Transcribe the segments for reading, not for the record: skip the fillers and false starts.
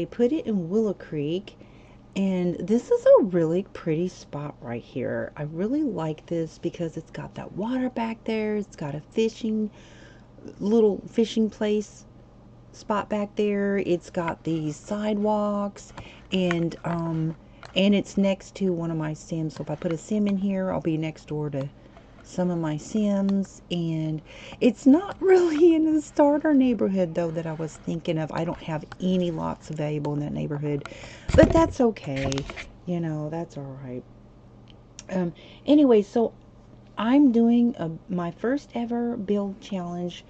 I put it in Willow Creek, and this is a really pretty spot right here. I really like this because it's got that water back there. It's got a little fishing place spot back there. It's got these sidewalks, and it's next to one of my Sims. So if I put a Sim in here, I'll be next door to some of my Sims. And it's not really in the starter neighborhood though that I was thinking of. I don't have any lots available in that neighborhood, but that's okay. You know, that's all right. Anyway, so I'm doing my first ever build challenge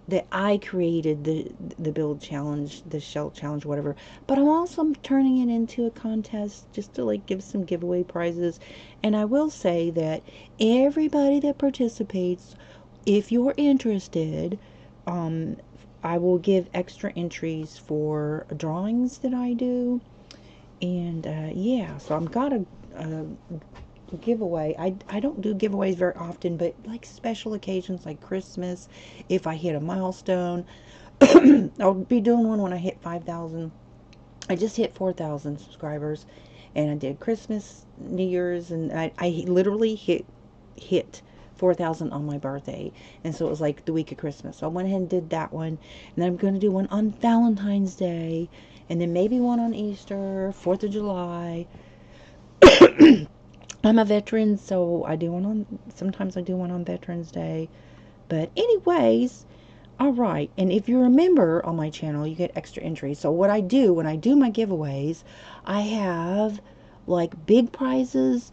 that I created, the build challenge, the shell challenge, whatever. But I'm also turning it into a contest just to like give some giveaway prizes. And I will say that everybody that participates, if you're interested, I will give extra entries for drawings that I do. And yeah, so I've got a giveaway. I don't do giveaways very often, but like special occasions like Christmas, if I hit a milestone, I'll be doing one when I hit 5,000. I just hit 4,000 subscribers, and I did Christmas, New Year's, and I literally hit 4,000 on my birthday, and so it was like the week of Christmas. So I went ahead and did that one, and then I'm going to do one on Valentine's Day, and then maybe one on Easter, 4th of July. I'm a veteran, so sometimes I do one on Veterans Day. But anyways, all right. And if you're a member on my channel, you get extra entries. So what I do when I do my giveaways, I have like big prizes,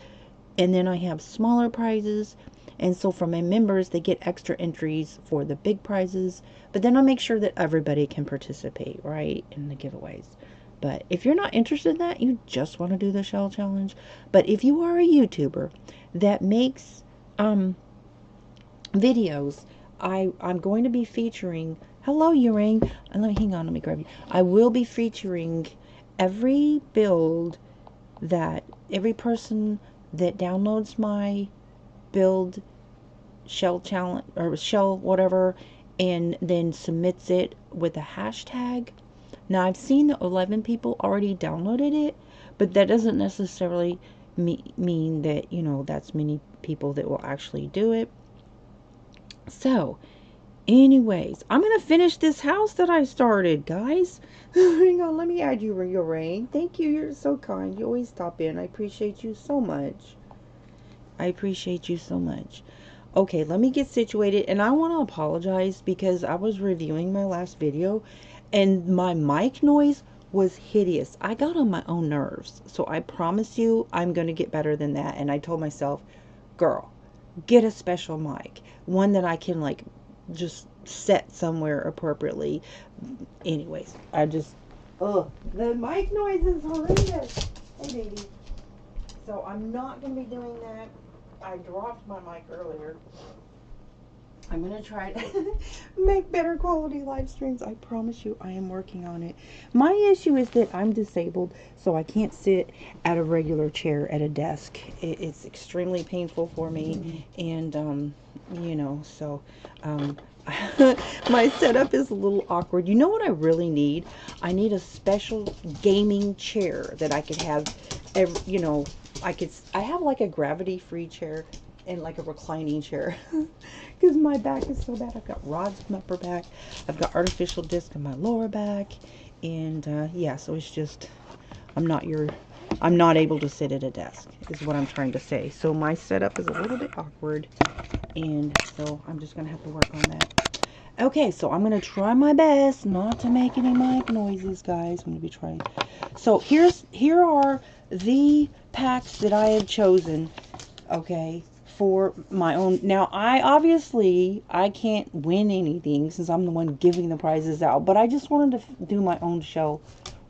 and then I have smaller prizes. And so for my members, they get extra entries for the big prizes. But then I make sure that everybody can participate, right, in the giveaways. But if you're not interested in that, you just want to do the shell challenge. But if you are a YouTuber that makes videos, I'm going to be featuring, hello Uring, hang on, let me grab you. I will be featuring every build that every person that downloads my build shell challenge or shell whatever and then submits it with a hashtag. Now I've seen that 11 people already downloaded it, but that doesn't necessarily mean that, you know, that's many people that will actually do it. So anyways, I'm gonna finish this house that I started, guys. Hang on, let me add you, Rain. Thank you, you're so kind. You always stop in. I appreciate you so much. I appreciate you so much. Okay, let me get situated, and I want to apologize because I was reviewing my last video and my mic noise was hideous. I got on my own nerves. So I promise you I'm going to get better than that. And I told myself, girl, get a special mic. One that I can like just set somewhere appropriately. Anyways, the mic noise is horrendous. Hey, baby. So I'm not going to be doing that. I dropped my mic earlier. I'm going to try to make better quality live streams. I promise you I am working on it. My issue is that I'm disabled, so I can't sit at a regular chair at a desk. It's extremely painful for me, and you know, so my setup is a little awkward. You know what I really need? I need a special gaming chair that I could have, you know, I have like a gravity-free chair and like a reclining chair because my back is so bad. I've got rods in my upper back, I've got artificial disc in my lower back, and yeah, so it's just I'm not able to sit at a desk is what I'm trying to say. So my setup is a little bit awkward, and so I'm just gonna have to work on that. Okay, so I'm gonna try my best not to make any mic noises, guys. I'm gonna be trying. So here are the packs that I have chosen, okay, for my own. Now, I can't win anything since I'm the one giving the prizes out, but I just wanted to do my own shell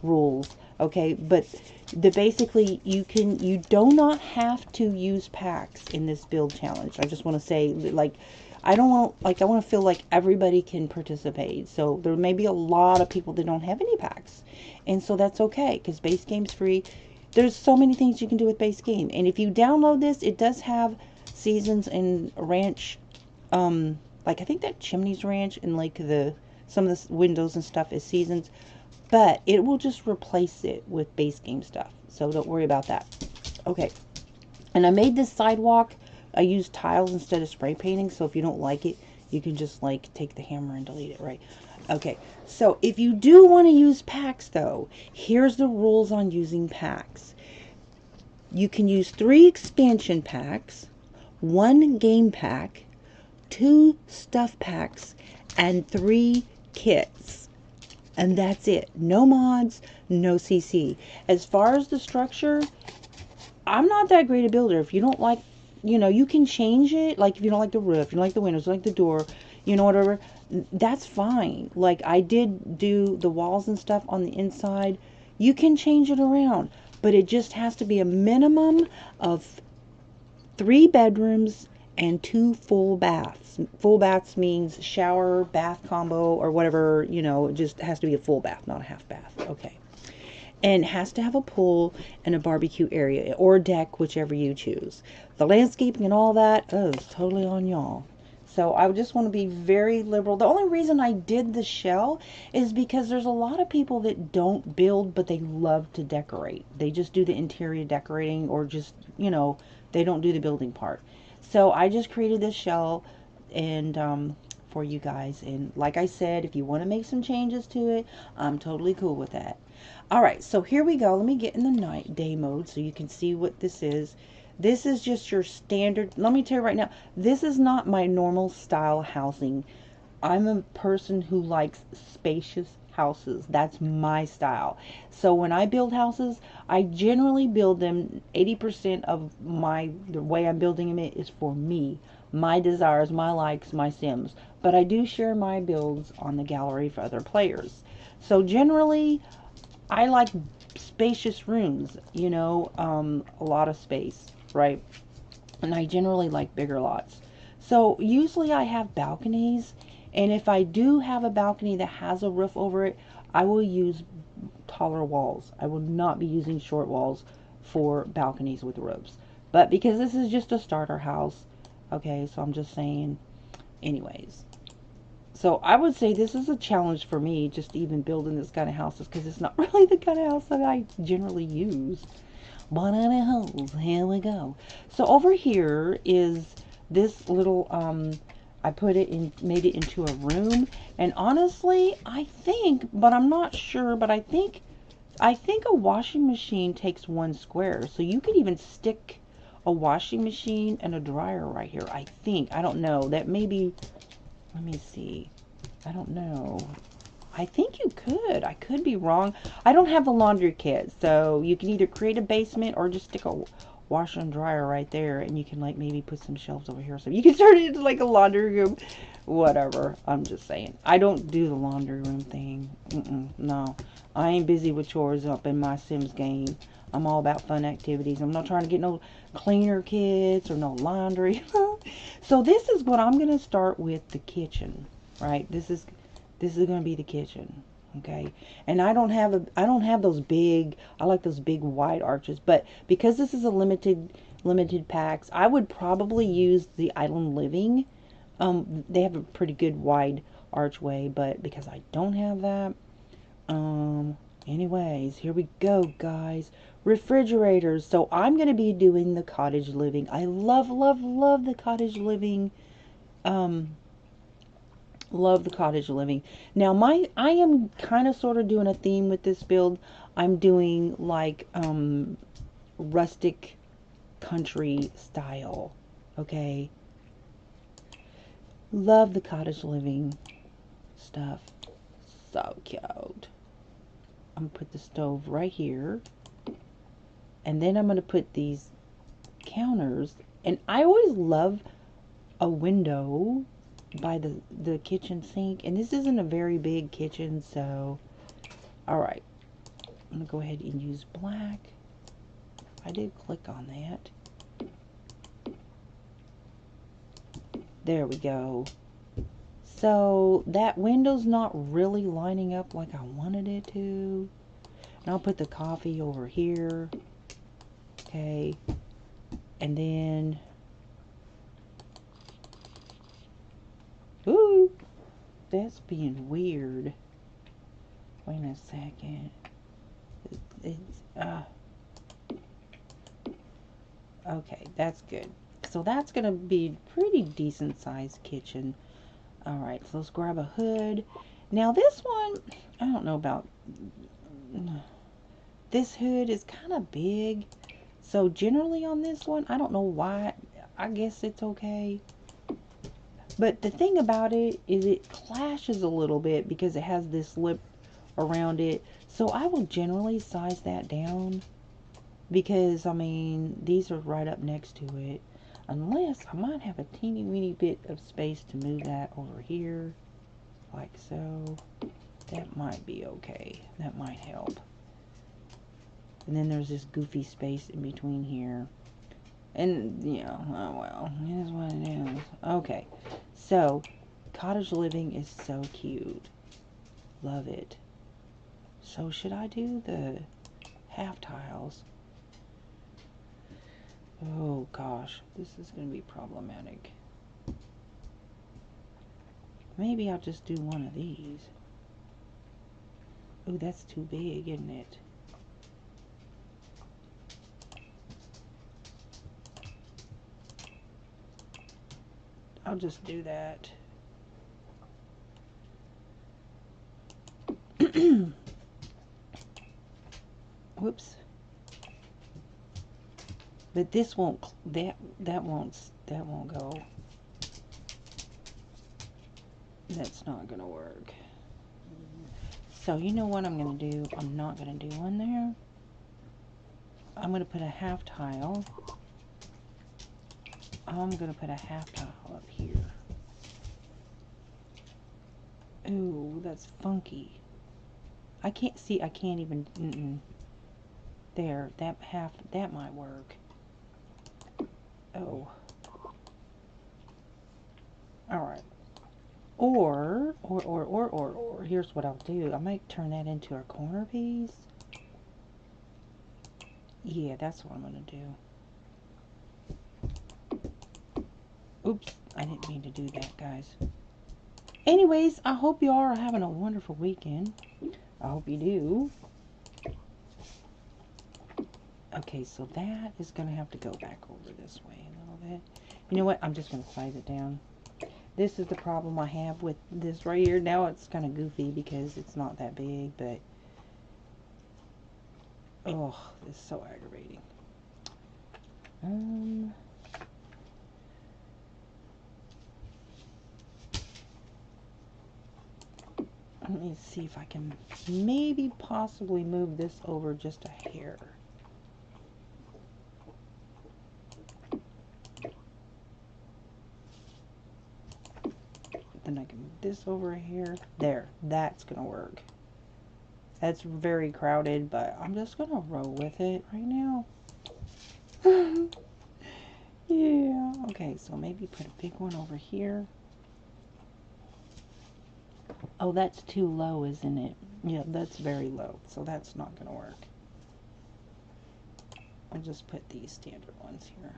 rules, okay? But basically you do not have to use packs in this build challenge. I just want to say, like, I want to feel like everybody can participate. So there may be a lot of people that don't have any packs, and so that's okay because base game's free. There's so many things you can do with base game, and if you download this, it does have seasons and ranch, like I think that Chimney's Ranch and like some of the windows and stuff is seasons. but it will just replace it with base game stuff. So don't worry about that. Okay. And I made this sidewalk. I used tiles instead of spray painting. So if you don't like it, you can just like take the hammer and delete it, right? Okay. So if you do want to use packs though, here's the rules on using packs. You can use 3 expansion packs, 1 game pack, 2 stuff packs, and 3 kits. And that's it. No mods, no CC. As far as the structure, I'm not that great a builder. If you don't like, you know, you can change it. Like if you don't like the roof, you don't like the windows, you don't like the door, you know, whatever, that's fine. Like I did do the walls and stuff on the inside. You can change it around, but it just has to be a minimum of 3 bedrooms and 2 full baths. Full baths means shower, bath combo, or whatever, you know, it just has to be a full bath, not a half bath. Okay. And it has to have a pool and a barbecue area or a deck, whichever you choose. The landscaping and all that, oh, it's totally on y'all. So I just want to be very liberal. The only reason I did the shell is because there's a lot of people that don't build, but they love to decorate. They just do the interior decorating, or just, you know, they don't do the building part. So I just created this shell and for you guys. And like I said, if you want to make some changes to it, I'm totally cool with that. Alright, so here we go. Let me get in the night day mode so you can see what this is. This is just your standard. Let me tell you right now, this is not my normal style housing. I'm a person who likes spacious houses. That's my style. So when I build houses, I generally build them 80% of the way I'm building them is for me, my desires, my likes, my sims. But I do share my builds on the gallery for other players. So generally, I like spacious rooms, you know, a lot of space, right? And I generally like bigger lots. So usually I have balconies, and if I do have a balcony that has a roof over it, I will use taller walls. I will not be using short walls for balconies with roofs. But because this is just a starter house, okay, so I'm just saying, anyways. So I would say this is a challenge for me, just even building this kind of houses, because it's not really the kind of house that I generally use. But anyhow, here we go. So over here is this little, I put it in, made it into a room. And honestly, I think, but I'm not sure, but I think a washing machine takes 1 square. So you could even stick a washing machine and a dryer right here. I think, I don't know. That may be, let me see. I don't know. I think you could. I could be wrong. I don't have the laundry kit, so you can either create a basement or just stick a washer and dryer right there, and you can like maybe put some shelves over here, so you can turn it into like a laundry room. Whatever. I'm just saying. I don't do the laundry room thing. No. I ain't busy with chores up in my Sims game. I'm all about fun activities. I'm not trying to get no cleaner kits or no laundry. So this is what I'm going to start with, the kitchen. Right, this is going to be the kitchen, okay? And I don't have those big, I like those big wide arches, but because this is a limited packs, I would probably use the island living. They have a pretty good wide archway, but because I don't have that, anyways, here we go, guys. Refrigerators. So I'm going to be doing the cottage living. I love the cottage living. Love the cottage living. Now I am kind of sort of doing a theme with this build. I'm doing like rustic country style. Okay. Love the cottage living stuff. So cute. I'm gonna put the stove right here. And then I'm gonna put these counters. And I always love a window by the kitchen sink, and this isn't a very big kitchen, so alright, I'm gonna go ahead and use black. I did click on that. There we go. So that window's not really lining up like I wanted it to, and I'll put the coffee over here, okay, and then ooh, that's being weird. Wait a second. Okay, that's good. So that's going to be pretty decent sized kitchen. Alright, so let's grab a hood. Now this one, I don't know about, this hood is kind of big. So generally on this one, I don't know why, I guess it's okay. But the thing about it is it clashes a little bit because it has this lip around it. So I will generally size that down because, I mean, these are right up next to it. Unless I might have a teeny weeny bit of space to move that over here. Like so. That might be okay. That might help. And then there's this goofy space in between here. And, you know, oh well, it is what it is. Okay, so, cottage living is so cute. Love it. So, should I do the half tiles? Oh gosh, this is going to be problematic. Maybe I'll just do one of these. Oh, that's too big, isn't it? I'll just do that. Whoops. But this won't, that won't go. That's not gonna work. So you know what I'm gonna do? I'm not gonna do one there. I'm gonna put a half tile. I'm gonna put a half tile up here. Ooh, that's funky. I can't see, I can't even, there, that half, that might work. Oh. Alright. Or, here's what I'll do. I might turn that into a corner piece. Yeah, that's what I'm gonna do. Oops, I didn't mean to do that, guys. Anyways, I hope you all are having a wonderful weekend. I hope you do. Okay, so that is going to have to go back over this way a little bit. You know what? I'm just going to size it down. This is the problem I have with this right here. Now it's kind of goofy because it's not that big, but oh, this is so aggravating. Let me see if I can maybe possibly move this over just a hair. Then I can move this over here. There, that's gonna work. That's very crowded, but I'm just gonna roll with it right now. Yeah, okay, so maybe put a big one over here. Oh, that's too low, isn't it? Yeah, that's very low, so that's not gonna work. I'll just put these standard ones here.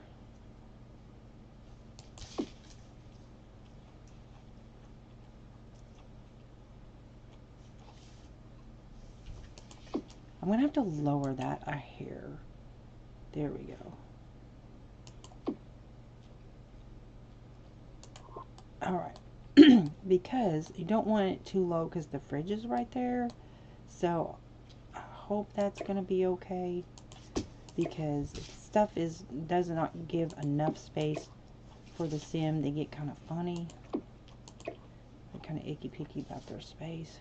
I'm going to have to lower that a hair. There we go. Alright. Because you don't want it too low because the fridge is right there. So I hope that's going to be okay. Because stuff does not give enough space for the sim. They get kind of funny. They're kind of icky-picky about their space.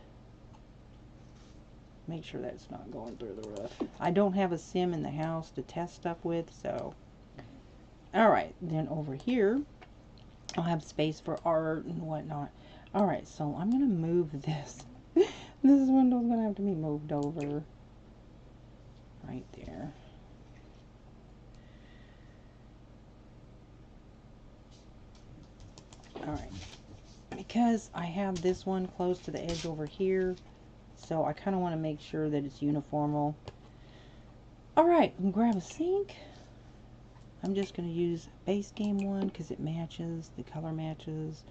Make sure that's not going through the roof. I don't have a sim in the house to test stuff with, so. Alright, then over here, I'll have space for art and whatnot. Alright, so I'm going to move this. This window's going to have to be moved over. Right there. Alright. Because I have this one close to the edge over here, so I kind of want to make sure that it's uniformal. Alright, grab a sink. I'm just going to use base game one because it matches, the color matches.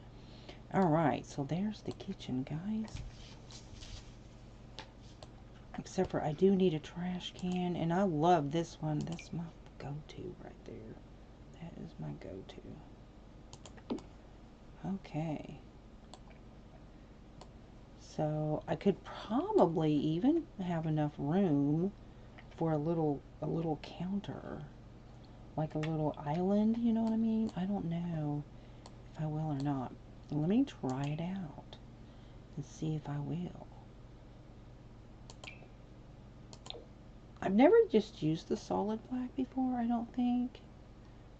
Alright, so there's the kitchen, guys. Except for I do need a trash can, and I love this one. That's my go-to right there. That is my go-to. Okay. So I could probably even have enough room for a little counter, like a little island, you know what I mean? I don't know if I will or not. Let me try it out and see if I will. I've never just used the solid black before, I don't think.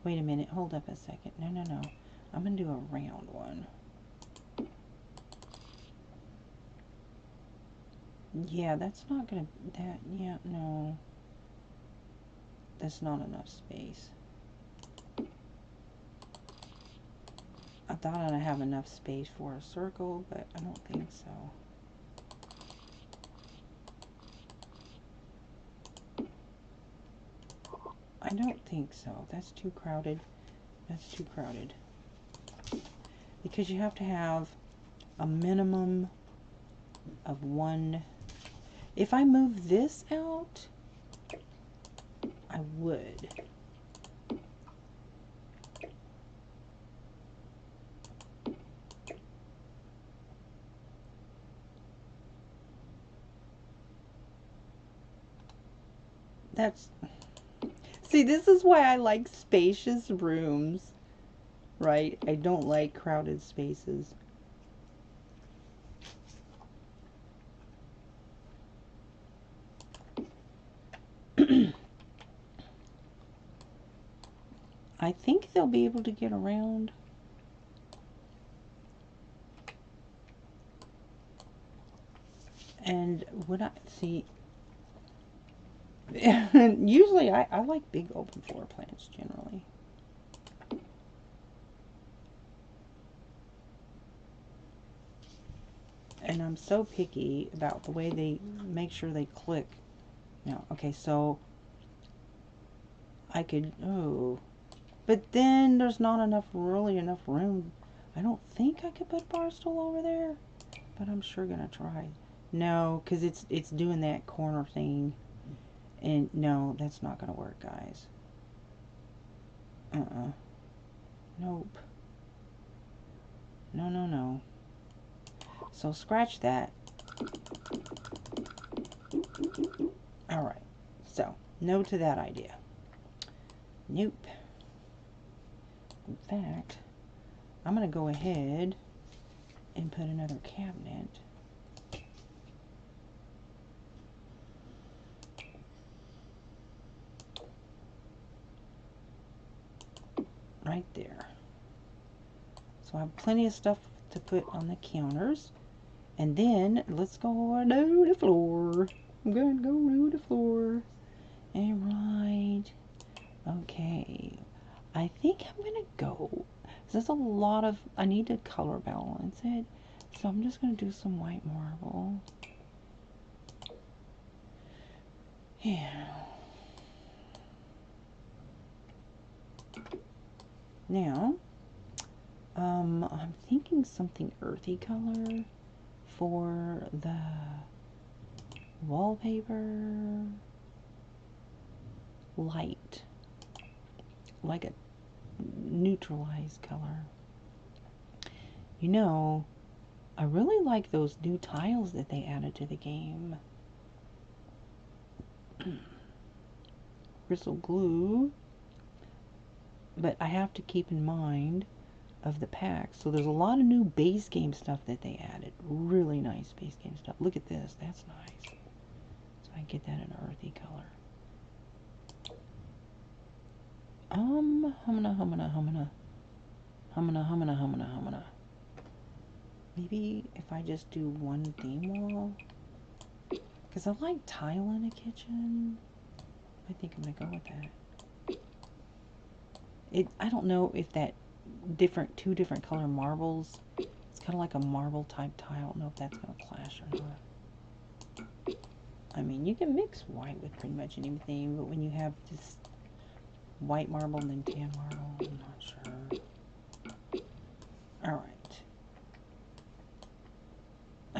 Wait a minute, hold up a second. No, no, no. I'm going to do a round one. Yeah, that's not going to, yeah, no. That's not enough space. I thought I'd have enough space for a circle, but I don't think so. I don't think so. That's too crowded. That's too crowded. Because you have to have a minimum of one. If I move this out, I would. That's, see, this is why I like spacious rooms, right? I don't like crowded spaces. I think they'll be able to get around. And would I see? Usually, I like big open floor plans generally. And I'm so picky about the way they make sure they click. Now, okay, so I could, oh, but then there's not enough, really enough room. I don't think I could put a bar stool over there, but I'm sure gonna try. No, because it's doing that corner thing. And no, that's not gonna work, guys. Nope. No, no, no. So scratch that. Alright, so no to that idea. Nope. In fact, I'm gonna go ahead and put another cabinet right there. So I have plenty of stuff to put on the counters. And then let's go to the floor. I'm gonna go to the floor. And right. Okay. I think I'm gonna go. There's a lot of, I need to color balance it. So I'm just gonna do some white marble. Yeah. Now, I'm thinking something earthy color for the wallpaper. Light. Like a neutralized color. You know, I really like those new tiles that they added to the game. Bristle glue. But I have to keep in mind of the packs. So there's a lot of new base game stuff that they added. Really nice base game stuff. Look at this. That's nice. So I get that in an earthy color. Humana. Maybe if I just do one theme wall. Because I like tile in a kitchen. I think I'm going to go with that. I don't know if that two different color marbles, it's kind of like a marble type tile. I don't know if that's going to clash or not. I mean, you can mix white with pretty much anything, but when you have this white marble and then tan marble, I'm not sure. Alright.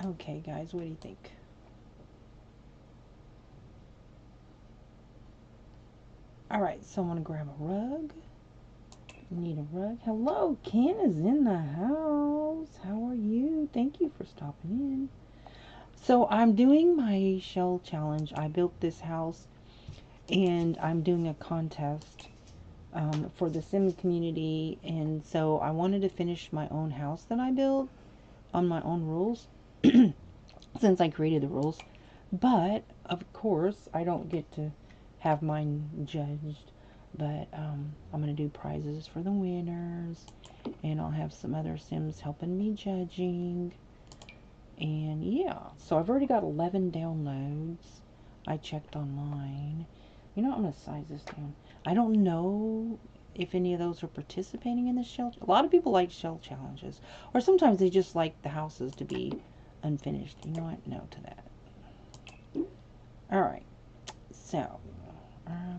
Okay, guys, what do you think? Alright, so I'm going to grab a rug. Need a rug. Hello, Ken is in the house. How are you? Thank you for stopping in. So I'm doing my shell challenge. I built this house and I'm doing a contest for the sim community, and so I wanted to finish my own house that I built on my own rules since I created the rules. But of course I don't get to have mine judged, but I'm gonna do prizes for the winners, and I'll have some other sims helping me judging. And yeah, so I've already got 11 downloads. I checked online. You know, I'm going to size this down. I don't know if any of those are participating in the shell. A lot of people like shell challenges. Or sometimes they just like the houses to be unfinished. You know what? No to that. Alright. So,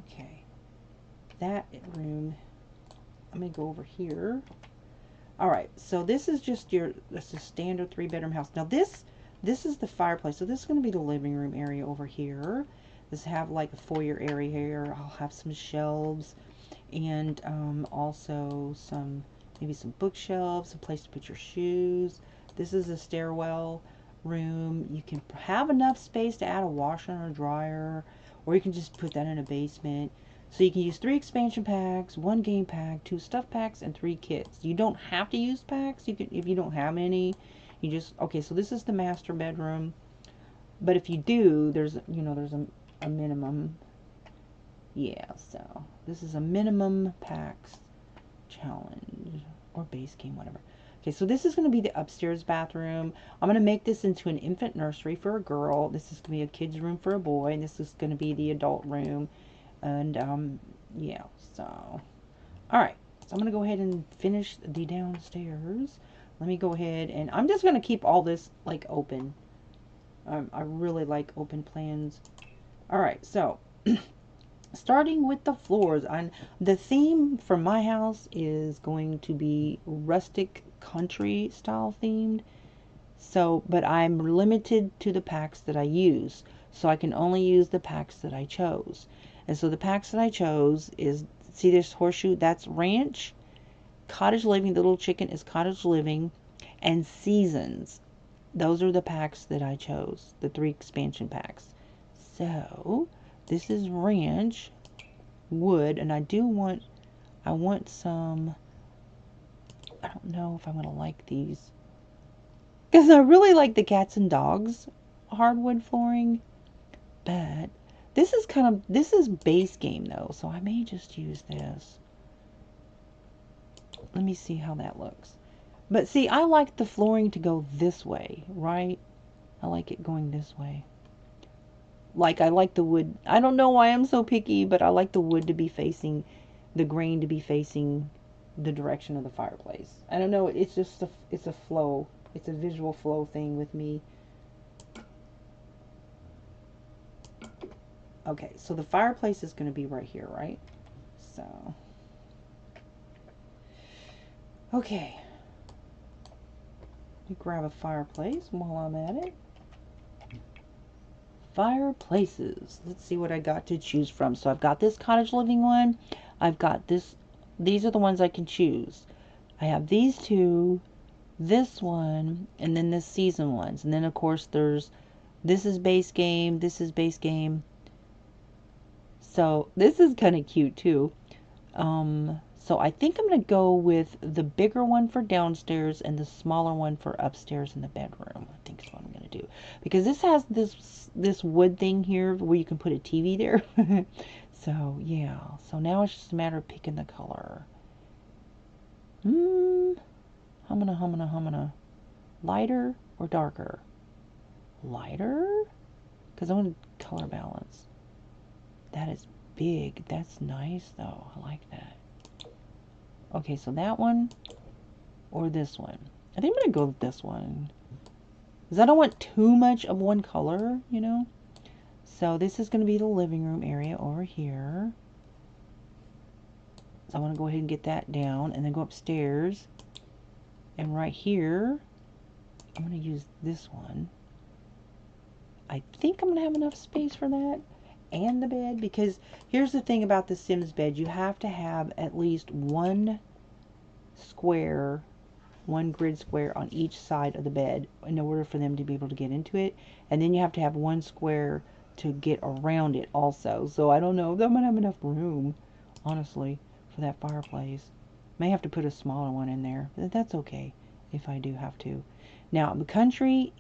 okay. That room. I'm going to go over here. Alright, so this is just this is standard 3-bedroom house. Now this is the fireplace. So this is going to be the living room area over here. This have like a foyer area here. I'll have some shelves and also maybe some bookshelves, a place to put your shoes. This is a stairwell room. You can have enough space to add a washer and a dryer, or you can just put that in a basement. So you can use 3 expansion packs, 1 game pack, 2 stuff packs, and 3 kits. You don't have to use packs. You can, if you don't have any, you just, okay, so this is the master bedroom. But if you do, there's, you know, there's a minimum. Yeah, so this is a minimum packs challenge or base game, whatever. Okay, so this is going to be the upstairs bathroom. I'm going to make this into an infant nursery for a girl. This is going to be a kid's room for a boy, and this is going to be the adult room. And yeah, so alright, so I'm going to go ahead and finish the downstairs. Let me go ahead, and I'm just going to keep all this like open. I really like open plans. Alright, so starting with the floors, the theme for my house is going to be rustic country style themed. So, but I'm limited to the packs that I use. So I can only use the packs that I chose. And so the packs that I chose is, see this horseshoe? That's ranch, cottage living, the little chicken is cottage living, and seasons. Those are the packs that I chose, the 3 expansion packs. So this is ranch, wood, and I want some, I don't know if I'm going to like these, because I really like the cats and dogs hardwood flooring, but this is base game though, so I may just use this. Let me see how that looks. But see, I like the flooring to go this way, right? I like it going this way. Like, I like the wood. I don't know why I'm so picky, but I like the wood to be facing, the grain to be facing the direction of the fireplace. I don't know, it's just it's a flow. It's a visual flow thing with me. Okay, so the fireplace is going to be right here, right? So, okay. Let me grab a fireplace while I'm at it. Fireplaces. Let's see what I got to choose from. So I've got this cottage living one. I've got this. These are the ones I can choose. I have these 2, this one, and then this season ones. And then of course there's, this is base game, this is base game. So this is kind of cute too. So I think I'm going to go with the bigger one for downstairs and the smaller one for upstairs in the bedroom. I think is what I'm going to do. Because this has this wood thing here where you can put a TV there. So, yeah. So now it's just a matter of picking the color. Humana. Lighter or darker? Lighter? Because I want color balance. That is big. That's nice, though. I like that. Okay, so that one or this one. I think I'm going to go with this one. Because I don't want too much of one color, you know. So this is going to be the living room area over here. So I want to go ahead and get that down and then go upstairs. And right here, I'm going to use this one. I think I'm going to have enough space for that. and the bed? Because here's the thing about the Sims bed. You have to have at least one square, one grid square on each side of the bed in order for them to be able to get into it. And then you have to have one square to get around it also. So I don't know if I'm going to have enough room, honestly, for that fireplace. May have to put a smaller one in there, but that's okay if I do have to. Now, the country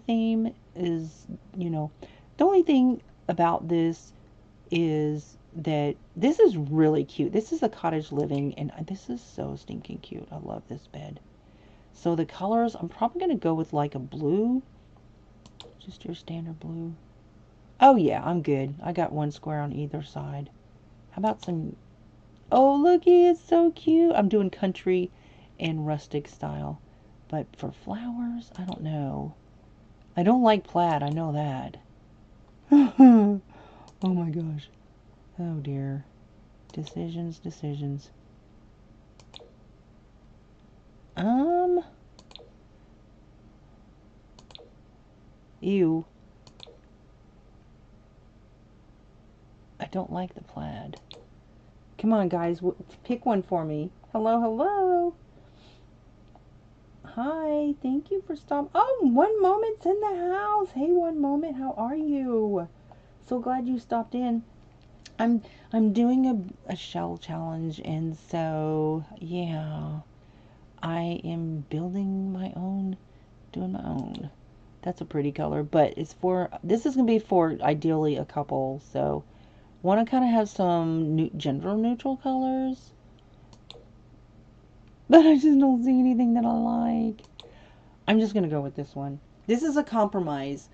theme is, you know, the only thing about this is that this is really cute. This is a cottage living, and this is so stinking cute. I love this bed. So the colors, I'm probably going to go with like a blue. Just your standard blue. Oh yeah, I'm good. I got one square on either side. How about some... Oh, looky, it's so cute. I'm doing country and rustic style. But for flowers, I don't know. I don't like plaid, I know that. Oh my gosh. Oh dear. Decisions, decisions. Ew. I don't like the plaid. Come on, guys. Pick one for me. Hello, hello. Hi. Thank you for stopping. Oh, One Moment's in the house. Hey, One Moment. How are you? So glad you stopped in. I'm doing a shell challenge, and so, yeah. I am building my own, doing my own. That's a pretty color, but it's for, this is going to be for ideally a couple, so want to kind of have some gender neutral colors, but I just don't see anything that I like. I'm just going to go with this one. This is a compromise.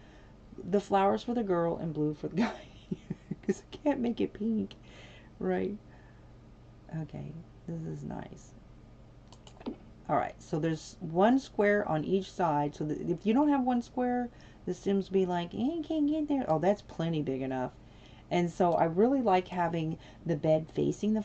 The flowers for the girl and blue for the guy, because I can't make it pink, right? Okay, this is nice. Alright, so there's one square on each side. So that if you don't have one square, the Sims be like, you can't get there. Oh, that's plenty big enough. And so I really like having the bed facing the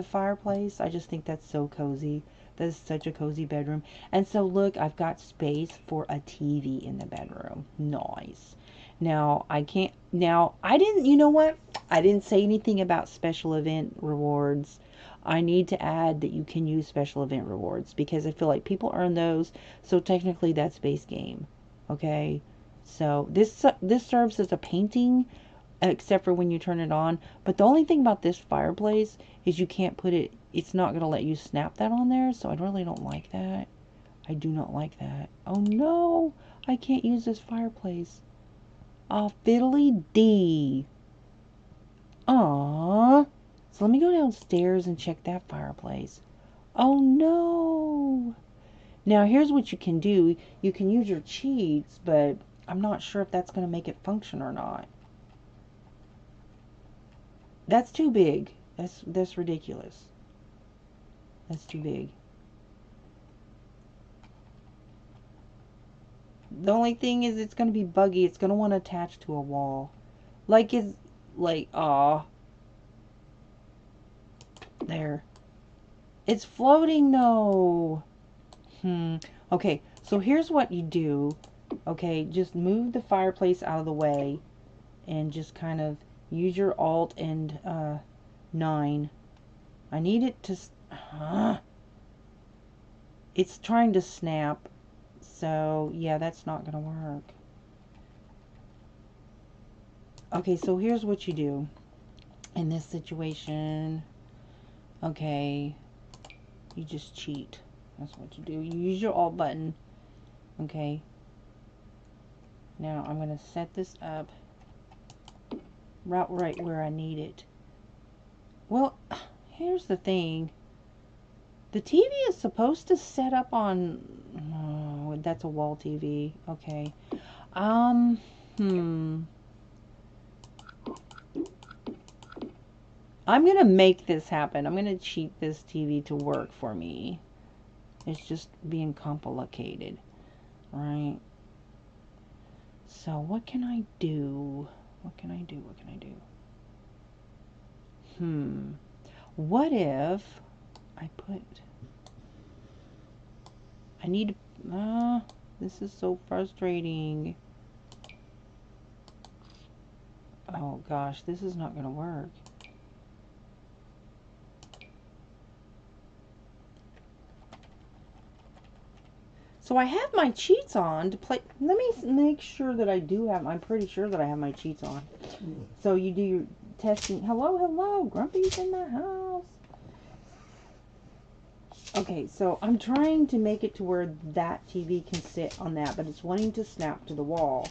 fireplace. I just think that's so cozy. That is such a cozy bedroom. And so look, I've got space for a TV in the bedroom. Nice. Now, I didn't, you know what? I didn't say anything about special event rewards. I need to add that you can use special event rewards because I feel like people earn those. So technically that's base game. Okay. So this serves as a painting, except for when you turn it on. But the only thing about this fireplace is you can't put it, it's not going to let you snap that on there. So I really don't like that. I do not like that. Oh no, I can't use this fireplace. Oh, fiddly dee. Aww. So let me go downstairs and check that fireplace. Oh no. Now here's what you can do. You can use your cheats, but I'm not sure if that's going to make it function or not. That's too big. That's ridiculous. That's too big. The only thing is it's going to be buggy. It's going to want to attach to a wall. Aw. There. It's floating, no. Okay, so here's what you do. Okay, just move the fireplace out of the way and just kind of use your Alt and 9. I need it to... It's trying to snap. So, yeah, that's not going to work. Okay, so here's what you do in this situation. Okay, you just cheat. That's what you do. You use your Alt button. Okay. Now I'm going to set this up right where I need it. Well, here's the thing. The TV is supposed to set up on... Oh, that's a wall TV. Okay. I'm going to make this happen. I'm going to cheat this TV to work for me. It's just being complicated. Right? So what can I do? What can I do? What can I do? What if I put... I need... this is so frustrating. Oh gosh, this is not going to work. So I have my cheats on to play. Let me make sure that I do have, I'm pretty sure that I have my cheats on. So you do your testing. Hello, hello, Grumpy's in the house. Okay, so I'm trying to make it to where that TV can sit on that, but it's wanting to snap to the wall.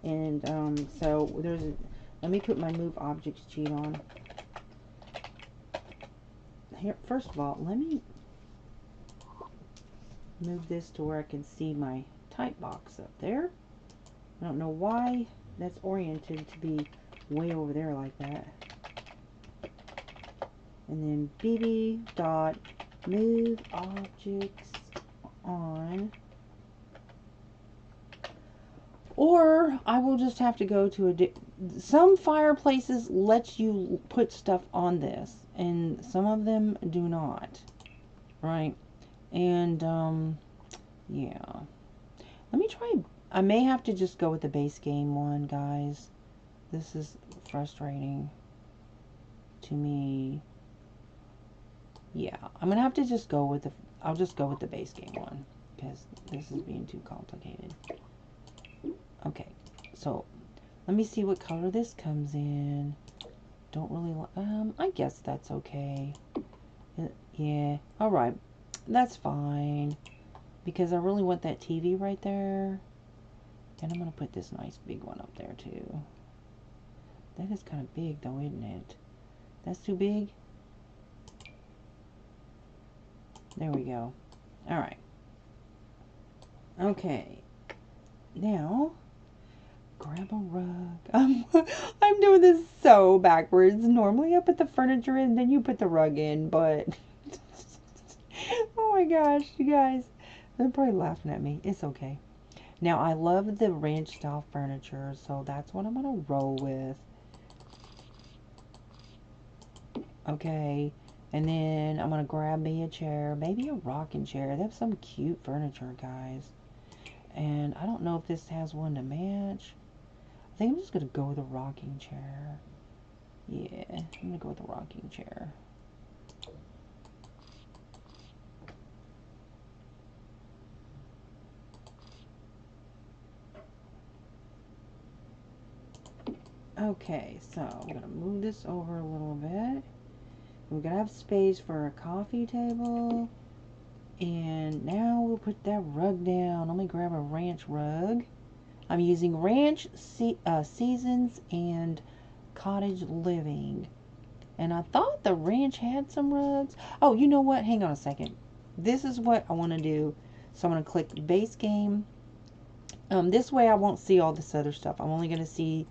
And so there's a, let me put my move objects cheat on. Here, first of all, let me move this to where I can see my type box up there. I don't know why that's oriented to be way over there like that. And then BB dot move objects on. Or I will just have to go to some fireplaces let you put stuff on this, and some of them do not, right? And yeah, let me try. I may have to just go with the base game one, guys. This is frustrating to me. Yeah, I'm gonna have to just go with the, I'll just go with the base game one, because this is being too complicated. Okay, so let me see what color this comes in. Don't really I guess that's okay. Yeah, alright, that's fine, because I really want that TV right there. And I'm gonna put this nice big one up there too. That is kind of big though, isn't it? That's too big. There we go. Alright. Okay. Now, grab a rug. I'm doing this so backwards. Normally I put the furniture in, then you put the rug in, but oh my gosh, you guys. They're probably laughing at me. It's okay. Now, I love the ranch style furniture, so that's what I'm going to roll with. Okay. And then I'm going to grab me a chair, maybe a rocking chair. They have some cute furniture, guys. And I don't know if this has one to match. I think I'm just going to go with a rocking chair. Yeah, I'm going to go with a rocking chair. Okay, so I'm going to move this over a little bit. We're going to have space for a coffee table. And now we'll put that rug down. Let me grab a ranch rug. I'm using ranch, seasons, and cottage living. And I thought the ranch had some rugs. Oh, you know what? Hang on a second. This is what I want to do. So I'm going to click base game. This way I won't see all this other stuff. I'm only going to see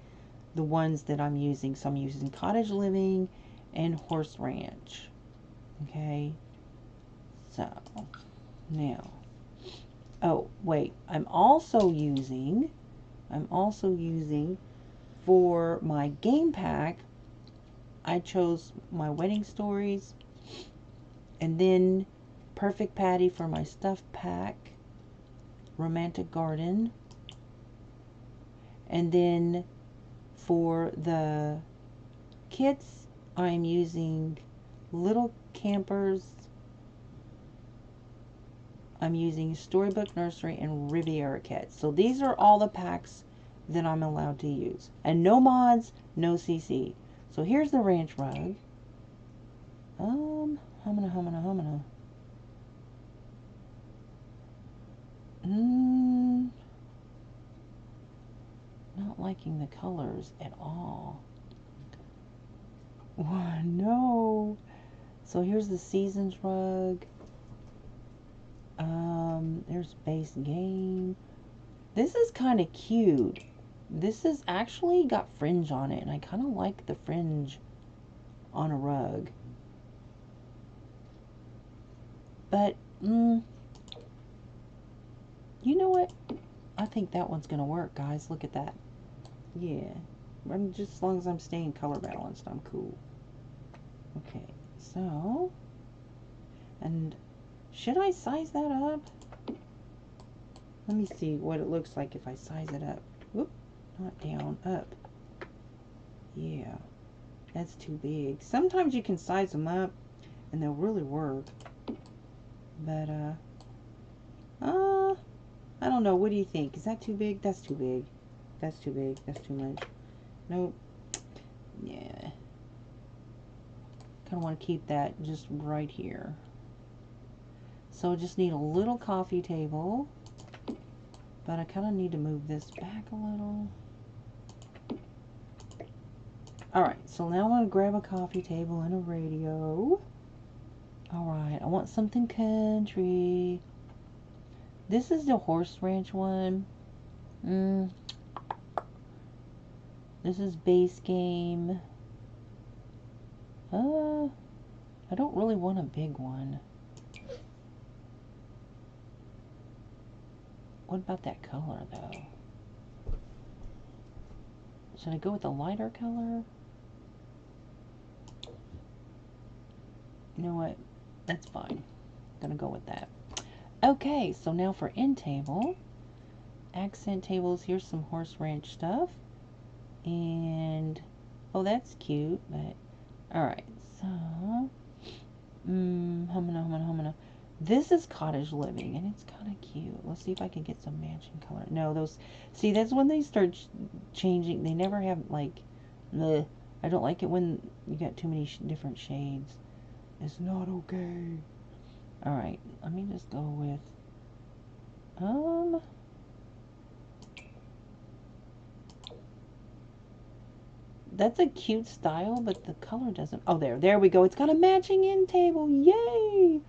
the ones that I'm using. So I'm using cottage living and horse ranch. Okay. So now, oh wait, I'm also using for my game pack, I chose my wedding stories, and then Perfect Patty for my stuff pack, romantic garden, and then for the kids I'm using little campers. I'm using Storybook Nursery and Riviera Cats. So these are all the packs that I'm allowed to use. And no mods, no CC. So here's the ranch rug. Humana. Not liking the colors at all. Oh, no. So here's the Seasons rug. There's base game. This is kind of cute. This is actually got fringe on it, and I kind of like the fringe on a rug. But, you know what? I think that one's going to work, guys. Look at that. Yeah. Just as long as I'm staying color balanced, I'm cool. Okay, so, and should I size that up? Let me see what it looks like if I size it up. Whoop, not down, up. Yeah, that's too big. Sometimes you can size them up and they'll really work. But, I don't know. What do you think? Is that too big? That's too big. That's too big. That's too much. Nope. Yeah. Kind of want to keep that just right here. So I just need a little coffee table. But I kind of need to move this back a little. Alright, so now I want to grab a coffee table and a radio. Alright, I want something country. This is the horse ranch one. This is base game. I don't really want a big one. What about that color, though? Should I go with a lighter color? You know what? That's fine. I'm gonna go with that. Okay, so now for end table. Accent tables. Here's some horse ranch stuff. And, oh, that's cute, but, alright, so, humana. This is cottage living, and it's kind of cute. Let's see if I can get some matching color. No, those, see, that's when they start changing. They never have, like, bleh. I don't like it when you got too many different shades. It's not okay. Alright, let me just go with, that's a cute style, but the color doesn't, oh, there we go. It's got a matching end table. Yay!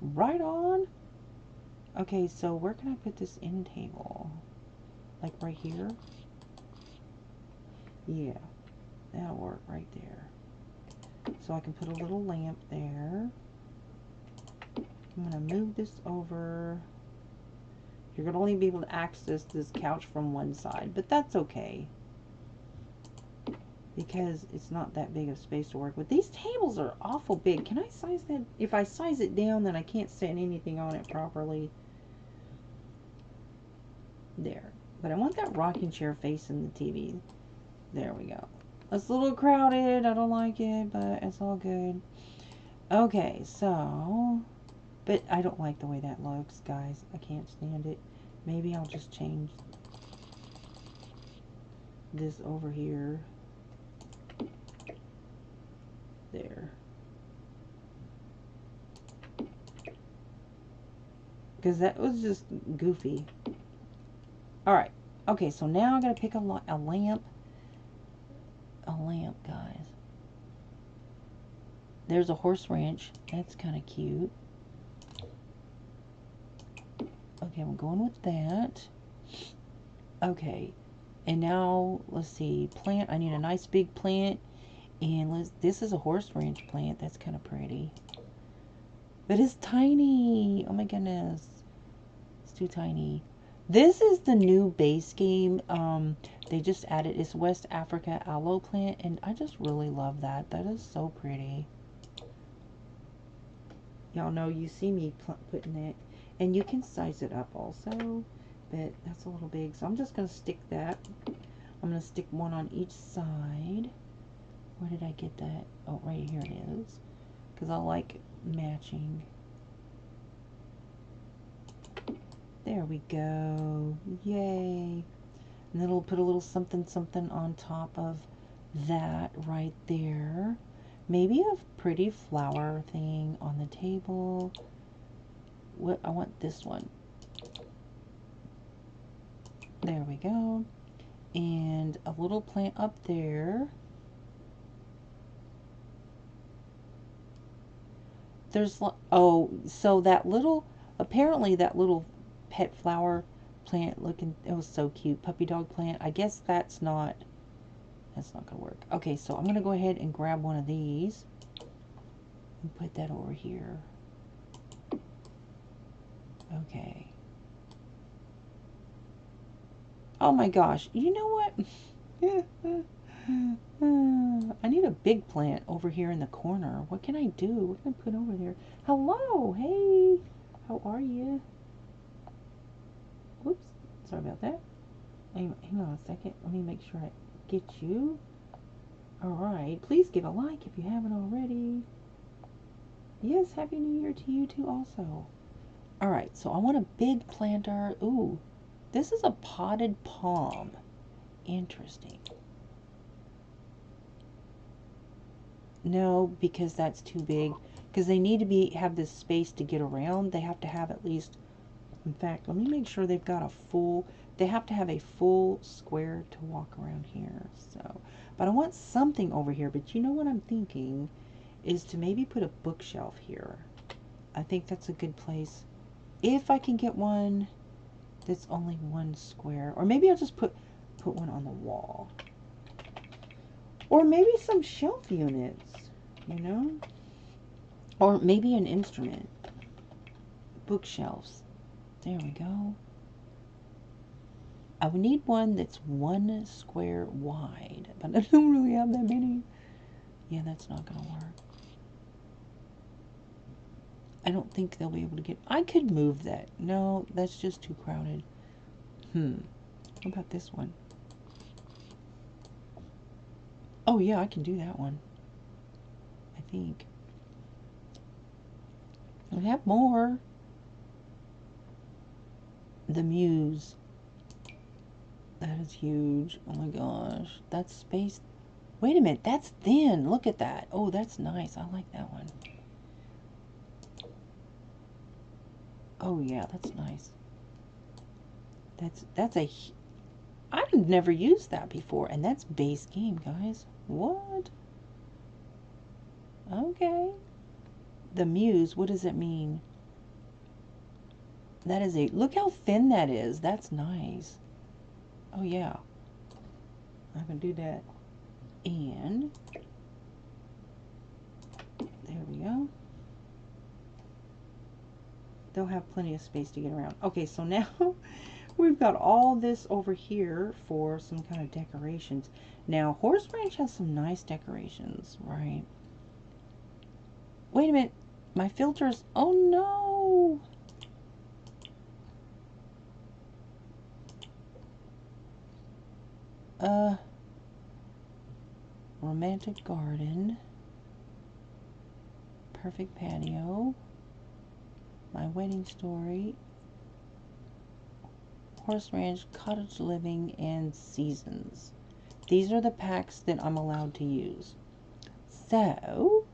Right on. Okay, so where can I put this end table? Like right here? Yeah, that'll work right there. So I can put a little lamp there. I'm going to move this over. You're going to only be able to access this couch from one side, but that's okay. Because it's not that big of space to work with. These tables are awful big. Can I size that? If I size it down, then I can't set anything on it properly. There. But I want that rocking chair facing the TV. There we go. It's a little crowded. I don't like it, but it's all good. Okay, so... But I don't like the way that looks, guys. I can't stand it. Maybe I'll just change this over here. There. Because that was just goofy. Alright. Okay, so now I'm going to pick a lamp. A lamp, guys. There's a horse ranch. That's kind of cute. Okay, I'm going with that. Okay. And now, let's see. Plant. I need a nice big plant. And this is a horse ranch plant. That's kind of pretty. But it's tiny. Oh my goodness. It's too tiny. This is the new base game. They just added, it's West Africa aloe plant, and I just really love that. That is so pretty. Y'all know you see me putting it, and you can size it up also, but that's a little big, so I'm just going to stick that. I'm going to stick one on each side. Where did I get that? Oh, right here it is, because I like matching. There we go. Yay. And then it'll put a little something something on top of that right there. Maybe a pretty flower thing on the table. What I want this one. There we go. And a little plant up there. There's, oh, so that little, apparently that little pet flower plant looking, it was so cute, puppy dog plant. I guess that's not gonna work. Okay, so I'm gonna go ahead and grab one of these and put that over here. Okay. Oh my gosh, you know what? I need a big plant over here in the corner. What can I do? What can I put over there? Hello, hey, how are you? Whoops, sorry about that. Hang on a second. Let me make sure I get you. Alright, please give a like if you haven't already. Yes, Happy New Year to you too also. Alright, so I want a big planter. Ooh, this is a potted palm. Interesting. No, because that's too big. Because they need to have this space to get around. They have to have at least, in fact, let me make sure they've got a full, they have to have a full square to walk around here. So, but I want something over here. But you know what I'm thinking is to maybe put a bookshelf here. I think that's a good place. If I can get one that's only one square. Or maybe I'll just put one on the wall. Or maybe some shelf units, you know? Or maybe an instrument. Bookshelves. There we go. I would need one that's 1 square wide. But I don't really have that many. Yeah, that's not going to work. I don't think they'll be able to get... I could move that. No, that's just too crowded. What about this one? Oh, yeah, I can do that one. I think. I have more. The Muse. That is huge. Oh my gosh. That's space. Wait a minute. That's thin. Look at that. Oh, that's nice. I like that one. Oh, yeah, that's nice. That's a... I've never used that before. And that's base game, guys. What? Okay. The Muse. What does it mean? That is a... Look how thin that is. That's nice. Oh, yeah. I can do that. And... There we go. They'll have plenty of space to get around. Okay, so now we've got all this over here for some kind of decorations. Now, Horse Ranch has some nice decorations, right? Wait a minute. My filters. Oh, no. Romantic garden. Perfect patio. My wedding story. Horse Ranch, cottage living, and seasons. These are the packs that I'm allowed to use. So,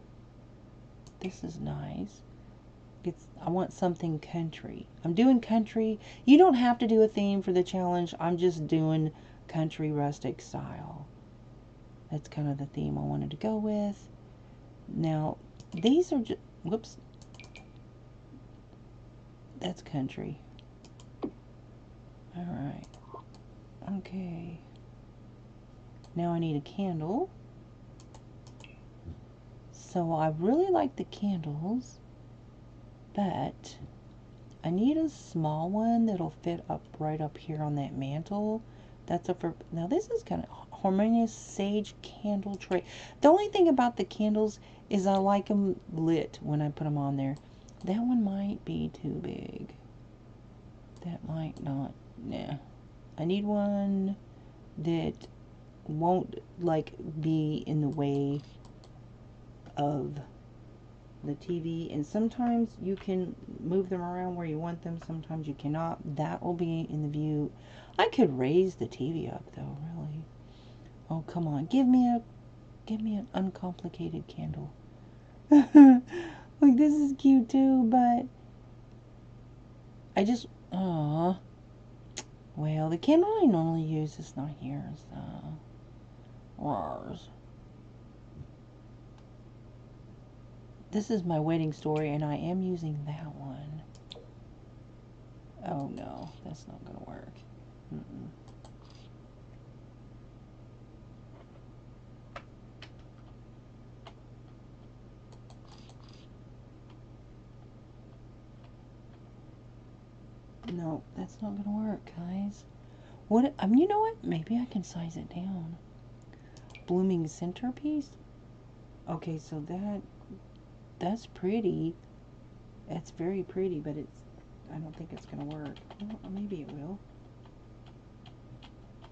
this is nice. I want something country. I'm doing country. You don't have to do a theme for the challenge. I'm just doing country rustic style. That's kind of the theme I wanted to go with. Now, these are just, whoops. That's country. Alright. Okay. Now I need a candle. So I really like the candles, but I need a small one that'll fit up right up here on that mantle. That's up for, now this is kind of harmonious sage candle tray. The only thing about the candles is I like them lit when I put them on there. That one might be too big. That might not, nah. I need one that won't like be in the way of the TV, and sometimes you can move them around where you want them, sometimes you cannot. That will be in the view. I could raise the TV up though, really. Oh, come on, give me an uncomplicated candle. Like, this is cute too, but I just, well, the candle I normally use is not here, so rars. This is my wedding story, and I am using that one. Oh no, that's not gonna work. No, that's not gonna work, guys. What? You know what? Maybe I can size it down. Blooming centerpiece. Okay, so that's pretty. It's very pretty, but I don't think it's gonna work. Well, maybe it will.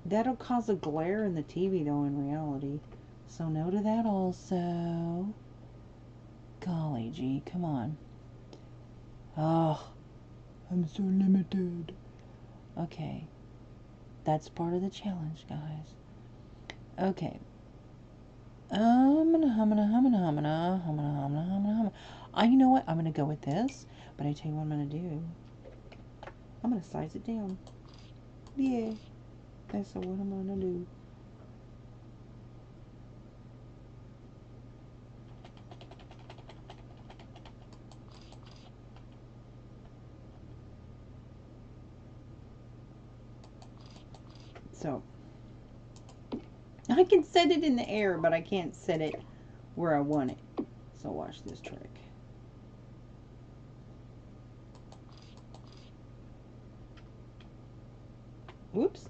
That'll cause a glare in the TV, though, in reality. So no to that also. Golly gee, come on. Oh, I'm so limited. Okay. That's part of the challenge, guys. Okay. You know what? I'm gonna go with this, but I tell you what I'm gonna do. I'm gonna size it down. Yeah, that's what I'm gonna do. So I can set it in the air, but I can't set it where I want it. So watch this trick. Whoops.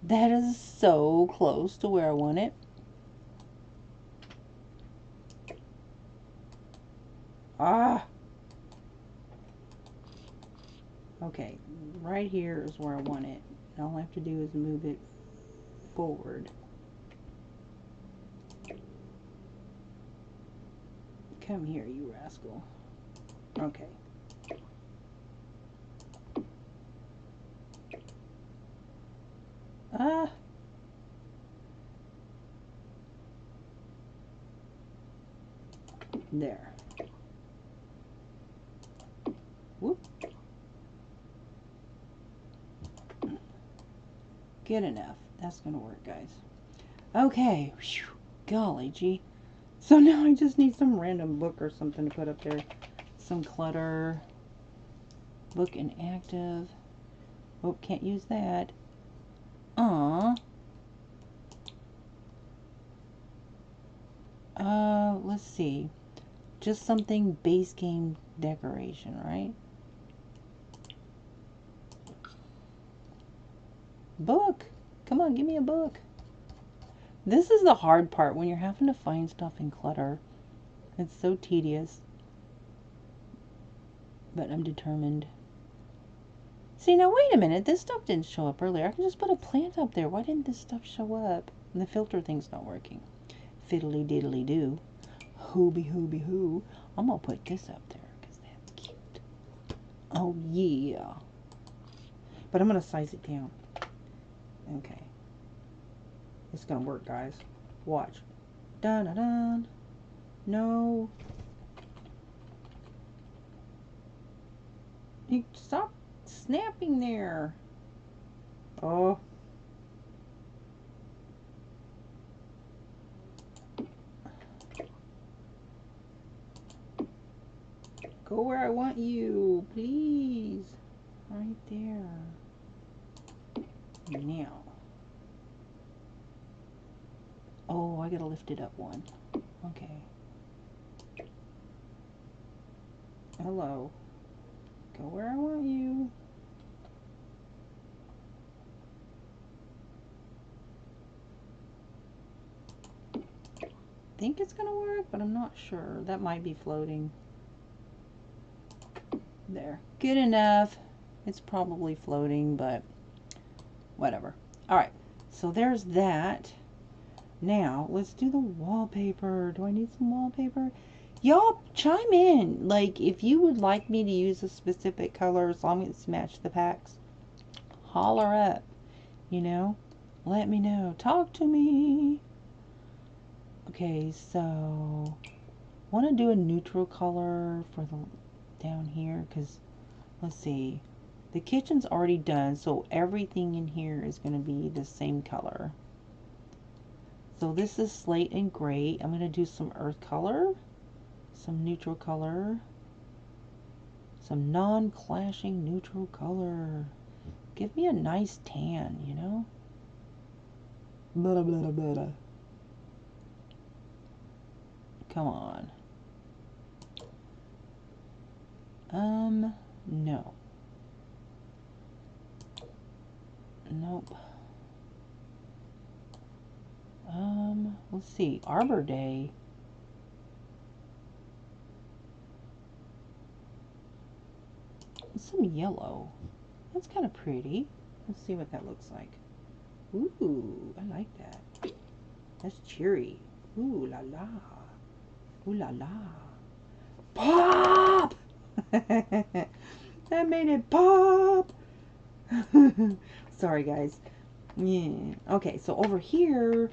That is so close to where I want it. Ah. Okay, right here is where I want it. And all I have to do is move it forward. Come here, you rascal. Okay. Ah. There. Whoop. Good enough. That's going to work, guys. Okay. Whew. Golly gee. So now I just need some random book or something to put up there. Some clutter. Book inactive. Oh, can't use that. Aww. Let's see. Just something base game decoration, right? Book. Come on, give me a book. This is the hard part when you're having to find stuff in clutter. It's so tedious. But I'm determined. See, now wait a minute. This stuff didn't show up earlier. I can just put a plant up there. Why didn't this stuff show up? And the filter thing's not working. Fiddly diddly do. Hooby hooby hoo. I'm going to put this up there because that's cute. Oh, yeah. But I'm going to size it down. Okay. It's going to work, guys. Watch. Dun dun dun. No. You stop snapping there. Oh. Go where I want you, please. Right there. Now. Oh, I gotta lift it up one. Okay. Hello. Go where I want you. Think it's gonna work, but I'm not sure. That might be floating. There. Good enough. It's probably floating, but whatever. Alright, so there's that. Now, let's do the wallpaper. Do I need some wallpaper? Y'all chime in. Like, if you would like me to use a specific color as long as it's matched the packs, holler up. You know? Let me know. Talk to me. Okay, so want to do a neutral color for the down here because let's see, the kitchen's already done, so everything in here is going to be the same color. So this is slate and gray. I'm going to do some earth color, some neutral color, some non-clashing neutral color. Give me a nice tan, you know? Blah, blah, blah, blah. Come on. No. Nope. Let's see. Arbor Day. some yellow. That's kind of pretty. Let's see what that looks like. Ooh, I like that. That's cheery. Ooh la la. Ooh la la. Pop! That made it pop! Sorry, guys. Yeah. Okay, so over here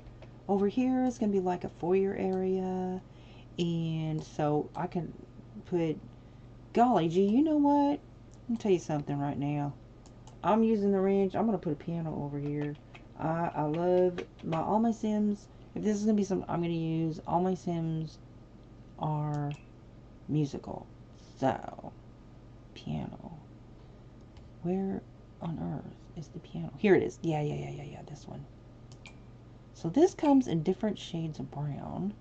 is going to be like a foyer area. And so I can put, golly gee, you know what? Let me tell you something right now. I'm using the wrench. I'm going to put a piano over here. I love all my Sims. If this is going to be something I'm going to use, all my Sims are musical. So, piano. Where on earth is the piano? Here it is. Yeah, this one. So this comes in different shades of brown.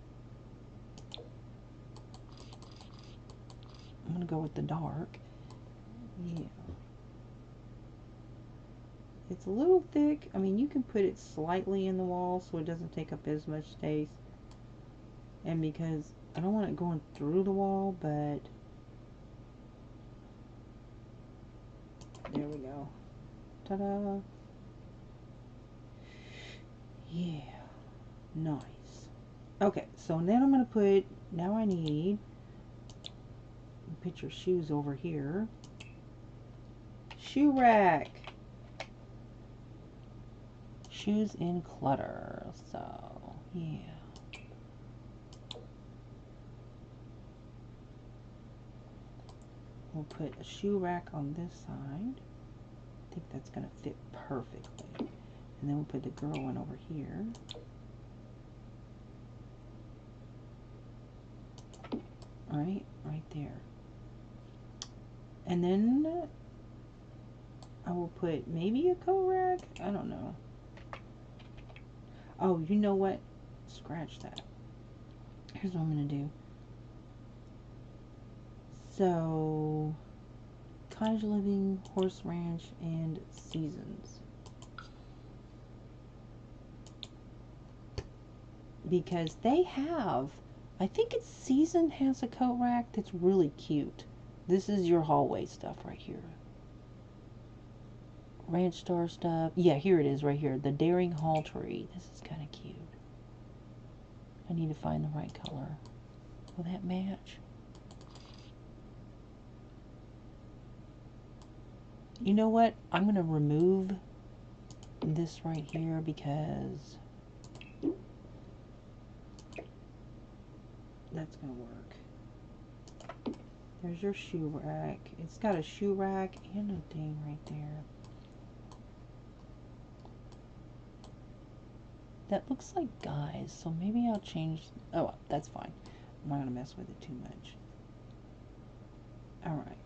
I'm going to go with the dark. Yeah. It's a little thick. I mean, you can put it slightly in the wall so it doesn't take up as much space. And because I don't want it going through the wall, but there we go. Ta-da. Yeah. Nice. Okay, so then I'm going to put, now I need, put your shoes over here. Shoe rack. Shoes in clutter. So, yeah. We'll put a shoe rack on this side. I think that's going to fit perfectly. And then we'll put the girl one over here. Right there. And then I will put maybe a coat rack. I don't know. Oh, you know what? Scratch that. Here's what I'm going to do. So, cottage living, horse ranch, and seasons. Because they have, I think it's Season has a coat rack that's really cute. This is your hallway stuff right here. Ranch Star stuff. Yeah, here it is right here. The Daring Hall Tree. This is kind of cute. I need to find the right color. Will that match? You know what? I'm going to remove this right here because that's going to work. There's your shoe rack. It's got a shoe rack and a thing right there. That looks like guys, so maybe I'll change. Oh, that's fine. I'm not going to mess with it too much. Alright.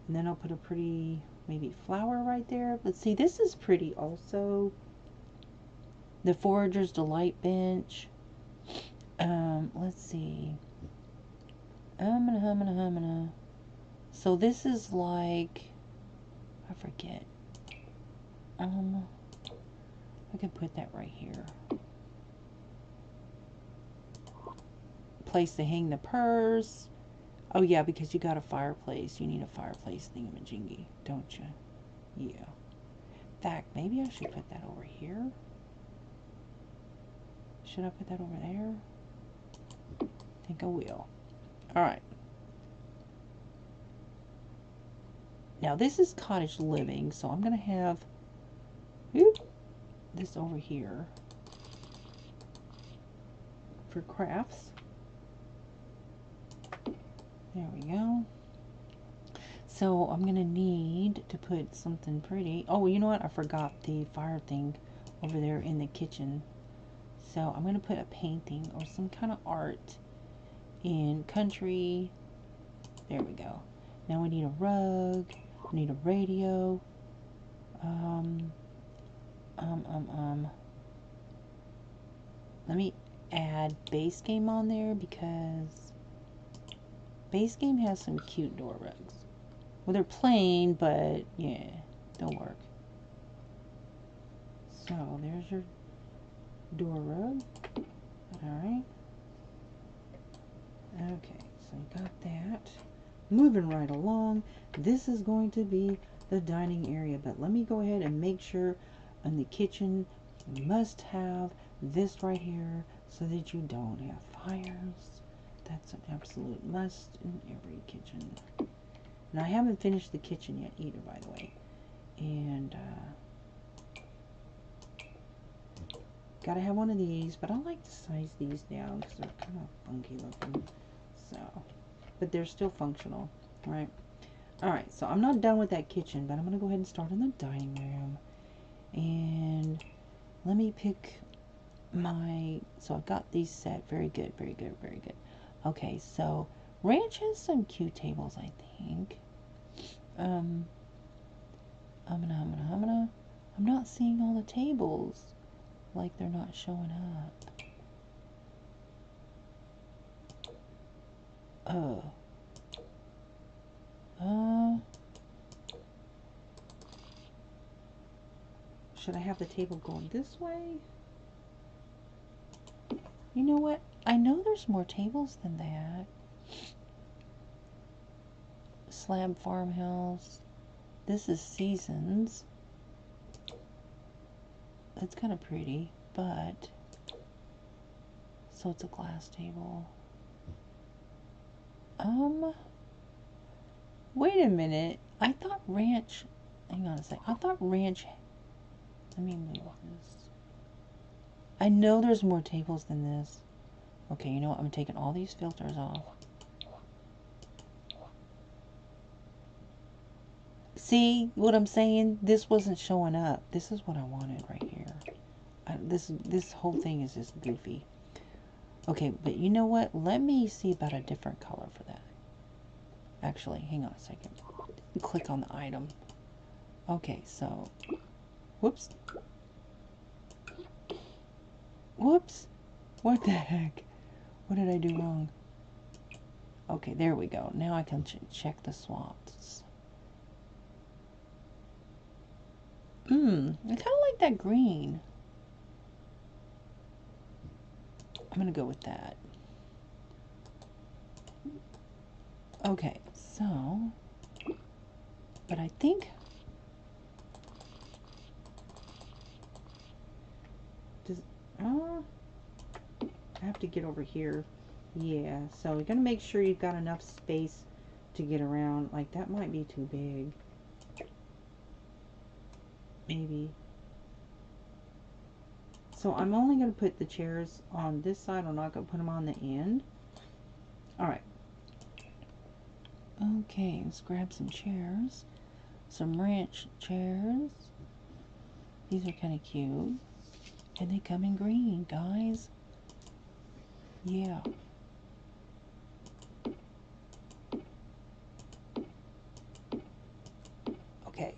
And then I'll put a pretty, maybe flower right there. Let's see, this is pretty also. The Forager's Delight bench. Let's see. So this is like, I forget. I can put that right here. Place to hang the purse. Oh yeah, because you got a fireplace. You need a fireplace thingamajiggy, don't you? Yeah. In fact, maybe I should put that over here. Should I put that over there? I think I will. Alright. Now this is cottage living, so I'm going to have this over here for crafts. There we go. So I'm going to need to put something pretty. Oh, you know what? I forgot the fire thing over there in the kitchen. So I'm going to put a painting or some kind of art in country. There we go. Now we need a rug. We need a radio. Let me add base game on there because base game has some cute door rugs. Well, they're plain, but yeah, they'll work. So there's your door rug. Alright. Okay, so we got that. moving right along. This is going to be the dining area, but let me go ahead and make sure in the kitchen you must have this right here so that you don't have fires. That's an absolute must in every kitchen. And I haven't finished the kitchen yet either, by the way. And gotta have one of these, but I like to size these down because they're kind of funky looking. So, but they're still functional, right? Alright, so I'm not done with that kitchen, but I'm gonna go ahead and start in the dining room. And let me pick my, so I've got these set. Very good, very good, very good. Okay, so Ranch has some cute tables, I think. I'm not seeing all the tables. Like they're not showing up. Oh. Should I have the table going this way? You know what? I know there's more tables than that. Slab farmhouse. This is Seasons. It's kind of pretty, but so it's a glass table. Wait a minute. I thought Ranch, hang on a sec. I thought Ranch, let me move this. I know there's more tables than this. Okay, you know what? I'm taking all these filters off. See what I'm saying? This wasn't showing up. This is what I wanted right here. This whole thing is just goofy. Okay, but you know what? Let me see about a different color for that. Actually, hang on a second. Click on the item. Okay, so, whoops. Whoops. What the heck? What did I do wrong? Okay, there we go. Now I can check the swaps. I kind of like that green. I'm going to go with that. Okay, so, but I think, I have to get over here. Yeah, so you're going to make sure you've got enough space to get around. Like, that might be too big. Maybe. So I'm only going to put the chairs on this side. I'm not going to put them on the end. Alright. Okay, let's grab some chairs. Some ranch chairs. These are kind of cute. And they come in green, guys. Yeah. Okay.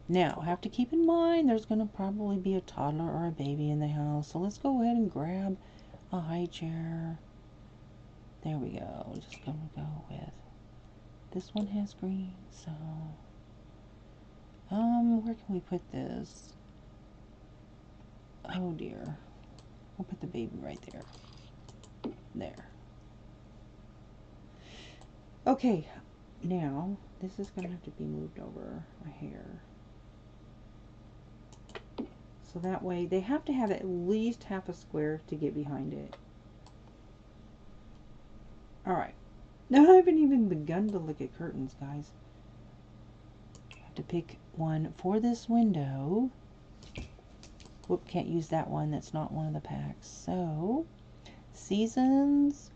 Now, I have to keep in mind there's going to probably be a toddler or a baby in the house. So let's go ahead and grab a high chair. There we go. Just going to go with. This one has green, so. Where can we put this? Oh dear. We'll put the baby right there. There. Okay. Now, this is going to have to be moved over a hair. So that way, they have to have at least half a square to get behind it. Alright. Now, I haven't even begun to look at curtains, guys. I have to pick one for this window. Whoop, can't use that one. That's not one of the packs. So, Seasons,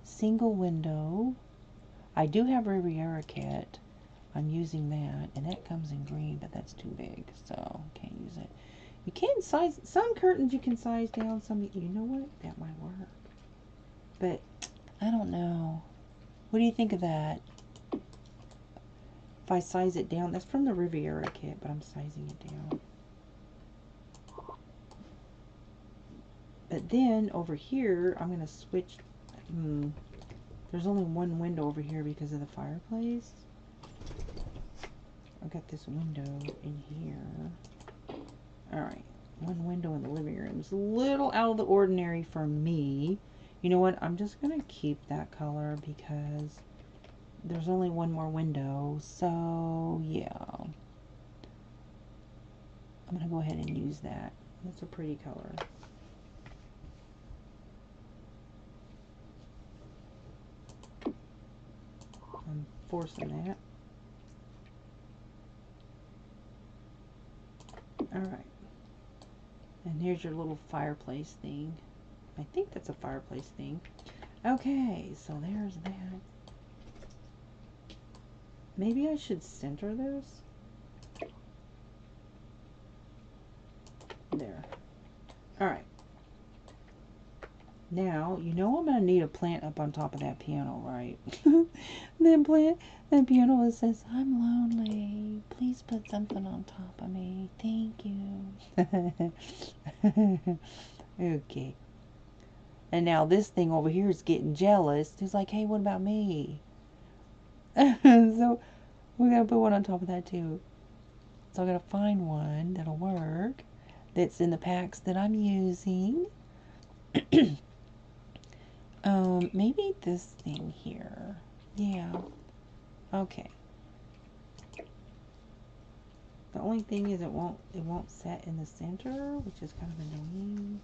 single window. I do have Riviera kit. I'm using that, and that comes in green, but that's too big, so can't use it. You can size, some curtains you can size down, some, you know what, that might work. But, I don't know. What do you think of that? If I size it down, that's from the Riviera kit, but I'm sizing it down. But then, over here, I'm going to switch, there's only one window over here because of the fireplace. I got this window in here. Alright, one window in the living room. It's a little out of the ordinary for me. You know what? I'm just going to keep that color because there's only one more window, so yeah. I'm going to go ahead and use that. That's a pretty color. I'm forcing that. Alright. And here's your little fireplace thing. I think that's a fireplace thing. Okay, so there's that. Maybe I should center this. There. Alright. Now, you know I'm going to need a plant up on top of that piano, right? That piano that says, I'm lonely. Please put something on top of me. Thank you. Okay. And now this thing over here is getting jealous. It's like, hey, what about me? So we're going to put one on top of that too. So I'm going to find one that'll work. That's in the packs that I'm using. Maybe this thing here. Yeah. Okay. The only thing is it won't set in the center, which is kind of annoying.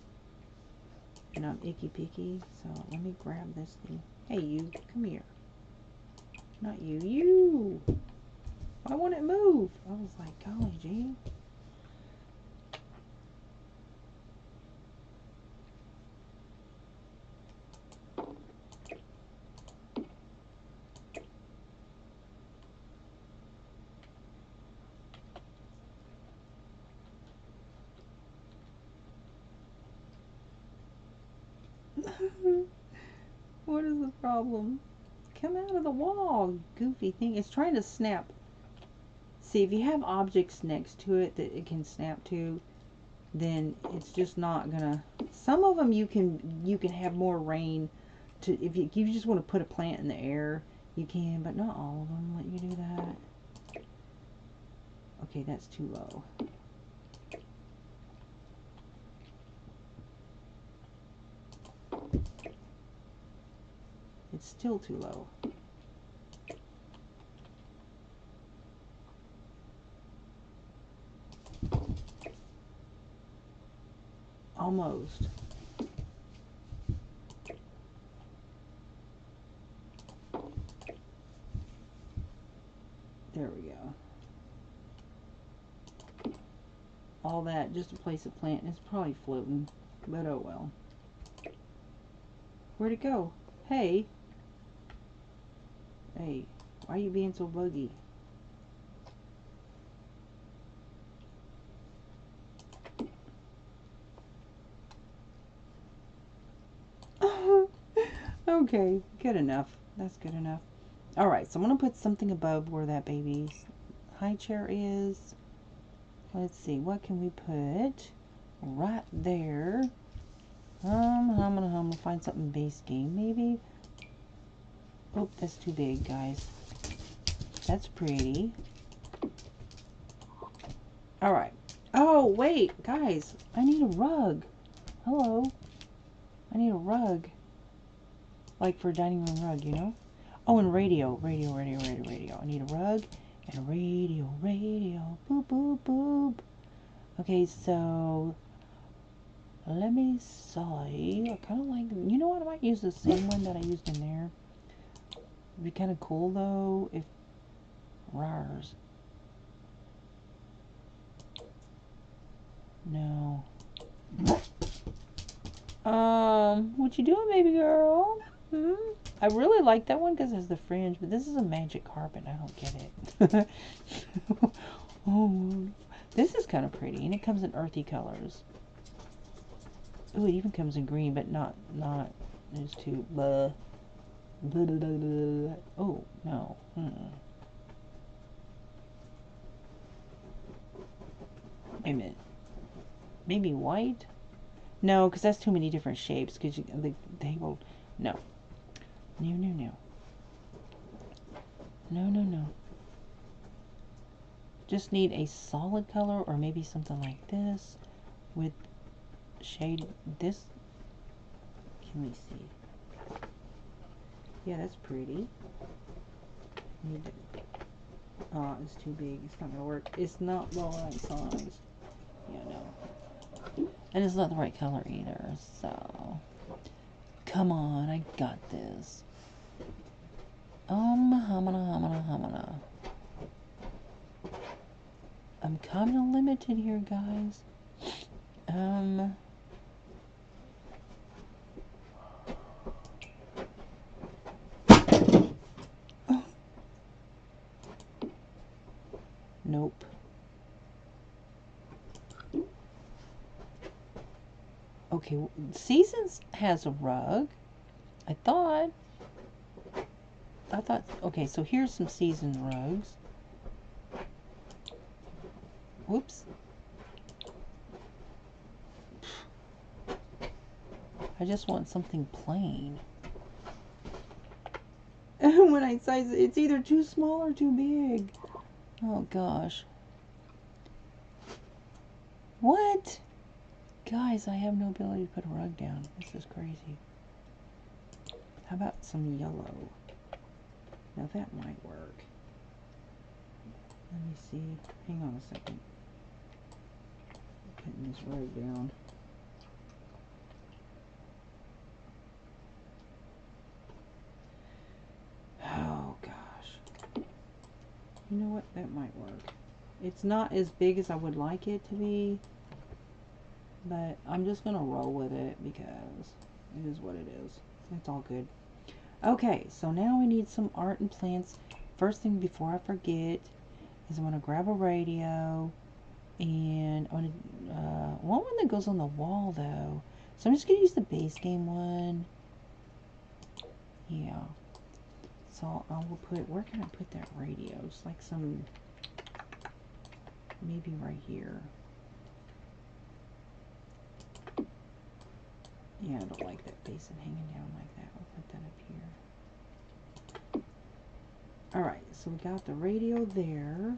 And I'm icky picky, so let me grab this thing. Hey, you, come here. Not you, you. Why won't it move? I was like, golly gee. What is the problem? Come out of the wall, goofy thing. It's trying to snap. See, if you have objects next to it that it can snap to, then it's just not gonna. Some of them you can have more rain to. If you just want to put a plant in the air, you can, but not all of them let you do that. Okay, that's too low. It's still too low. Almost. There we go. All that just to place a plant, and it's probably floating, but oh well. Where'd it go? Hey. Hey, why are you being so buggy? Okay, good enough. That's good enough. Alright, so I'm going to put something above where that baby's high chair is. Let's see, what can we put right there? I'm gonna find something base game, maybe. Oh, that's too big, guys. That's pretty. Alright. Oh, wait, guys. I need a rug. Hello. I need a rug. Like for a dining room rug, you know? Oh, and radio. Radio. I need a rug and a radio. Boop, boop, boop. Okay, so let me see. I kind of like, you know what? I might use the same one that I used in there. It'd be kind of cool, though, if Rars. No. What you doing, baby girl? Hmm? I really like that one because it's the fringe, but this is a magic carpet. I don't get it. Oh, this is kind of pretty, and it comes in earthy colors. Oh, it even comes in green, but not. There's too. Blah. Blah, blah, blah, blah. Oh no. Wait a minute. Maybe white? No, because that's too many different shapes. Because they will. No. No. Just need a solid color, or maybe something like this with shade. This. Can we see? Yeah, that's pretty. Need to, it's too big. It's not gonna work. It's not the right size. Yeah, no. And it's not the right color either. So, come on, I got this. Humana. I'm kind of limited here, guys. Oh. Nope. Okay, Seasons has a rug. I thought, okay, so here's some Seasons rugs. Whoops. I just want something plain. When I size it, it's either too small or too big. Oh gosh. What? Guys, I have no ability to put a rug down. This is crazy. How about some yellow? Now that might work. Let me see. Hang on a second. Putting this rug down. Oh gosh. You know what? That might work. It's not as big as I would like it to be, but I'm just gonna roll with it because it is what it is. It's all good. Okay, so now we need some art and plants. First thing before I forget is I'm gonna grab a radio, and I'm gonna want one that goes on the wall though. So I'm just gonna use the base game one. Yeah. So I will put, where can I put that radio? Just like some, maybe right here. Yeah, I don't like that basin hanging down like that. I'll put that up here. Alright, so we got the radio there.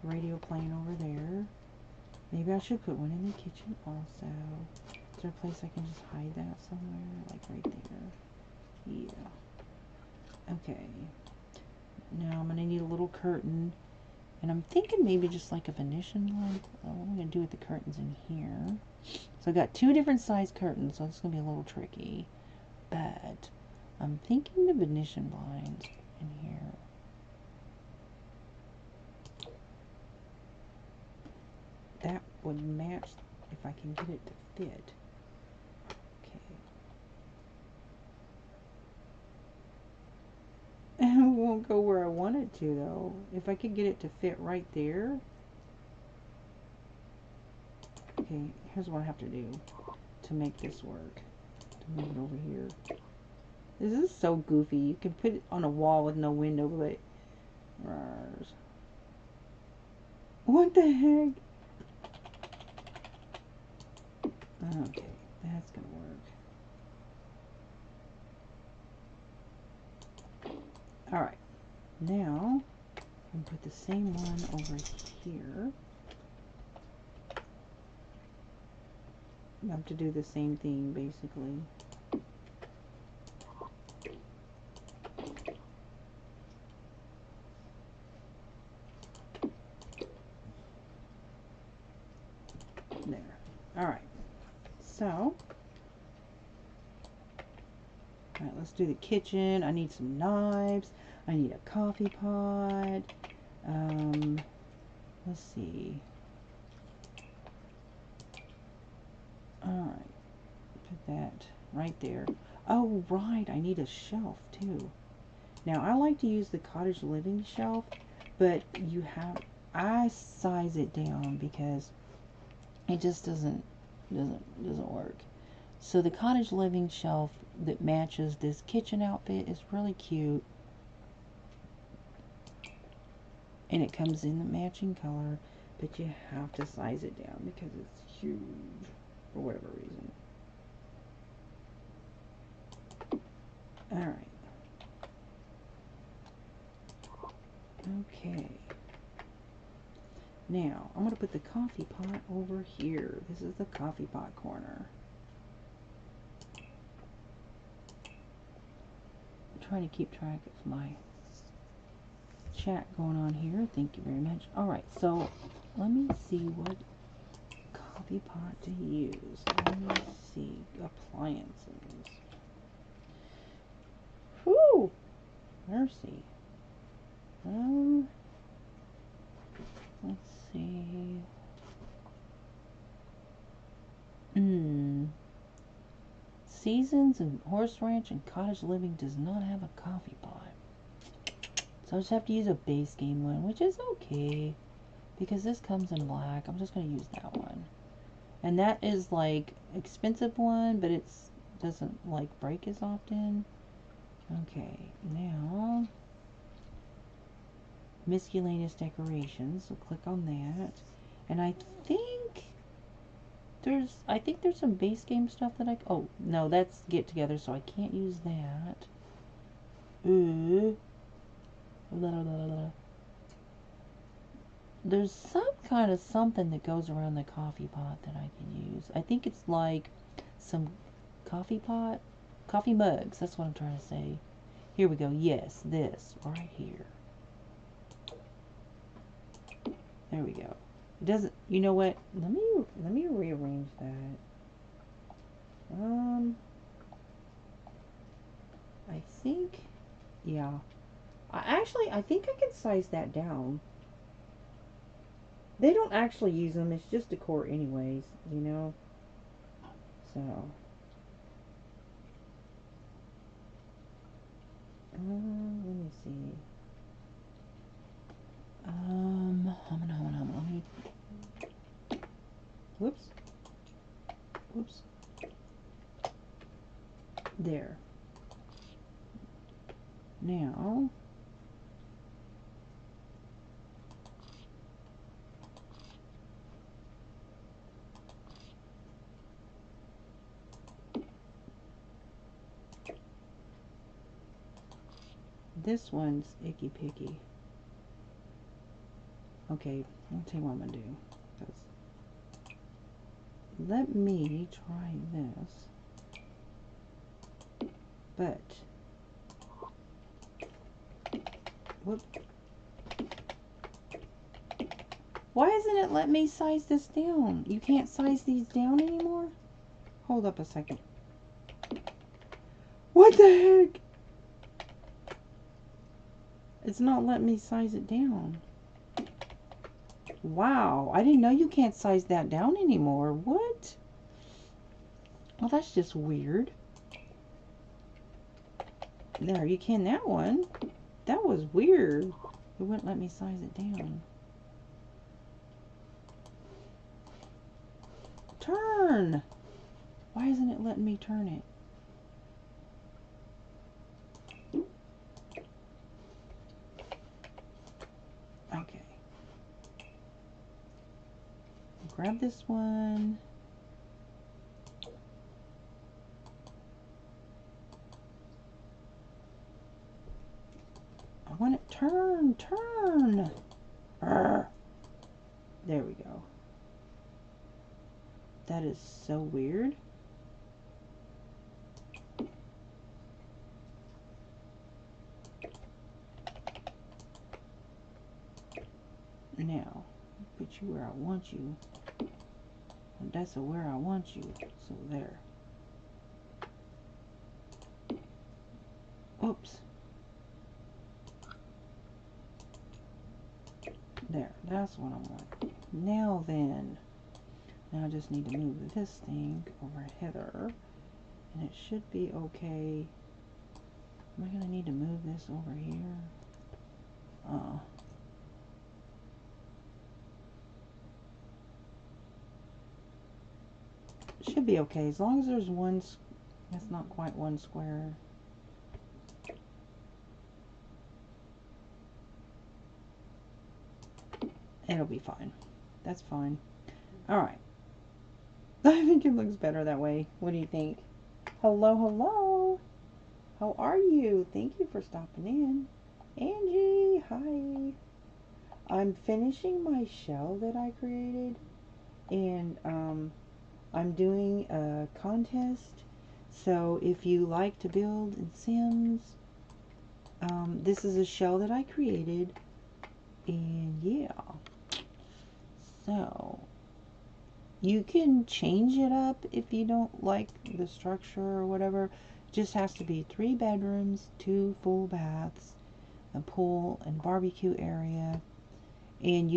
Radio playing over there. Maybe I should put one in the kitchen also. Is there a place I can just hide that somewhere? Like right there. Yeah. Okay. Now I'm going to need a little curtain. And I'm thinking maybe just like a Venetian one. What am I going to do with the curtains in here? So I've got two different size curtains, so it's going to be a little tricky. But I'm thinking the Venetian blinds in here. That would match if I can get it to fit. Okay. It won't go where I want it to though. If I could get it to fit right there. Okay, here's what I have to do to make this work. To move it over here. This is so goofy. You can put it on a wall with no window, but what the heck? Okay, that's gonna work. Alright, now I'm gonna put the same one over here. I have to do the same thing basically. There. Alright. So, alright, let's do the kitchen. I need some knives. I need a coffee pot. Let's see. Alright. Put that right there. Oh, right. I need a shelf, too. Now, I like to use the cottage living shelf, but I size it down because it just doesn't work. So the cottage living shelf that matches this kitchen outfit is really cute. And it comes in the matching color, but you have to size it down because it's huge for whatever reason. Alright. Okay. Now, I'm going to put the coffee pot over here. This is the coffee pot corner. I'm trying to keep track of my chat going on here. Thank you very much. Alright, so let me see what coffee pot to use. Let me see. Appliances. Whew! Mercy. Let's see. Seasons and Horse Ranch and Cottage Living does not have a coffee pot. So I just have to use a base game one, which is okay. Because this comes in black. I'm just going to use that one. And that is like expensive one, but it doesn't like break as often. Okay, now miscellaneous decorations. So click on that. And I think there's some base game stuff that oh, no, that's get together, so I can't use that. There's some kind of something that goes around the coffee pot that I can use. I think it's like some coffee mugs. That's what I'm trying to say. Here we go. Yes, this right here. There we go. It doesn't, you know what? Let me rearrange that. I think, yeah. I think I can size that down. They don't actually use them. It's just decor anyways, you know. So. Let me see. Let me. Whoops. There. Now. This one's icky picky. Okay, I'll tell you what I'm gonna do. Let me try this. But whoop. Why isn't it letting me size this down? You can't size these down anymore? Hold up a second. What the heck? It's not letting me size it down. Wow, I didn't know you can't size that down anymore. What? Well, that's just weird. There, you can that one. That was weird. It wouldn't let me size it down. Turn! Why isn't it letting me turn it? Okay. Grab this one. I want it turn. Arrgh. There we go. That is so weird. Now, put you where I want you. And that's where I want you. So there. Oops. There, that's what I want. Now then, now I just need to move this thing over Heather, and it should be okay. Am I going to need to move this over here? Should be okay, as long as there's one, that's not quite one square. It'll be fine. That's fine. Alright. I think it looks better that way. What do you think? Hello. How are you? Thank you for stopping in. Angie, hi. I'm finishing my shell that I created. And, I'm doing a contest. So if you like to build in Sims, this is a shell that I created. And yeah, so you can change it up if you don't like the structure or whatever. Just has to be 3 bedrooms, 2 full baths, a pool and barbecue area. And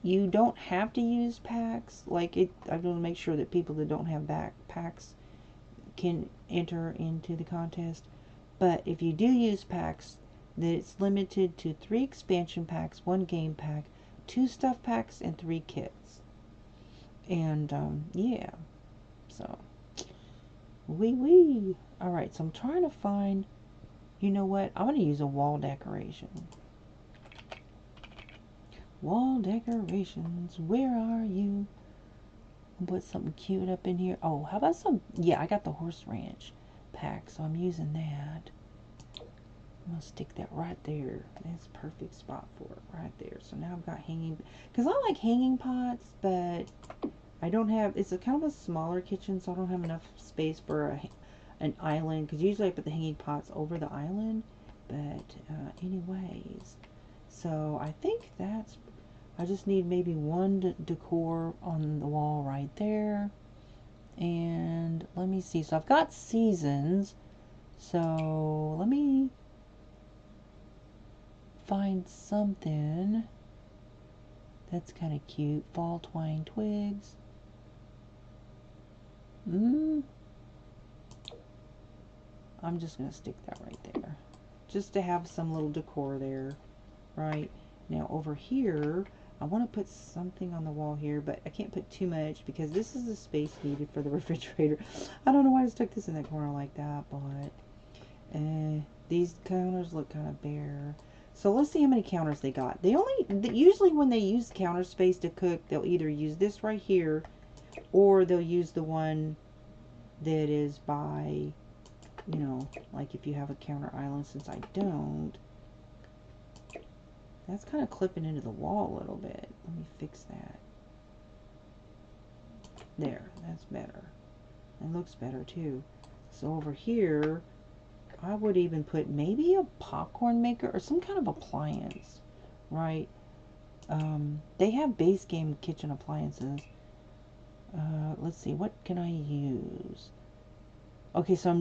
you don't have to use packs. Like it, I want to make sure that people that don't have backpacks can enter into the contest. But if you do use packs, that it's limited to 3 expansion packs, 1 game pack, 2 stuff packs, and 3 kits. And yeah, so wee. All right, so I'm trying to find. You know what? I'm gonna use a wall decoration. Wall decorations, where are you? I'll put something cute up in here. Oh, how about some? Yeah, I got the horse ranch pack, so I'm using that. I'm gonna stick that right there. That's a perfect spot for it, right there. So now I've got hanging, because I like hanging pots, but I don't have, it's a kind of a smaller kitchen, so I don't have enough space for an island, because usually I put the hanging pots over the island. But anyways, so I think that's, I just need maybe 1 decor on the wall right there. And let me see, so I've got seasons, so let me find something that's kind of cute. Fall twine twigs. I'm just going to stick that right there, just to have some little decor there. Right now over here, I want to put something on the wall here, but I can't put too much because this is the space needed for the refrigerator. I don't know why I stuck this in that corner like that, but these counters look kind of bare. So let's see how many counters they got. They usually when they use counter space to cook, they'll either use this right here, or they'll use the one that is by, you know, like if you have a counter island. Since I don't, that's kind of clipping into the wall a little bit. Let me fix that. There, that's better. It looks better too. So over here, I would even put maybe a popcorn maker or some kind of appliance, right? They have base game kitchen appliances. Let's see, what can I use? Okay, so I'm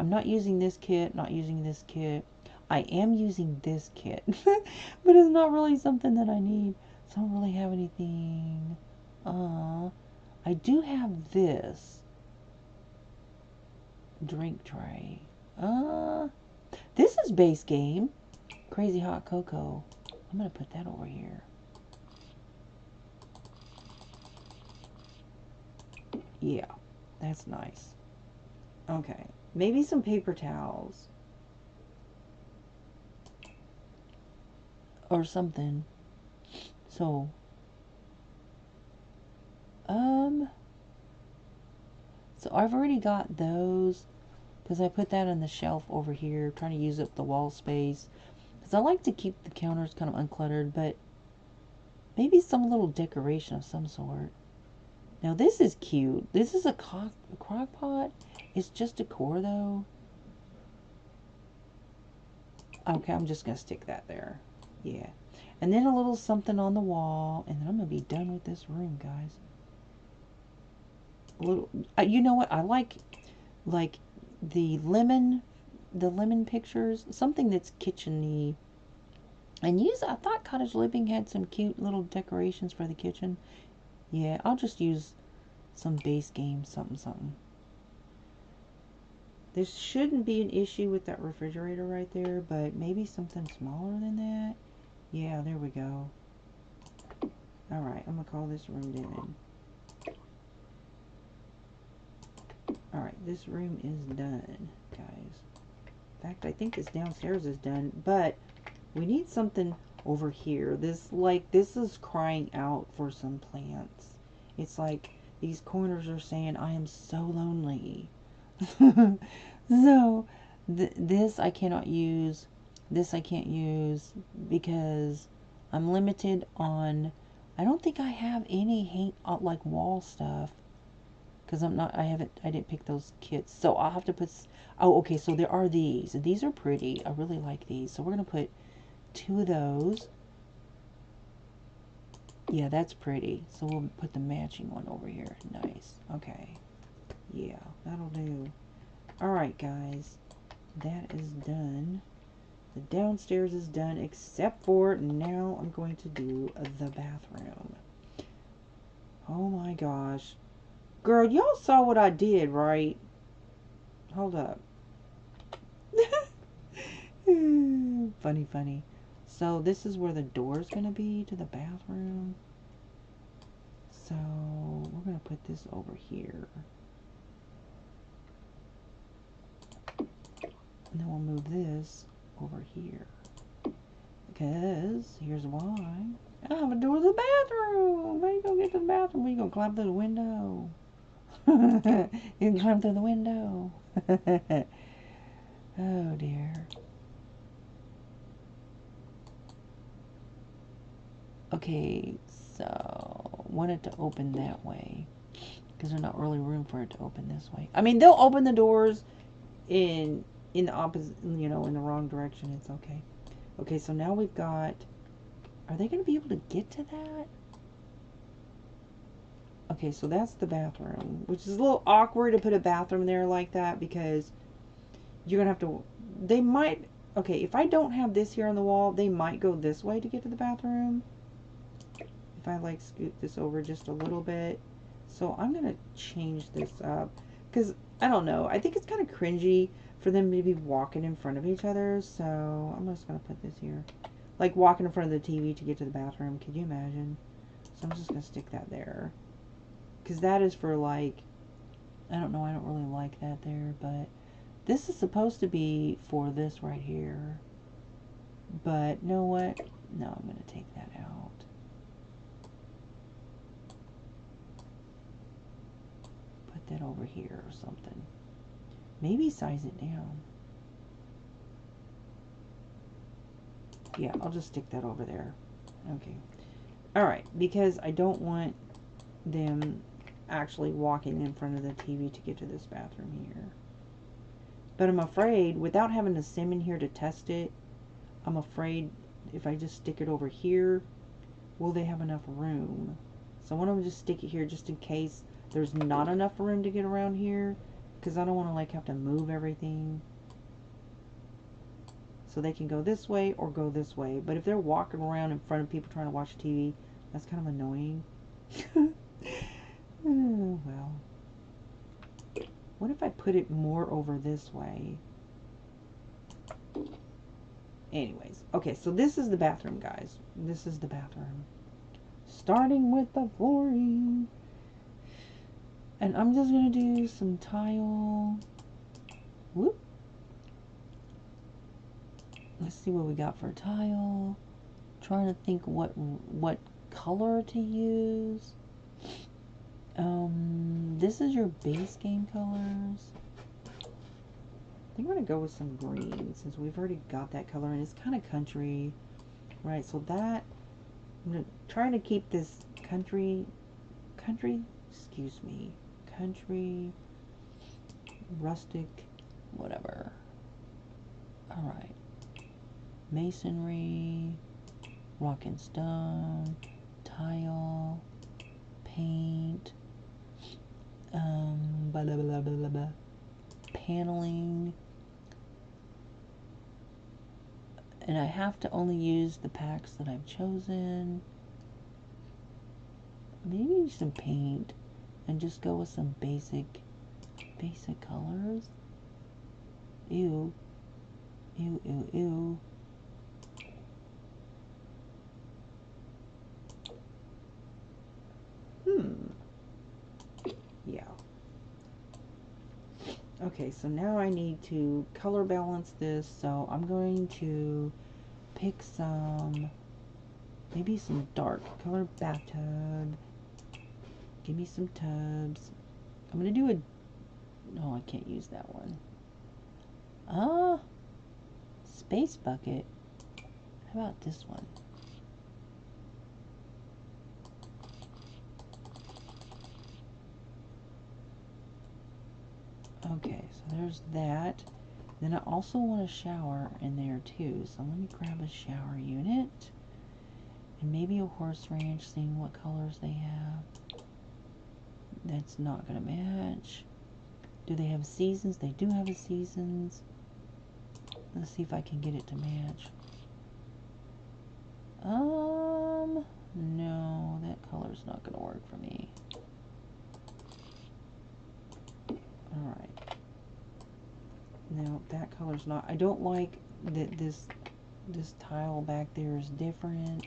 not using this kit, not using this kit. I am using this kit, but it's not really something that I need. So I don't really have anything. I do have this drink tray. This is base game. Crazy hot cocoa. I'm gonna put that over here. Yeah, that's nice. Okay, maybe some paper towels or something. So, so I've already got those because I put that on the shelf over here, trying to use up the wall space. Because I like to keep the counters kind of uncluttered, but maybe some little decoration of some sort. Now this is cute. This is a crock pot. It's just decor though. Okay, I'm just gonna stick that there. Yeah. And then a little something on the wall, and then I'm gonna be done with this room, guys. A little, you know what? I like the lemon pictures, something that's kitchen-y. And I thought Cottage Living had some cute little decorations for the kitchen. Yeah, I'll just use some base game, something. There shouldn't be an issue with that refrigerator right there, but maybe something smaller than that. Yeah, there we go. Alright, I'm gonna call this room done. Alright, this room is done, guys. In fact, I think this downstairs is done, but we need something over here. This is crying out for some plants. It's like these corners are saying, I am so lonely. So, this I cannot use. This I can't use because I'm limited on, I don't think I have any like wall stuff. Because I didn't pick those kits. So I'll have to put, oh, okay, so there are these. And these are pretty. I really like these. So we're going to put 2 of those. Yeah, that's pretty. So we'll put the matching one over here. Nice. Okay. Yeah, that'll do. Alright, guys. That is done. The downstairs is done, except for now I'm going to do the bathroom. Oh my gosh. Girl, y'all saw what I did, right? Hold up. Funny, funny. So this is where the door is going to be to the bathroom. So we're going to put this over here. And then we'll move this over here. Because here's why. I have a door to the bathroom. How you going to get to the bathroom? Are you going to climb through the window? You can climb through the window. Oh dear. Okay, so want it to open that way because there's not really room for it to open this way. I mean, they'll open the doors in the opposite, you know, in the wrong direction. It's okay. Okay, so now we've got. Are they going to be able to get to that? Okay, so that's the bathroom, which is a little awkward to put a bathroom there like that because you're going to have to. They might. Okay, if I don't have this here on the wall, they might go this way to get to the bathroom. If I like scoot this over just a little bit. So I'm going to change this up because I don't know. I think it's kind of cringy for them to be walking in front of each other. So I'm just going to put this here. Like walking in front of the TV to get to the bathroom. Could you imagine? So I'm just going to stick that there. Because that is for like, I don't know. I don't really like that there. But this is supposed to be for this right here. But you know what? No, I'm going to take that out. That over here or something. Maybe size it down. Yeah, I'll just stick that over there. Okay. Alright, because I don't want them actually walking in front of the TV to get to this bathroom here. But I'm afraid, without having a sim in here to test it, I'm afraid if I just stick it over here, will they have enough room? So I want to just stick it here just in case there's not enough room to get around here, because I don't want to like have to move everything. So they can go this way or go this way. But if they're walking around in front of people trying to watch TV, that's kind of annoying. Oh, well. What if I put it more over this way? Anyways, okay, so this is the bathroom, guys. This is the bathroom. Starting with the flooring. And I'm just going to do some tile. Whoop. Let's see what we got for tile. Trying to think what color to use. This is your base game colors. I think we're going to go with some green since we've already got that color and it's kind of country. Right, so that, I'm trying to keep this country, rustic, whatever. Alright. Masonry, rock and stone, tile, paint, blah, blah, blah, blah, blah, paneling. And I have to only use the packs that I've chosen. Maybe some paint and just go with some basic colors. Ew. Ew, ew, ew. Yeah. Okay, so now I need to color balance this, so I'm going to pick some, maybe some dark color bathtub. Give me some tubs. I'm going to do a, no, I can't use that one. Space bucket. How about this one? Okay, so there's that. Then I also want a shower in there too. So let me grab a shower unit. And maybe a horse ranch, seeing what colors they have. That's not going to match. Do they have seasons? They do have a seasons. Let's see if I can get it to match. No, that color's not going to work for me. Alright. No, that color's not. I don't like that this tile back there is different.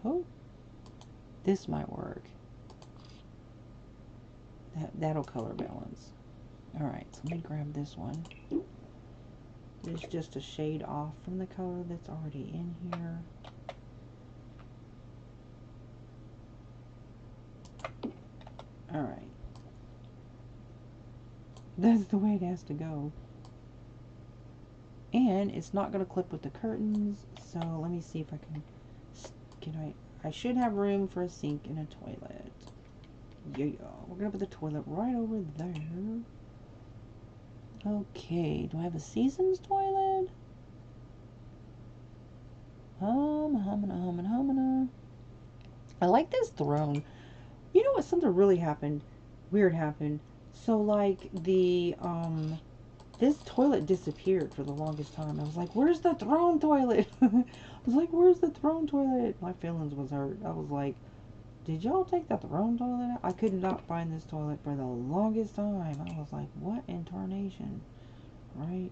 Oh, this might work. That'll color balance. Alright, so let me grab this one. It's just a shade off from the color that's already in here. Alright. That's the way it has to go. And it's not going to clip with the curtains, so let me see if I can I should have room for a sink and a toilet. Yeah, we're going to put the toilet right over there. Okay, do I have a seasons toilet? Humana. I like this throne. You know what? Something really weird happened. So like this toilet disappeared for the longest time. I was like, where's the throne toilet? I was like, where's the throne toilet? My feelings was hurt. I was like, did y'all take the throne toilet out? I could not find this toilet for the longest time. I was like, what in tarnation? Right?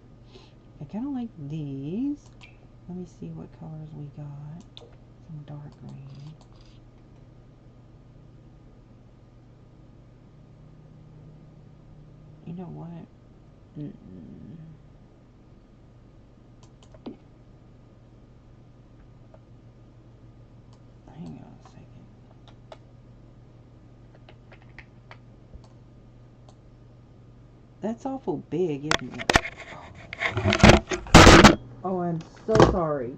I kind of like these. Let me see what colors we got. Some dark green. You know what? Hang on a second. That's awful big, isn't it? Oh, I'm so sorry.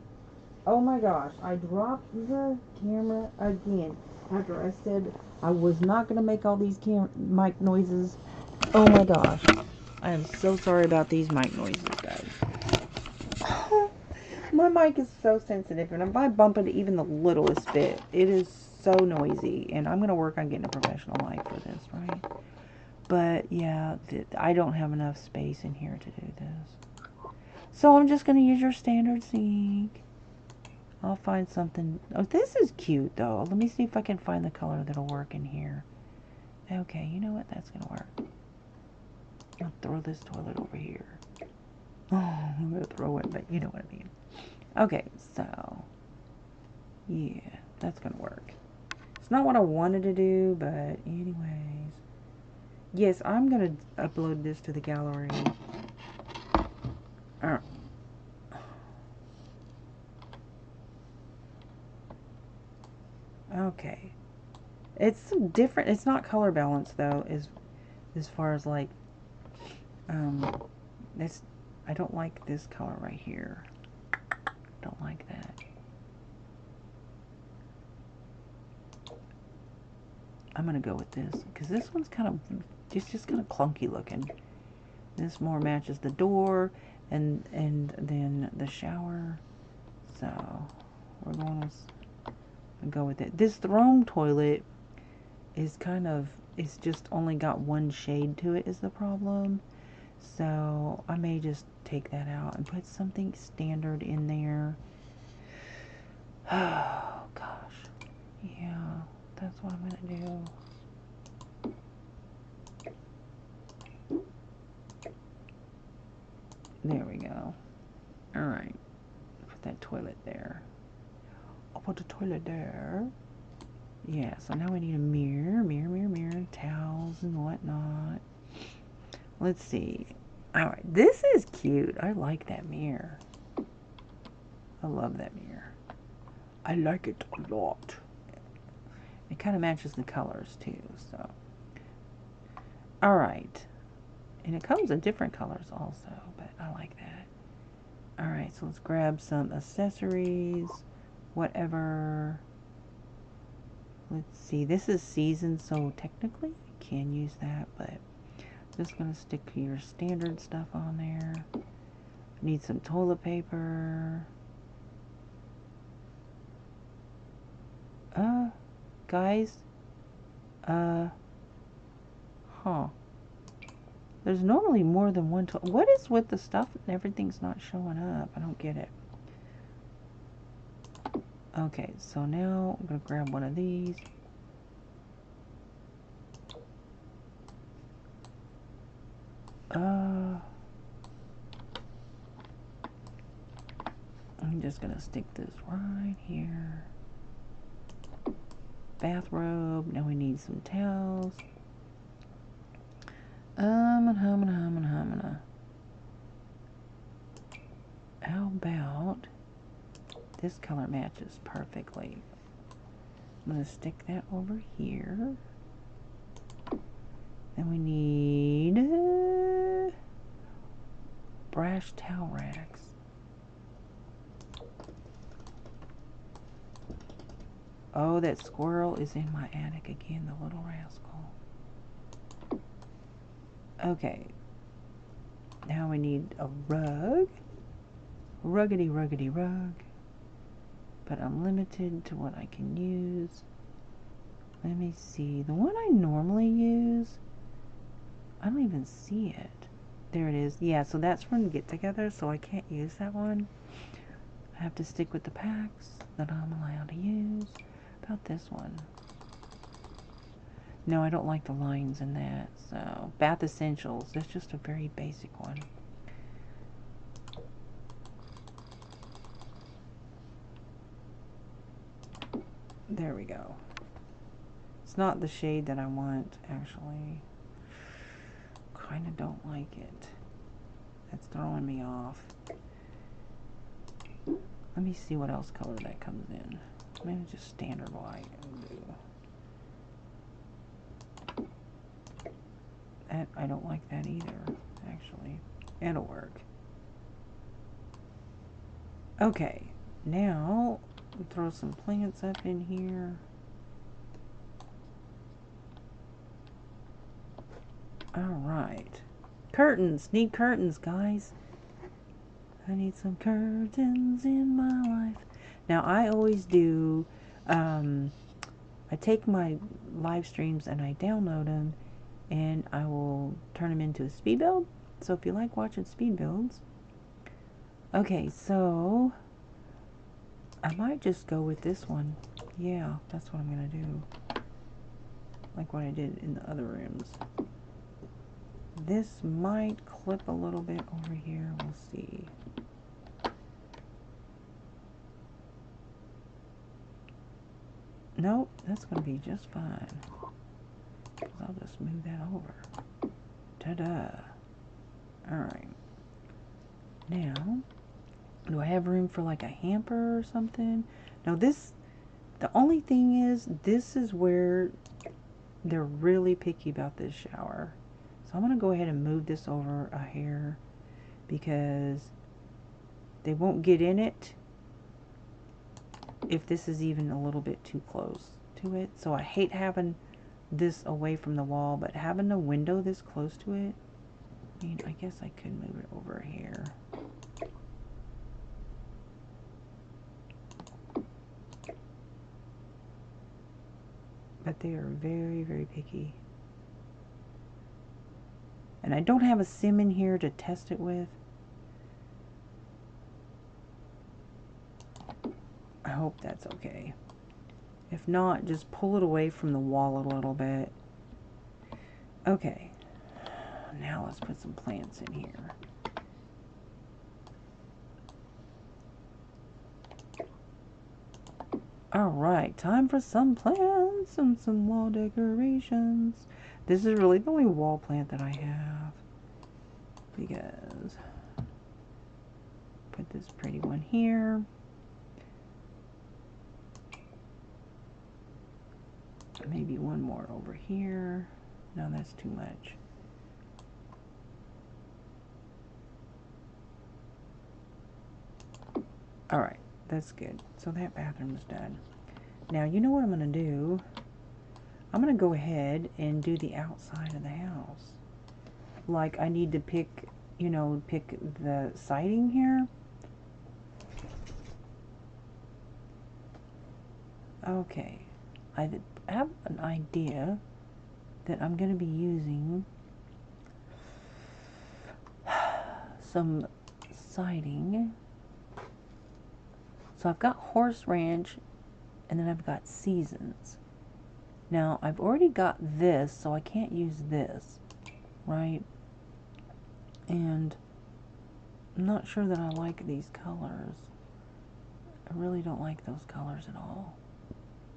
Oh my gosh, I dropped the camera again after I said I was not going to make all these mic noises. Oh my gosh. I am so sorry about these mic noises, guys. My mic is so sensitive, and if I bump it even the littlest bit, it is so noisy, and I'm going to work on getting a professional mic for this, right? But yeah, I don't have enough space in here to do this. So I'm just going to use your standard sink. I'll find something. Oh, this is cute, though. Let me see if I can find the color that'll work in here. Okay, you know what? That's going to work. I'll throw this toilet over here. Oh, I'm going to throw it, but you know what I mean. Okay, so, yeah, that's going to work. It's not what I wanted to do, but anyways. Yes, I'm going to upload this to the gallery. Alright. Okay. It's different. It's not color balanced, though, as far as, like, this. I don't like this color right here. Don't like that. I'm gonna go with this because this one's kind of, it's just kind of clunky looking. This more matches the door and then the shower. So we're going to go with it. This throne toilet is kind of, it's just only got one shade to it is the problem. So I may just take that out and put something standard in there. Oh gosh, yeah, that's what I'm gonna do. There we go. Alright, put that toilet there. I'll put the toilet there. Yeah, so now we need a mirror, towels and whatnot. Let's see. Alright, this is cute. I like that mirror. I love that mirror. I like it a lot. It kind of matches the colors too, so. Alright. And it comes in different colors also, but I like that. Alright, so let's grab some accessories. Whatever. Let's see. This is seasoned, so technically I can use that, but just gonna stick your standard stuff on there. Need some toilet paper. Guys, there's normally more than one what is with the stuff and everything's not showing up? I don't get it. Okay, so now I'm gonna grab one of these. I'm just gonna stick this right here. Bathrobe. Now we need some towels. How about this color matches perfectly? I'm gonna stick that over here. Then we need brass towel racks. Oh, that squirrel is in my attic again, the little rascal. Okay. Now we need a rug. Ruggedy, ruggedy rug. But I'm limited to what I can use. Let me see. The one I normally use, I don't even see it. There it is. Yeah, so that's from Get Together, so I can't use that one. I have to stick with the packs that I'm allowed to use. About this one. No, I don't like the lines in that. So, Bath Essentials. That's just a very basic one. There we go. It's not the shade that I want, actually. Kind of don't like it. That's throwing me off. Let me see what else color that comes in. Maybe just standard white. That, I don't like that either, actually. It'll work. Okay, now we'll throw some plants up in here. Alright. Curtains. Need curtains, guys. I need some curtains in my life. Now, I always do, I take my live streams and I download them and I will turn them into a speed build. So if you like watching speed builds. Okay, so I might just go with this one. Yeah, that's what I'm going to do. Like what I did in the other rooms. This might clip a little bit over here. We'll see. Nope, that's going to be just fine. I'll just move that over. Ta-da. Alright. Now, do I have room for like a hamper or something? Now this, the only thing is, this is where they're really picky about this shower. So I'm going to go ahead and move this over a hair because they won't get in it if this is even a little bit too close to it. So I hate having this away from the wall, but having a window this close to it, I mean, I guess I could move it over here. But they are very, very picky. And I don't have a sim in here to test it with. I hope that's okay. If not, just pull it away from the wall a little bit. Okay. Now let's put some plants in here. Alright, time for some plants and some wall decorations. This is really the only wall plant that I have. Because put this pretty one here. Maybe one more over here. No, that's too much. Alright, that's good. So that bathroom's done. Now, you know what I'm going to do? I'm going to go ahead and do the outside of the house. Like I need to pick, you know, pick the siding here. Okay, I have an idea that I'm going to be using some siding. So I've got Horse Ranch, and then I've got Seasons. Now I've already got this, so I can't use this, right? And I'm not sure that I like these colors. I really don't like those colors at all.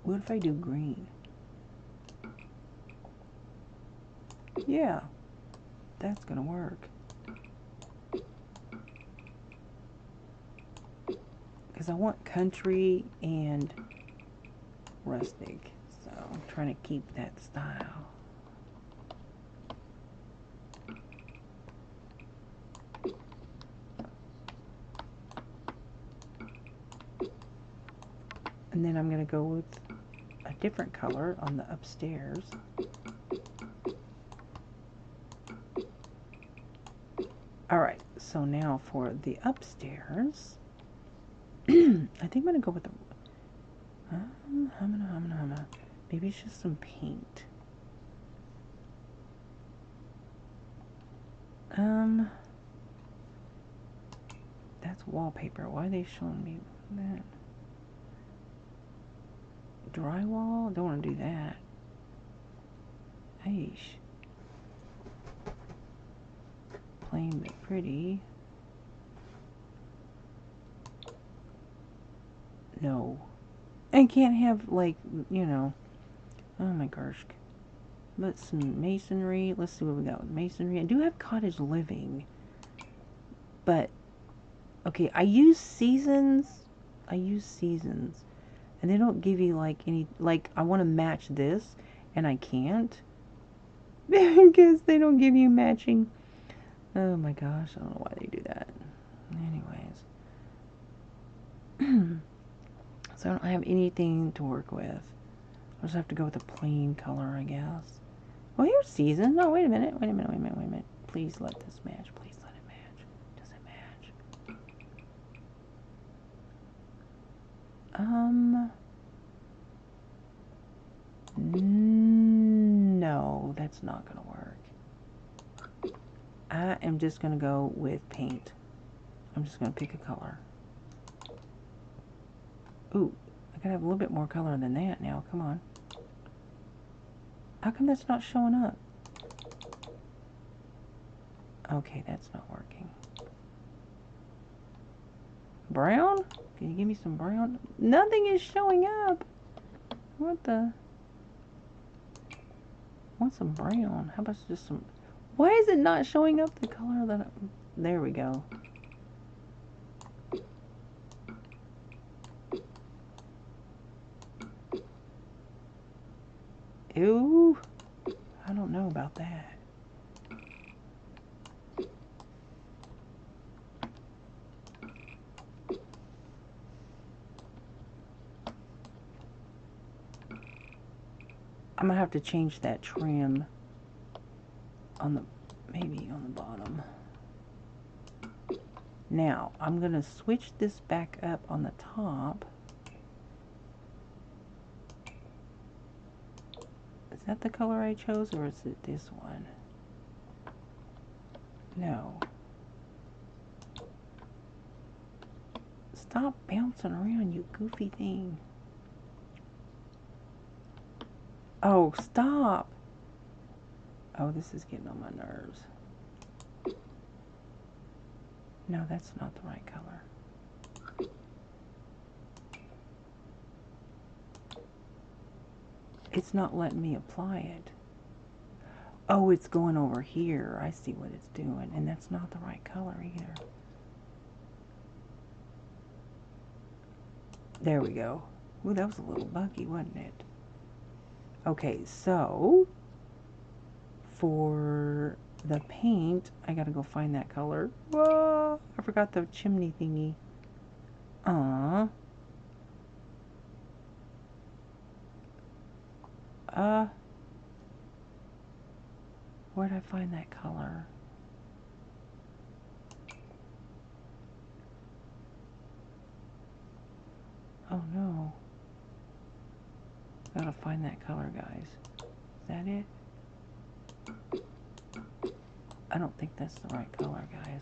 What if I do green? Yeah, that's gonna work. Because I want country and rustic, so I'm trying to keep that style. And then I'm going to go with a different color on the upstairs. Alright, so now for the upstairs, I think I'm going to go with the, maybe it's just some paint. That's wallpaper. Why are they showing me that? Drywall? Don't want to do that. Aish. Plain but pretty. No. I can't have, like, you know. Oh my gosh. But some masonry. Let's see what we got with masonry. I do have cottage living. But, okay, I use seasons. And they don't give you, like, any, like, I want to match this. And I can't. Because they don't give you matching. Oh my gosh, I don't know why they do that. Anyways. So I don't have anything to work with. I'll just have to go with a plain color, I guess. Oh, here's season. No, wait a minute. Please let this match. Please let it match. Does it match? No, that's not going to work. I am just going to go with paint. I'm just going to pick a color. Ooh, I gotta have a little bit more color than that now. Come on. How come that's not showing up? Okay, that's not working. Brown? Can you give me some brown? Nothing is showing up. What the? I want some brown. How about just some... Why is it not showing up the color that I... There we go. Ew. I don't know about that. I'm gonna have to change that trim on the, maybe on the bottom. Now, I'm gonna switch this back up on the top. Is that the color I chose, or is it this one? No. Stop bouncing around, you goofy thing. Oh, stop. Oh, this is getting on my nerves. No, that's not the right color. It's not letting me apply it. Oh, it's going over here. I see what it's doing. And that's not the right color either. There we go. Ooh, that was a little buggy, wasn't it? Okay, so for the paint, I gotta go find that color. Whoa! I forgot the chimney thingy. Aww. Where'd I find that color? Oh no. Gotta find that color, guys. Is that it? I don't think that's the right color, guys.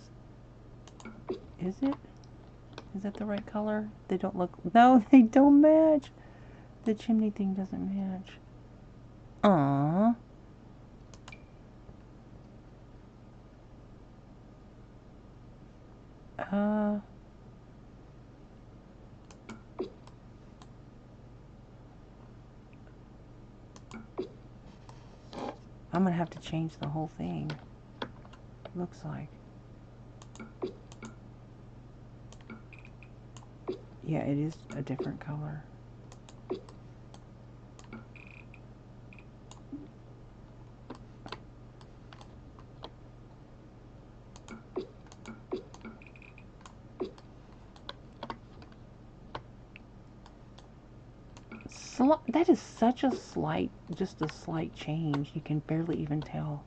Is it? Is that the right color? They don't look... No, they don't match. The chimney thing doesn't match. Aww. I'm gonna have to change the whole thing. Looks like. Yeah, it is a different color. That is such a slight, just a slight change. You can barely even tell.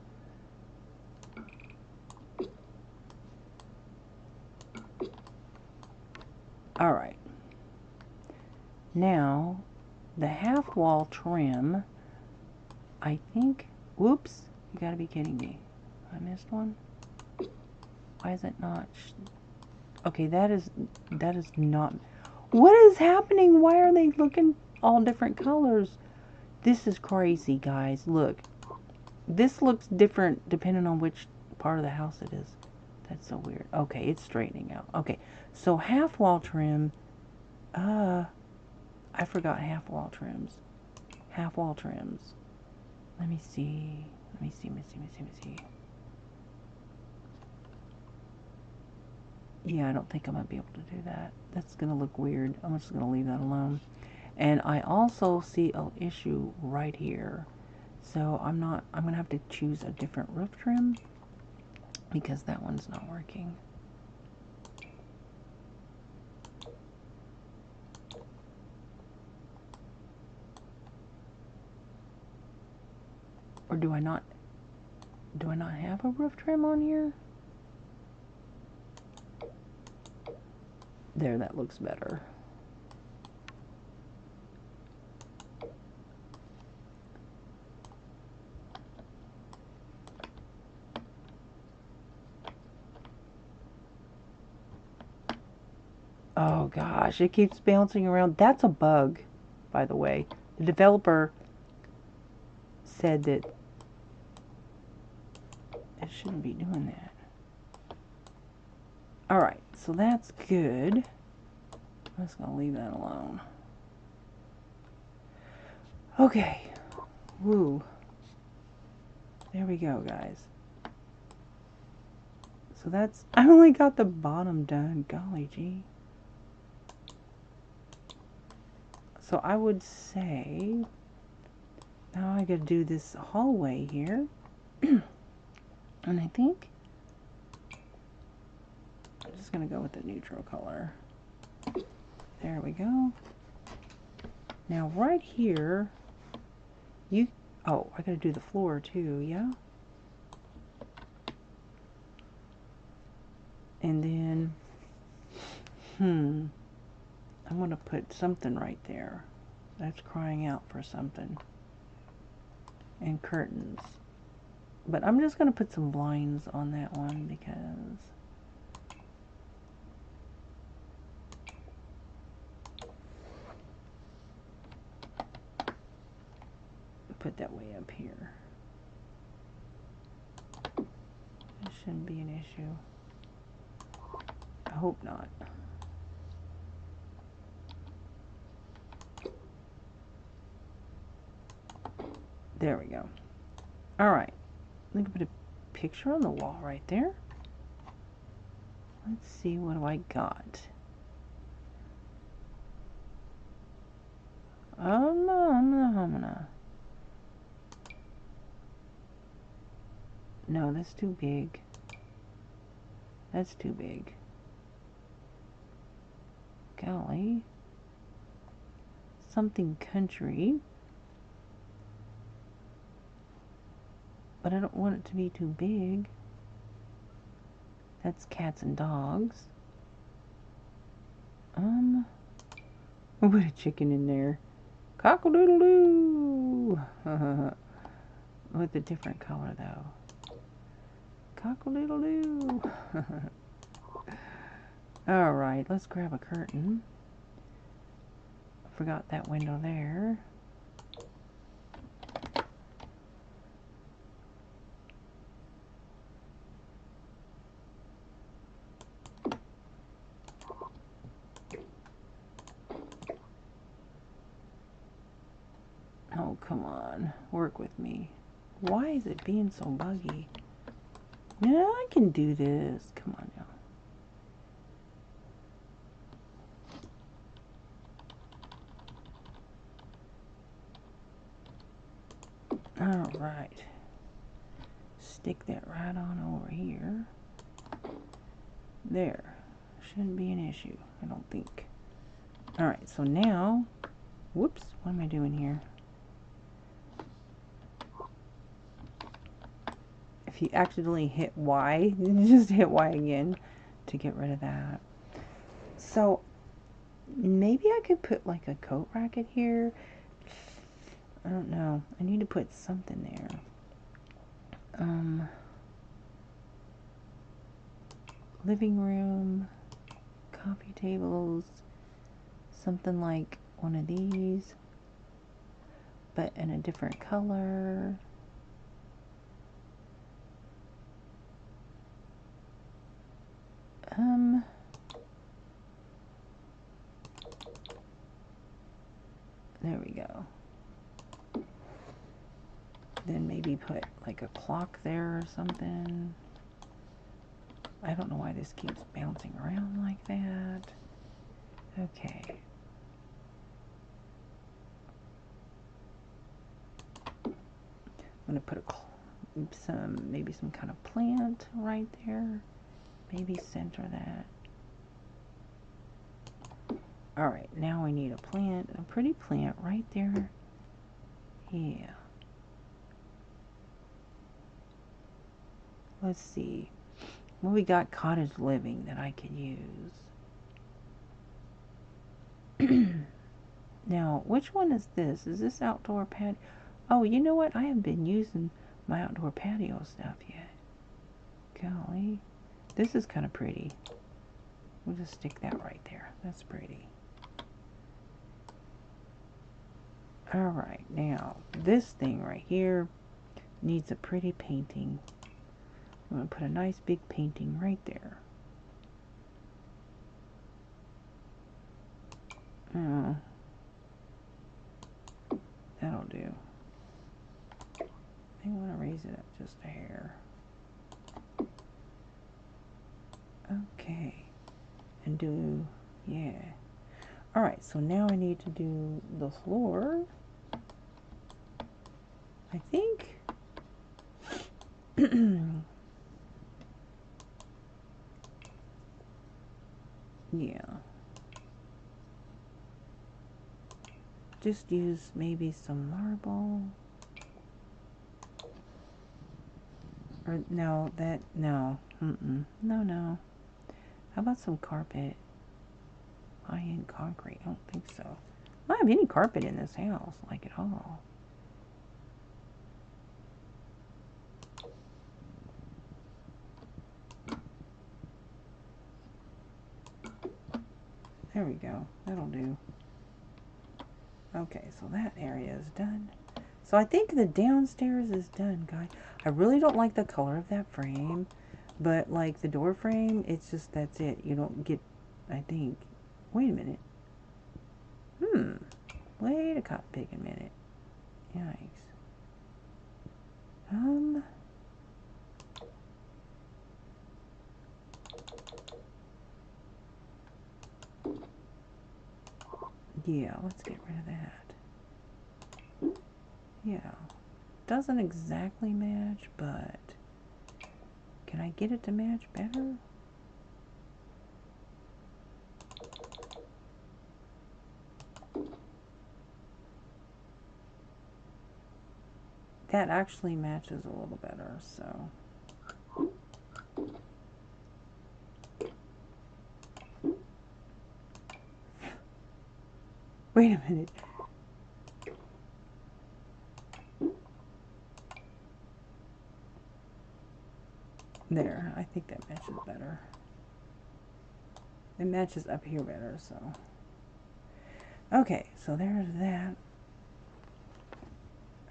All right. Now, the half wall trim, I think, whoops, you gotta be kidding me. I missed one. Why is it not? Okay, that is not. What is happening? Why are they looking all different colors? This is crazy, guys. Look. This looks different depending on which part of the house it is. That's so weird. Okay, it's straightening out. Okay, so half wall trim. I forgot half wall trims. Half wall trims. Let me see. Let me see. Yeah, I don't think I'm going to be able to do that. That's going to look weird. I'm just going to leave that alone. And I also see an issue right here. So I'm going to have to choose a different roof trim because that one's not working. Or do I not have a roof trim on here? There, that looks better. Oh gosh, it keeps bouncing around. That's a bug, by the way. The developer said that it shouldn't be doing that. Alright, so that's good. I'm just going to leave that alone. Okay. Woo. There we go, guys. So that's... I only got the bottom done. Golly gee. So I would say... Now I gotta do this hallway here. And I think... I'm just gonna go with the neutral color. There we go. Now right here... Oh, I gotta do the floor too, yeah? And then, I'm gonna put something right there. That's crying out for something. And curtains. But I'm just gonna put some blinds on that one because put that way up here. It shouldn't be an issue. I hope not. There we go. Alright. I'm gonna put a picture on the wall right there. Let's see, what do I got? No, that's too big. That's too big. Golly. Something country. but I don't want it to be too big. That's cats and dogs. We'll put a chicken in there. Cock-a-doodle-doo! With a different color, though. Cock-a-doodle-doo! Alright, let's grab a curtain. Forgot that window there. Oh, come on. Work with me. Why is it being so buggy? No, I can do this. Come on now. Alright. Stick that right on over here. There. Shouldn't be an issue, I don't think. Alright, so now... Whoops, what am I doing here? If you accidentally hit Y, just hit Y again to get rid of that. So maybe I could put like a coat racket here. I don't know. I need to put something there. Living room, coffee tables, something like one of these, but in a different color. There we go. Then maybe put like a clock there or something. I don't know why this keeps bouncing around like that. Okay. I'm gonna put maybe some kind of plant right there. Maybe center that. Alright, now we need a plant, a pretty plant right there. Yeah. Let's see. Well, we got cottage living that I could use. Now, which one is this? Is this outdoor patio? Oh, you know what? I haven't been using my outdoor patio stuff yet. Golly. This is kind of pretty. We'll just stick that right there. That's pretty. Alright, now, this thing right here needs a pretty painting. I'm going to put a nice big painting right there. Oh, that'll do. I want to raise it up just a hair. Okay. And do, yeah. Alright, so now I need to do the floor. I think. Yeah. Just use maybe some marble. Or no, no. No. How about some carpet? High-end concrete. I don't think so. I don't have any carpet in this house, like at all. There we go. That'll do. Okay, so that area is done. So I think the downstairs is done, guys. I really don't like the color of that frame, but like the door frame, it's just, that's it. You don't get, I think, wait a minute. Wait a big minute. Yikes. Yeah, let's get rid of that. Yeah. Doesn't exactly match, but can I get it to match better? that actually matches a little better, so. Wait a minute. There, I think that matches better. It matches up here better, so. Okay, so there's that.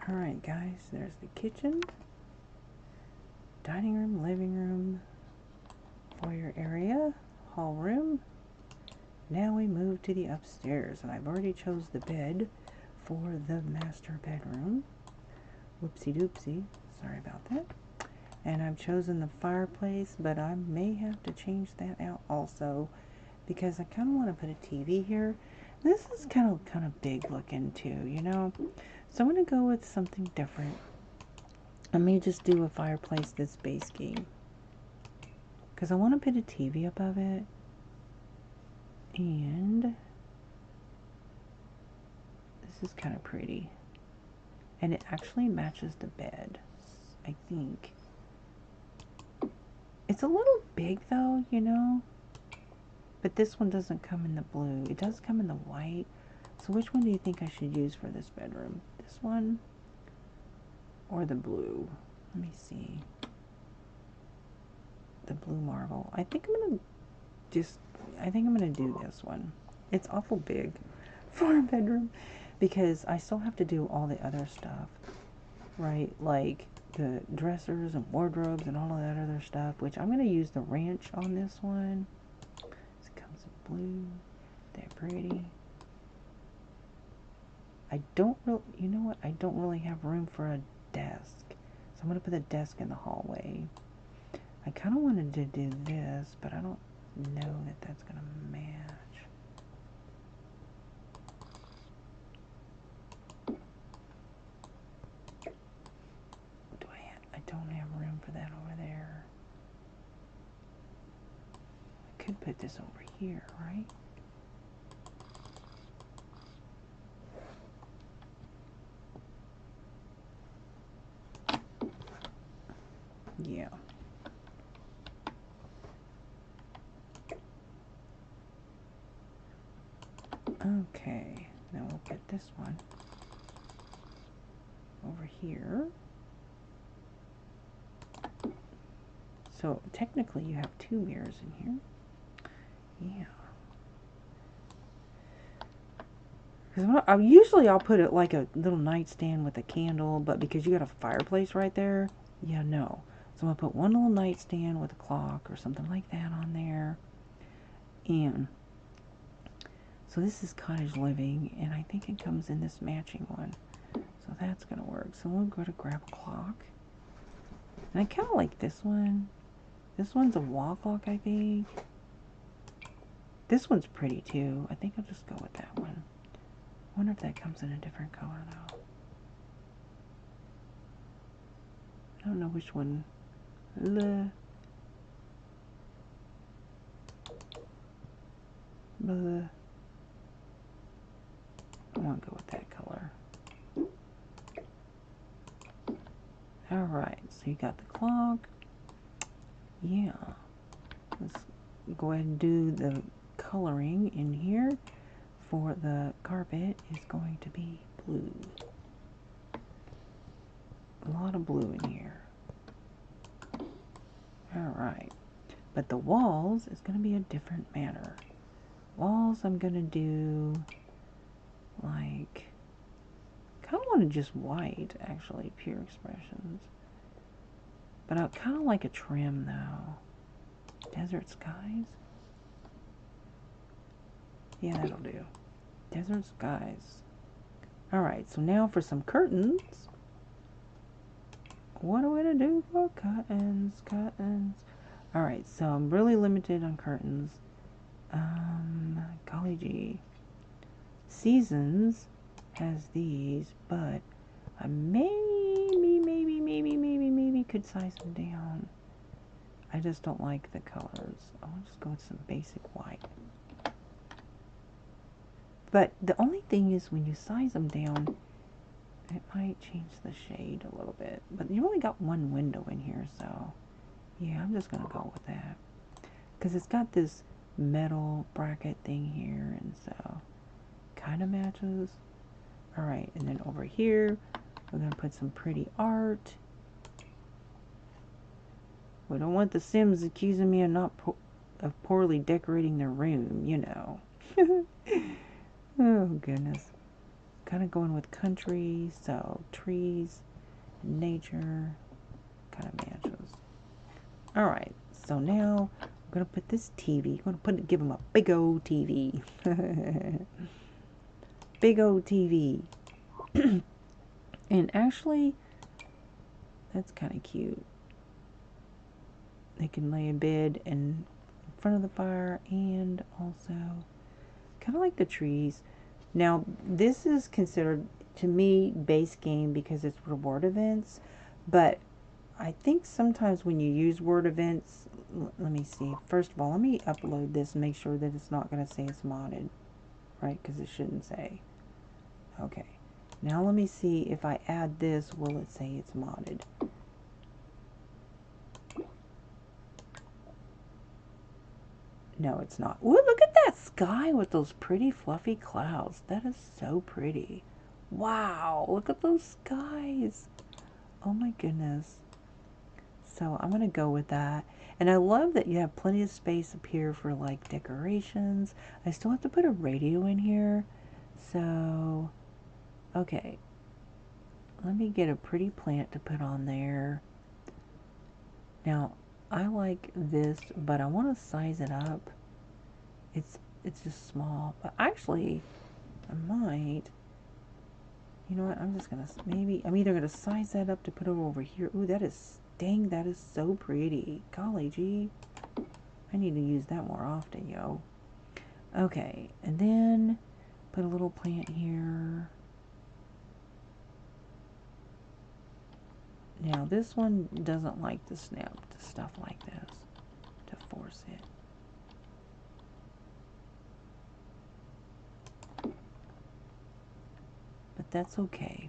Alright guys, there's the kitchen, dining room, living room, foyer area, hall room. Now we move to the upstairs, and I've already chose the bed for the master bedroom. Whoopsie doopsie, sorry about that. And I've chosen the fireplace, but I may have to change that out also because I kind of want to put a TV here. This is kind of big looking too, you know. So I'm going to go with something different. I may just do a fireplace this base game because I want to put a TV above it. And this is kind of pretty. And it actually matches the bed, I think. It's a little big though, you know. But this one doesn't come in the blue. It does come in the white. So which one do you think I should use for this bedroom? This one or the blue? Let me see. The blue marble. I think I'm gonna do this one. It's awful big for a bedroom because I still have to do all the other stuff, right? Like the dressers and wardrobes and all of that other stuff, which I'm gonna use the ranch on this one. It comes in blue. They're pretty. I don't really, you know what? I don't really have room for a desk, so I'm gonna put a desk in the hallway. I kind of wanted to do this, but I don't know that that's gonna match. I don't have room for that over there. I could put this over here, right? Yeah. Okay, now we'll put this one over here. So technically you have two mirrors in here. Yeah. Because usually I'll put it like a little nightstand with a candle, but because you got a fireplace right there, yeah, no. So I'm going to put one little nightstand with a clock or something like that on there. And so this is cottage living, and I think it comes in this matching one. So that's going to work. So we'll go to grab a clock. And I kind of like this one. This one's a wall clock, I think. This one's pretty too. I think I'll just go with that one. I wonder if that comes in a different color though. I don't know which one. I want to go with that color. Alright, so you got the clock. Yeah. Let's go ahead and do the coloring in here. For the carpet is going to be blue. A lot of blue in here. Alright. But the walls is going to be a different manner. Walls I'm going to do like, kind of want to just white actually, pure expressions. But I kind of like a trim though. Desert skies. Yeah, that'll do. Desert skies. Alright, so now for some curtains. What are we going to do for curtains? Curtains. Alright, so I'm really limited on curtains. Golly gee. Seasons has these, but I maybe could size them down. I just don't like the colors. I'll just go with some basic white. But the only thing is when you size them down, It might change the shade a little bit, but you only got one window in here, so yeah, I'm just gonna go with that because it's got this metal bracket thing here, and so kind of matches. All right, and then over here we're gonna put some pretty art. We don't want the Sims accusing me of not of poorly decorating their room, you know. Oh goodness. Kind of going with country, so trees, nature, kind of matches. All right, so now I'm gonna put this TV. I'm gonna give him a big old TV. Big old TV. And actually, that's kind of cute. They can lay in bed and in front of the fire, and also kind of like the trees. Now, this is considered, to me, base game because it's reward events, but I think sometimes when you use word events, let me see. First of all, let me upload this and make sure that it's not going to say it's modded, right? Because it shouldn't say. Okay. Now let me see if I add this, will it say it's modded? No, it's not. Ooh, look at that sky with those pretty fluffy clouds. That is so pretty. Wow, look at those skies. Oh my goodness. So I'm going to go with that. And I love that you have plenty of space up here for like decorations. I still have to put a radio in here. So, okay. Let me get a pretty plant to put on there. Now, I like this, but I want to size it up. It's just small, but actually, I might. You know what? I'm just gonna maybe I'm either gonna size that up to put it over here. Ooh, that is dang, that is so pretty. Golly gee, I need to use that more often, yo. Okay, and then put a little plant here. Now this one doesn't like to snap to stuff like this, to force it. But that's okay.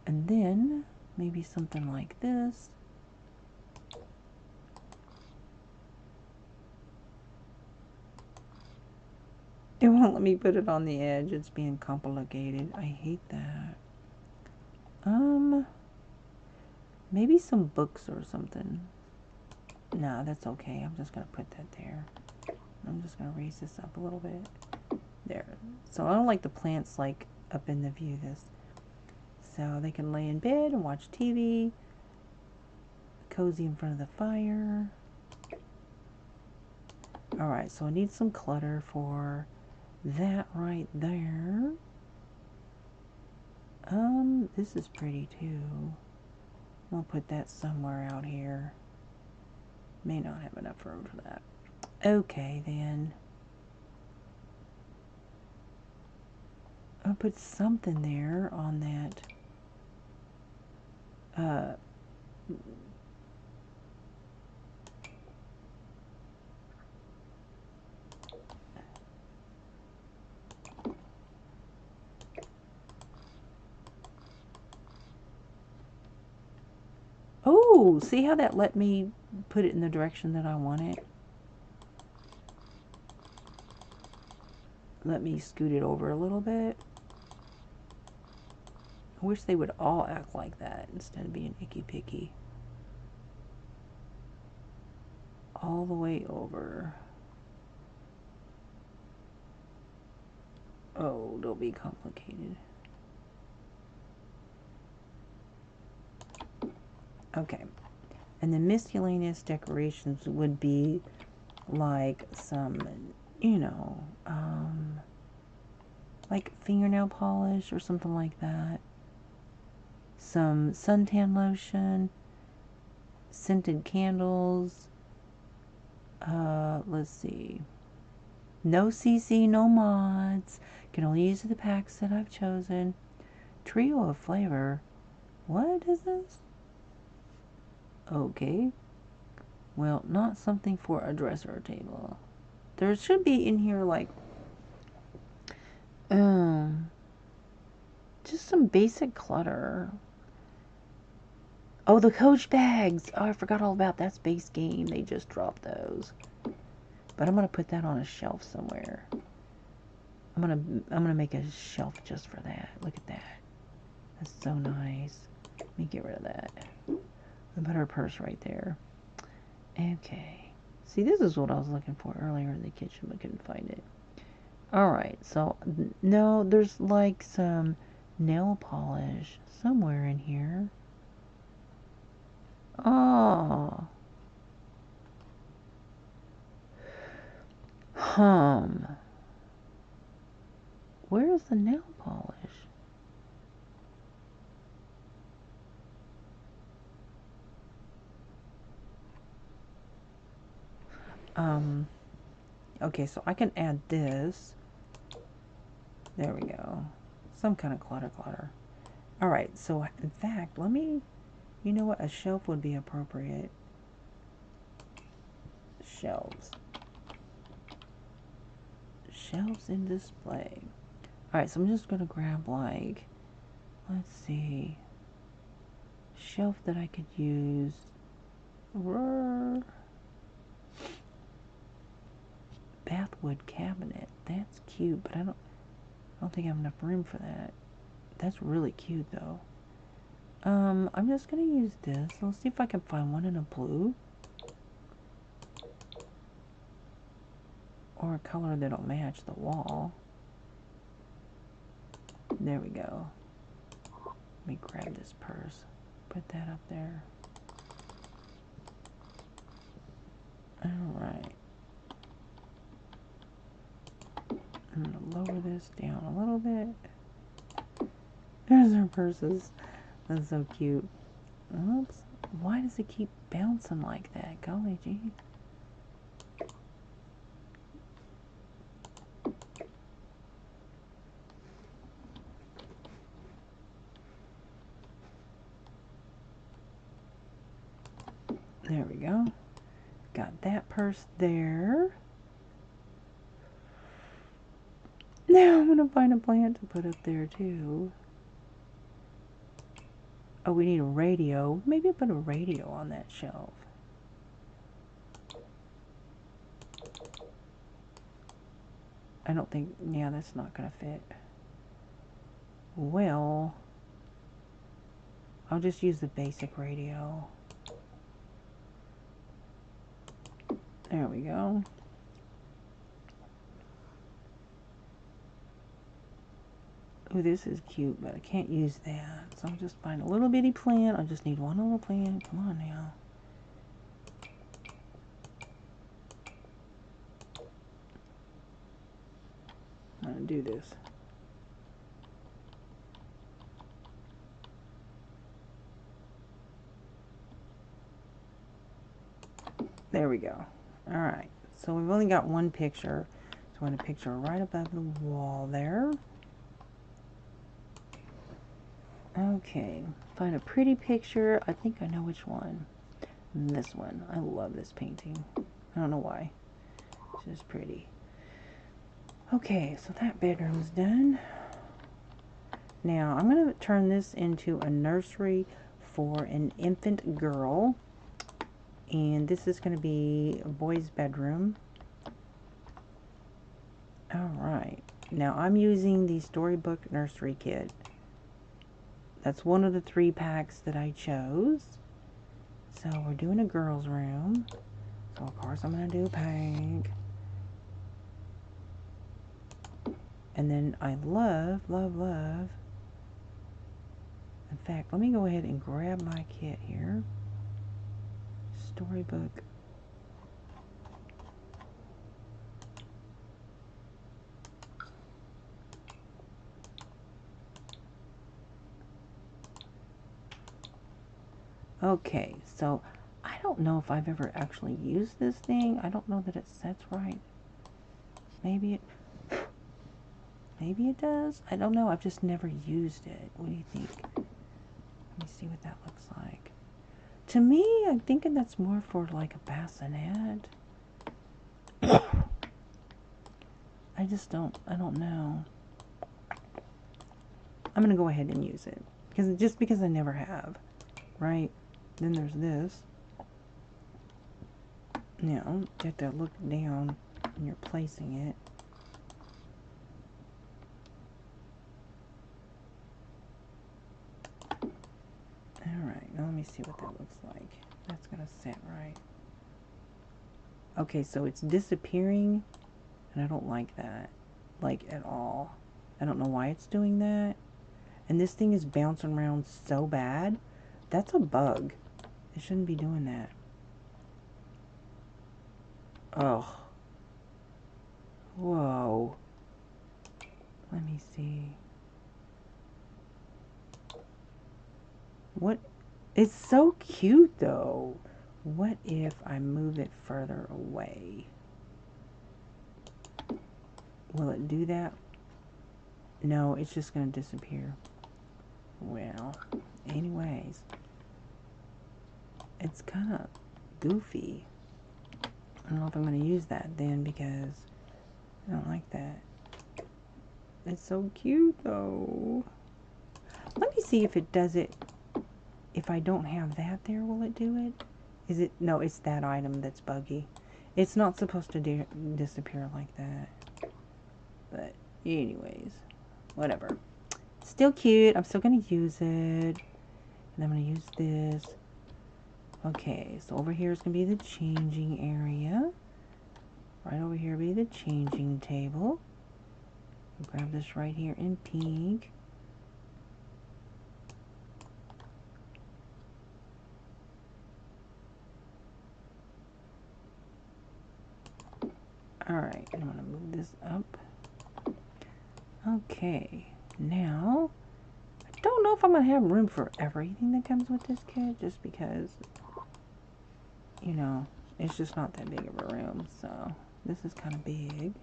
And then maybe something like this. It won't let me put it on the edge. It's being complicated. I hate that. Maybe some books or something. Nah, that's okay. I'm just gonna put that there. I'm just gonna raise this up a little bit. There. So I don't like the plants like up in the view this. So they can lay in bed and watch TV. Cozy in front of the fire. Alright, so I need some clutter for that right there. This is pretty too. I'll put that somewhere out here. May not have enough room for that. Okay, then. I'll put something there on that. Oh, see how that let me put it in the direction that I want it? Let me scoot it over a little bit. I wish they would all act like that instead of being icky picky. All the way over. Oh, don't be complicated. Okay. And the miscellaneous decorations would be like some, you know, like fingernail polish or something like that. Some suntan lotion, scented candles. Let's see. No CC, no mods. Can only use the packs that I've chosen. Trio of flavor. What is this? Okay. Well, not something for a dresser table. There should be in here like just some basic clutter. Oh, the Coach bags. Oh, I forgot all about that. Space Game. They just dropped those. But I'm gonna put that on a shelf somewhere. I'm gonna make a shelf just for that. Look at that. That's so nice. Let me get rid of that. I'll put her purse right there. Okay. See, this is what I was looking for earlier in the kitchen, but couldn't find it. Alright, so, no, there's like some nail polish somewhere in here. Oh. Where's the nail polish? Okay, so I can add this. There we go. Some kind of clutter. Alright, so in fact, let me, you know what, a shelf would be appropriate. Shelves. Shelves in display. Alright, so I'm just going to grab like, let's see, shelf that I could use. Bathwood cabinet. That's cute, but I don't think I have enough room for that. That's really cute though. I'm just gonna use this. Let's see if I can find one in a blue. Or a color that'll match the wall. There we go. Let me grab this purse. Put that up there. Alright. I'm gonna lower this down a little bit. There's our purses. That's so cute. Oops. Why does it keep bouncing like that? Golly gee. There we go. Got that purse there. Now I'm going to find a plant to put up there too. Oh, we need a radio. Maybe I'll put a radio on that shelf. I don't think, yeah, that's not going to fit. Well, I'll just use the basic radio. There we go. Oh, this is cute, but I can't use that. So I'll just find a little bitty plant. I just need one little plant. Come on now. I'm going to do this. There we go. Alright, so we've only got one picture. So I want a picture right above the wall there. Okay, find a pretty picture. I think I know which one. This one. I love this painting. I don't know why. It's just pretty. Okay, so that bedroom's done. Now, I'm going to turn this into a nursery for an infant girl. And this is going to be a boy's bedroom. Alright. Now, I'm using the Storybook Nursery Kit. That's one of the 3 packs that I chose. So, we're doing a girl's room. So, of course, I'm going to do pink. And then I love, love, love. In fact, let me go ahead and grab my kit here. Storybook. Okay, so I don't know if I've ever actually used this thing. I don't know that it sets right. Maybe it does. I don't know. I've just never used it. What do you think? Let me see what that looks like. To me, I'm thinking that's more for like a bassinet. I don't know. I'm going to go ahead and use it. Because I never have. Right? Then there's this. Now, you have to look down when you're placing it. Alright, now let me see what that looks like. That's going to sit right. Okay, so it's disappearing, and I don't like that. Like, at all. I don't know why it's doing that. And this thing is bouncing around so bad. That's a bug. It shouldn't be doing that. Ugh. Whoa. Let me see. What? It's so cute, though. What if I move it further away? Will it do that? No, it's just going to disappear. Well, anyways. It's kind of goofy. I don't know if I'm going to use that then because I don't like that. It's so cute, though. Let me see if it does it. If I don't have that there, will it do it? Is it? No, it's that item that's buggy. It's not supposed to disappear like that. But anyways, whatever. Still cute. I'm still going to use it. And I'm going to use this. Okay, so over here is going to be the changing area. Right over here will be the changing table. I'll grab this right here in pink. Alright, I'm going to move this up. Okay, now, I don't know if I'm going to have room for everything that comes with this kit, just because, you know, it's just not that big of a room, so this is kind of big.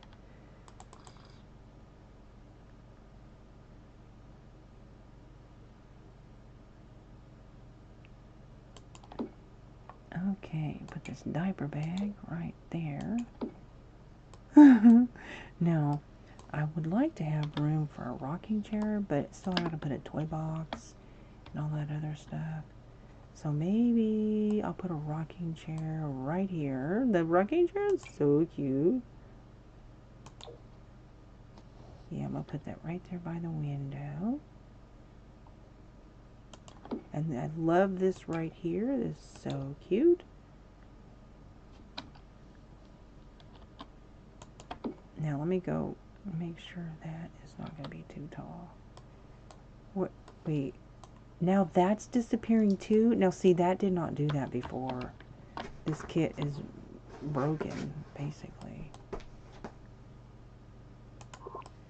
Okay, put this diaper bag right there. Now, I would like to have room for a rocking chair, but still I gotta put a toy box and all that other stuff. So maybe I'll put a rocking chair right here. The rocking chair is so cute. Yeah, I'm gonna put that right there by the window. And I love this right here. This is so cute. Now let me go make sure that is not going to be too tall. What? Wait. Now that's disappearing too? Now see, that did not do that before. This kit is broken, basically.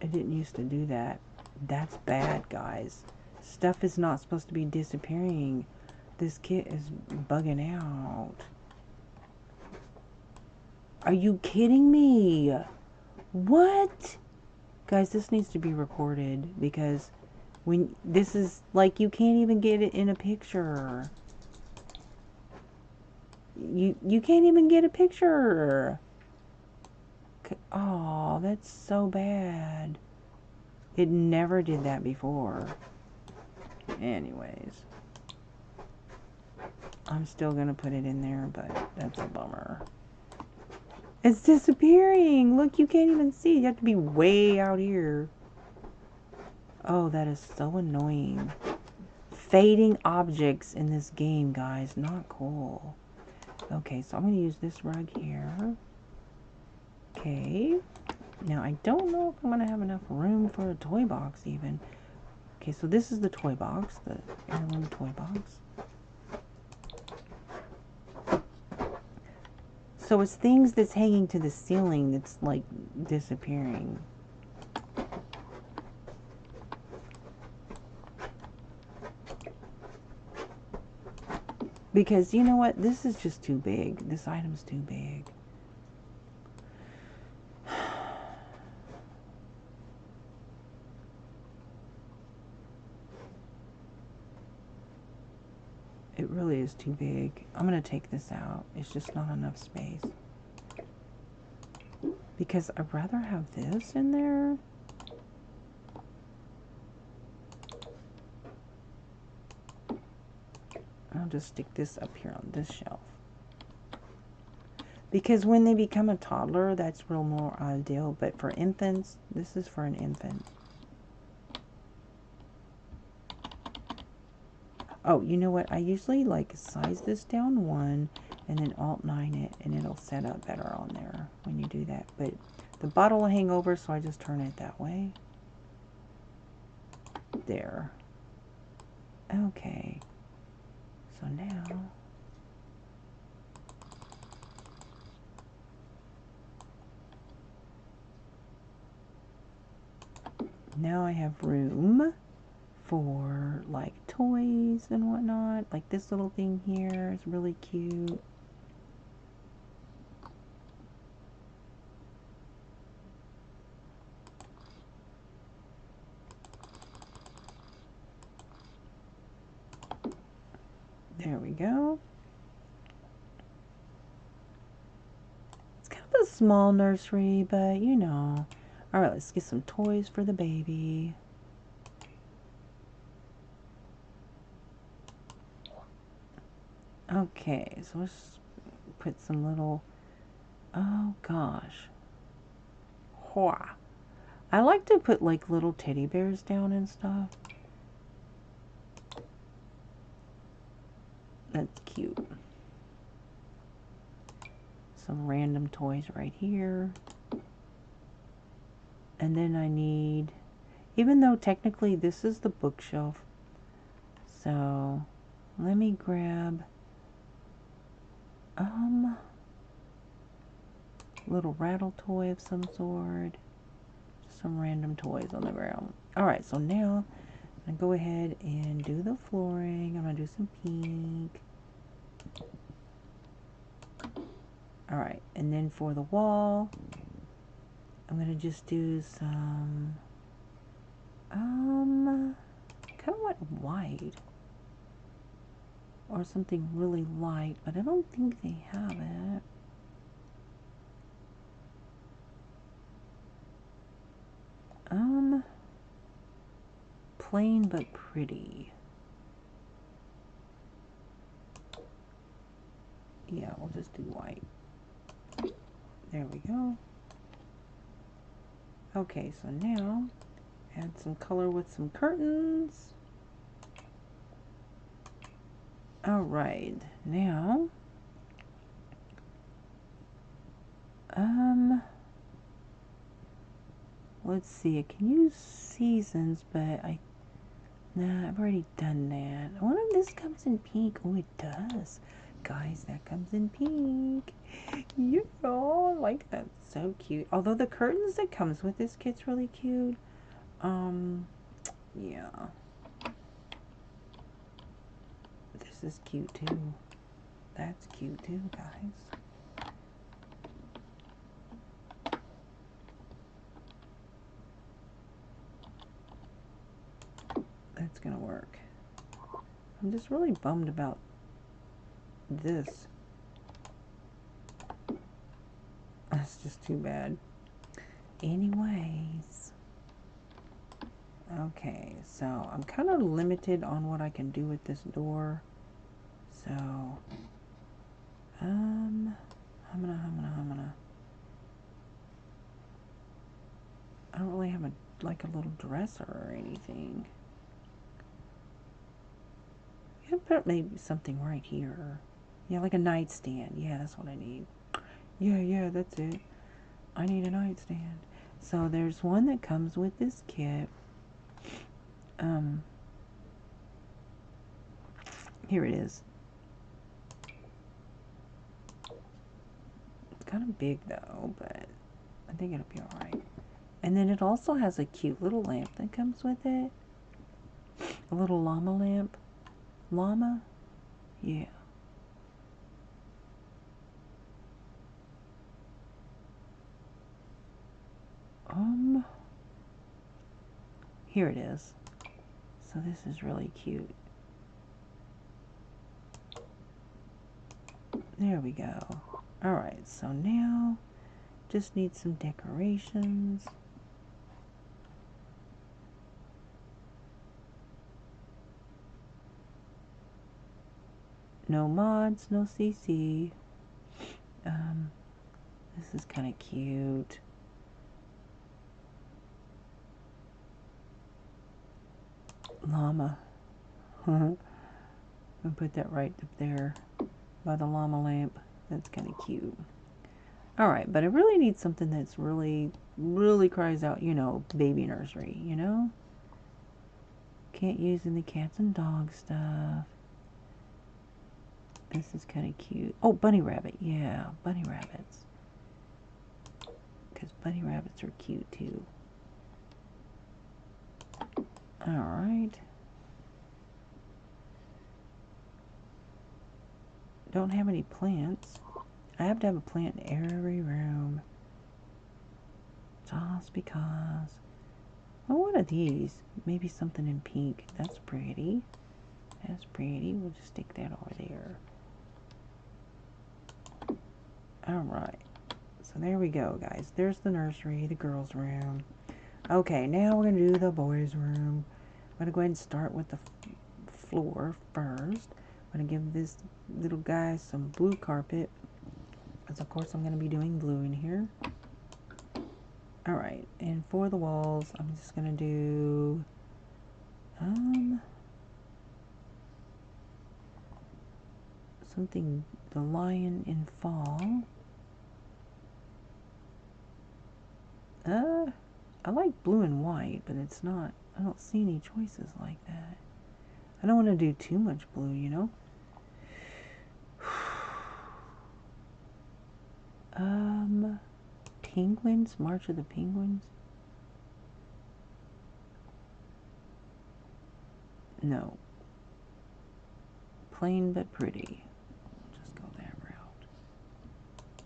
It didn't used to do that. That's bad, guys. Stuff is not supposed to be disappearing. This kit is bugging out. Are you kidding me? What? Guys, this needs to be reported because when this is like you can't even get it in a picture. You can't even get a picture. Oh, that's so bad. It never did that before. Anyways, I'm still gonna put it in there, but that's a bummer. It's disappearing. Look, you can't even see. You have to be way out here. Oh, that is so annoying. Fading objects in this game, guys. Not cool. Okay, so I'm going to use this rug here. Okay. Now, I don't know if I'm going to have enough room for a toy box, even. Okay, so this is the toy box. The heirloom toy box. So it's things that's hanging to the ceiling that's, like, disappearing. Because, you know what? This is just too big. This item's too big. It really is too big. I'm going to take this out. It's just not enough space. Because I'd rather have this in there. I'll just stick this up here on this shelf. Because when they become a toddler, that's real more ideal. But for infants, this is for an infant. Oh, you know what? I usually like size this down 1 and then Alt 9 it, and it'll set up better on there when you do that. But the bottle will hang over, so I just turn it that way. There. Okay. So now I have room for like toys and whatnot. Like this little thing here is really cute. There we go. It's kind of a small nursery, but you know. Alright, let's get some toys for the baby. Okay, so let's put some little, oh gosh. Hua. I like to put like little teddy bears down and stuff. That's cute. Some random toys right here. And then I need, even though technically this is the bookshelf, so let me grab little rattle toy of some sort. Just some random toys on the ground. Alright, so now I'm going to go ahead and do the flooring. I'm going to do some pink. Alright, and then for the wall, I'm going to just do some, kind of want white. Or something really light, but I don't think they have it. Plain but pretty. Yeah, we'll just do white. There we go. Okay, so now add some color with some curtains. Alright, now let's see, I can use seasons, but nah, I've already done that. I wonder if this comes in pink. Oh, it does. Guys, that comes in pink. Yeah, I like that. So cute. Although the curtains that comes with this kit's really cute. Yeah. This is cute too. That's cute too, guys. That's gonna work. I'm just really bummed about this. That's just too bad. Anyways. Okay, so I'm kind of limited on what I can do with this door. So, I'm gonna. I don't really have like a little dresser or anything. I could put maybe something right here. Yeah, like a nightstand. Yeah, that's what I need. Yeah, that's it. I need a nightstand. So there's one that comes with this kit. Here it is. It's kind of big though, but I think it'll be alright. And then it also has a cute little lamp that comes with it. A little llama lamp. Llama? Yeah. Here it is. So this is really cute. There we go. Alright, so now just need some decorations. No mods, no CC. This is kind of cute. Llama. And put that right up there by the llama lamp. That's kind of cute. Alright, but I really need something that's really cries out, you know, baby nursery, you know? Can't use any cats and dog stuff. This is kind of cute. Oh, bunny rabbit. Yeah, bunny rabbits. Because bunny rabbits are cute too. Alright. Don't have any plants. I have to have a plant in every room. Just because. Oh, one of these. Maybe something in pink. That's pretty. That's pretty. We'll just stick that over there. Alright. So there we go, guys. There's the nursery, the girls' room. Okay, now we're going to do the boys' room. I'm going to go ahead and start with the floor first. I'm going to give this little guy some blue carpet. Because, of course, I'm going to be doing blue in here. Alright, and for the walls, I'm just going to do... something, the lion in fall. I like blue and white, but it's not, I don't see any choices like that. I don't want to do too much blue, you know? Penguins, March of the Penguins. No. Plain but pretty. We'll just go that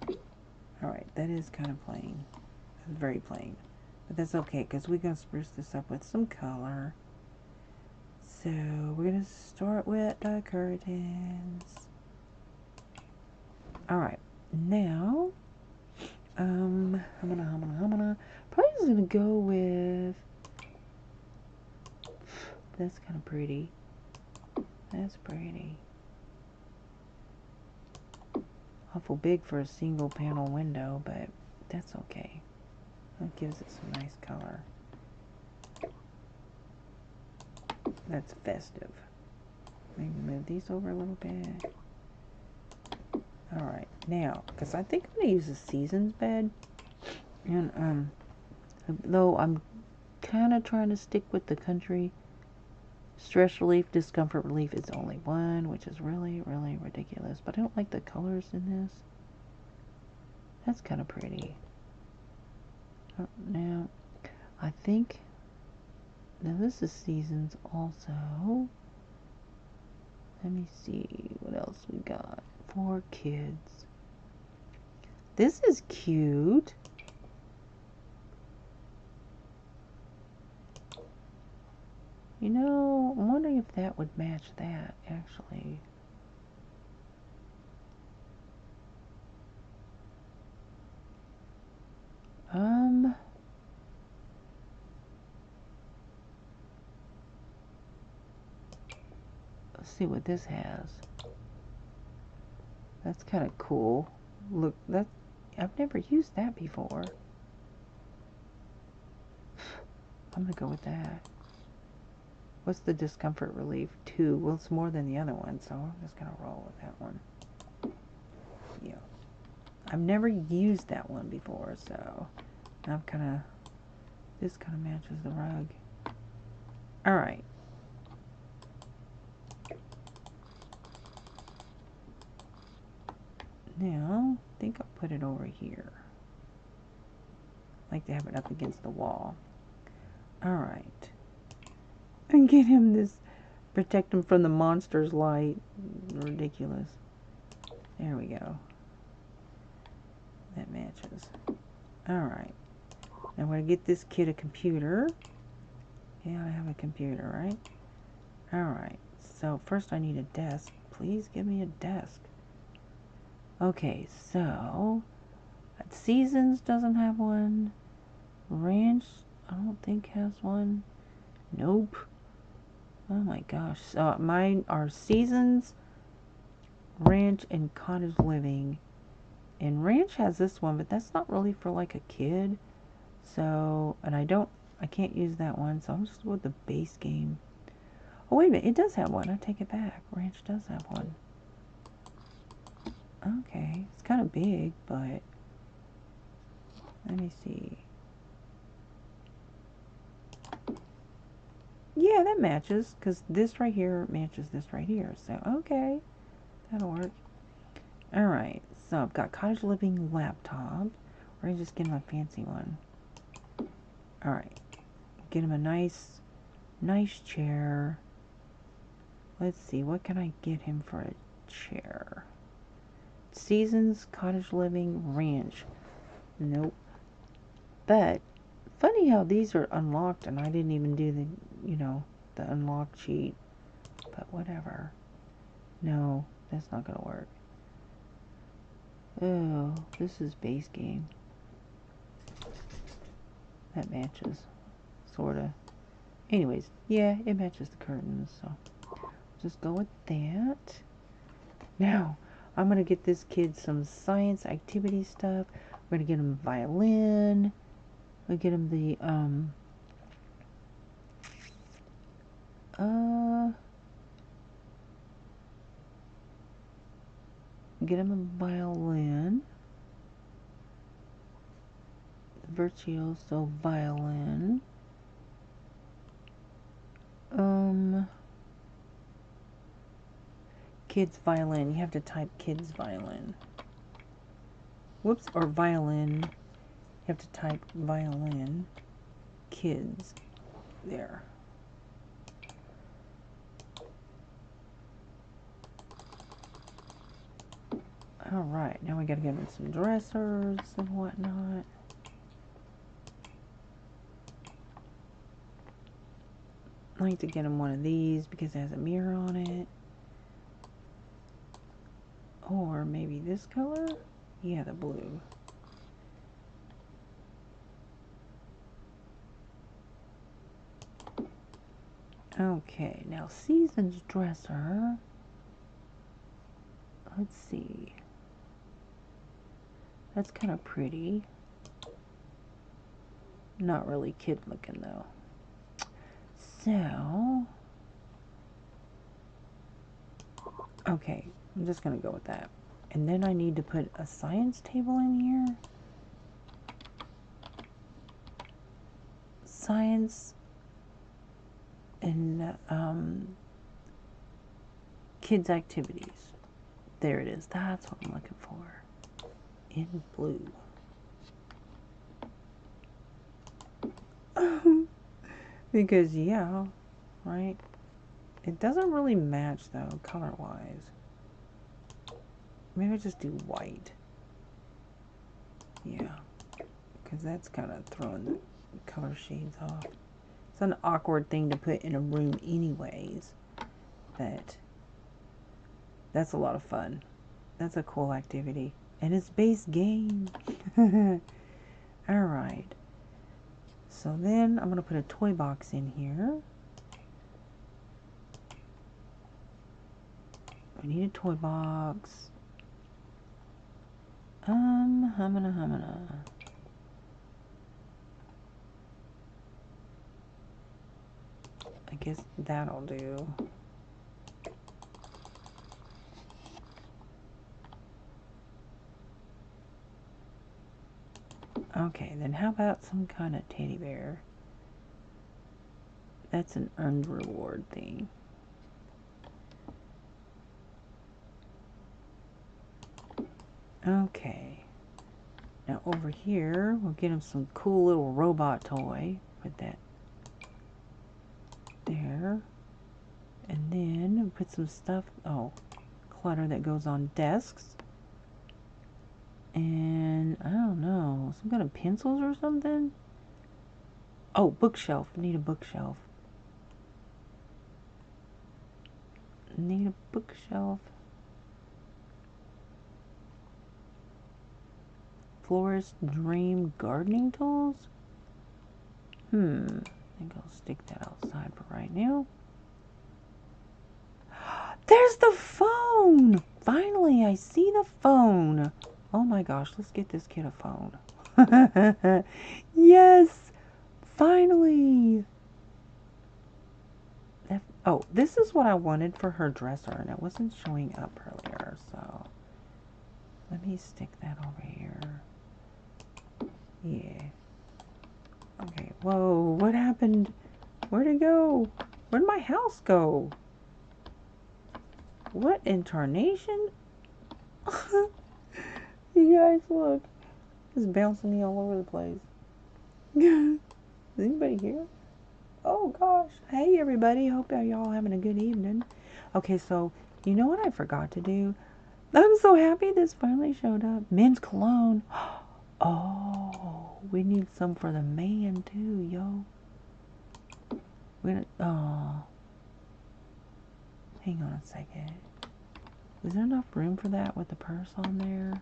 route. Alright, that is kind of plain. That's very plain. But that's okay, because we're going to spruce this up with some color. So, we're going to start with the curtains. Alright, now, I'm probably just going to go with, that's kind of pretty. That's pretty. Awful big for a single panel window, but that's okay. That gives it some nice color. That's festive. Maybe move these over a little bit. Alright, now, because I think I'm going to use a seasons bed. And, though I'm kind of trying to stick with the country. Stress relief, discomfort relief is only one, which is really ridiculous. But I don't like the colors in this. That's kind of pretty. Now, I think, now this is seasons also. Let me see what else we got for kids. This is cute. You know, I'm wondering if that would match that, actually. Let's see what this has. That's kind of cool. Look, that I've never used that before. I'm gonna go with that. What's the discomfort relief? 2. Well, it's more than the other one, so I'm just gonna roll with that one. Yeah. I've never used that one before, so I'm kind of, this kind of matches the rug. Alright. Now, I think I'll put it over here. I like to have it up against the wall. Alright. And get him this, protect him from the monster's light. Ridiculous. There we go. That matches. Alright. Now I'm going to get this kid a computer. Yeah, I have a computer, right? Alright. So first I need a desk. Please give me a desk. Okay, so Seasons doesn't have one. Ranch, I don't think has one. Nope. Oh my gosh. So mine are Seasons, Ranch and cottage living. And ranch has this one, but that's not really for like a kid. So, and I can't use that one, so I'm just with the base game. Oh, wait a minute, it does have one. I take it back. Ranch does have one. Okay, it's kind of big, but let me see. Yeah, that matches, because this right here matches this right here. So, okay, that'll work. Alright, so I've got cottage living laptop. We're going to just get him a fancy one. Alright, get him a nice chair. Let's see, what can I get him for a chair? Seasons, cottage living, ranch. Nope. But, funny how these are unlocked and I didn't even do the, the unlock sheet. But whatever. No, that's not going to work. Oh, this is base game. That matches. Sorta. Anyways, yeah, it matches the curtains, so just go with that. Now, I'm going to get this kid some science activity stuff. We're going to get him a violin. We'll get him the, get him a violin. Virtuoso violin. Kids violin. You have to type kids violin. Whoops, or violin. You have to type violin. Kids. There. Alright, now we gotta get him some dressers and whatnot. I like to get him one of these because it has a mirror on it. Or maybe this color? Yeah, the blue. Okay, now Season's dresser. Let's see. That's kind of pretty. Not really kid looking though. So, okay, I'm just gonna go with that. And then I need to put a science table in here. Science and kids activities. There it is. That's what I'm looking for. In blue. Because, yeah, right? It doesn't really match, though, color-wise. Maybe I'll just do white. Yeah. Because that's kind of throwing the color shades off. It's an awkward thing to put in a room anyways. But that's a lot of fun. That's a cool activity. And it's base game. Alright. So then I'm going to put a toy box in here. We need a toy box. I guess that'll do. Okay, then how about some kind of teddy bear? That's an earned reward thing. Okay. Now over here, we'll get him some cool little robot toy. Put that there. And then we'll put some stuff, clutter that goes on desks. And, I don't know, some kind of pencils or something? Oh, bookshelf. Need a bookshelf. Need a bookshelf. Florist Dream gardening tools? I think I'll stick that outside for right now. There's the phone! Finally, I see the phone. Oh my gosh, let's get this kid a phone. Yes, finally. Oh, this is what I wanted for her dresser, and it wasn't showing up earlier, so let me stick that over here. Yeah. Okay, whoa, what happened? Where'd it go? Where'd my house go? What in tarnation? You guys, look. It's bouncing me all over the place. Is anybody here? Oh gosh. Hey everybody. Hope y'all having a good evening. Okay, so you know what I forgot to do? I'm so happy this finally showed up. Men's cologne. Oh, we need some for the man too, yo. Oh. Hang on a second. Is there enough room for that with the purse on there?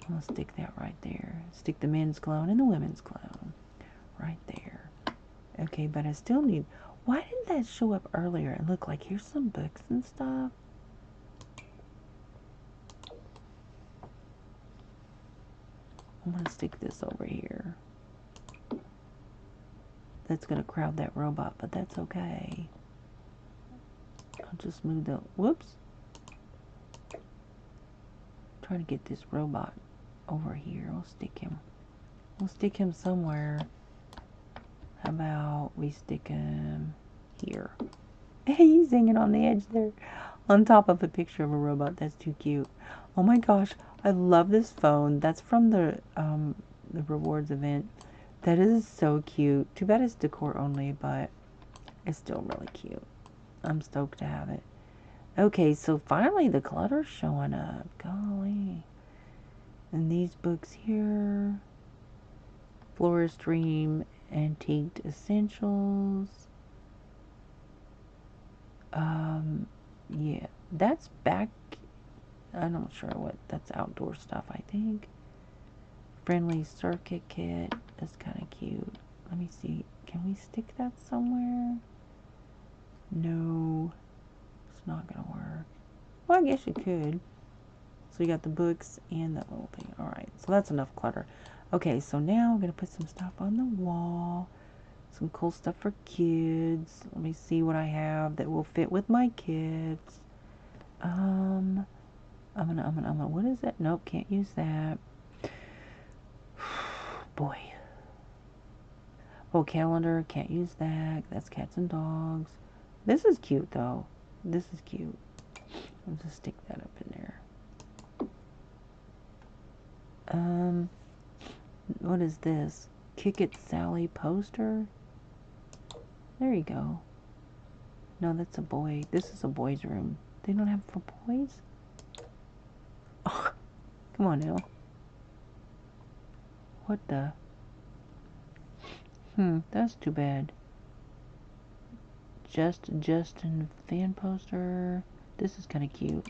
I'm gonna stick that right there. Stick the men's cologne and the women's cologne right there. Okay, but I still need... Why didn't that show up earlier? And look, like, here's some books and stuff. I'm gonna stick this over here. That's gonna crowd that robot, but that's okay. I'll just move the... Whoops. Try to get this robot over here. We'll stick him. We'll stick him somewhere. How about we stick him here? He's hanging on the edge there, on top of a picture of a robot. That's too cute. Oh my gosh, I love this phone. That's from the rewards event. That is so cute. Too bad it's decor only, but it's still really cute. I'm stoked to have it. Okay, so finally the clutter's showing up. Golly. And these books here. LIVESTREAM Antiqued Essentials. Yeah, that's back. I'm not sure what that's outdoor stuff, I think. Friendly circuit kit. That's kind of cute. Let me see. Can we stick that somewhere? No, it's not gonna work. Well, I guess you could. So you got the books and that little thing. Alright, so that's enough clutter. Okay, so now I'm gonna put some stuff on the wall. Some cool stuff for kids. Let me see what I have that will fit with my kids. I'm gonna, what is that? Nope, can't use that. Boy. Oh, calendar, can't use that. That's cats and dogs. This is cute, though. This is cute. I'll just stick that up in there. What is this? Kick It Sally poster? There you go. No, that's a boy. This is a boy's room. They don't have it for boys? Oh, come on now. What the? That's too bad. Justin fan poster. This is kind of cute.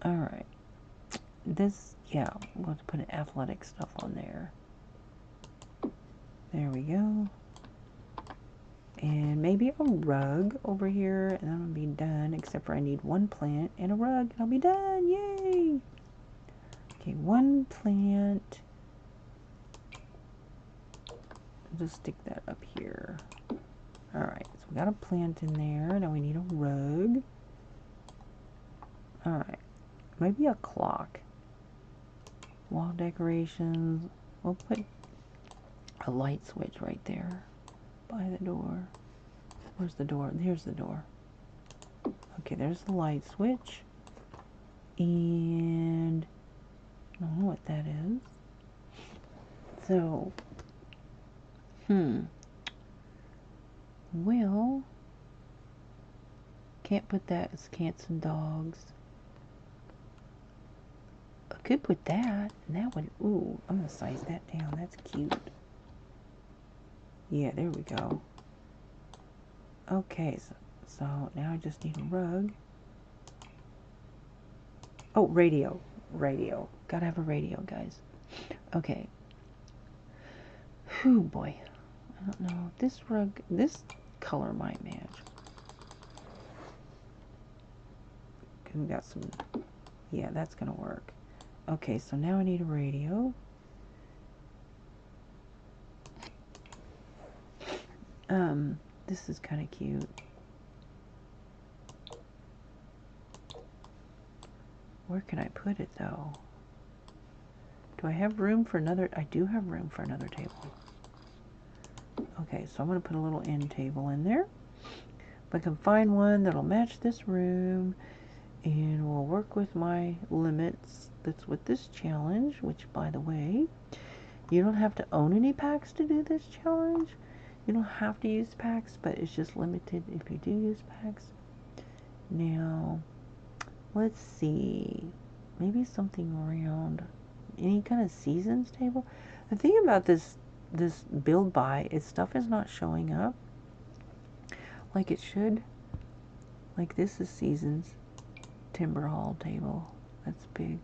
Alright. This, yeah, we'll have to put athletic stuff on there. There we go. And maybe a rug over here, and then I'll be done, except for I need one plant and a rug, and I'll be done. Yay! Okay, one plant. I'll just stick that up here. Alright, so we got a plant in there. Now we need a rug. Alright, maybe a clock. Wall decorations. We'll put a light switch right there by the door. Where's the door? Here's the door. Okay, there's the light switch. And I don't know what that is. So, well, can't put that as cats and dogs. I could put that, and that would, ooh, I'm gonna size that down. That's cute. Yeah, there we go. Okay, so now I just need a rug. Oh, radio. Radio. Gotta have a radio, guys. Okay. Whew, boy. I don't know. This rug, this color might match. We got some, yeah, that's gonna work. Okay, so now I need a radio. This is kind of cute. Where can I put it though? Do I have room for another? I do have room for another table. Okay, so I'm going to put a little end table in there. If I can find one that'll match this room, and we'll work with my limits. That's with this challenge, which, by the way, you don't have to own any packs to do this challenge. You don't have to use packs, but it's just limited if you do use packs. Now, let's see. Maybe something around any kind of seasons table. The thing about this build by is stuff is not showing up like it should. Like this is seasons timber hall table. That's big.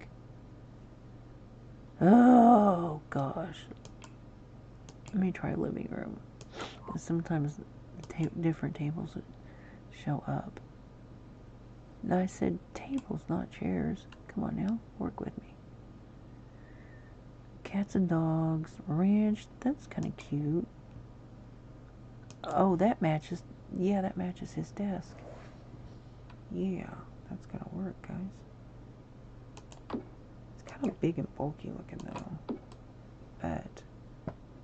Oh gosh. Let me try living room. Sometimes different tables show up. Now I said tables, not chairs. Come on now, work with me. Cats and dogs, ranch, that's kind of cute. Oh, that matches, yeah, that matches his desk. Yeah, that's gonna work, guys. It's kind of big and bulky looking though, but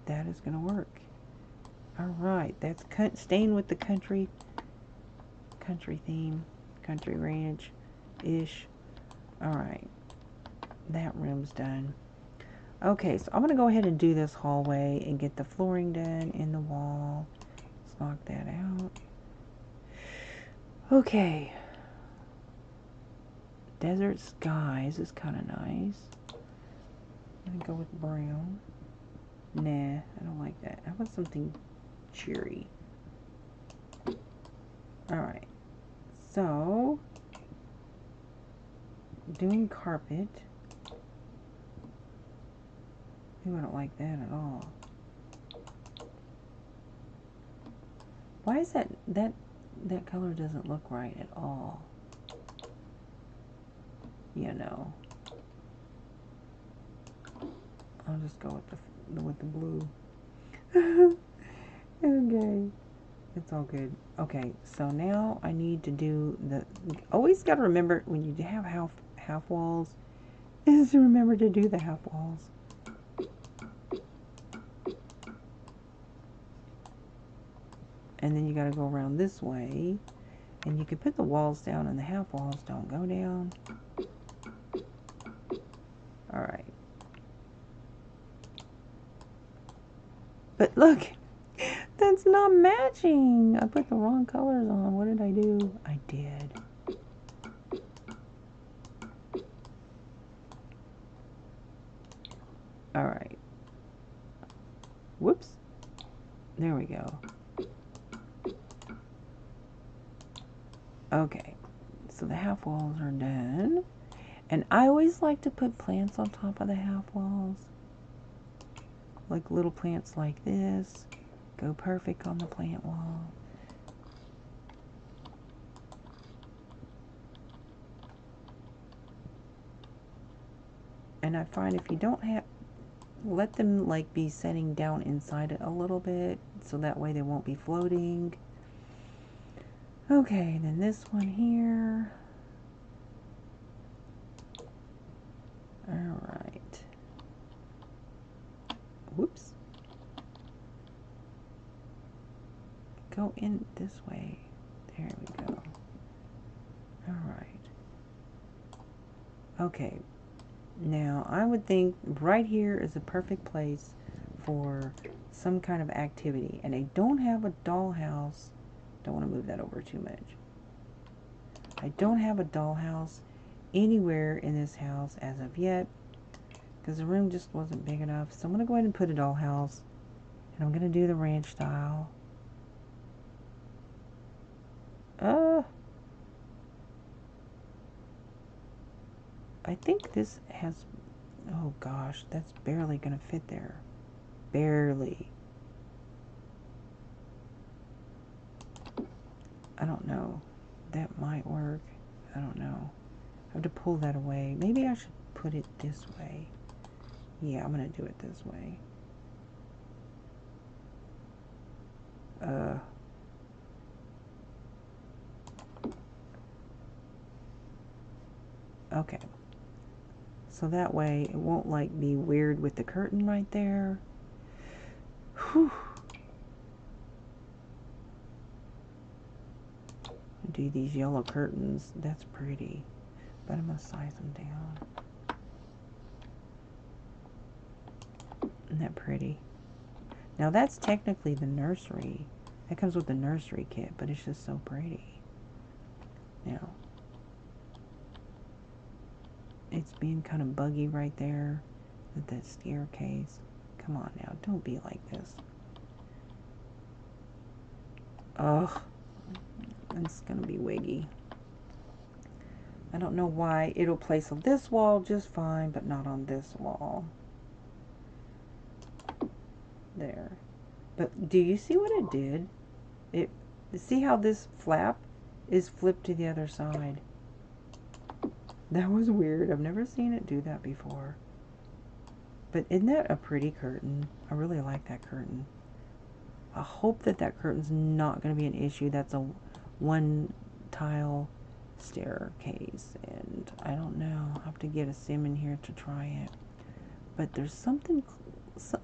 that is gonna work. All right, that's staying with the country theme, country ranch-ish. All right, that room's done. Okay, so I'm going to go ahead and do this hallway and get the flooring done in the wall. Let's knock that out. Okay. Desert skies is kind of nice. I'm going to go with brown. Nah, I don't like that. I want something cheery. Alright. So, doing carpet. Ooh, I don't like that at all. Why is that color doesn't look right at all? You know. I'll just go with the blue. Okay. It's all good. Okay, so now I need to do always got to remember when you have half walls is to remember to do the half walls. And then you got to go around this way, and you can put the walls down and the half walls don't go down. All right. But look, that's not matching. I put the wrong colors on. What did I do? I did. All right. Whoops. There we go. Okay. So the half walls are done. And I always like to put plants on top of the half walls. Like little plants like this. Go perfect on the plant wall. And I find if you don't have, let them like be setting down inside it a little bit, so that way they won't be floating. Okay, then this one here. All right. Whoops. Go in this way. There we go. All right. Okay. Now, I would think right here is a perfect place for some kind of activity. And I don't have a dollhouse. Don't want to move that over too much. I don't have a dollhouse anywhere in this house as of yet, because the room just wasn't big enough. So I'm going to go ahead and put a dollhouse. And I'm going to do the ranch style. I think this has, oh gosh, that's barely going to fit there. Barely. I don't know. That might work. I don't know. I have to pull that away. Maybe I should put it this way. Yeah, I'm going to do it this way. Okay. So that way it won't like be weird with the curtain right there. Whew. Do these yellow curtains. That's pretty. But I'm going to size them down. Isn't that pretty? Now that's technically the nursery. That comes with the nursery kit, but it's just so pretty. Now, it's being kind of buggy right there with that staircase. Come on now, don't be like this. Ugh, it's gonna be wiggy. I don't know why. It'll place on this wall just fine, but not on this wall. There. But do you see what it did? See how this flap is flipped to the other side? That was weird. I've never seen it do that before. But isn't that a pretty curtain? I really like that curtain. I hope that that curtain's not going to be an issue. That's a one tile staircase. And I don't know. I'll have to get a sim in here to try it. But there's something...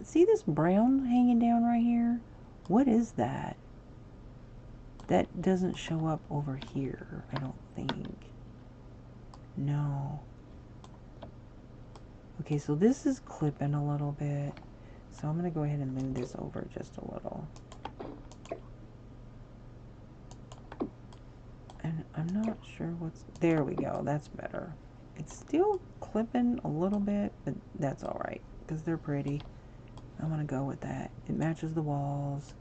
See this brown hanging down right here? What is that? That doesn't show up over here, I don't think. No. Okay, so this is clipping a little bit. So I'm going to go ahead and move this over just a little. And I'm not sure what's... There we go. That's better. It's still clipping a little bit, but that's alright. Because they're pretty. I'm going to go with that. It matches the walls.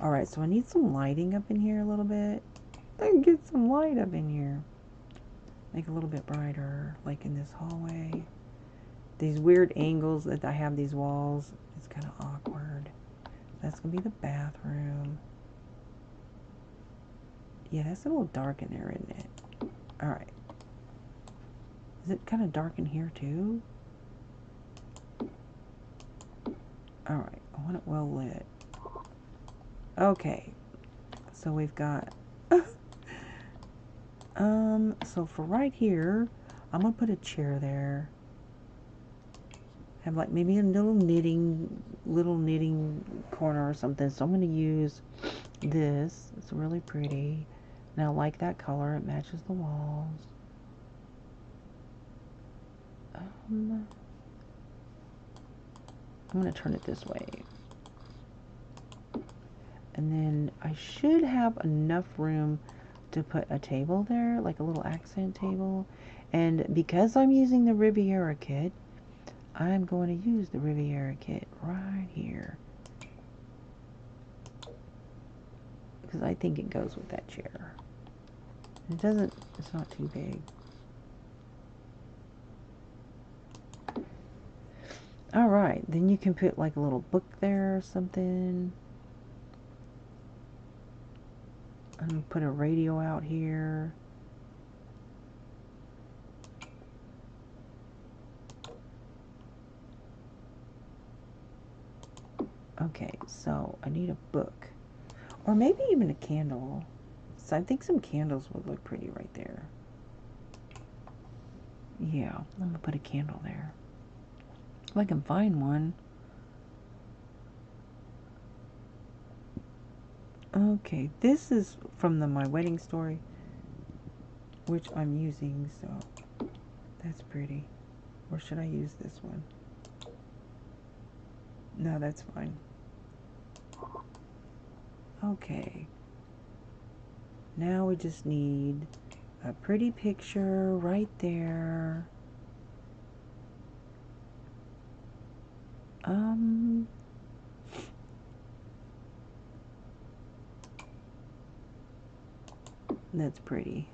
Alright, so I need some lighting up in here a little bit. I can get some light up in here. Make it a little bit brighter, like in this hallway. These weird angles that I have these walls, it's kind of awkward. That's going to be the bathroom. Yeah, that's a little dark in there, isn't it? Alright. Is it kind of dark in here too? Alright, I want it well lit. Okay, so we've got... so for right here, I'm going to put a chair there. Have like maybe a little knitting corner or something. So I'm going to use this. It's really pretty. And I like that color. It matches the walls. I'm going to turn it this way. And then I should have enough room to put a table there, like a little accent table. And because I'm using the Riviera kit, I'm going to use the Riviera kit right here. Because I think it goes with that chair. It's not too big. Alright, then you can put like a little book there or something. I'm going to put a radio out here. Okay, so I need a book. Or maybe even a candle. So I think some candles would look pretty right there. Yeah, I'm going to put a candle there. If I can find one. Okay, this is from the My Wedding Story, which I'm using, so that's pretty. Or should I use this one? No, that's fine. Okay. Now we just need a pretty picture right there. That's pretty.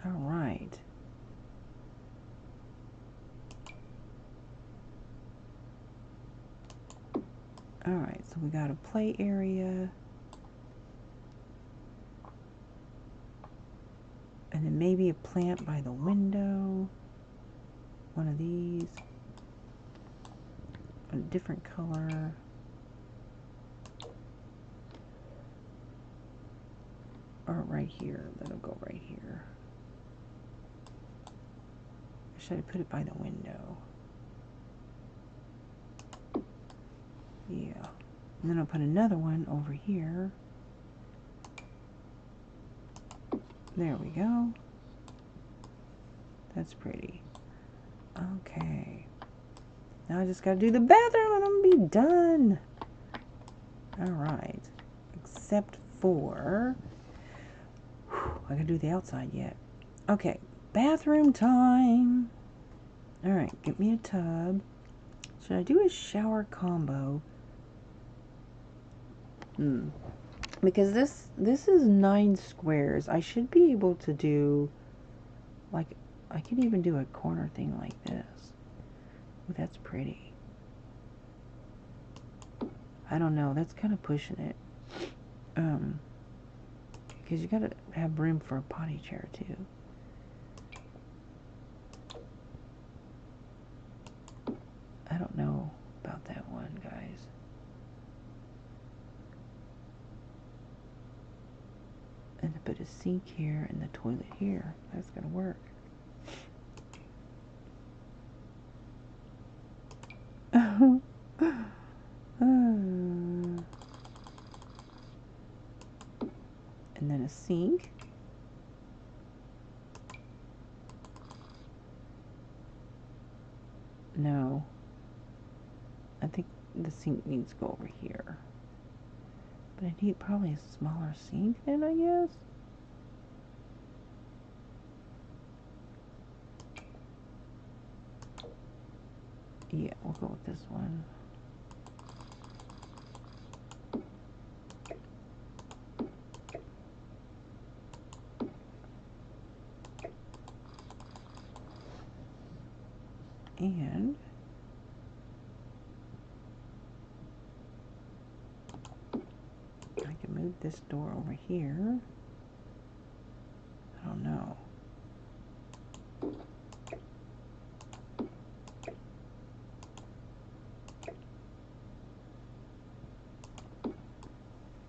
All right. All right, so we got a play area. maybe a plant by the window. One of these. A different color. Or right here. That'll go right here. Or should I put it by the window? Yeah. And then I'll put another one over here. There we go. That's pretty. Okay. Now I just gotta do the bathroom and I'm gonna be done. Alright. Except for... I gotta do the outside yet. Okay. Bathroom time. Alright. Get me a tub. Should I do a shower combo? Because this is 9 squares. I should be able to do, like, I could even do a corner thing like this. Oh, that's pretty. I don't know. That's kind of pushing it. Because you gotta have room for a potty chair too. I don't know about that one, guys. And to put a sink here and the toilet here. That's gonna work. And then a sink. No. I think the sink needs to go over here. But I need probably a smaller sink then, I guess. Yeah, we'll go with this one. And I can move this door over here. I don't know.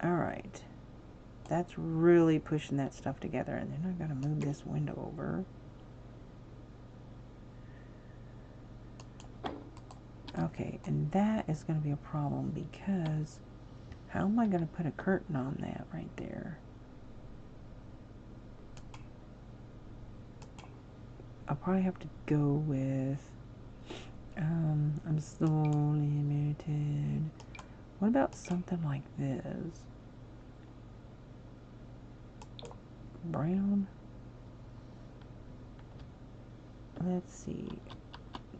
Alright. That's really pushing that stuff together. And then I gotta move this window over. Okay, and that is going to be a problem because how am I going to put a curtain on that right there? I'll probably have to go with, I'm so limited. What about something like this? Brown? Let's see.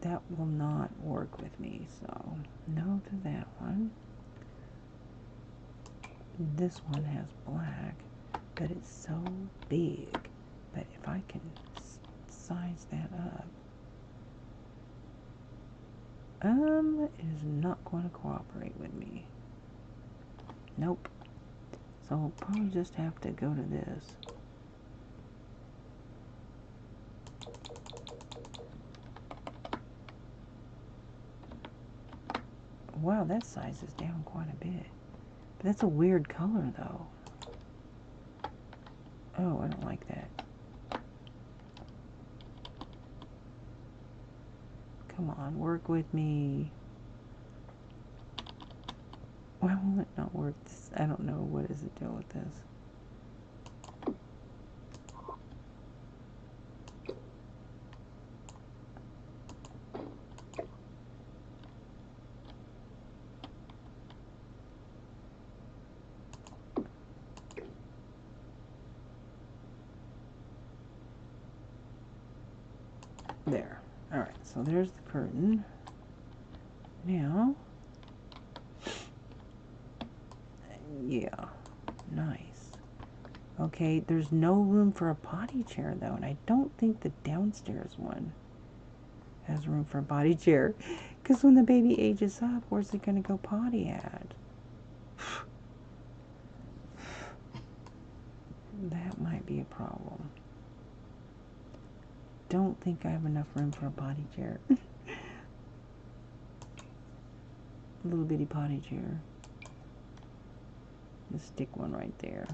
That will not work with me, so no to that one. This one has black, but it's so big. But if I can size that up, it is not going to cooperate with me. Nope. So I'll probably just have to go to this. Wow, that size is down quite a bit. But that's a weird color, though. Oh, I don't like that. Come on, work with me. Why will it not work? This, I don't know. What is the deal with this? There. Alright, so there's the curtain. Now, yeah, nice. Okay, there's no room for a potty chair, though, and I don't think the downstairs one has room for a potty chair. Because when the baby ages up, where's it going to go potty at? That might be a problem. don't think I have enough room for a potty chair. A little bitty potty chair. Just stick one right there.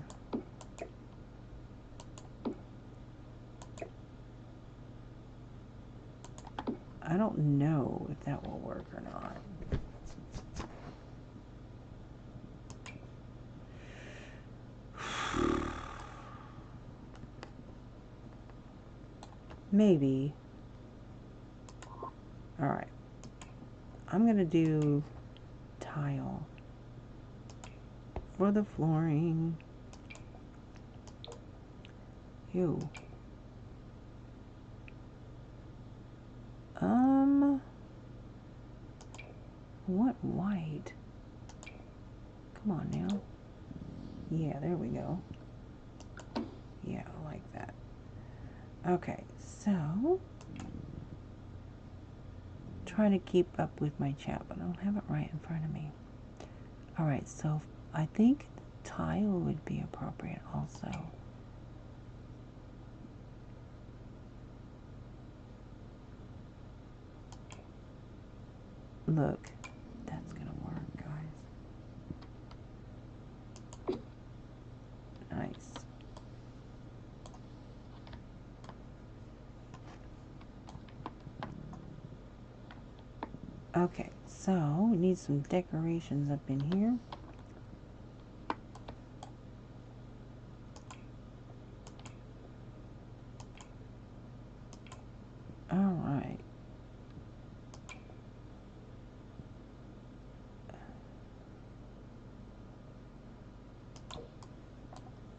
I don't know if that will work or not. Maybe. Alright. I'm going to do tile for the flooring. Ew. What white? Come on now. Yeah, there we go. Yeah, I like that. Okay, so trying to keep up with my chat, but I don't have it right in front of me. Alright, so I think tile would be appropriate also. Look, that's gonna work, guys. Nice. Okay, so we need some decorations up in here. Alright.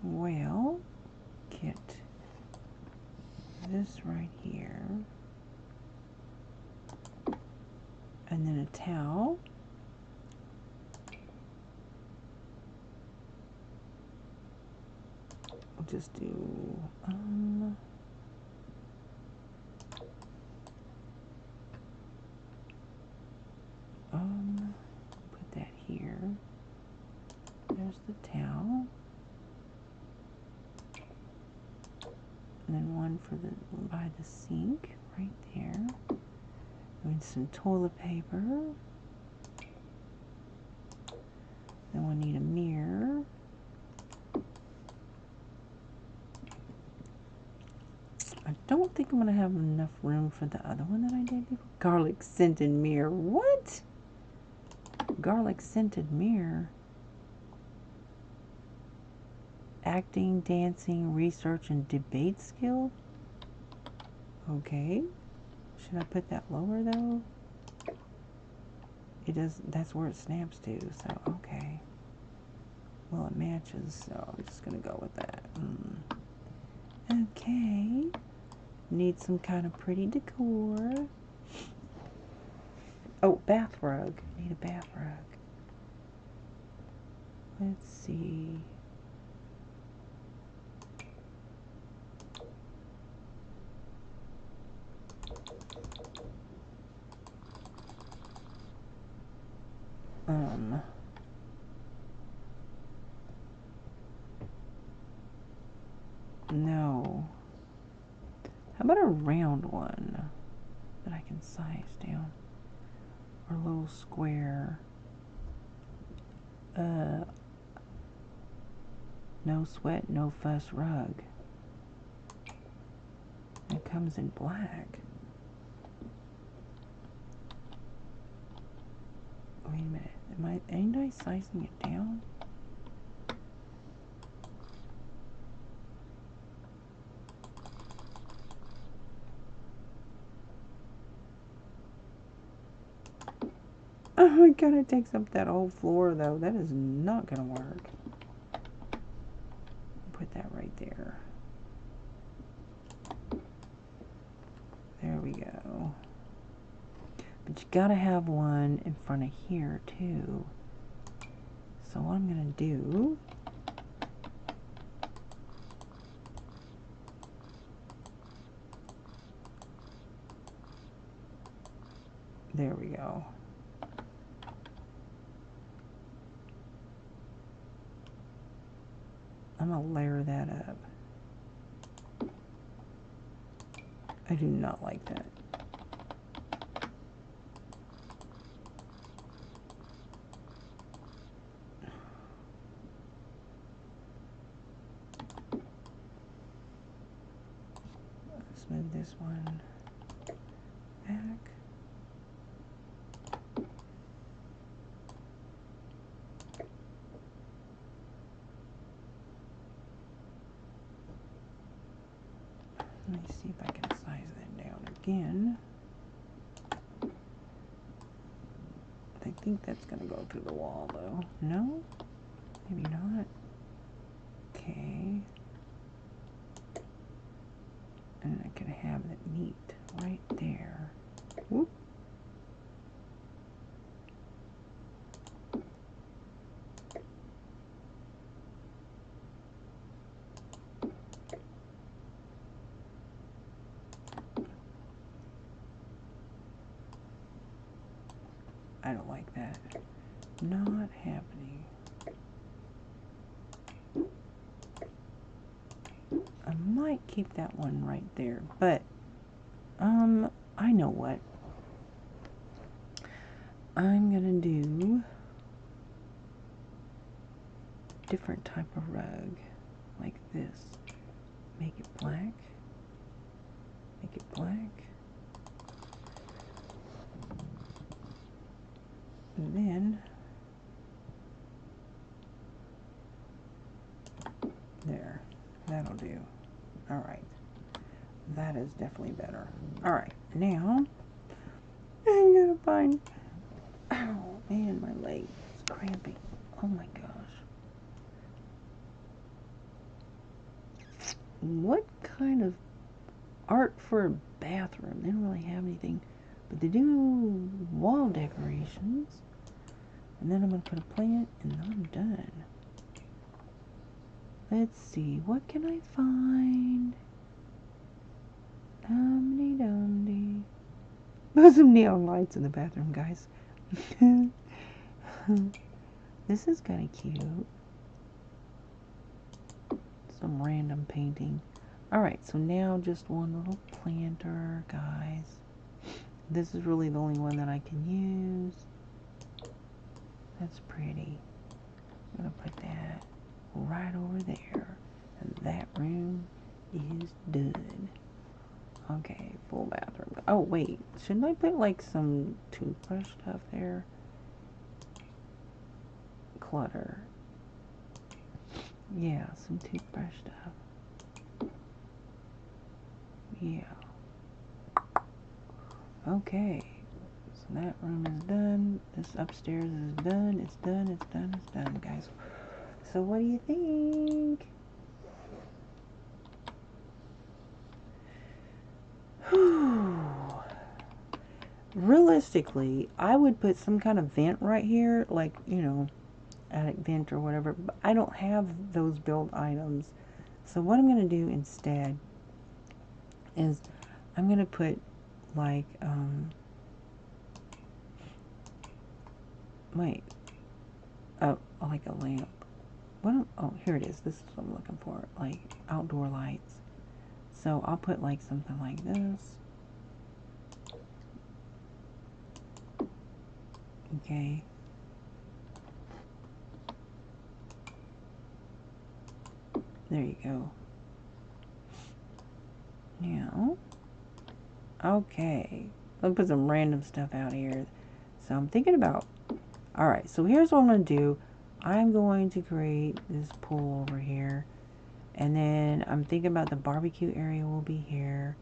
Well, get this right here. And then a towel. We'll just do, put that here. There's the towel. And then one for the, by the sink, right there. And some toilet paper. Then we'll need a mirror. I don't think I'm going to have enough room for the other one that I did before. Garlic scented mirror. What? Garlic scented mirror. Acting, dancing, research, and debate skill. Okay. Should I put that lower though? It does, that's where it snaps to, so okay. Well, it matches, so I'm just gonna go with that. Okay. Need some kind of pretty decor. Oh, bath rug. Need a bath rug. Let's see. No. How about a round one that I can size down? Or a little square. No sweat, no fuss rug. It comes in black. Wait a minute. Ain't I sizing it down? Oh, it kind of takes up that whole floor, though. That is not going to work. Put that right there. There we go. But you got to have one in front of here, too. So what I'm going to do... There we go. I'm going to layer that up. I do not like that. Let's move this one back. Let me see if I can size that down again. I think that's going to go through the wall, though. No? Maybe not. Okay. And I can have it meet right there. Whoop. I don't like that. Not happening. I might keep that one right there, but I know what. I'm gonna do different type of rug, like this. Make it black. Make it black. And then there. That'll do. Alright. That is definitely better. Alright, now I'm gonna find, ow man, my leg is cramping. Oh my gosh. What kind of art for a bathroom? They don't really have anything, but they do wall decorations. And then I'm gonna put a plant and I'm done. Let's see, what can I find? Dum-dee-dum-dee. Put some neon lights in the bathroom, guys. This is kind of cute. Some random painting. Alright, so now just one little planter, guys. This is really the only one that I can use. That's pretty. I'm going to put that right over there. And that room is done. Okay, full bathroom. Oh, wait. Shouldn't I put like some toothbrush stuff there? Clutter. Yeah, some toothbrush stuff. Yeah. Okay. So that room is done. This upstairs is done. It's done. It's done. It's done, guys. So what do you think? Realistically, I would put some kind of vent right here, like, you know, attic vent or whatever, but I don't have those build items. So what I'm going to do instead is I'm going to put like, wait, oh, like a lamp. Oh, here it is. This is what I'm looking for, like outdoor lights. So I'll put like something like this. Okay. There you go. Now, okay. I'll put some random stuff out here. So I'm thinking about, alright, so here's what I'm going to do. I'm going to create this pool over here. And then I'm thinking about the barbecue area will be here.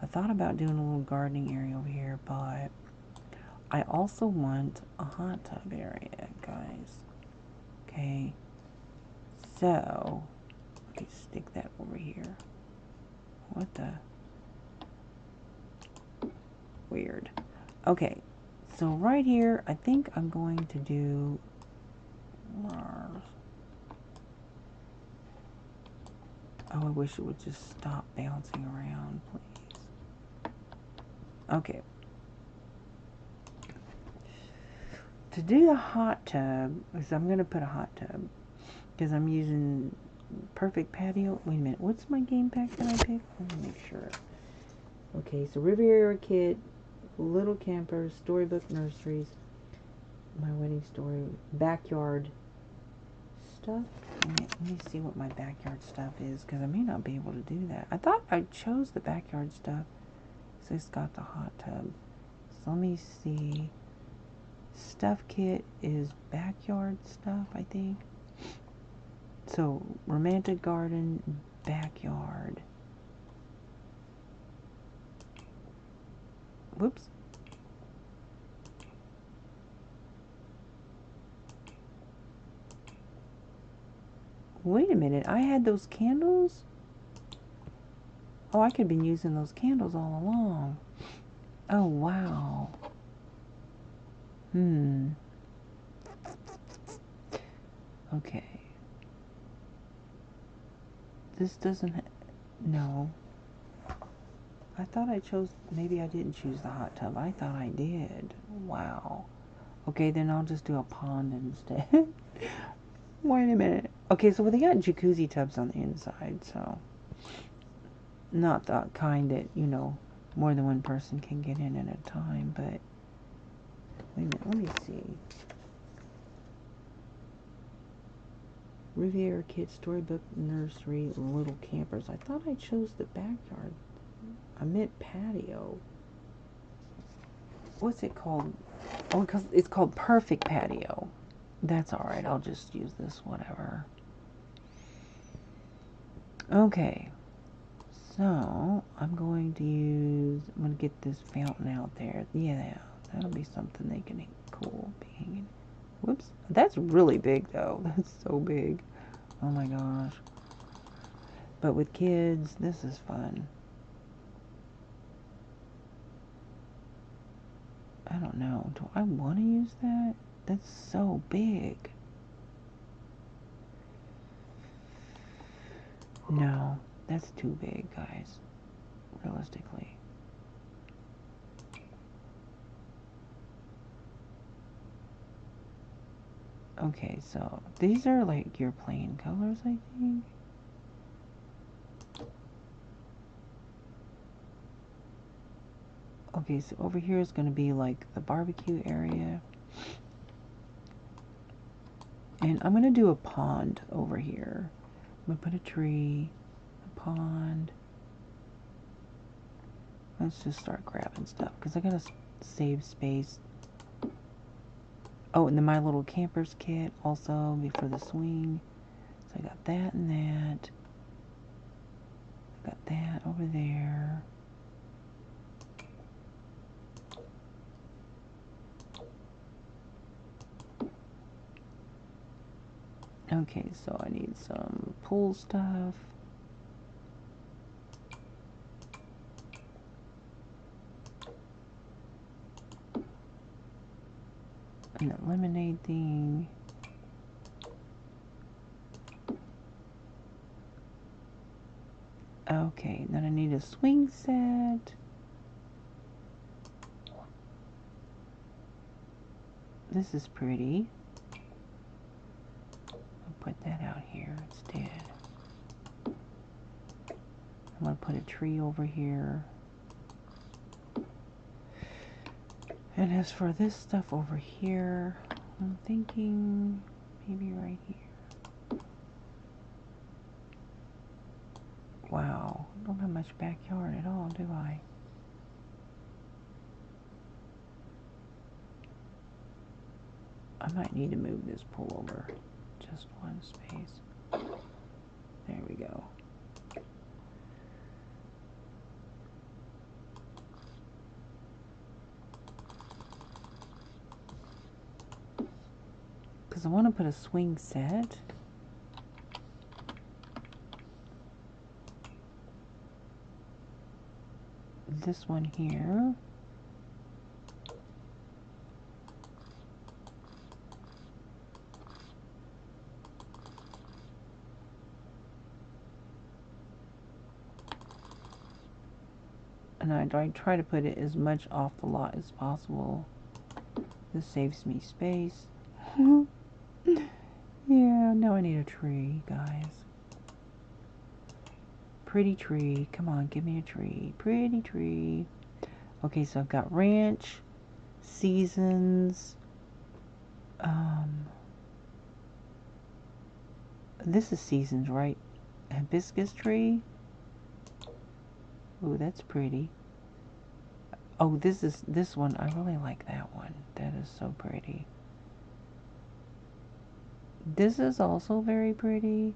I thought about doing a little gardening area over here, but I also want a hot tub area, guys. Okay. So, let me stick that over here. What the? Weird. Okay. So right here, I think I'm going to do Mars. Oh, I wish it would just stop bouncing around, please. Okay. To do the hot tub, because I'm going to put a hot tub, because I'm using Perfect Patio. Wait a minute, what's my game pack that I picked? Let me make sure. Okay, so Riviera Kit, Little Campers, Storybook Nurseries, My Wedding Story, Backyard Stuff. Let me see what my backyard stuff is, because I may not be able to do that. I thought I chose the backyard stuff, so it's got the hot tub. So let me see. Stuff Kit is backyard stuff, I think. So, romantic garden, backyard. Whoops. Wait a minute, I had those candles? Oh, I could have been using those candles all along. Oh, wow. Okay. This doesn't... No. I thought I chose... Maybe I didn't choose the hot tub. I thought I did. Wow. Okay, then I'll just do a pond instead. Wait a minute. Okay, so they got jacuzzi tubs on the inside, so... Not the kind that, you know, more than one person can get in at a time, but... Wait a minute, let me see. Riviera Kids Storybook Nursery Little Campers. I thought I chose the backyard. I meant patio. What's it called? Oh, because it's called Perfect Patio. That's alright, I'll just use this, whatever. Okay. So, I'm going to get this fountain out there. Yeah, that'll be something they can cool be hanging. Whoops. That's really big, though. That's so big. Oh my gosh. But with kids, this is fun. I don't know. Do I want to use that? That's so big. No, that's too big, guys. Realistically. Okay, so these are like your plain colors, I think. Okay, so over here is going to be like the barbecue area. And I'm going to do a pond over here. I'm going to put a tree, a pond. Let's just start grabbing stuff because I got to save space. Oh, and then my little campers kit also before the swing. So I got that and that. Got that over there. Okay, so I need some pool stuff. And the lemonade thing. Okay, then I need a swing set. This is pretty. I'll put that out here instead. I'm going to put a tree over here. And as for this stuff over here, I'm thinking maybe right here. Wow, I don't have much backyard at all, do I? I might need to move this pool over just one space. There we go. Because I want to put a swing set. This one here. And I try to put it as much off the lot as possible. This saves me space. Yeah, now I need a tree, guys. Pretty tree. Come on, give me a tree. Pretty tree. Okay, so I've got ranch, seasons. This is seasons, right? Hibiscus tree. Ooh, that's pretty. Oh, this one. I really like that one. That is so pretty. This is also very pretty.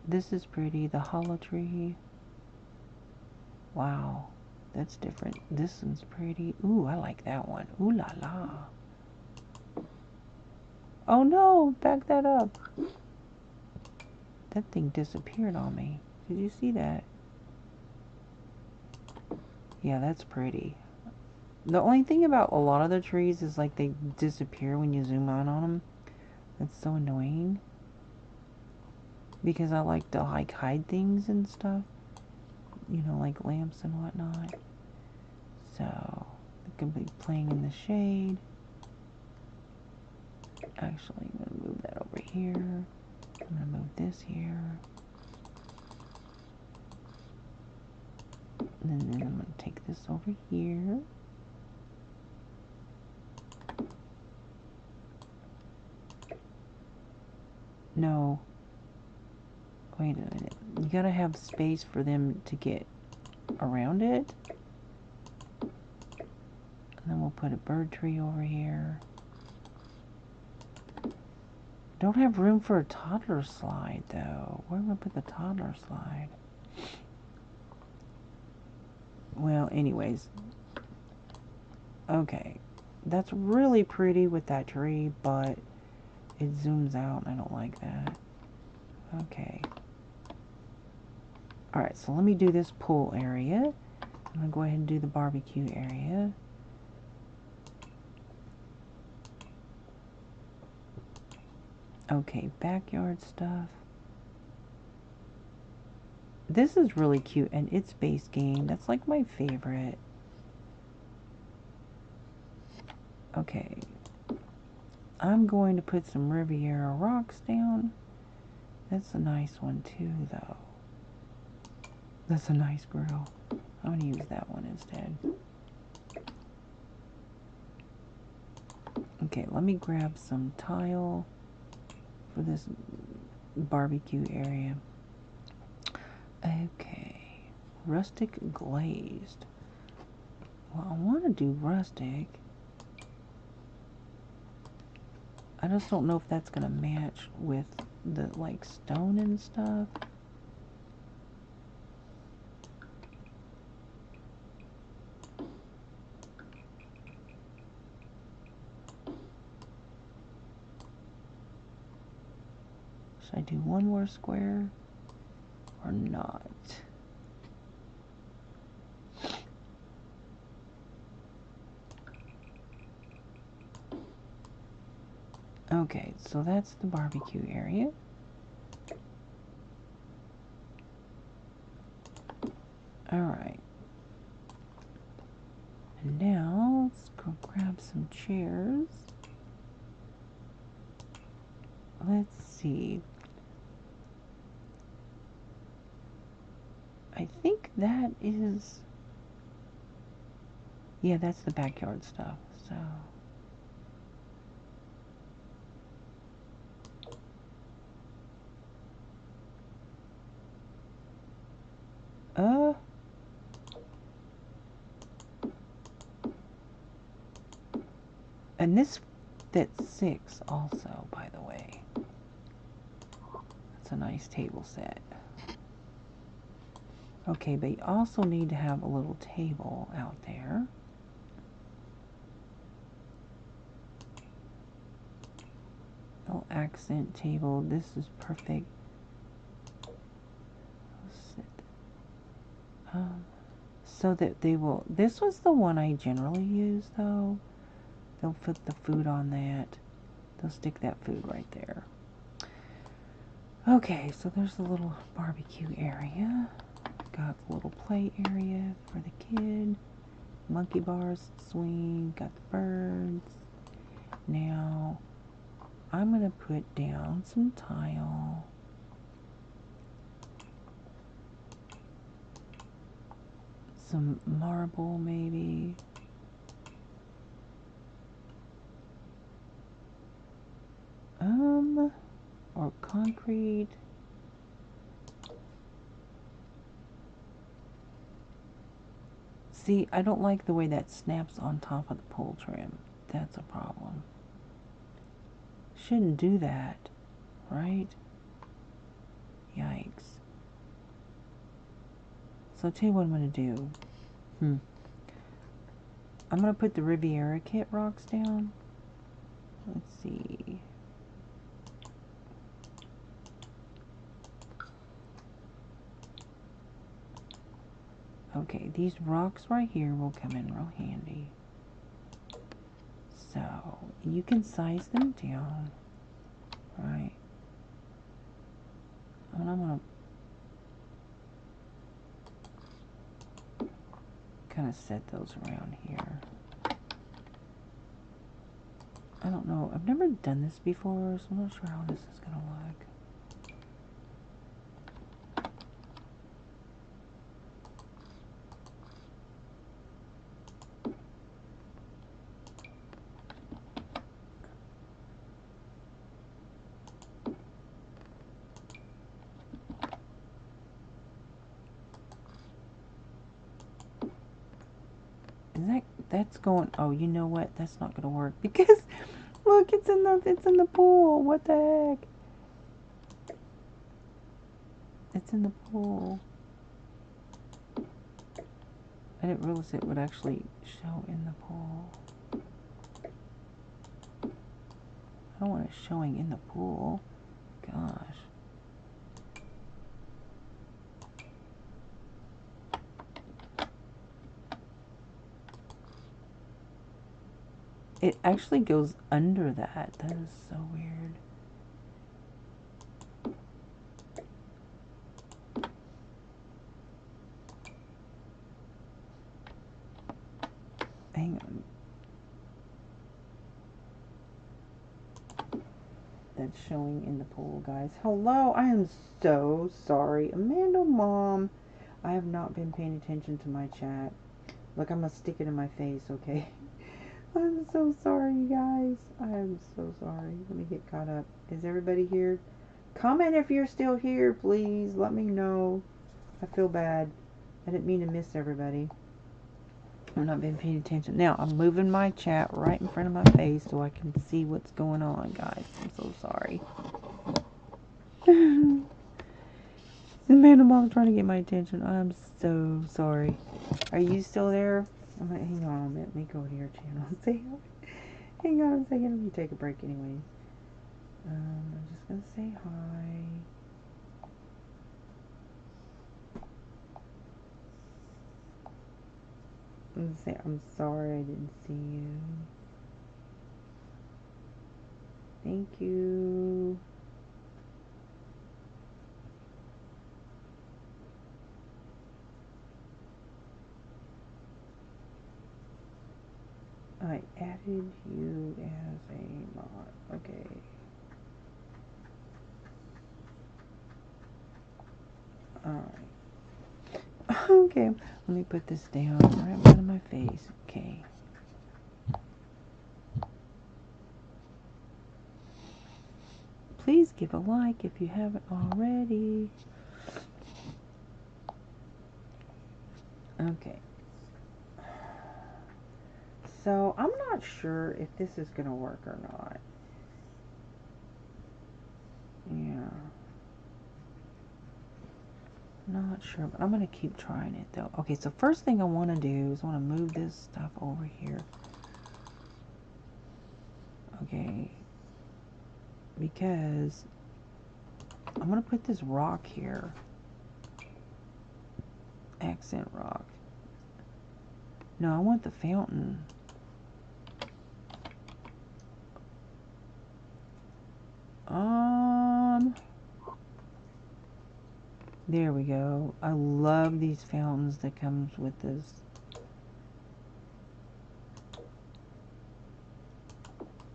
This is pretty. The hollow tree. Wow. That's different. This one's pretty. Ooh, I like that one. Ooh la la. Oh no, back that up. That thing disappeared on me. Did you see that? Yeah, that's pretty. The only thing about a lot of the trees is like they disappear when you zoom out on them. That's so annoying. Because I like to like hide things and stuff. You know, like lamps and whatnot. So, it can be playing in the shade. Actually, I'm going to move that over here. I'm going to move this here. And then I'm going to take this over here. No. Wait a minute. You got to have space for them to get around it. And then we'll put a bird tree over here. Don't have room for a toddler slide, though. Where am I put the toddler slide? Well, anyways. Okay. That's really pretty with that tree, but it zooms out. I don't like that. Okay. Alright, so let me do this pool area. I'm going to go ahead and do the barbecue area. Okay, backyard stuff. This is really cute, and it's base game. That's like my favorite. Okay. I'm going to put some Riviera rocks down. That's a nice one too, though. That's a nice grill. I'm going to use that one instead. Okay, let me grab some tile for this barbecue area. Okay, rustic glazed. Well, I want to do rustic. I just don't know if that's going to match with the, like, stone and stuff. Should I do one more square or not? Okay, so that's the barbecue area. Alright. And now, let's go grab some chairs. Let's see. I think that is... Yeah, that's the backyard stuff, so... And this fits 6 also, by the way. That's a nice table set. Okay, but you also need to have a little table out there. Little accent table. This is perfect. So that they will... This was the one I generally use, though. They'll put the food on that. They'll stick that food right there. Okay, so there's a little barbecue area. Got the little play area for the kid. Monkey bars, swing. Got the birds. Now, I'm going to put down some tile. some marble maybe. Or concrete. See, I don't like the way that snaps on top of the pole trim. That's a problem. Shouldn't do that, right? Yikes. So I'll tell you what I'm going to do. I'm going to put the Riviera kit rocks down. Let's see. Okay, these rocks right here will come in real handy. So, you can size them down, right? And I'm going to kind of set those around here. I don't know. I've never done this before, so I'm not sure how this is going to look. That's going, oh, you know what? That's not going to work because look, it's in the pool. What the heck? It's in the pool. I didn't realize it would actually show in the pool. I don't want it showing in the pool. Gosh. It actually goes under that. That is so weird. Hang on. That's showing in the pool, guys. Hello, I am so sorry. Amanda Mom, I have not been paying attention to my chat. Look, I'm going to stick it in my face, okay? I'm so sorry, you guys. I am so sorry. Let me get caught up. Is everybody here? Comment if you're still here, please. Let me know. I feel bad. I didn't mean to miss everybody. I've not been paying attention. Now, I'm moving my chat right in front of my face so I can see what's going on, guys. I'm so sorry. Amanda Mom's trying to get my attention. I'm so sorry. Are you still there? Hang on a minute. Let me go to your channel and say hang on a second. Let me take a break anyways. I'm just going to say hi. I'm going to say I'm sorry I didn't see you. Thank you. I added you as a mod. Okay. Alright. Okay. Let me put this down right in front of my face. Okay. Please give a like if you haven't already. Okay. So, I'm not sure if this is going to work or not. Yeah. Not sure, but I'm going to keep trying it though. Okay, so first thing I want to do is I want to move this stuff over here. Okay. Because I'm going to put this rock here. Accent rock. No, I want the fountain. There we go. I love these fountains that comes with this.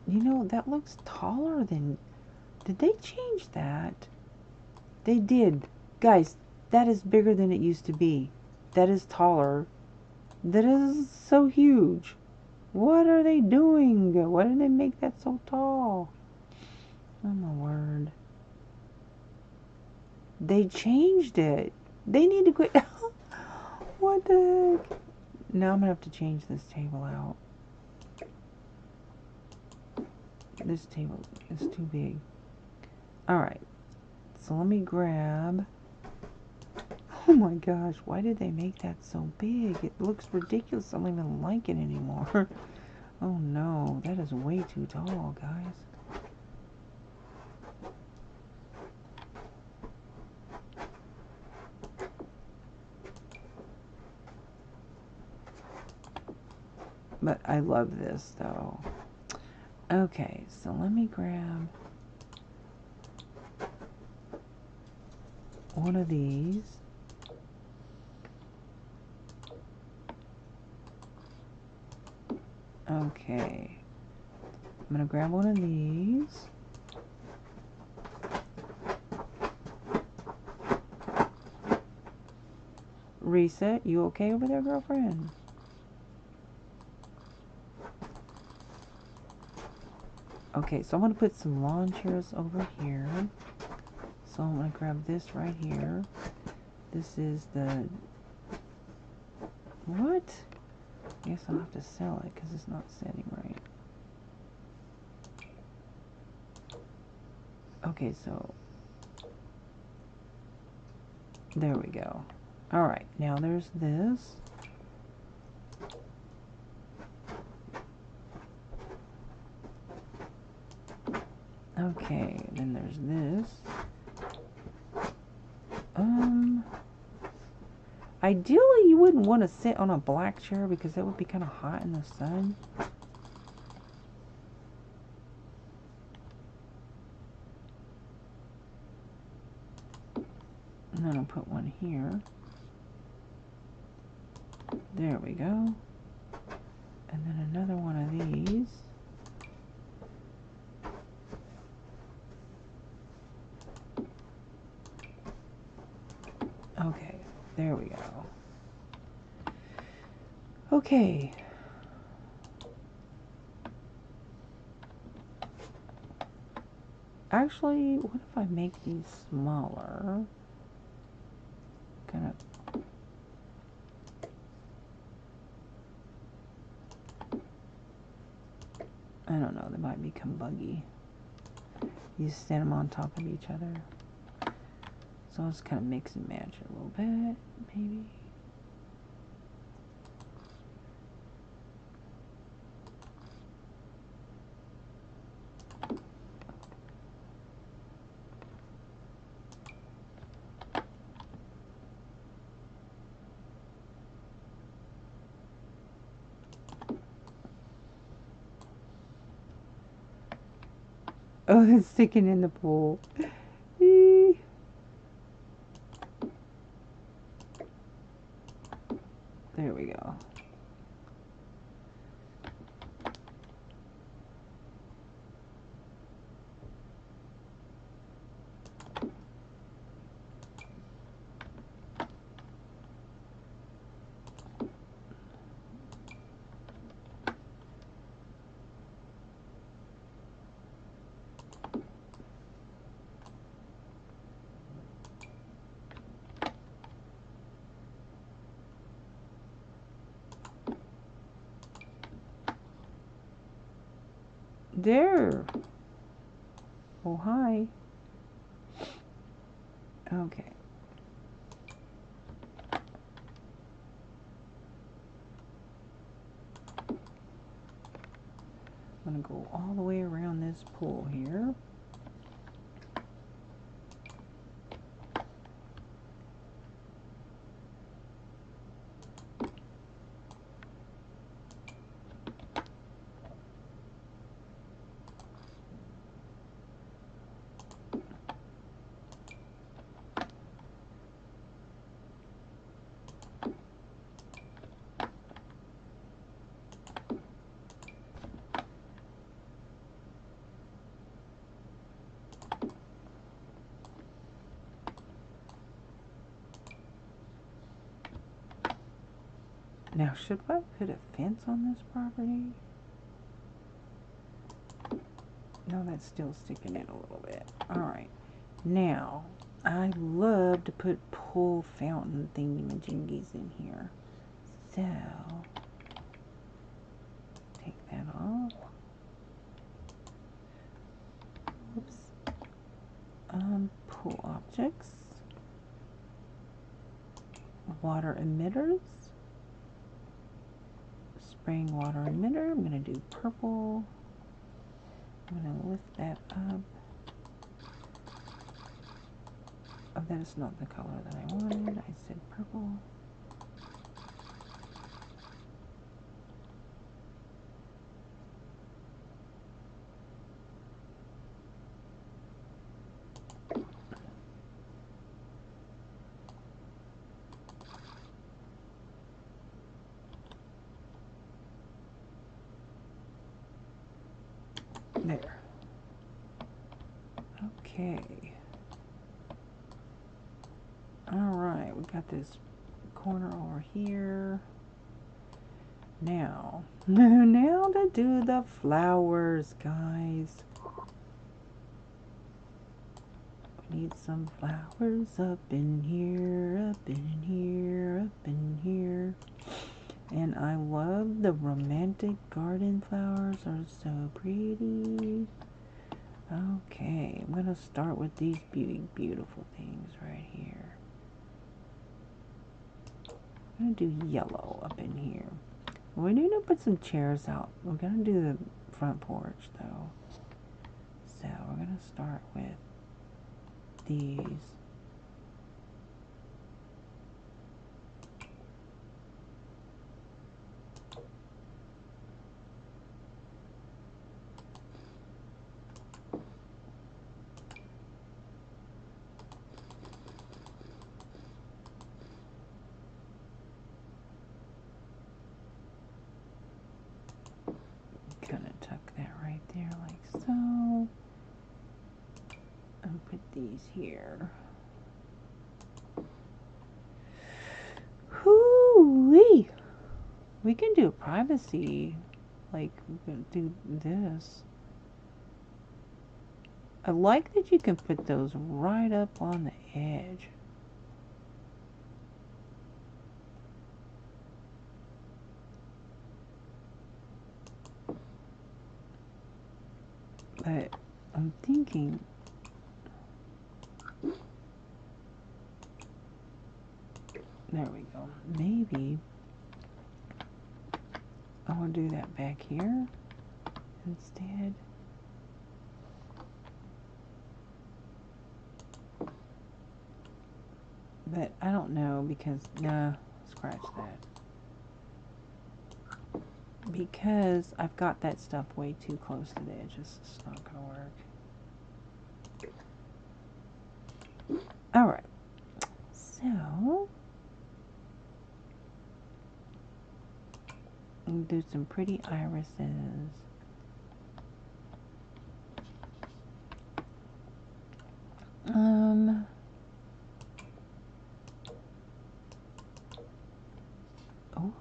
You know, that looks taller than... Did they change that? They did. Guys, that is bigger than it used to be. That is taller. That is so huge. What are they doing? Why did they make that so tall? Oh my word. They changed it. They need to quit. What the heck? Now I'm gonna have to change this table out. This table is too big. Alright. So let me grab... Oh my gosh, why did they make that so big? It looks ridiculous. I don't even like it anymore. Oh no, that is way too tall, guys. But I love this though. Okay, so let me grab one of these. Okay. I'm gonna grab one of these. Reset, you okay over there, girlfriend? Okay, so I'm gonna put some lawn chairs over here. So I'm gonna grab this right here. This is the... What? I guess I'll have to sell it because it's not setting right. Okay, so... There we go. Alright, now there's this. Okay, then there's this. Ideally you wouldn't want to sit on a black chair because that would be kind of hot in the sun. And then I'll put one here. There we go. And then another one of these. Okay, there we go. Okay. Actually, what if I make these smaller? Kind of. I don't know, they might become buggy. You stand them on top of each other. So I'll just kind of mix and match it a little bit, maybe. Oh, it's sticking in the pool. There we go. There. Oh, hi. Okay. I'm going to go all the way around this pool here. Now, should I put a fence on this property? No, that's still sticking in a little bit. Alright. Now, I love to put pool fountain thingy-majingies in here. So, take that off. Oops. Pool objects. Water emitters. Spraying water emitter. I'm going to do purple. I'm going to lift that up. Oh, that is not the color that I wanted. I said purple. There. Okay. Alright, we got this corner over here. Now, now to do the flowers, guys. We need some flowers up in here, up in here, up in here. And I love the romantic garden flowers, are so pretty. Okay, I'm going to start with these beautiful things right here. I'm going to do yellow up in here. We need to put some chairs out. We're going to do the front porch though. So we're going to start with these. Kind of tuck that right there like so. And put these here. Hoo-wee! We can do privacy. Like, we can do this. I like that you can put those right up on the edge. But I'm thinking, there we go. Maybe I will do that back here instead. But I don't know because, nah, scratch that. Because I've got that stuff way too close to the edge. It's just not going to work. Alright. So, we'll do some pretty irises.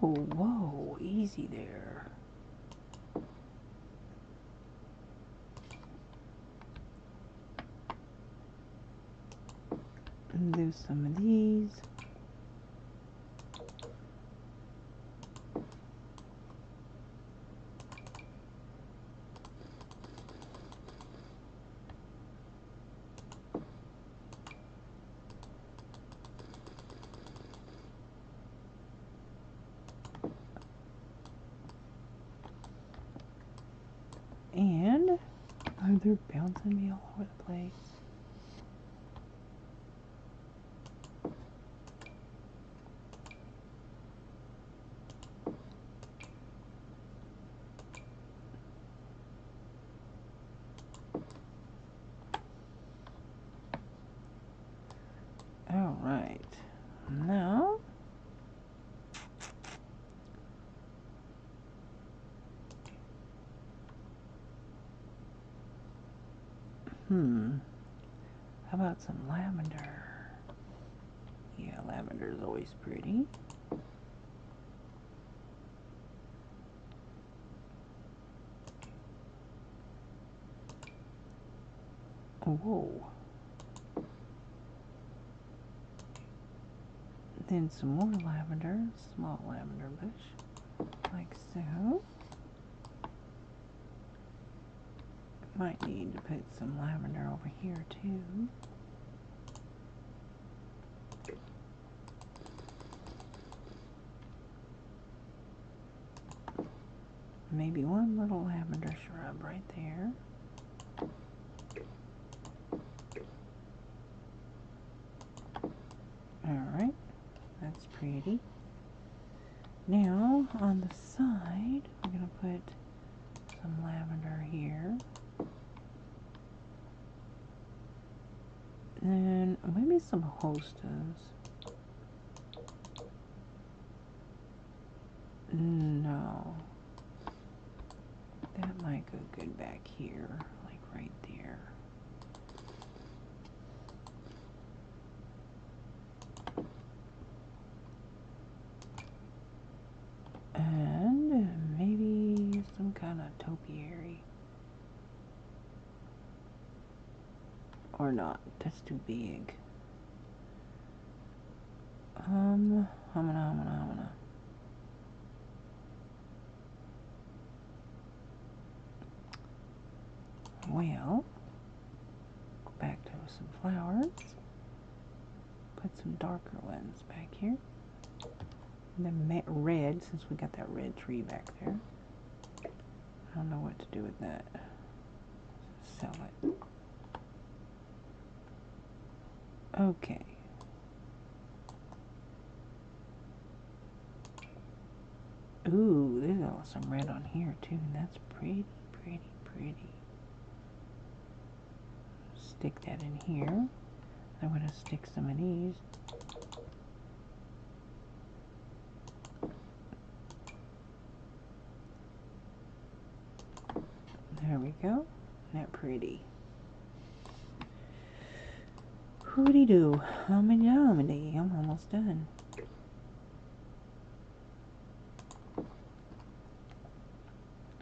Oh, whoa, easy there. And do some of these. And oh, they're bouncing me all over the place. All right, now how about some lavender? Yeah, lavender is always pretty. Whoa. Then some more lavender, small lavender bush, like so. Might need to put some lavender over here too. Maybe one little lavender shrub right there. Alright, that's pretty. Now, on the side, we're going to put some lavender here. Then maybe some hostas. No. That might go good back here, like right there. And maybe some kind of topiary. Or not, that's too big. Humana. Well, go back to some flowers. Put some darker ones back here. And then red, since we got that red tree back there. I don't know what to do with that. Sell it. Okay. Ooh, there's some red on here too. That's pretty, pretty, pretty. Stick that in here. I'm going to stick some of these. There we go. Isn't that pretty? Hooty doo. I'm almost done.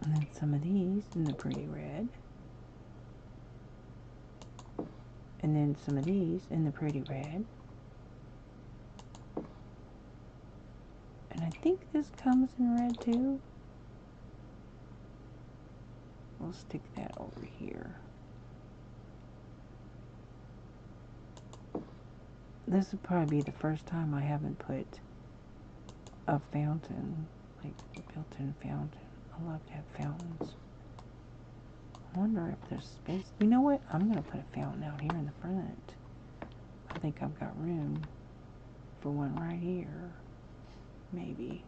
And then some of these in the pretty red. And then some of these in the pretty red. And I think this comes in red too. We'll stick that over here. This would probably be the first time I haven't put a fountain, like a built-in fountain. I love to have fountains. I wonder if there's space. You know what? I'm going to put a fountain out here in the front. I think I've got room for one right here. Maybe.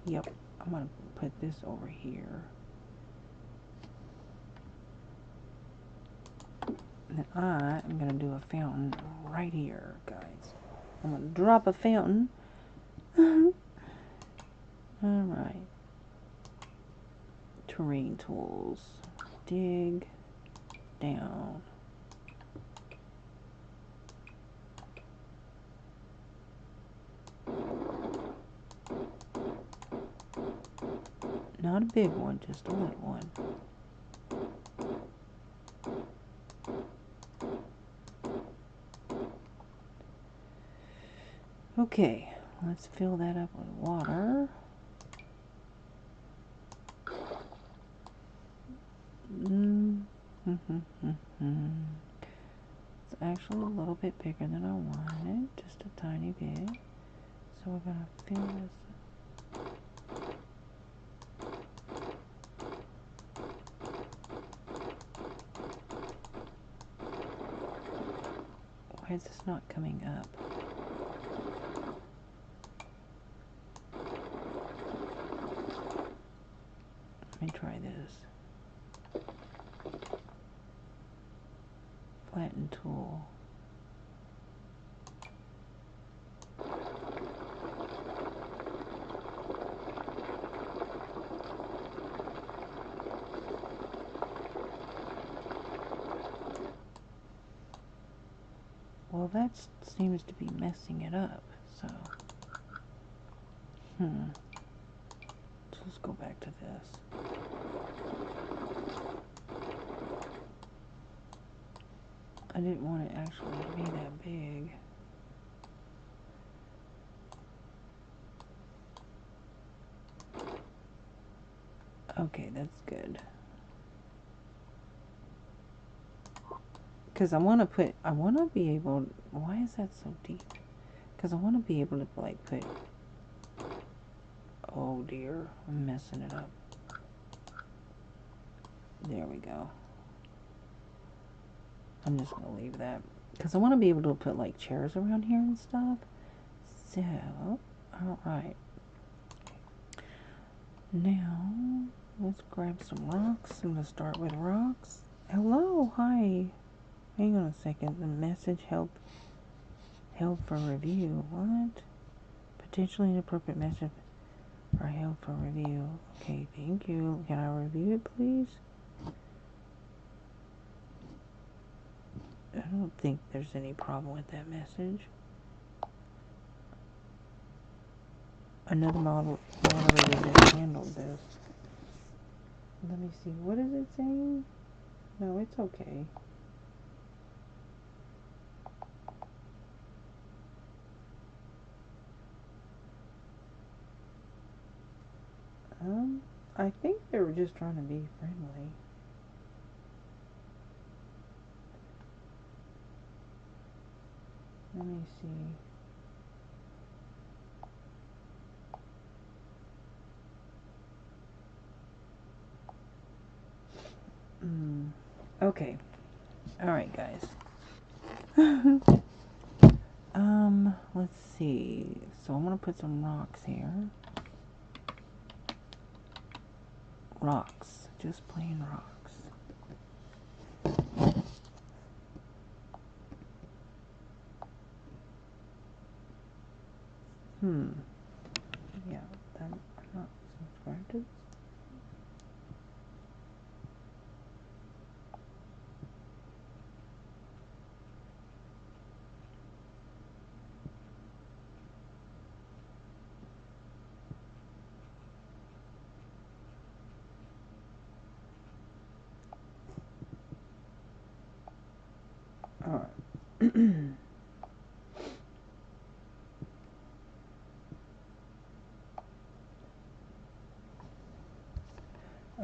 Yep. I'm going to put this over here. And then I am going to do a fountain right here, guys. I'm going to drop a fountain. Alright. Terrain tools. Dig down. Not a big one, just a little one. Okay, let's fill that up with water. It's actually a little bit bigger than I wanted, just a tiny bit. So we're going to fill this up. Why is this not coming up? Let me try this. Flatten tool. Well, that seems to be messing it up, so. let's go back to this. I didn't want it actually to be that big. Okay, that's good. Because I want to be able, why is that so deep? Because I want to be able to like put, oh dear, I'm messing it up. There we go. I'm just going to leave that. Because I want to be able to put like chairs around here and stuff. So, alright. Now, let's grab some rocks. I'm going to start with rocks. Hello, hi. Hang on a second. The message held for review. What? Potentially inappropriate message are held for review. Okay, thank you. Can I review it, please? I don't think there's any problem with that message. Another moderator just handled this. Let me see. What is it saying? No, it's okay. I think they were just trying to be friendly. Let me see. Okay. Alright, guys. Let's see. So I'm gonna put some rocks here. Rocks. Just plain rocks. Yeah, I'm not subscribed to this. Alright.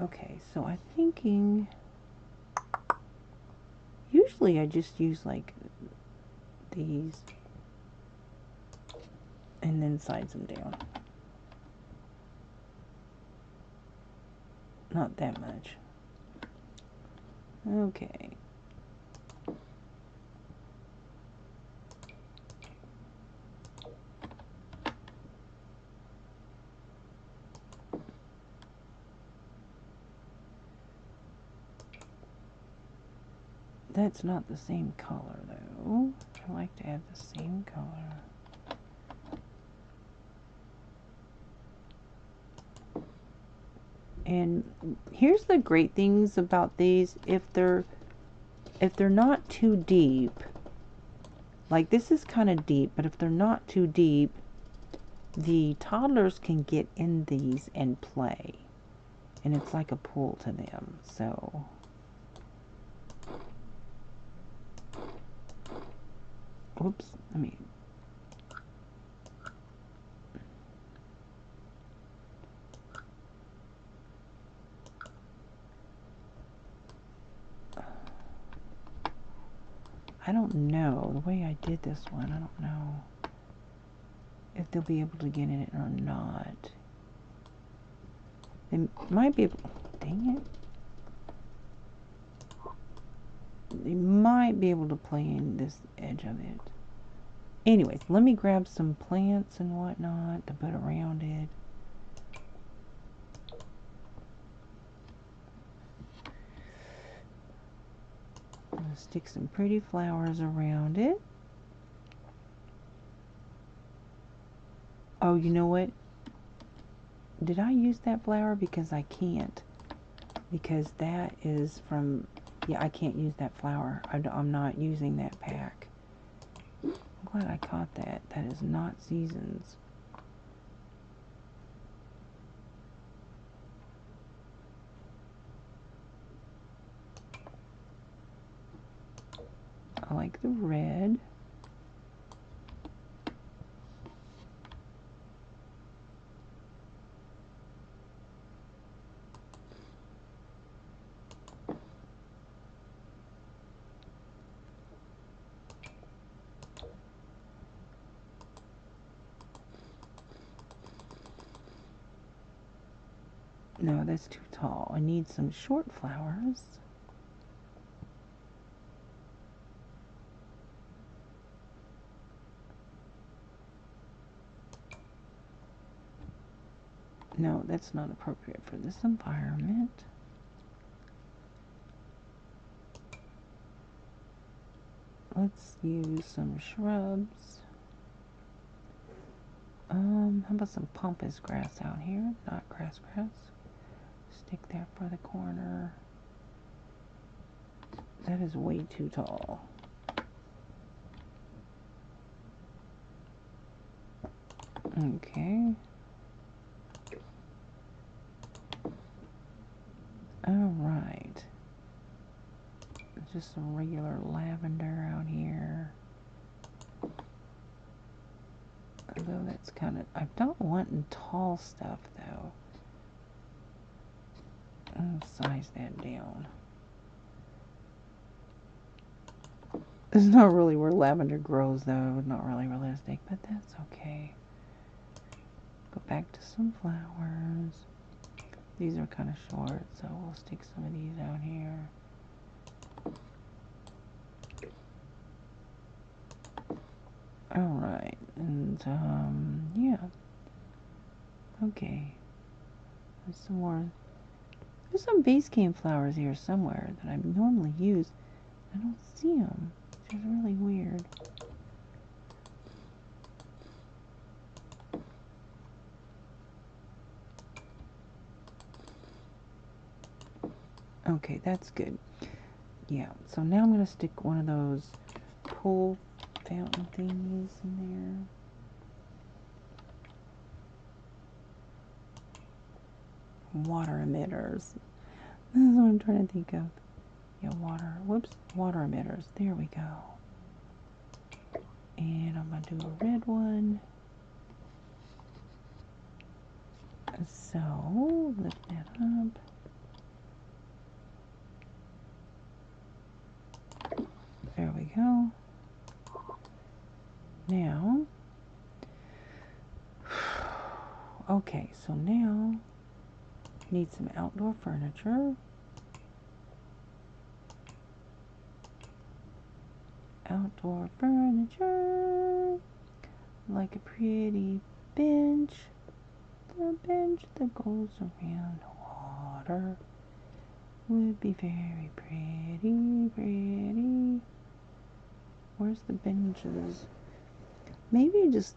Okay, so I'm thinking, usually I just use like these and then sides them down. Not that much. Okay. That's not the same color though. I like to add the same color. And here's the great things about these. If they're not too deep, like this is kind of deep, but if they're not too deep, the toddlers can get in these and play. And it's like a pool to them. So oops, let me. I don't know. The way I did this one, I don't know if they'll be able to get in it or not. They might be able. Dang it. They might be able to play in this edge of it. Anyways, let me grab some plants and whatnot to put around it. I'm going to stick some pretty flowers around it. Oh, you know what? Did I use that flower? Because I can't. Because that is from... Yeah, I can't use that flower. I'm not using that pack. I'm glad I caught that. That is not Seasons. like the red. No, that's too tall. I need some short flowers. No, that's not appropriate for this environment. Let's use some shrubs. How about some pampas grass out here? Not grass. Stick that for the corner. That is way too tall. Okay. Alright. Just some regular lavender out here. Although that's kind of... I'm not wanting tall stuff, though. I'll size that down. This is not really where lavender grows, though. Not really realistic, but that's okay. Go back to some flowers. These are kind of short, so we'll stick some of these out here. Alright, and yeah. Okay. There's some more. There's some base camp flowers here somewhere that I normally use. I don't see them, which is really weird. Okay, that's good. Yeah, so now I'm going to stick one of those pool fountain thingies in there. Water emitters. This is what I'm trying to think of. Yeah, water emitters. There we go. And I'm going to do a red one. So, lift that up. There we go. Now, okay, so now, need some outdoor furniture. Outdoor furniture, like a pretty bench. The bench that goes around the water would be very pretty. Where's the benches? Maybe just,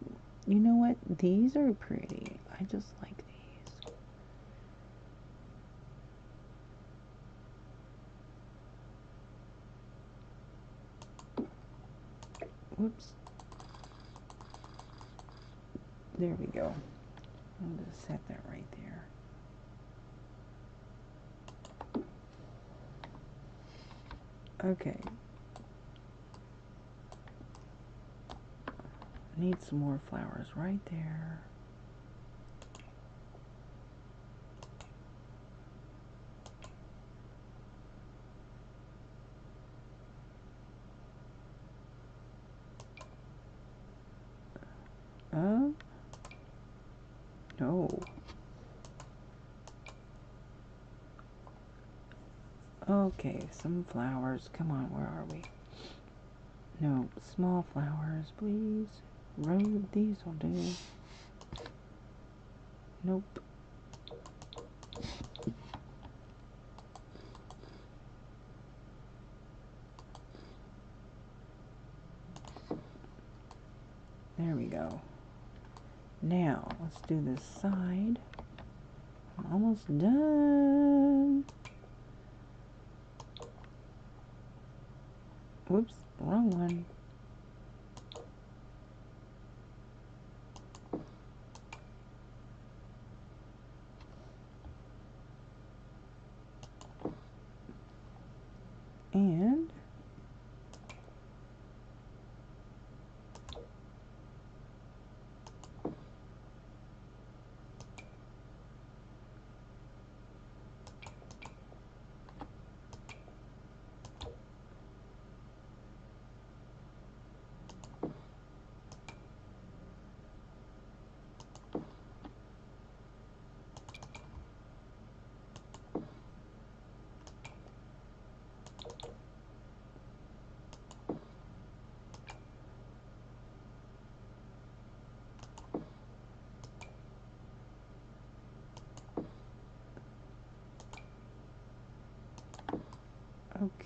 you know what? These are pretty. I just like these. Whoops. There we go. I'm going to set that right there. Okay. Need some more flowers right there. No. Okay, some flowers. Come on, where are we? No, small flowers, please. These will do. Nope. There we go. Now, let's do this side. I'm almost done. Whoops, wrong one. And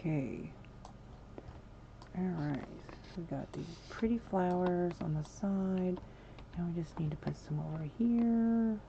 Okay. Alright. We got these pretty flowers on the side. Now we just need to put some over here.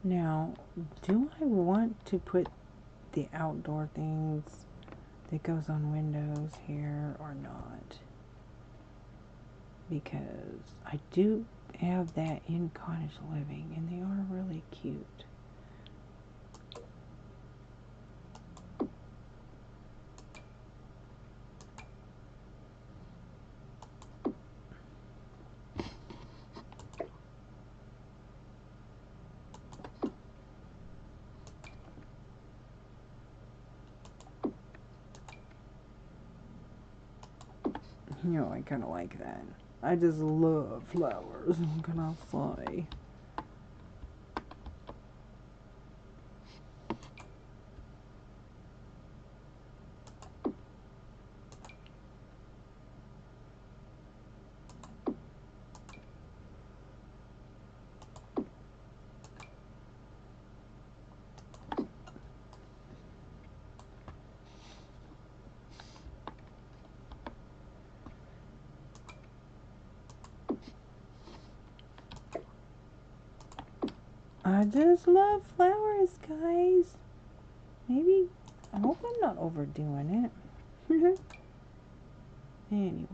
Now, do I want to put the outdoor things that goes on windows here or not? Because I do have that in cottage living and they are really cute. You know, I kind of like that. I just love flowers, what can I say? I just love flowers, guys. Maybe, I hope I'm not overdoing it. Anyways.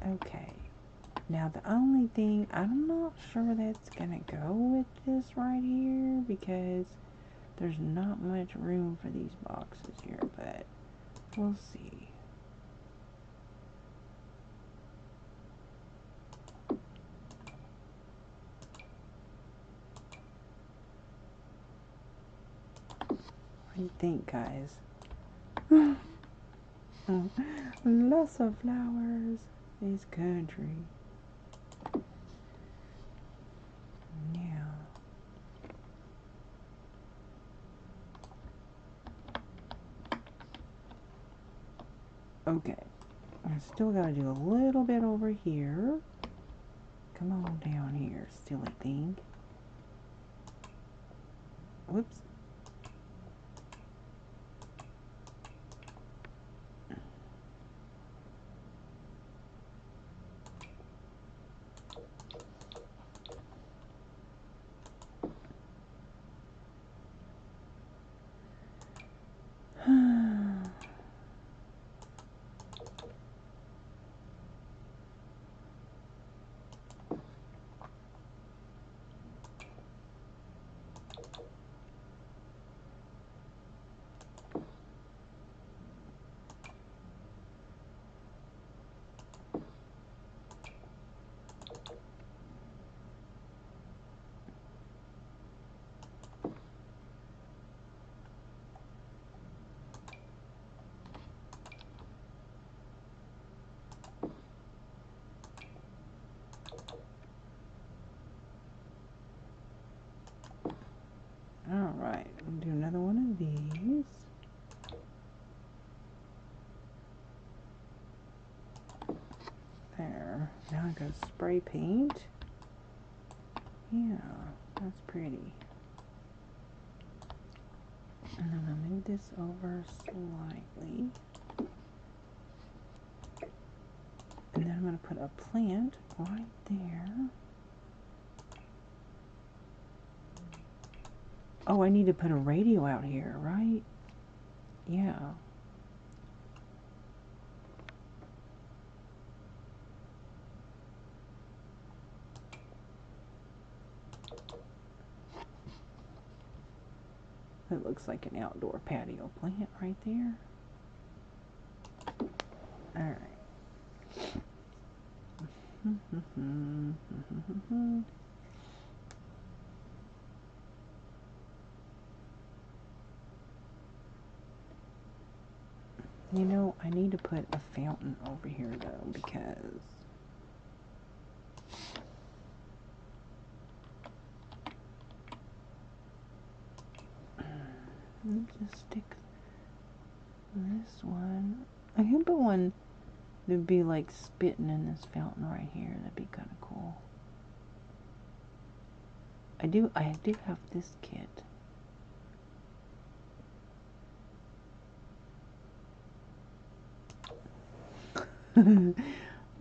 Okay. Now the only thing, I'm not sure that's gonna go with this right here because there's not much room for these boxes here, but we'll see. What do you think, guys? Lots of flowers. This country. Now. Okay. I still gotta do a little bit over here. Come on down here, silly thing. Whoops. Alright, we'll do another one of these. There. Now I go spray paint. Yeah, that's pretty. And then I'll move this over slightly. And then I'm going to put a plant right there. Oh, I need to put a radio out here, right? Yeah. It looks like an outdoor patio plant right there. Alright. You know, I need to put a fountain over here though, because let's just stick this one. I can put one that'd be like spitting in this fountain right here. That'd be kind of cool. I do have this kit.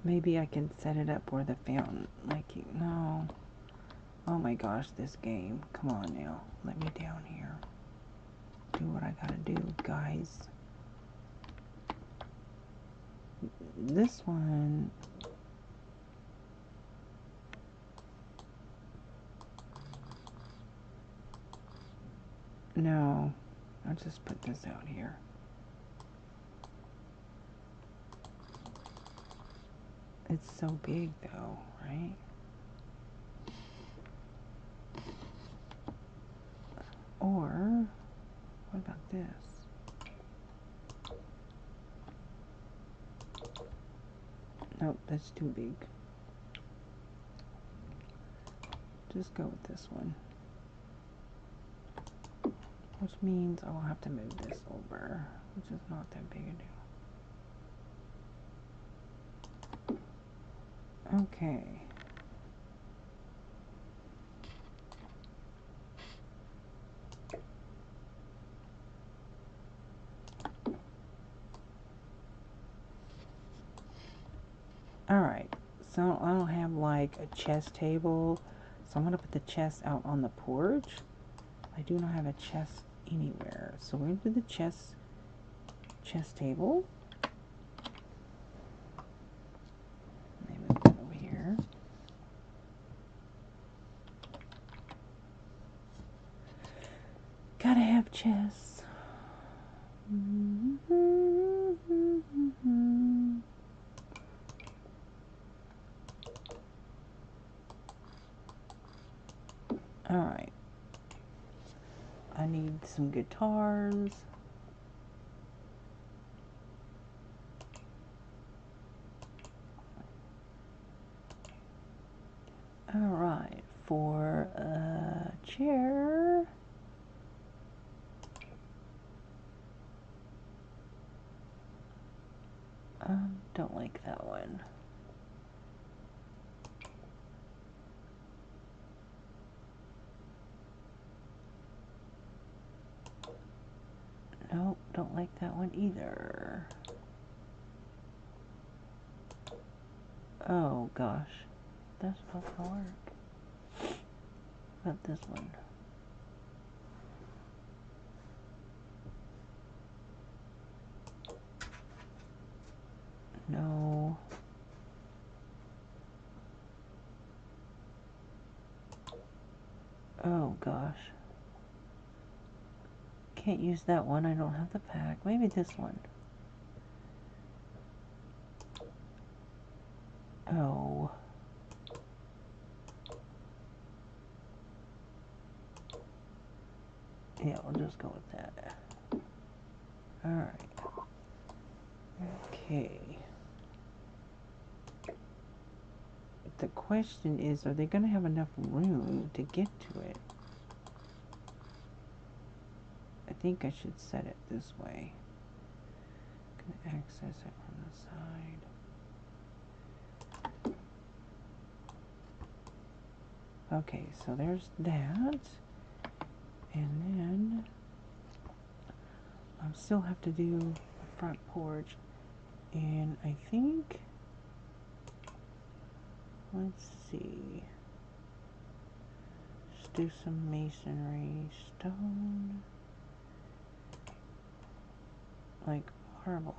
Maybe I can set it up where the fountain, like, no. Oh my gosh, this game. Come on now. Let me down here. Do what I gotta do, guys. This one. No. I'll just put this out here. It's so big though, right? Or, what about this? Nope, that's too big. Just go with this one. Which means I will have to move this over, which is not that big a deal. Okay. Alright, so I don't have like a chest table, so I'm going to put the chest out on the porch. I do not have a chest anywhere, so we're going to do the chest table. Let me move that over here. Gotta have chests. Alright. I need some guitars. Alright, for a chair. Don't like that one. Nope, don't like that one either. Oh gosh, that's not gonna work. What about this one? No. Oh gosh. Can't use that one, I don't have the pack. Maybe this one. Oh. Yeah, we'll just go with that. Alright. Okay. The question is, are they going to have enough room to get to it? I think I should set it this way. Can access it from the side. Okay, so there's that. And then I still have to do the front porch. And I think, let's see. Just do some masonry, stone, like marble.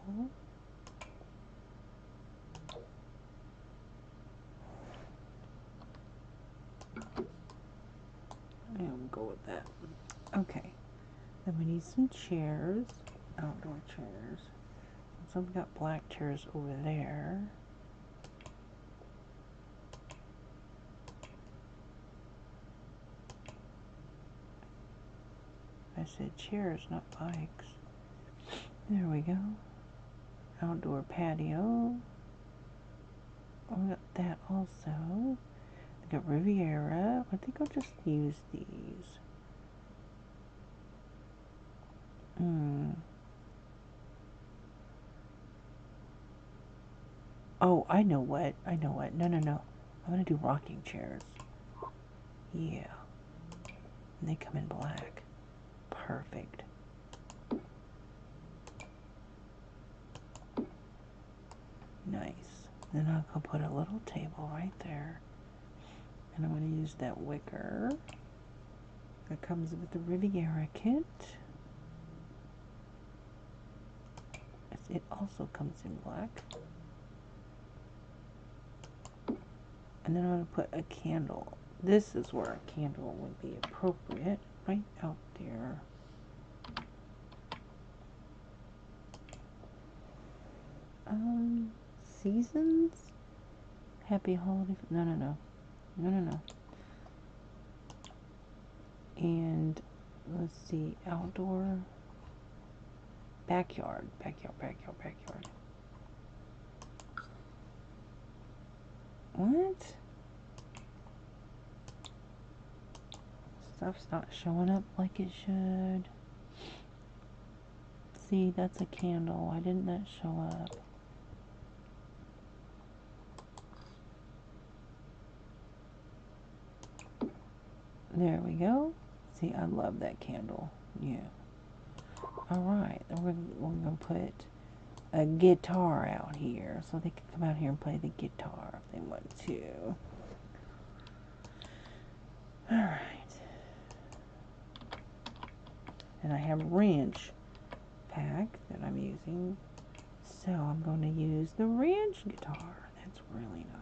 Yeah, we'll go with that. Okay. The we need some chairs, outdoor chairs. So we've got black chairs over there. I said chairs, not bikes. There we go. Outdoor patio. Oh, we got that also. I got Riviera. I think I'll just use these. Oh, I know what. No. I'm going to do rocking chairs. Yeah. And they come in black. Perfect. Nice. Then I'll go put a little table right there. And I'm going to use that wicker that comes with the Riviera kit. It also comes in black. And then I'm going to put a candle. This is where a candle would be appropriate, right out there. Seasons? Happy holiday. No. And let's see, outdoor. Backyard. What? Stuff's not showing up like it should. See, that's a candle. Why didn't that show up? There we go. See, I love that candle. Yeah. Alright, we're going to put a guitar out here so they can come out here and play the guitar if they want to. Alright. And I have a wrench pack that I'm using. So I'm going to use the wrench guitar. That's really nice.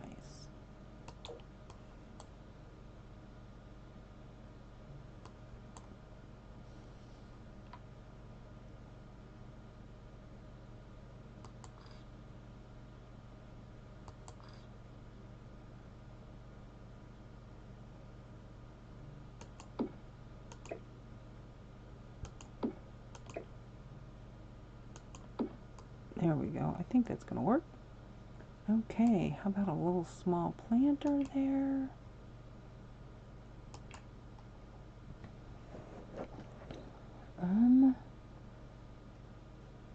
There we go. I think that's going to work. Okay, how about a little small planter there?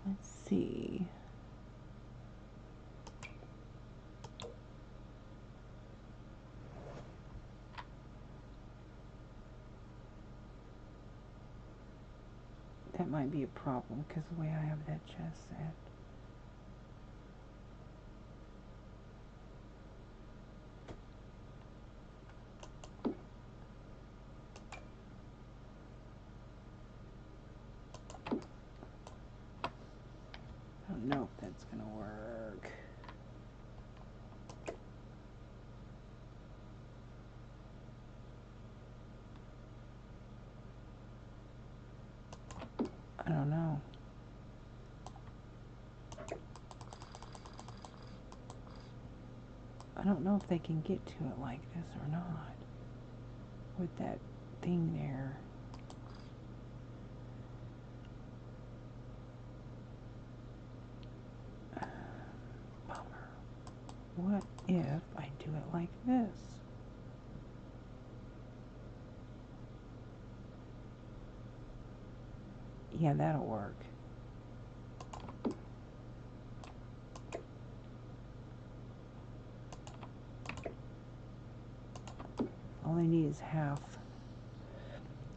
Let's see. That might be a problem because the way I have that chest set. I don't know if that's going to work. I don't know. I don't know if they can get to it like this or not. With that thing there. Bummer. What if I do it like this? Yeah, that'll work. All I need is half.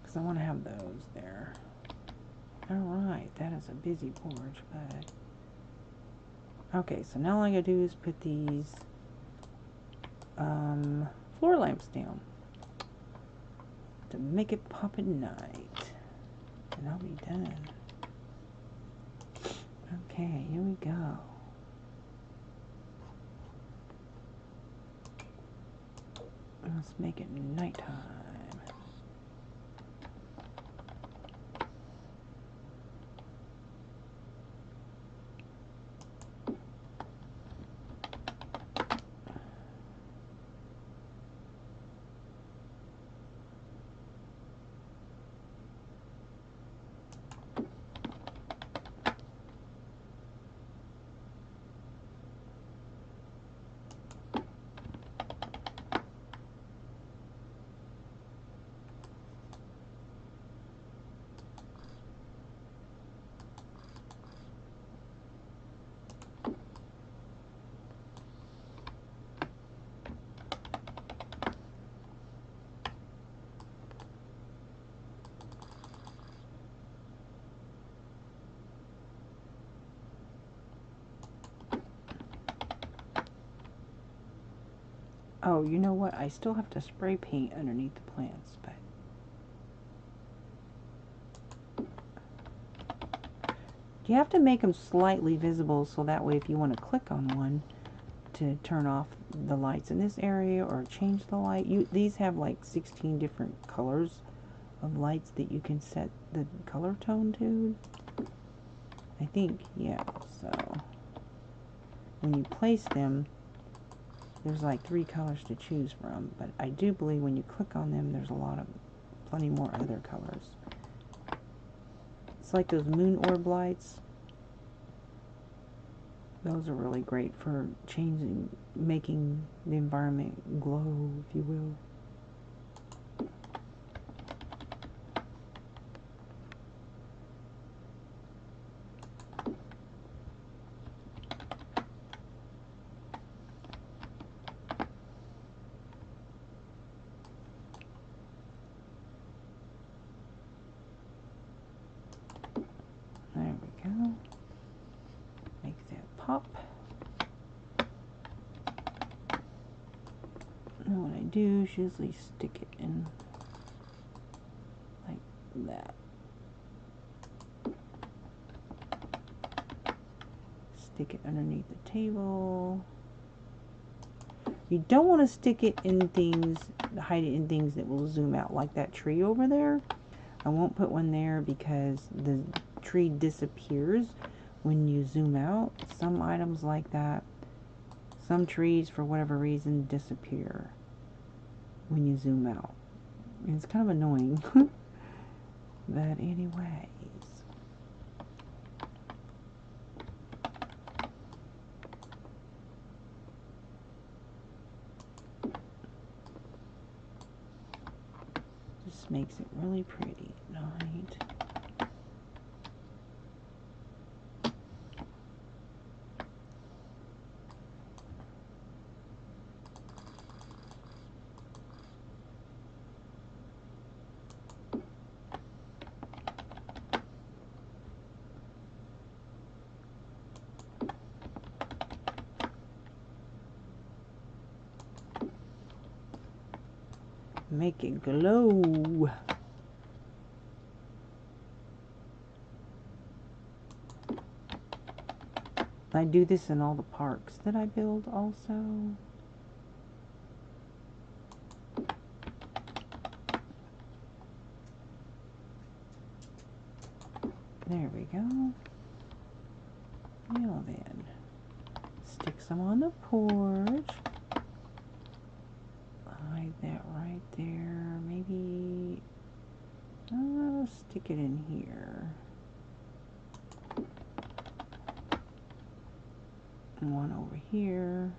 Because I want to have those there. Alright, that is a busy porch, but... Okay, so now all I gotta do is put these floor lamps down to make it pop at night. And I'll be done. Okay, here we go. Let's make it nighttime. Oh, you know what? I still have to spray paint underneath the plants, but you have to make them slightly visible so that way if you want to click on one to turn off the lights in this area or change the light, these have like 16 different colors of lights that you can set the color tone to. I think, yeah, so when you place them, there's like 3 colors to choose from, but I do believe when you click on them, there's plenty more other colors. It's like those moon orb lights. Those are really great for making the environment glow, if you will. There we go. Make that pop. And what I do is usually stick it in like that. Stick it underneath the table. You don't want to stick it in things, hide it in things that will zoom out, like that tree over there. I won't put one there because the tree disappears when you zoom out. Some items like that, some trees for whatever reason disappear when you zoom out. It's kind of annoying. But anyways, just makes it really pretty at night. Make it glow. I do this in all the parks that I build also. There we go. Now then, stick some on the porch. Hide that right there. Maybe stick it in here. And one over here.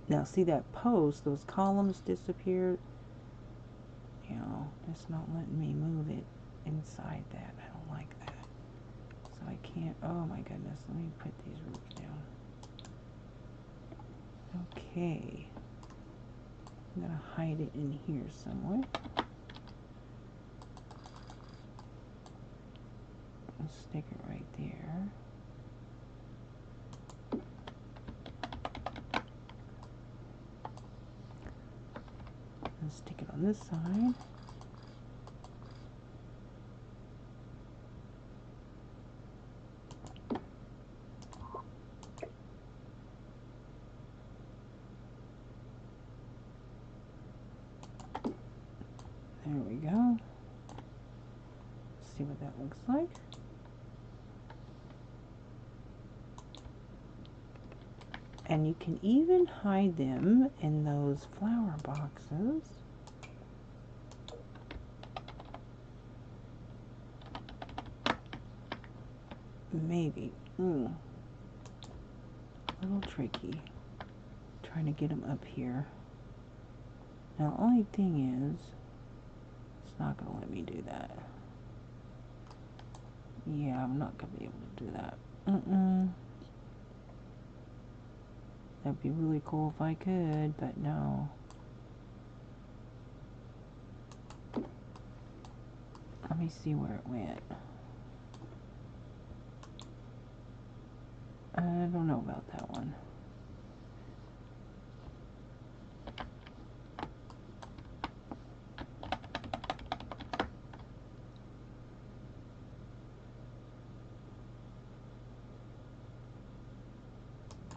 Now see that post, those columns disappeared. You know, it's not letting me move it inside that. I don't like that. So I can't, oh my goodness, let me put these roofs down. Okay. I'm gonna hide it in here somewhere. I'll stick it right there. And stick it on this side. There we go. See what that looks like. And you can even hide them in those flower boxes. Maybe. A little tricky. Trying to get them up here. Now, the only thing is, it's not going to let me do that. Yeah, I'm not going to be able to do that. That'd be really cool if I could, but no. Let me see where it went. I don't know about that one.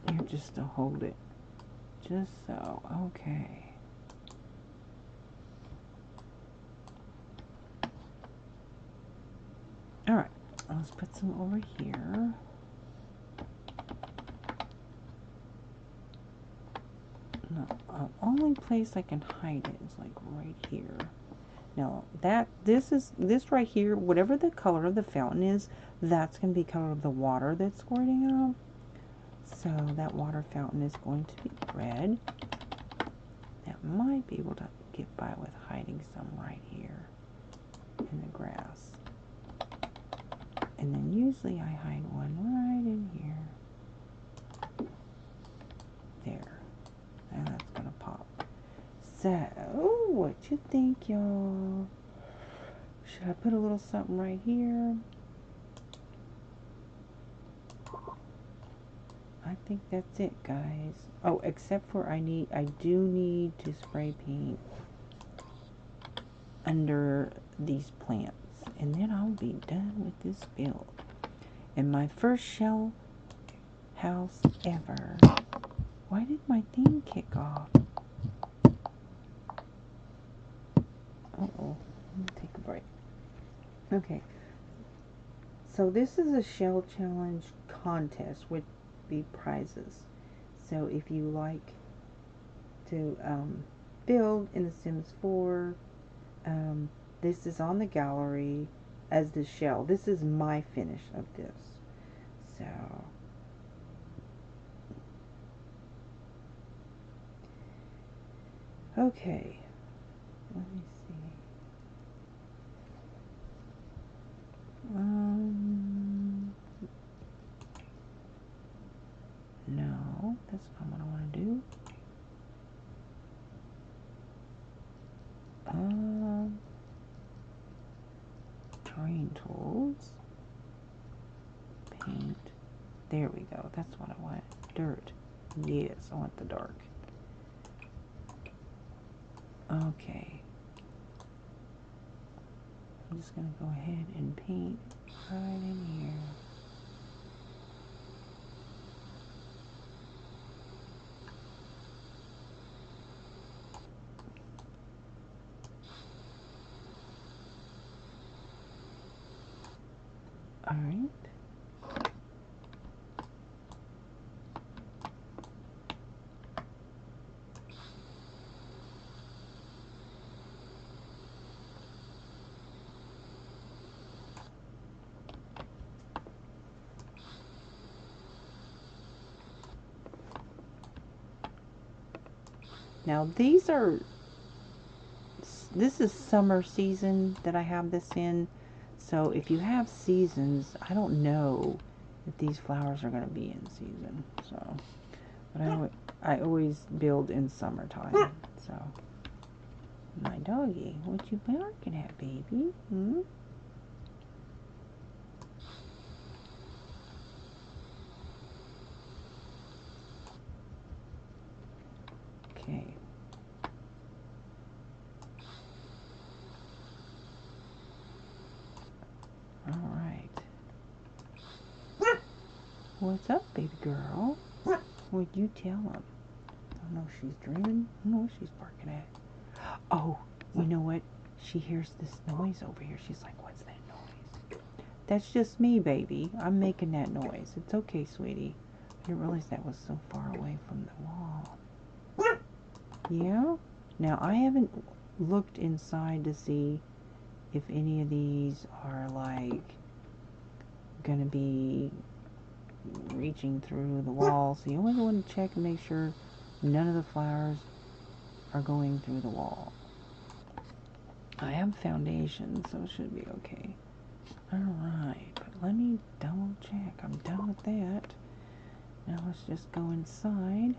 Here, just to hold it. Just so. Okay. Alright. Let's put some over here. No, only place I can hide it is like right here. Now this right here, whatever the color of the fountain is, that's going to be color of the water that's squirting out. So that water fountain is going to be red. That might be able to get by with hiding some right here in the grass. And then usually I hide one right in here. There. And that's going to pop. So, what you think, y'all? Should I put a little something right here? I think that's it, guys. Oh, except for I do need to spray paint under these plants. And then I'll be done with this build. And my first shell house ever. Why did my thing kick off? Uh-oh. Let me take a break. Okay. So this is a shell challenge contest with the prizes. So if you like to build in The Sims 4, this is on the gallery as the shell. This is my finish of this. So okay, let me see. No, that's not what I want to do. Terrain tools, paint. There we go. That's what I want. Dirt. Yes, I want the dark. Okay. I'm just going to go ahead and paint right in here. Alright. Now this is summer season that I have this in. So if you have seasons, I don't know if these flowers are going to be in season. So, but I always build in summertime. So, my doggy, what you barking at, baby? Hmm? Okay. All right. What's up, baby girl? Would you tell him? I don't know if she's dreaming. I don't know what she's barking at. Oh, you know what? She hears this noise over here. She's like, what's that noise? That's just me, baby. I'm making that noise. It's okay, sweetie. I didn't realize that was so far away from the wall. Yeah? Now, I haven't looked inside to see if any of these are, like, going to be reaching through the wall. So you always want to check and make sure none of the flowers are going through the wall. I have foundation, so it should be okay. Alright, but let me double check. I'm done with that. Now let's just go inside.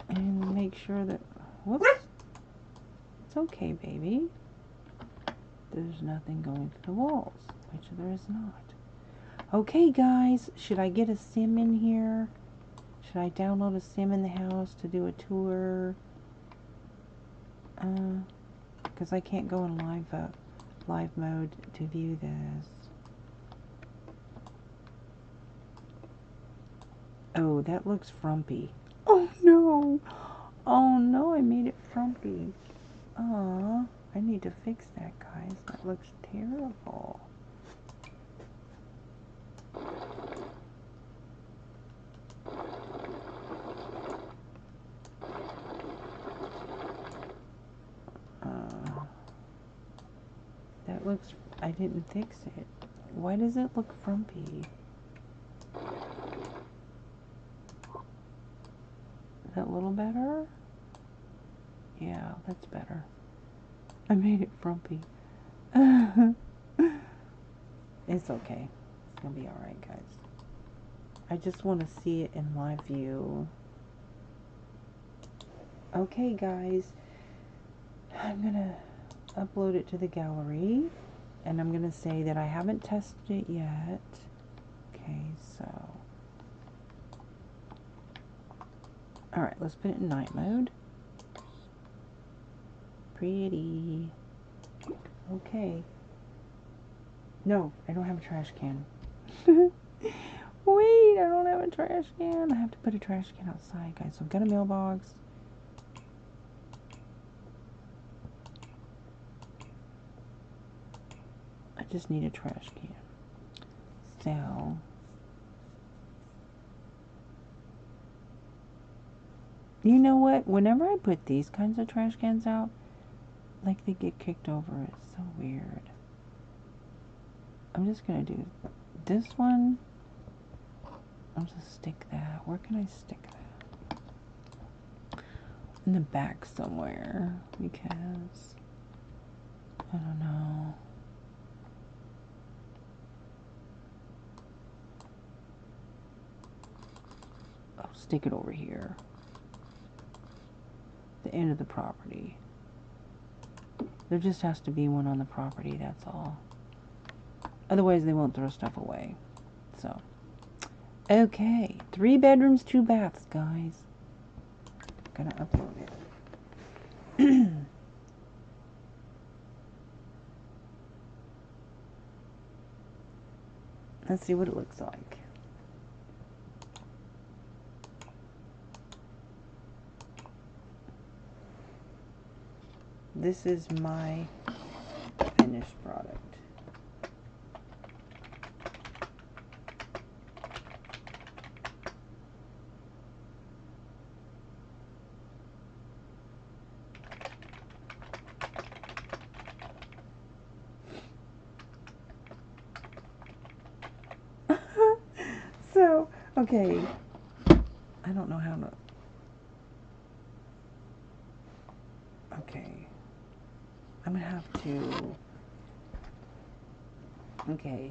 And make sure that, whoops, it's okay, baby. There's nothing going through the walls. which there is not. Okay, guys, should I get a sim in here? Should I download a sim in the house to do a tour? Because I can't go in live mode to view this. Oh, that looks frumpy. Oh no! Oh no, I made it frumpy. Aw, I need to fix that, guys. That looks terrible. That looks... I didn't fix it. Why does it look frumpy? Is that a little better? Yeah, that's better. I made it frumpy. It's okay. It's gonna be alright, guys. I just want to see it in live view. Okay, guys. I'm gonna upload it to the gallery. And I'm gonna say that I haven't tested it yet. Okay, so... Alright, let's put it in night mode. Pretty. Okay. No, I don't have a trash can. Wait, I don't have a trash can. I have to put a trash can outside, guys. So I've got a mailbox. I just need a trash can. So... You know what? Whenever I put these kinds of trash cans out, like they get kicked over. It's so weird. I'm just gonna do this one. I'll just stick that. Where can I stick that? In the back somewhere. Because I don't know. I'll stick it over here. The end of the property. There just has to be one on the property, that's all. Otherwise they won't throw stuff away. So, okay. 3 bedrooms, 2 baths, guys. Gonna upload it. Let's see what it looks like. This is my finished product. So, okay. I don't know how to... Okay. I'm gonna have to... Okay.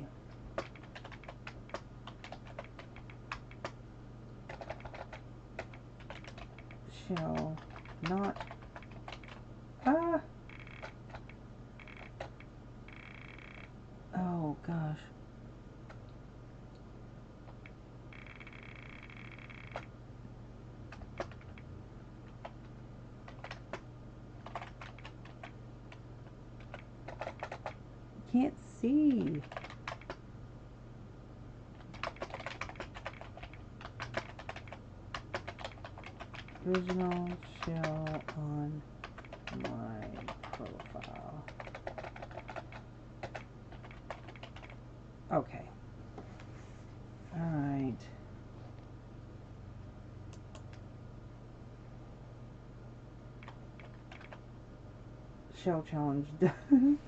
Shall not... Ah! Oh, gosh. Can't see. Original shell on my profile. Okay. Alright. Shell challenge done.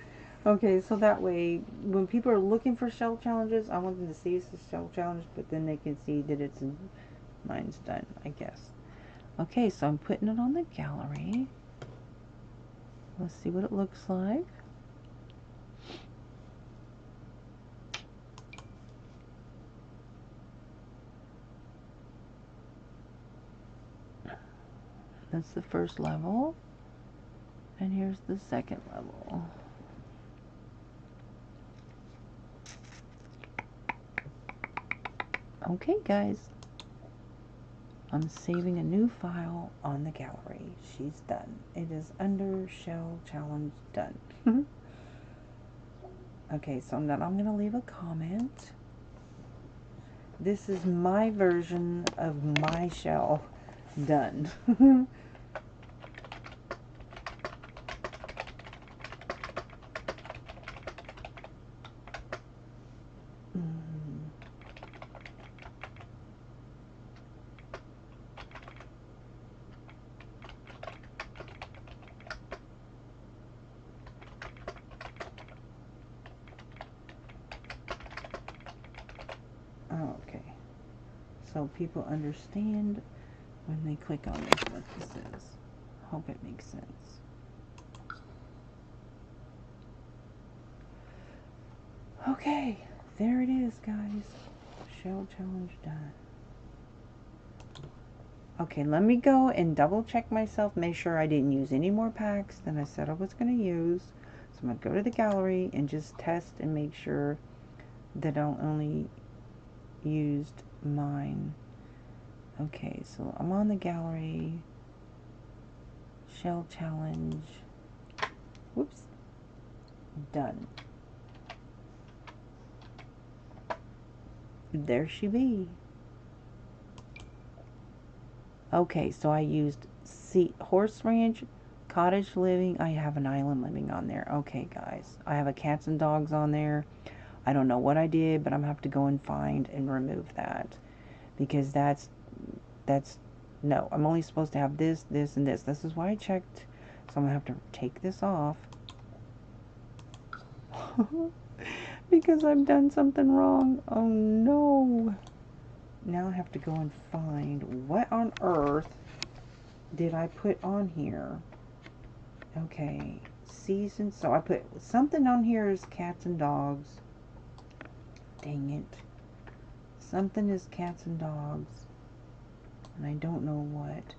Okay, so that way, when people are looking for shell challenges, I want them to see it's a shell challenge, but then they can see that it's mine's done, I guess. Okay, so I'm putting it on the gallery. Let's see what it looks like. That's the first level. And here's the second level. Okay, guys. I'm saving a new file on the gallery. She's done. It is under shell challenge done. Okay, so I'm going to leave a comment. This is my version of my shell done. Okay, so people understand when they click on this what this is. Hope it makes sense. Okay, there it is, guys. Shell challenge done. Okay, let me go and double check myself, make sure I didn't use any more packs than I said I was going to use. So I'm going to go to the gallery and just test and make sure that I only used mine. Okay, so I'm on the gallery. Shell challenge. Whoops. Done. There she be. Okay, so I used horse ranch, cottage living. I have an island living on there. Okay, guys. I have a cats and dogs on there. I don't know what I did, but I'm going to have to go and find and remove that. Because that's, no. I'm only supposed to have this, this, and this. This is why I checked. So I'm going to have to take this off. Because I've done something wrong. Oh, no. Now I have to go and find what on earth did I put on here. Okay, season. So I put something on here is cats and dogs. Dang it. Something is cats and dogs. And I don't know what.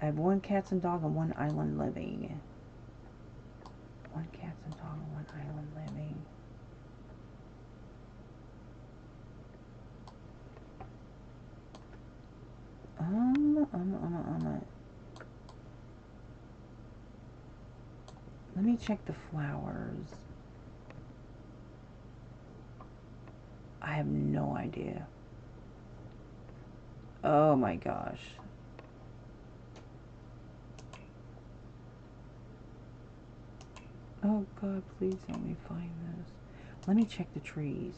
I have one cats and dog and one island living. One cats and dog and one island living. Let me check the flowers. I have no idea. Oh my gosh. Oh God, please help me find this. Let me check the trees.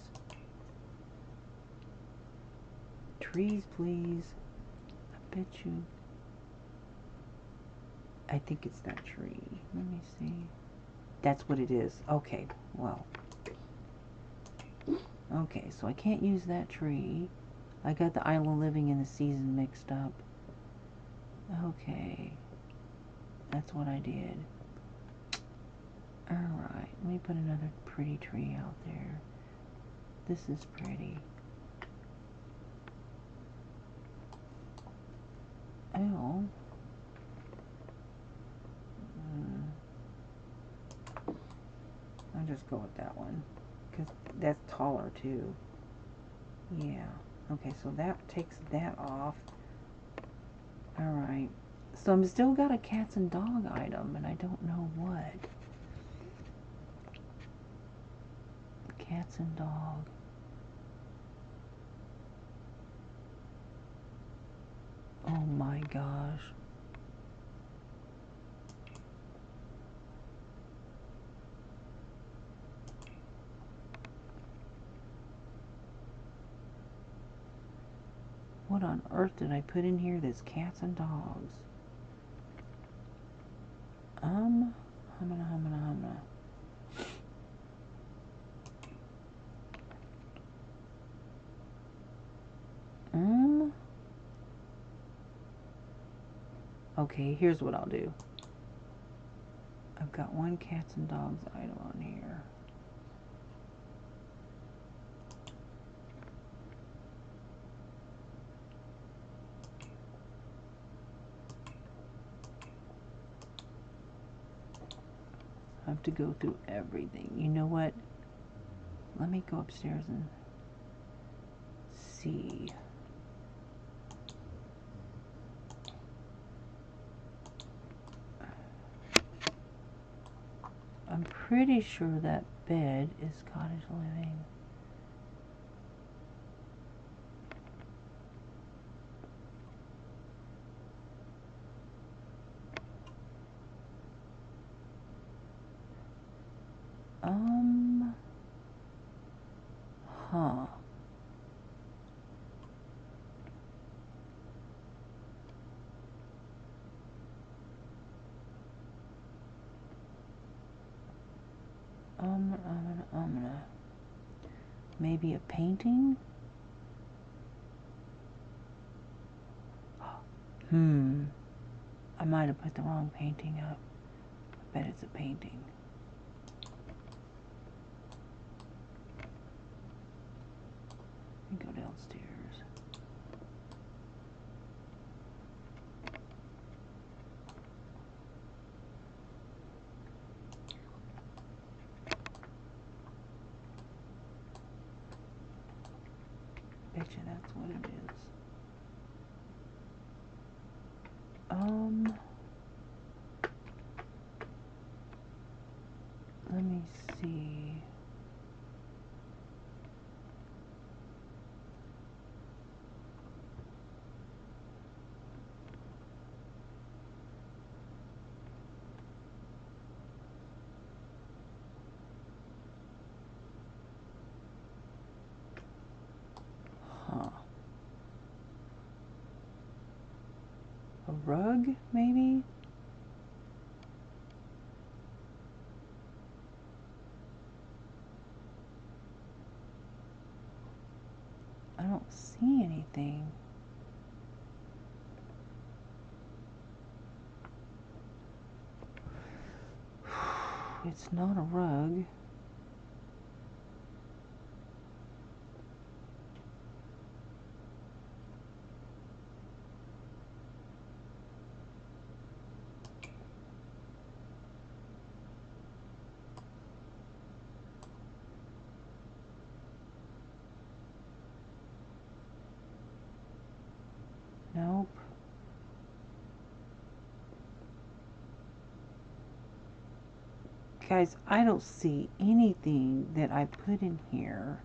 Trees, please. I bet you. I think it's that tree. Let me see. That's what it is. Okay, well. Okay, so I can't use that tree. I got the island living and the season mixed up. Okay. That's what I did. Alright, let me put another pretty tree out there. This is pretty. Oh. I'll just go with that one. Because that's taller too. Yeah. Okay, so that takes that off. Alright. So I'm still got a cats and dog item, and I don't know what. Cats and dog. Oh my gosh. What on earth did I put in here that's cats and dogs? Humana. Okay, here's what I'll do. I've got one cats and dogs item on here. I have to go through everything. You know what? Let me go upstairs and see. I'm pretty sure that bed is cottage living. Huh. Maybe a painting? I might have put the wrong painting up. I bet it's a painting. Let me go downstairs. Betcha that's what it is. Let me see. Huh. A rug, maybe? I don't see anything. It's not a rug. Nope. Guys, I don't see anything that I put in here.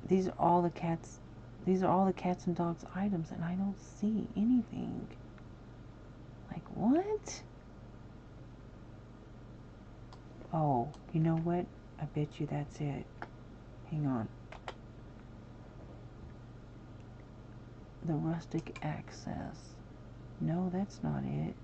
These are all the cats and dogs items, and I don't see anything. Like, what? Oh, you know what? I bet you that's it. Hang on. The rustic access. No, that's not it.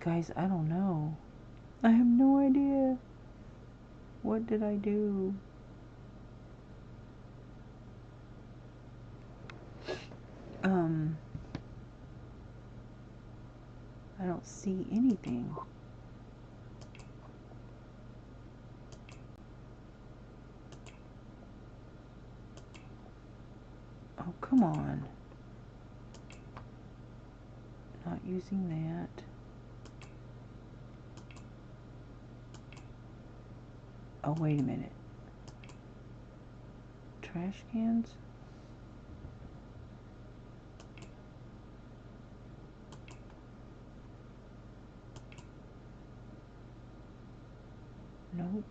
Guys, I don't know. I have no idea. What did I do? I don't see anything. Oh, come on. Not using that. Oh, wait a minute. Trash cans? Nope.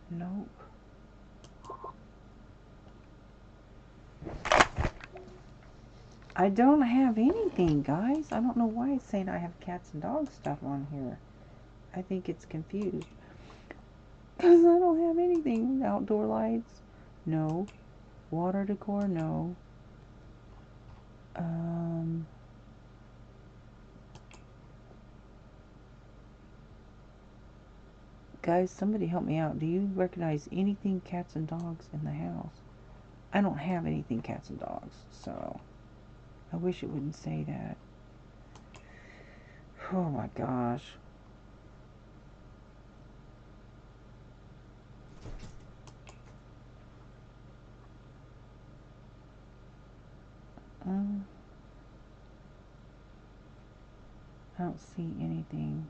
Nope. I don't have anything, guys. I don't know why it's saying I have cats and dog stuff on here. I think it's confused. Because I don't have anything. Outdoor lights? No. Water decor? No. Guys, somebody help me out. Do you recognize anything cats and dogs in the house? I don't have anything cats and dogs, so I wish it wouldn't say that. Oh my gosh. I don't see anything.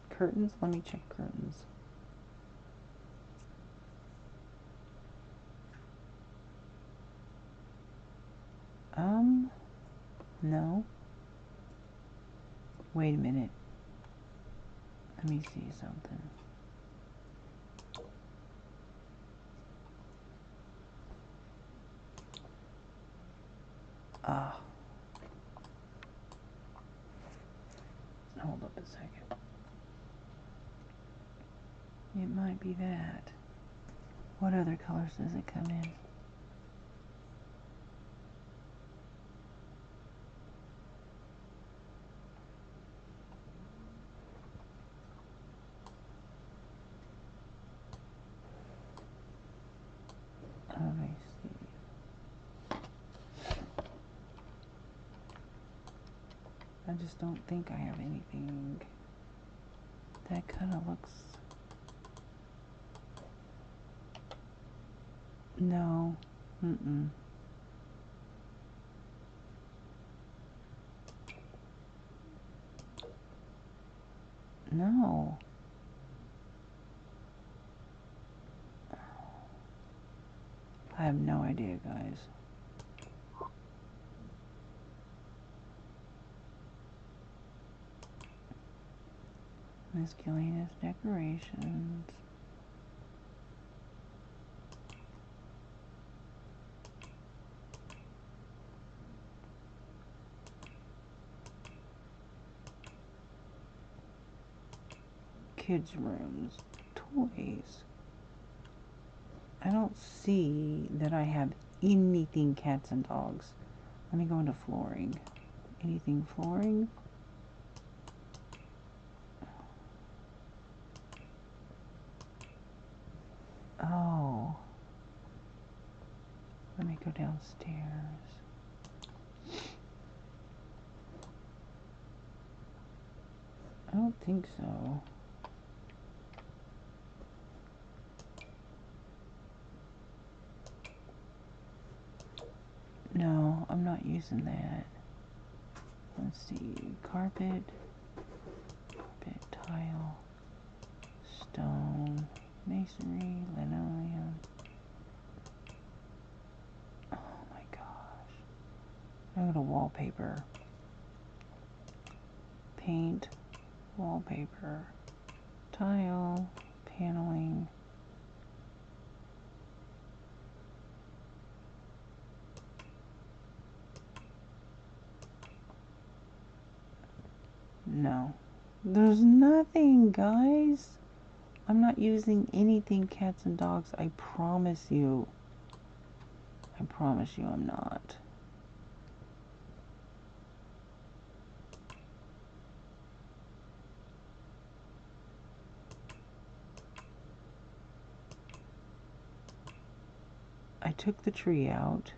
Curtains? Let me check curtains. No. Wait a minute. Let me see something. Hold up a second. It might be that. What other colors does it come in? Let me see. I just don't think I have anything. That kind of looks... No. No. I have no idea, guys. Miscellaneous decorations. Kids' rooms. Toys. I don't see that I have anything cats and dogs. Let me go into flooring. Anything flooring? Oh. Let me go downstairs. I don't think so. No, I'm not using that. Let's see. Carpet, tile, stone, masonry, linoleum. Oh my gosh. I'm gonna wallpaper. Paint, wallpaper, tile, paneling. No. There's nothing, guys. I'm not using anything cats and dogs. I promise you. I promise you I'm not. I took the tree out.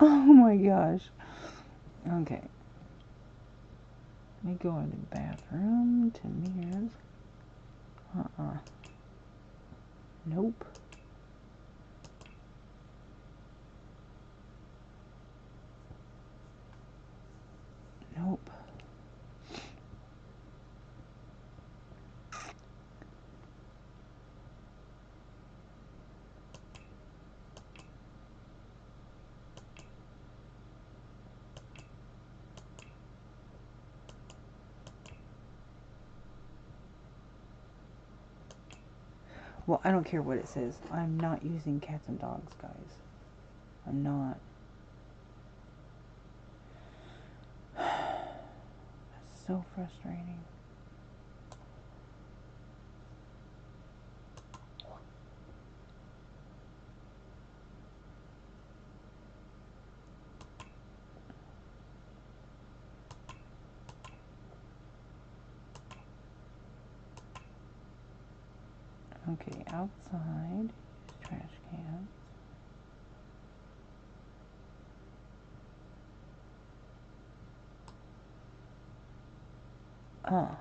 Oh my gosh. Okay. Let me go into the bathroom to mirrors. Nope. Nope. Well, I don't care what it says. I'm not using cats and dogs, guys. I'm not. That's so frustrating. Okay, outside, trash can. Oh,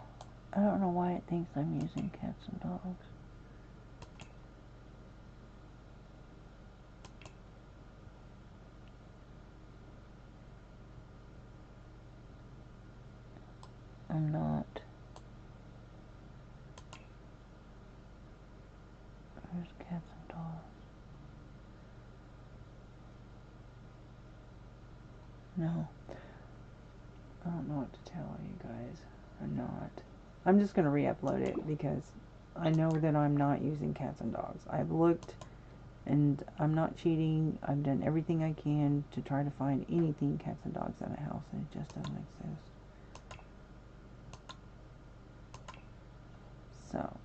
I don't know why it thinks I'm using cats and dogs. I'm not. There's cats and dogs. No. I don't know what to tell you guys. I'm not. I'm just going to re-upload it because I know that I'm not using cats and dogs. I've looked and I'm not cheating. I've done everything I can to try to find anything cats and dogs in the house, and it just doesn't exist. So.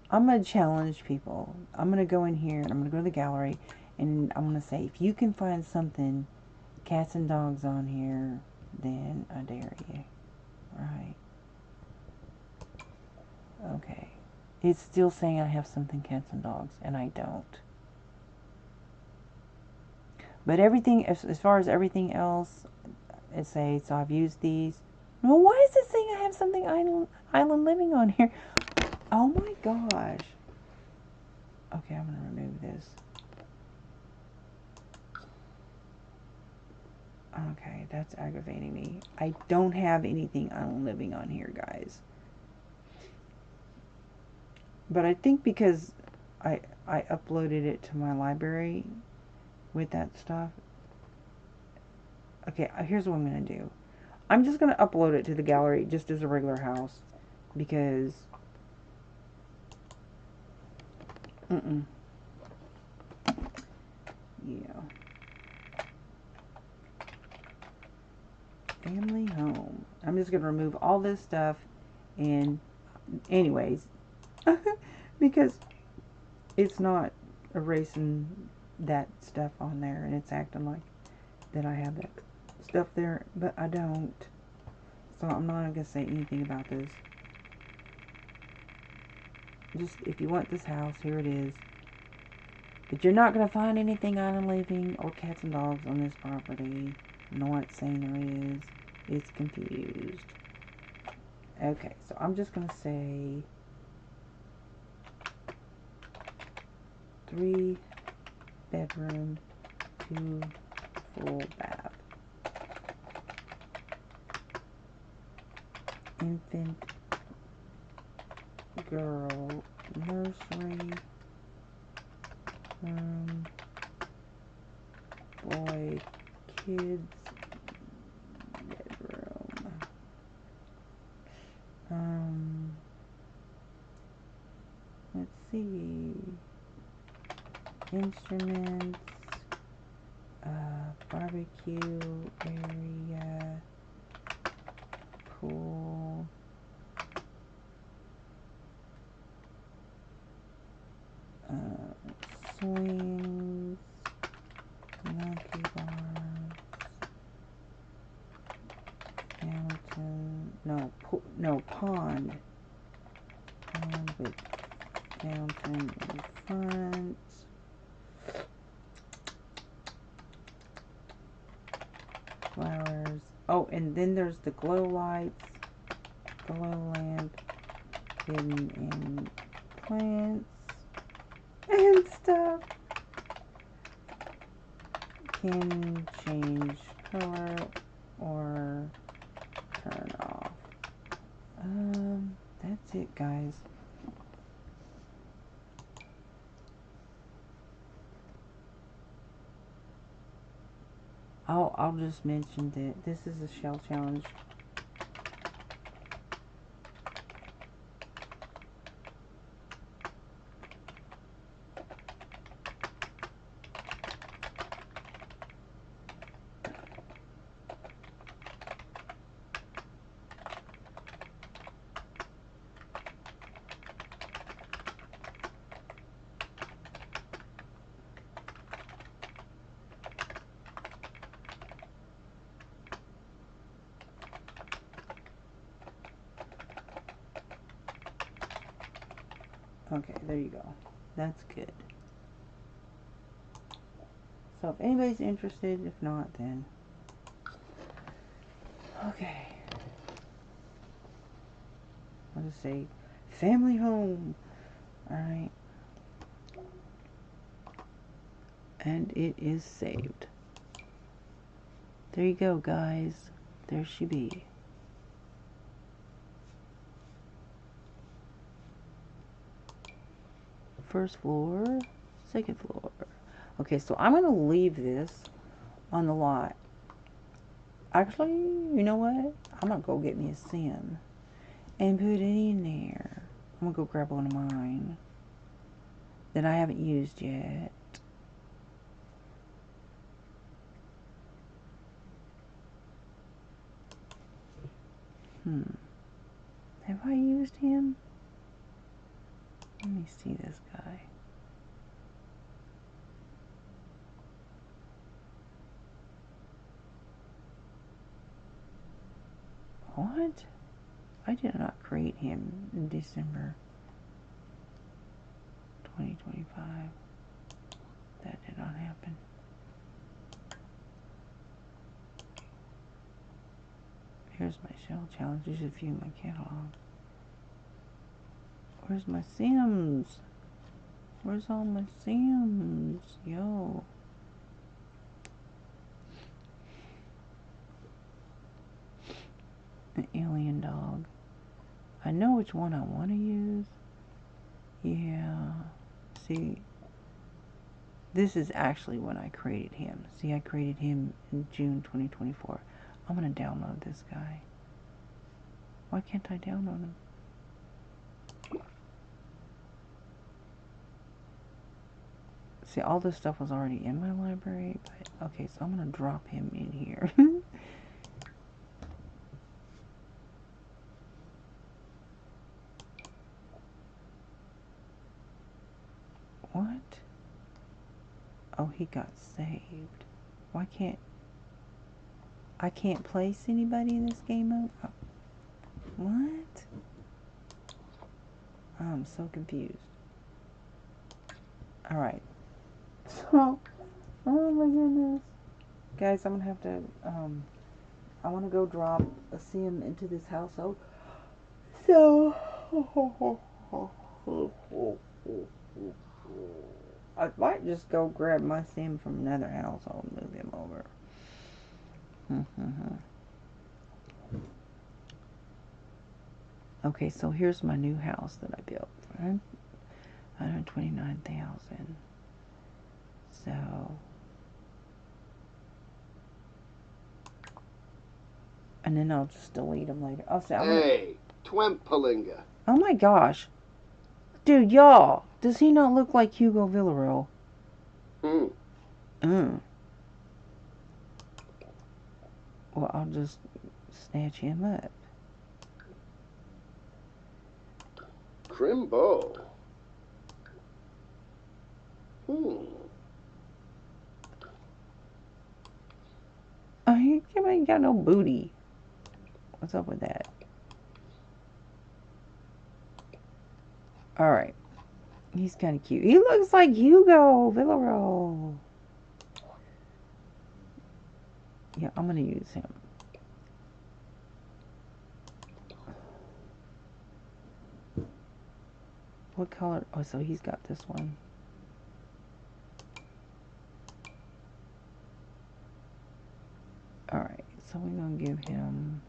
I'm going to challenge people. I'm going to go in here and I'm going to go to the gallery and I'm going to say, if you can find something cats and dogs on here, then I dare you. Right. Okay. It's still saying I have something cats and dogs, and I don't. But everything, as far as everything else, it says, so I've used these. Well, why is it saying I have something island living on here? Oh my gosh. Okay, I'm going to remove this. Okay, that's aggravating me. I don't have anything island living on here, guys. But I think because I uploaded it to my library with that stuff. Okay, here's what I'm going to do. I'm just going to upload it to the gallery just as a regular house. Because... Yeah. Family home. I'm just going to remove all this stuff. And anyways... because it's not erasing that stuff on there. And it's acting like that I have that stuff there. But I don't. So I'm not going to say anything about this. Just, if you want this house, here it is. But you're not going to find anything island living or cats and dogs on this property. I know what it's saying there is. It's confused. Okay, so I'm just going to say 3 bedroom, 2 full bath. Infant, girl, nursery, room, boy, kids, bedroom. Let's see. Instruments, barbecue area, pool, swings, monkey bars, fountain, no, pond with fountain in front, flowers. Oh, and then there's the glow lights, glow lamp, hidden in plants and stuff. Can change color or turn off. That's it, guys. I'll just mention that this is a shell challenge. Okay, there you go. That's good. So if anybody's interested, if not, then okay. I'll just say family home. Alright. And it is saved. There you go, guys. There she be. First floor, second floor. Okay, so I'm going to leave this on the lot. Actually, you know what? I'm going to go get me a sim and put it in there. I'm going to go grab one of mine that I haven't used yet. Have I used him? Let me see this guy. What? I did not create him in December 2025. That did not happen. Here's my shell challenge. There's a few in my catalog. Where's my Sims? Where's all my Sims? Yo. An alien dog. I know which one I want to use. Yeah. See, this is actually when I created him. See, I created him in June 2024. I'm going to download this guy. Why can't I download him? See, all this stuff was already in my library, but okay, so I'm going to drop him in here. What? Oh, he got saved. Why can't I can't place anybody in this game mode? Oh. What? I'm so confused. Alright. So, oh my goodness. Guys, I'm gonna have to, I want to go drop a sim into this household. So, I might just go grab my sim from another household and move him over. Okay, so here's my new house that I built. 129,000. So, and then I'll just delete them later. Oh, so Hey, Twimpalinga. Oh my gosh. Dude, y'all, does he not look like Hugo Villarreal? Well, I'll just snatch him up. Crimbo. Oh, he ain't got no booty. What's up with that? Alright. He's kind of cute. He looks like Hugo Villarreal. Yeah, I'm going to use him. What color? Oh, so he's got this one. Alright, so we're going to give him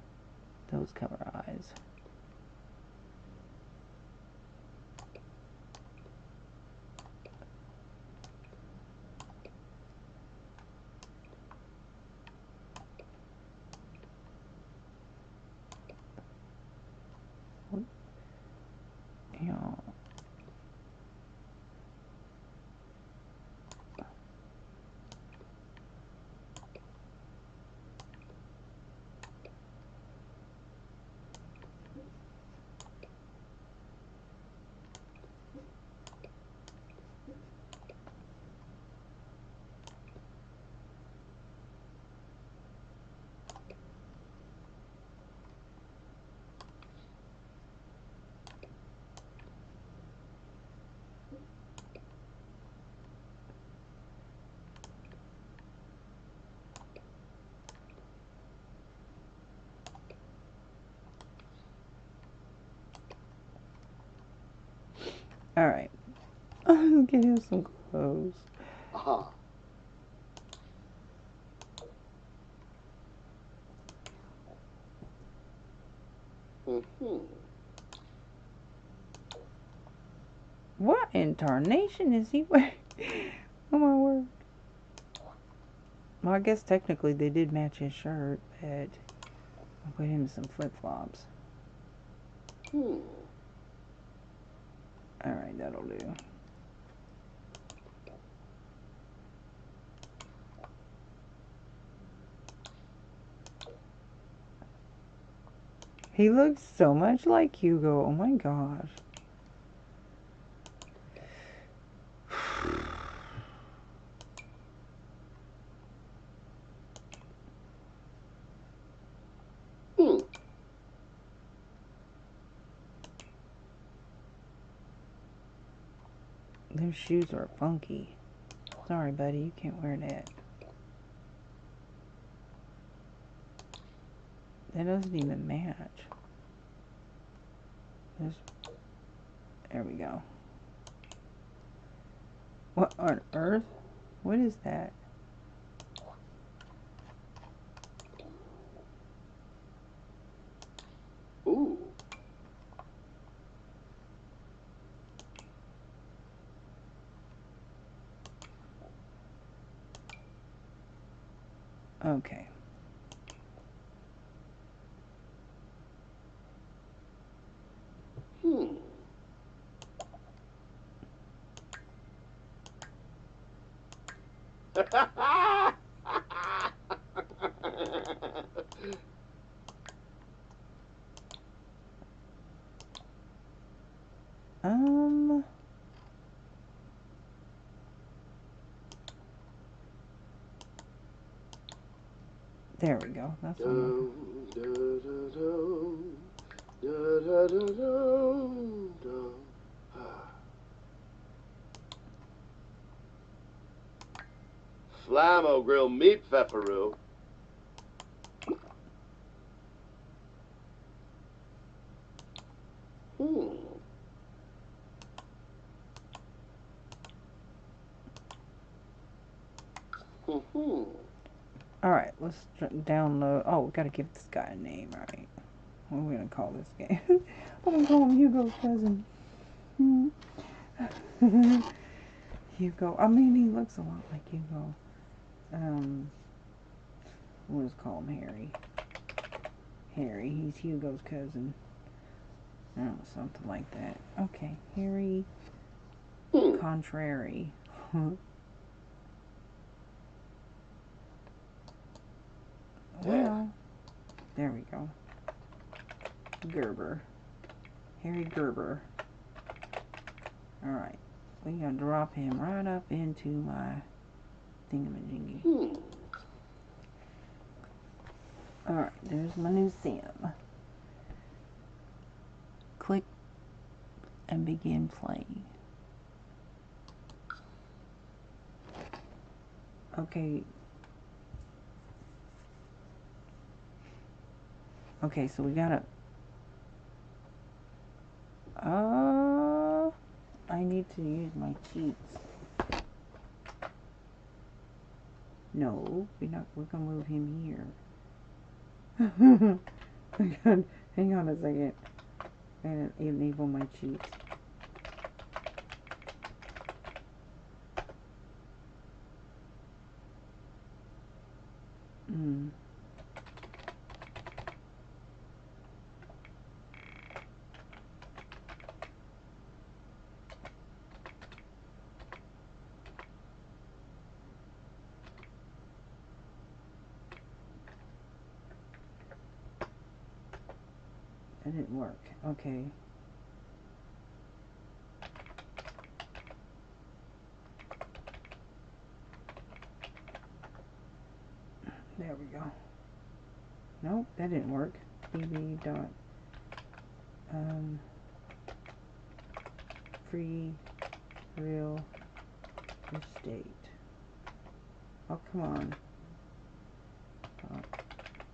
those color eyes. Alright. Get him some clothes. Aha. Mm-hmm. What in tarnation is he wearing? Oh my word. Well, I guess technically they did match his shirt, but I'll put him some flip-flops. Alright, that'll do. He looks so much like Hugo. Oh my gosh. Them shoes are funky. Sorry, buddy, you can't wear that. That doesn't even match. There we go. What on earth? What is that? Ooh. Okay. There we go. That's what I'm Flammo grill meat pepperoo. Alright, let's download. Oh, we gotta give this guy a name, right? What are we gonna call this game? I'm gonna call him Hugo's cousin. Hugo. I mean, he looks a lot like Hugo. We'll just call him Harry. Harry, he's Hugo's cousin. Oh, something like that. Okay, Harry Contrary. Well, there we go. Gerber. Harry Gerber. Alright. We're gonna drop him right up into my thingamajiggy. Alright, there's my new sim. Click and begin playing. Okay. Okay, so we gotta... I need to use my cheats. No, we're gonna move him here. Hang on a second. And enable my cheats. That didn't work. Okay. There we go. Nope, that didn't work. BB dot free real estate. Oh, come on.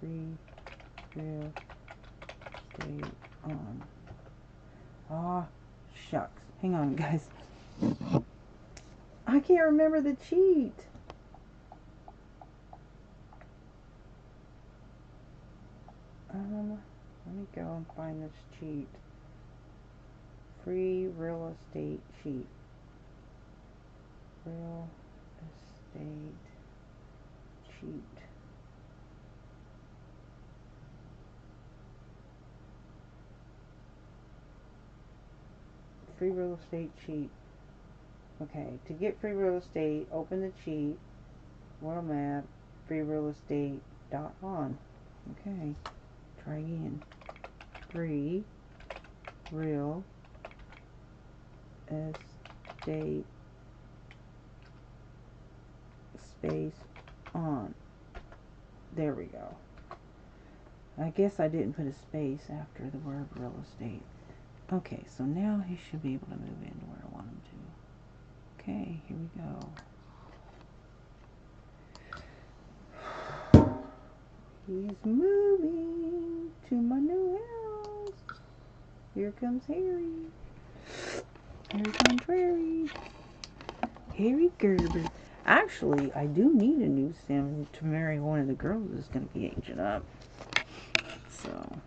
Free real estate on. Aw, shucks. Hang on, guys. I can't remember the cheat. Let me go and find this cheat. Free real estate cheat. Real estate cheat. Free real estate cheat. Okay, to get free real estate, open the cheat, world map, freerealestate.on. Okay, try again. Free real estate space on. There we go. I guess I didn't put a space after the word real estate. Okay, so now he should be able to move into where I want him to. Okay, here we go. He's moving to my new house. Here comes Harry. Harry Contrary. Harry Gerber. Actually, I do need a new sim to marry one of the girls that's going to be aging up. So.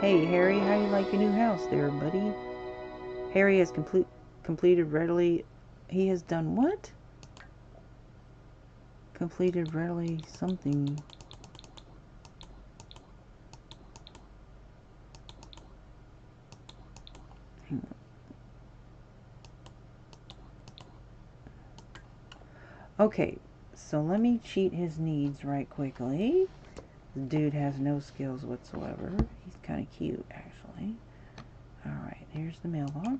Hey, Harry, how you like your new house there, buddy? Harry has completed readily. He has done what? Completed readily something. Hang on. Okay, so let me cheat his needs right quickly. The dude has no skills whatsoever. He's kind of cute, actually. Alright, here's the mailbox.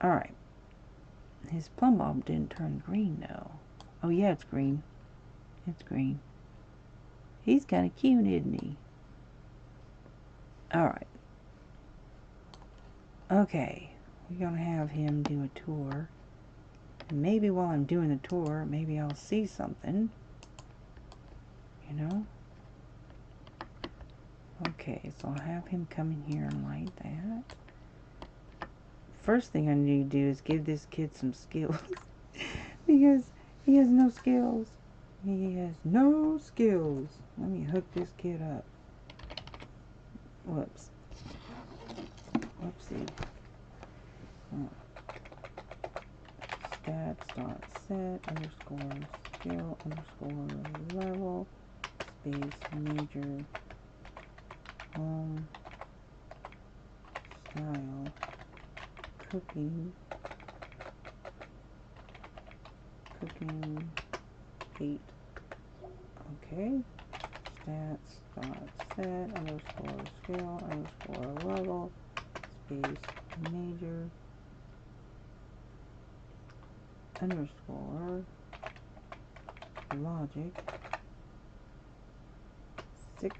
Alright. His plumb bob didn't turn green, though. Oh, yeah, it's green. It's green. He's kind of cute, isn't he? Alright. Okay. We're going to have him do a tour. Maybe while I'm doing the tour, maybe I'll see something. You know? Okay, so I'll have him come in here and light that. First thing I need to do is give this kid some skills. Because he has no skills. He has no skills. Let me hook this kid up. Whoops. Whoopsie. Oh. Stats dot set underscore skill underscore level space major home style cooking 8. Okay. Stats dot set underscore skill underscore level space major underscore logic 6.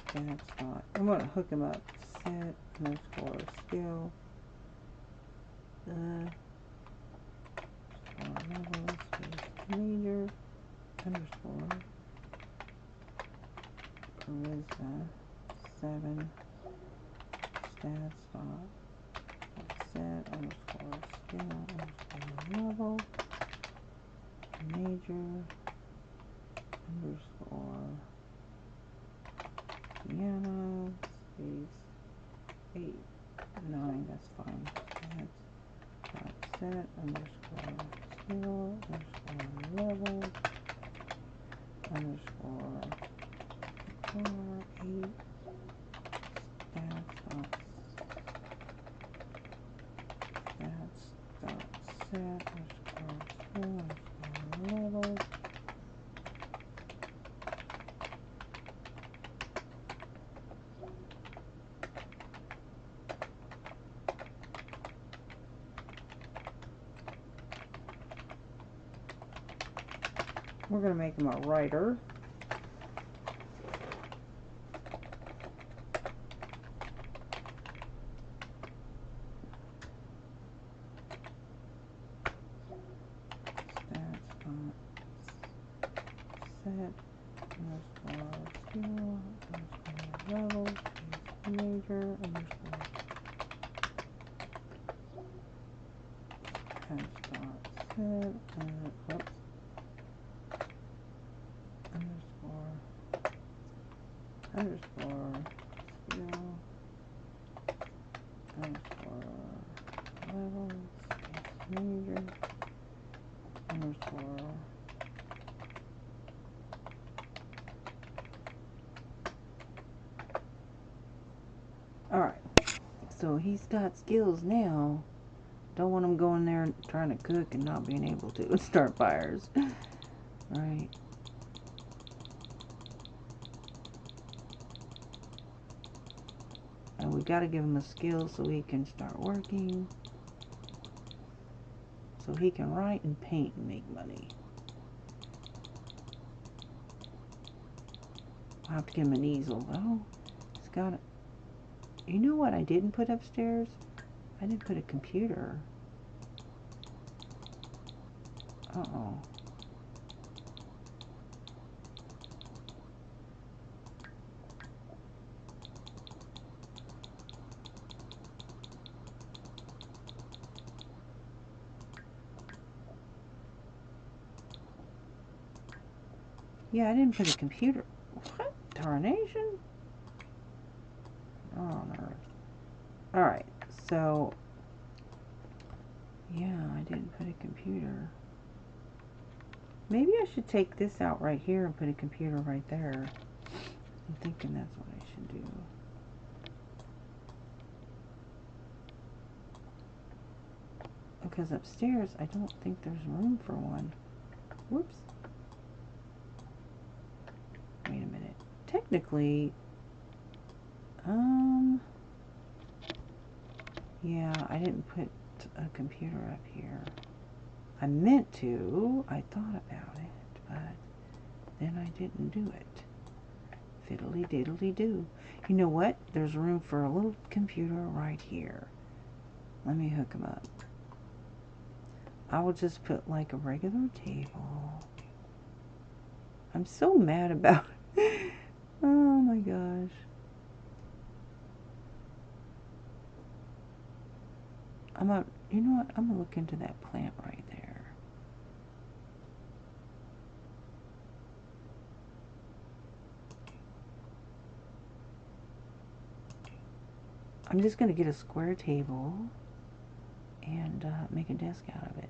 Stats dot. I'm gonna hook him up. Set underscore skill level space major underscore charisma 7. Stats dot set underscore skill underscore level major underscore piano space 8 9. That's fine. Stats dot set underscore skill underscore level underscore guitar 8. Stats dot set underscore skill underscore level We're going to make him a writer. Set underscore skill underscore level major underscore HASTAG set oops underscore skill underscore level major underscore Alright, so he's got skills now. Don't want him going there and trying to cook and not being able to start fires. Right. And we got to give him a skill so he can start working. So he can write and paint and make money. I'll have to give him an easel though. He's got it. You know what I didn't put upstairs? I didn't put a computer. Uh-oh. Yeah, I didn't put a computer. What? Tarnation? Oh, nerves. Alright, so... yeah, I didn't put a computer. Maybe I should take this out right here and put a computer right there. I'm thinking that's what I should do. Because upstairs, I don't think there's room for one. Whoops. Wait a minute. Technically, yeah, I didn't put a computer up here. I meant to. I thought about it, but then I didn't do it. Fiddly diddly do. You know what? There's room for a little computer right here. Let me hook them up. I will just put like a regular table. I'm so mad about it. Oh my gosh. You know what? I'm gonna look into that plant right there. I'm just gonna get a square table and make a desk out of it.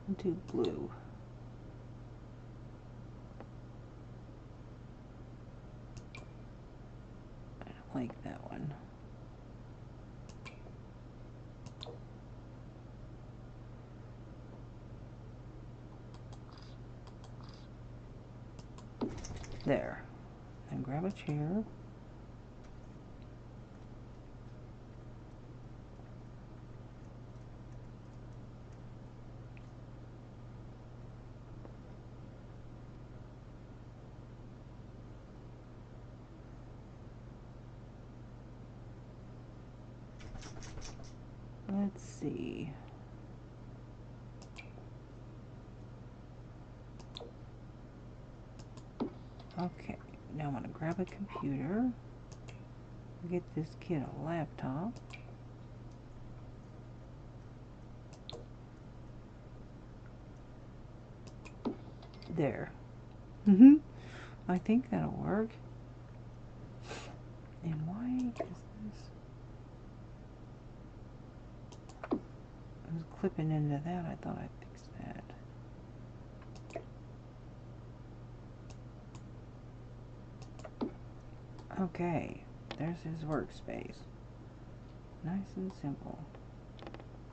I'll do blue. I don't like that one. There. And grab a chair. Let's see. Okay, now I'm going to grab a computer, get this kid a laptop. There. I think that'll work. And why is this? I was clipping into that. I thought I fixed that. Okay, there's his workspace. Nice and simple.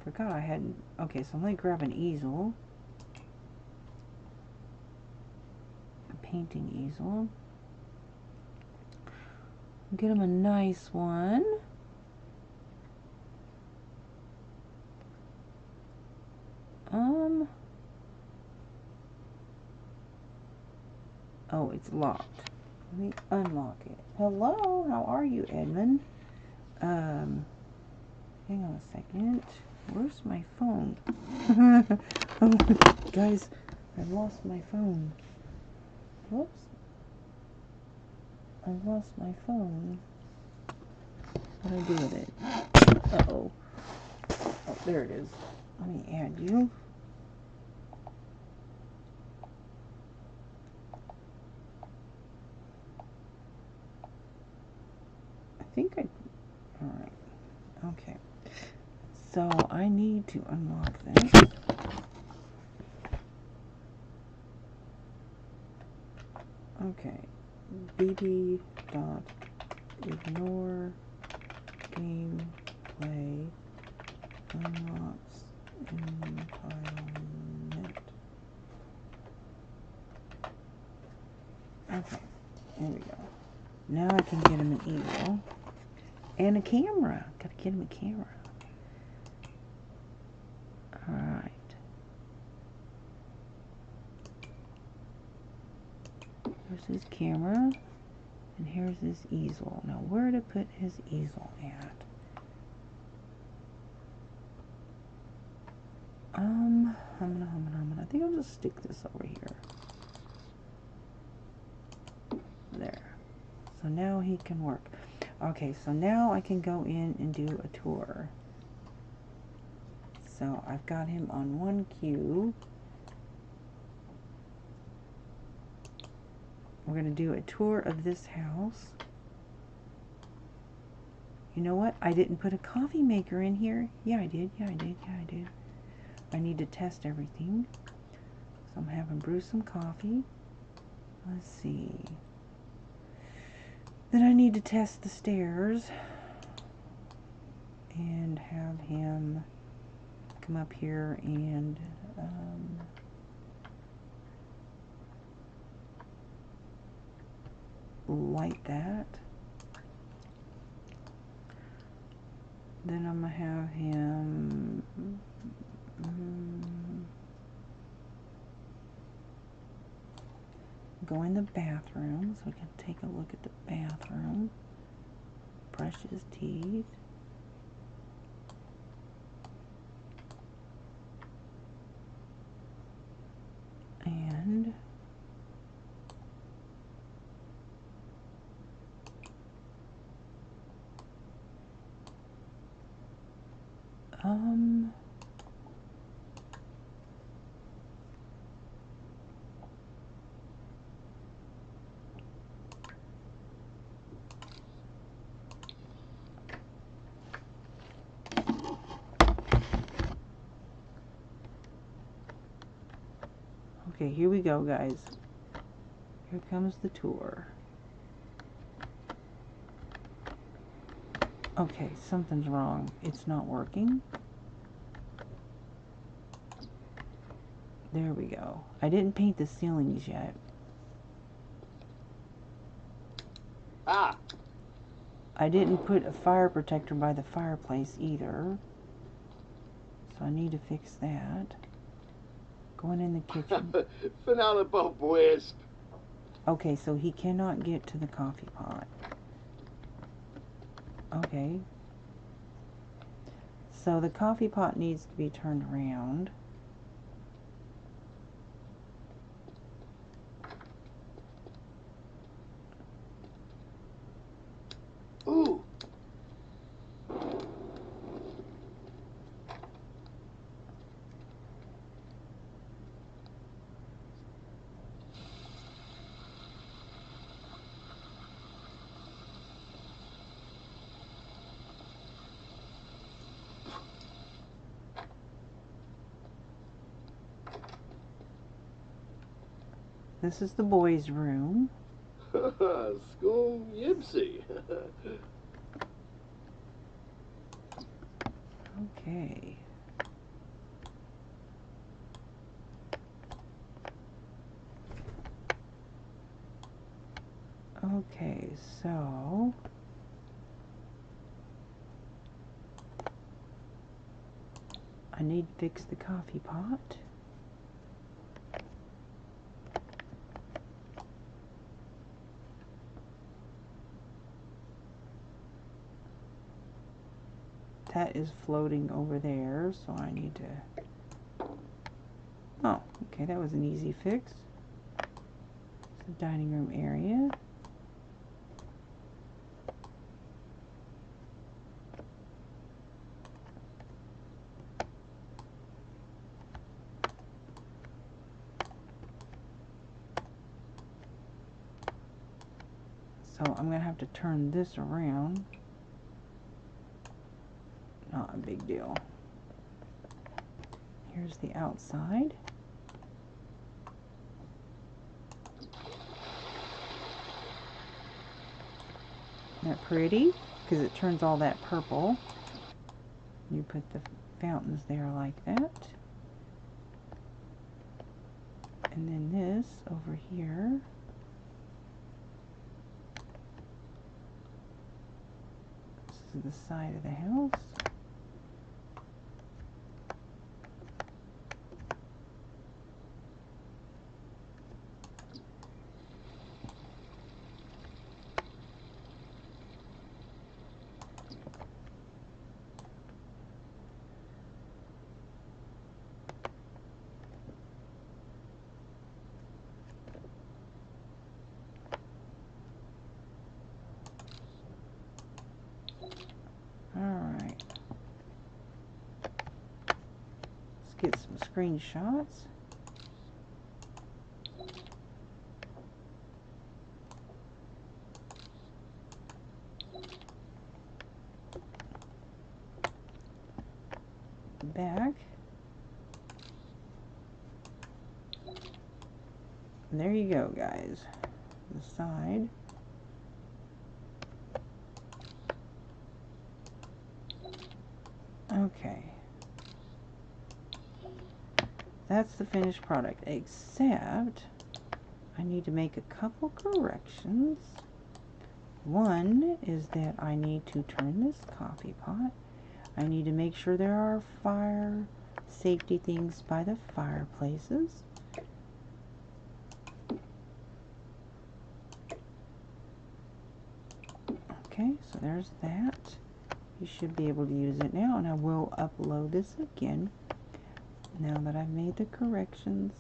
Forgot I hadn't. Okay, so let me grab an easel. A painting easel. Get him a nice one. Oh, it's locked. Let me unlock it. Hello, how are you, Edmund? Hang on a second. Where's my phone? Oh, guys, I lost my phone. Whoops. I lost my phone. What do I do with it? Uh-oh. Oh, there it is. Let me add you. I think I... Alright. Okay. So, I need to unlock this. Okay. bb.ignore gameplay unlocks entitlement. Okay, there we go. Now I can get him an eagle and a camera. Gotta get him a camera. Alright. Here's his camera. And here's his easel. Now where to put his easel at? I think I'll just stick this over here. There. So now he can work. Okay, so now I can go in and do a tour. So I've got him on one cue. We're going to do a tour of this house. You know what? I didn't put a coffee maker in here. Yeah, I did. Yeah, I did. Yeah, I did. I need to test everything. So I'm having brew some coffee. Let's see. Then I need to test the stairs. And have him come up here and light that. Then I'm going to have him go in the bathroom, so we can take a look at the bathroom. Brush his teeth. And okay, here we go, guys. Here comes the tour. Okay, something's wrong. It's not working. There we go. I didn't paint the ceilings yet. Ah! I didn't put a fire protector by the fireplace either. So I need to fix that. Going in the kitchen. Finale wisp. Okay, so he cannot get to the coffee pot. Okay. So the coffee pot needs to be turned around. Ooh. This is the boys' room. School Yipsy. Okay. Okay, so I need to fix the coffee pot. That is floating over there, so I need to... Oh, okay, that was an easy fix. It's the dining room area. So I'm going to have to turn this around. Not a big deal. Here's the outside. Isn't that pretty? Because it turns all that purple. You put the fountains there like that. And then this over here. This is the side of the house. Alright. Let's get some screenshots. Back. And there you go, guys. The side. Okay. That's the finished product, except I need to make a couple corrections. One is that I need to turn this coffee pot. I need to make sure there are fire safety things by the fireplaces. Okay, so there's that. You should be able to use it now, and I will upload this again now that I've made the corrections.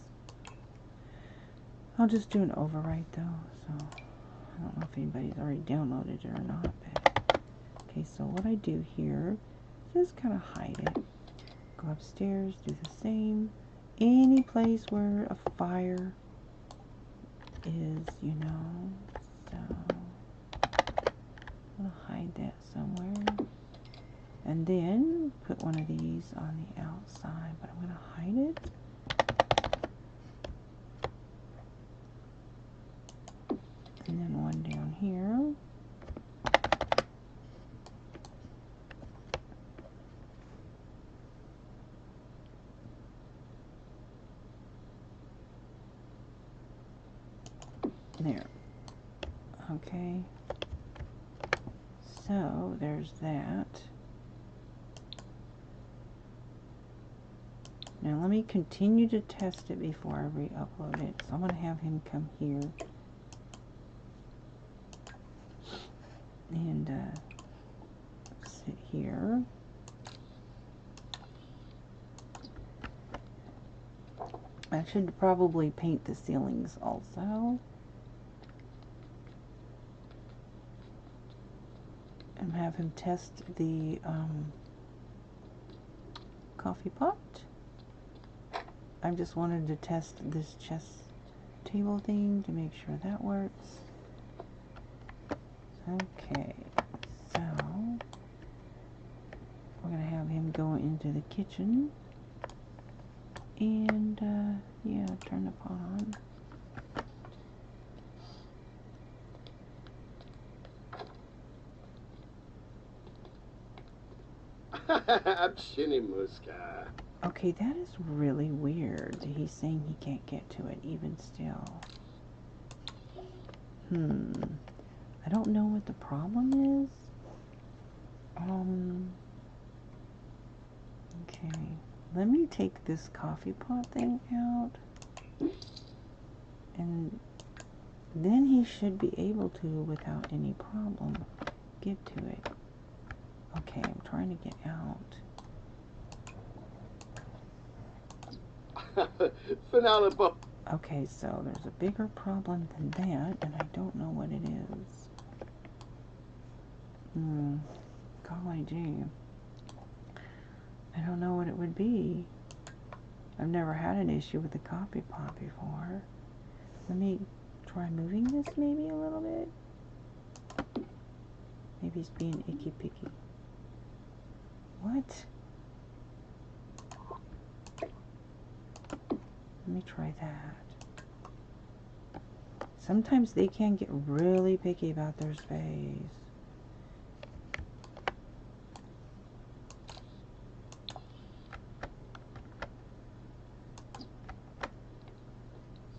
I'll just do an overwrite though, so I don't know if anybody's already downloaded it or not. But okay, so what I do here is just kind of hide it. Go upstairs, do the same. Any place where a fire is, you know, so I'm gonna hide that somewhere. And then put one of these on the outside, but I'm going to hide it. And then one down here. There. Okay. So there's that. Now let me continue to test it before I re-upload it. So I'm going to have him come here and sit here. I should probably paint the ceilings also. And have him test the coffee pot. I just wanted to test this chess table thing to make sure that works. Okay, so we're going to have him go into the kitchen and, yeah, turn the pot on. Muska. Okay, that is really weird. He's saying he can't get to it even still. I don't know what the problem is. Okay. Let me take this coffee pot thing out. And then he should be able to, without any problem, get to it. Okay, I'm trying to get out. Okay, so there's a bigger problem than that, and I don't know what it is. Golly gee. I don't know what it would be. I've never had an issue with the coffee pot before. Let me try moving this maybe a little bit. Maybe he's being icky picky. What? Let me try that. Sometimes they can get really picky about their space.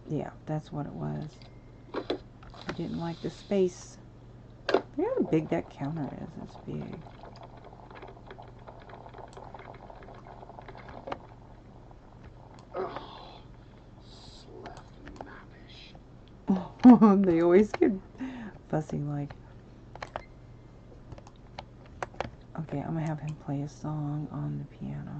Yeah, that's what it was. I didn't like the space. Look how big that counter is. It's big. They always get fussy like. Okay, I'm gonna have him play a song on the piano.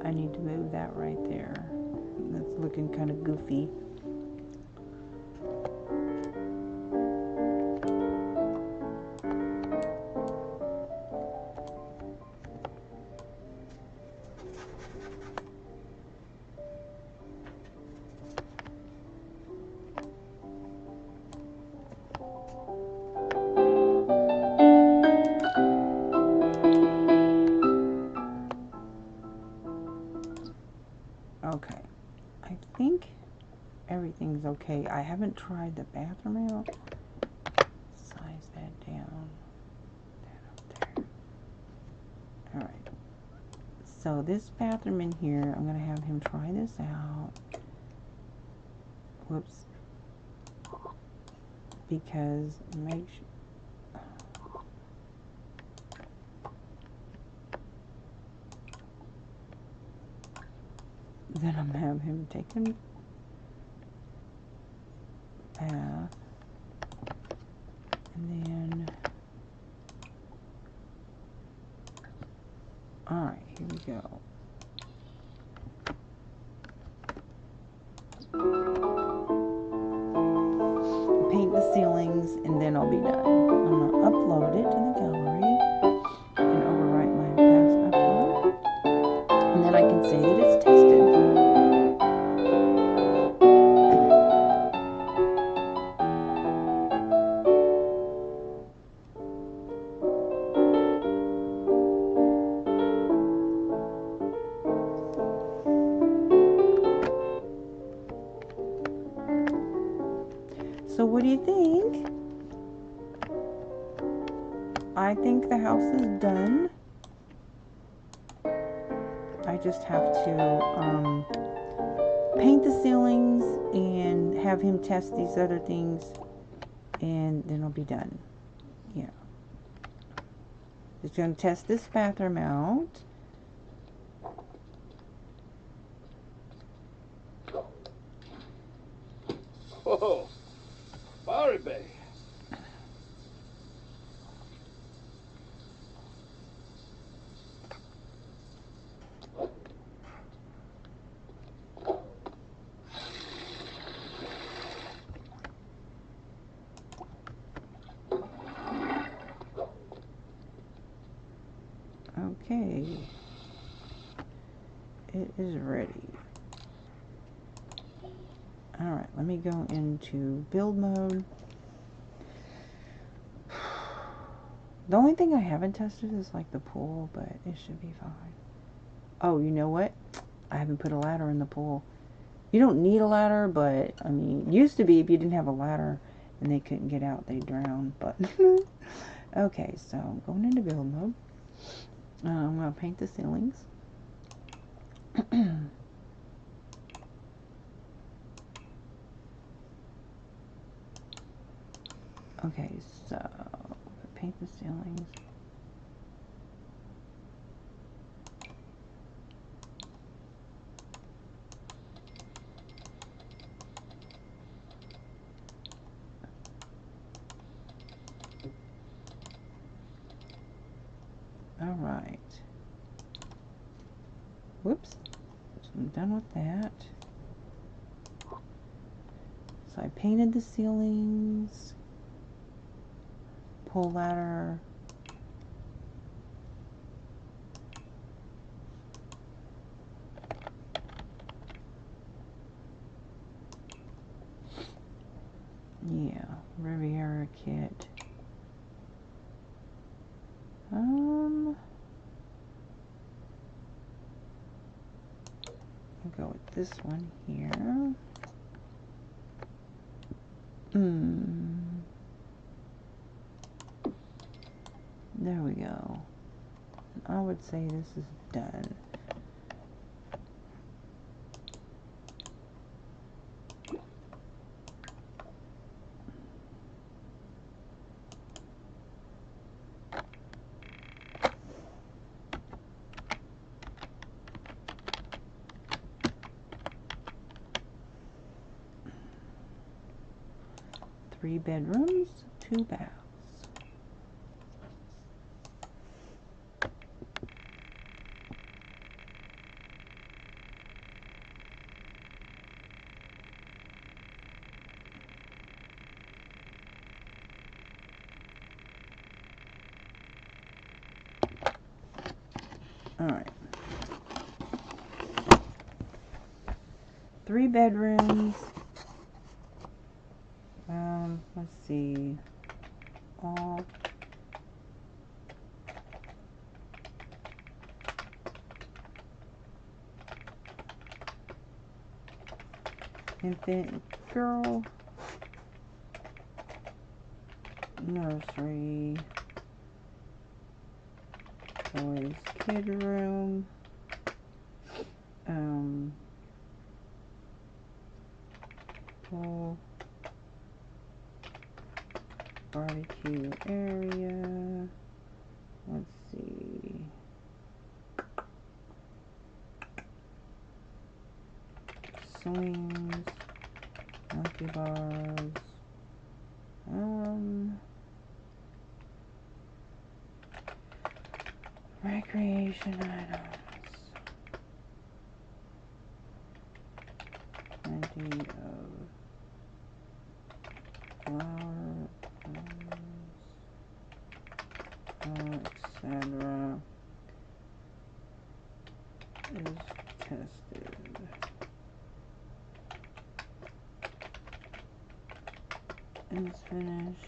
I need to move that right there. That's looking kind of goofy. Okay, I think everything's okay. I haven't tried the bathroom out. Size that down. That up there. Alright. So this bathroom in here, I'm going to have him try this out. Whoops. Because make sure. Then I'm going to have him take a bath. And then, alright, here we go. Paint the ceilings, and then I'll be done. I'm going to upload it to the gallery and overwrite my past upload. And then I can say that it's tested. So what do you think? I think the house is done. I just have to paint the ceilings and have him test these other things, and then I'll be done. Yeah. Just going to test this bathroom out. Oh, fireplace. Okay. It is ready. Alright, let me go into build mode. The only thing I haven't tested is like the pool, but it should be fine. Oh, you know what? I haven't put a ladder in the pool. You don't need a ladder, but I mean, used to be if you didn't have a ladder and they couldn't get out, they'd drown. But okay, so I'm going into build mode. I'm going to paint the ceilings. Okay, so paint the ceilings. All right. Whoops. So I'm done with that. So I painted the ceilings. Pull ladder. Yeah, Riviera kit. I'll go with this one here. There we go. I would say this is done. Three bedrooms, 2 baths. All right. 3 bedrooms. Let's see. All infant girl, nursery, boys kid room, pool, barbecue area. Let's see. Swings, monkey bars, recreation items, plenty of flower, etc. is tested. Is finished.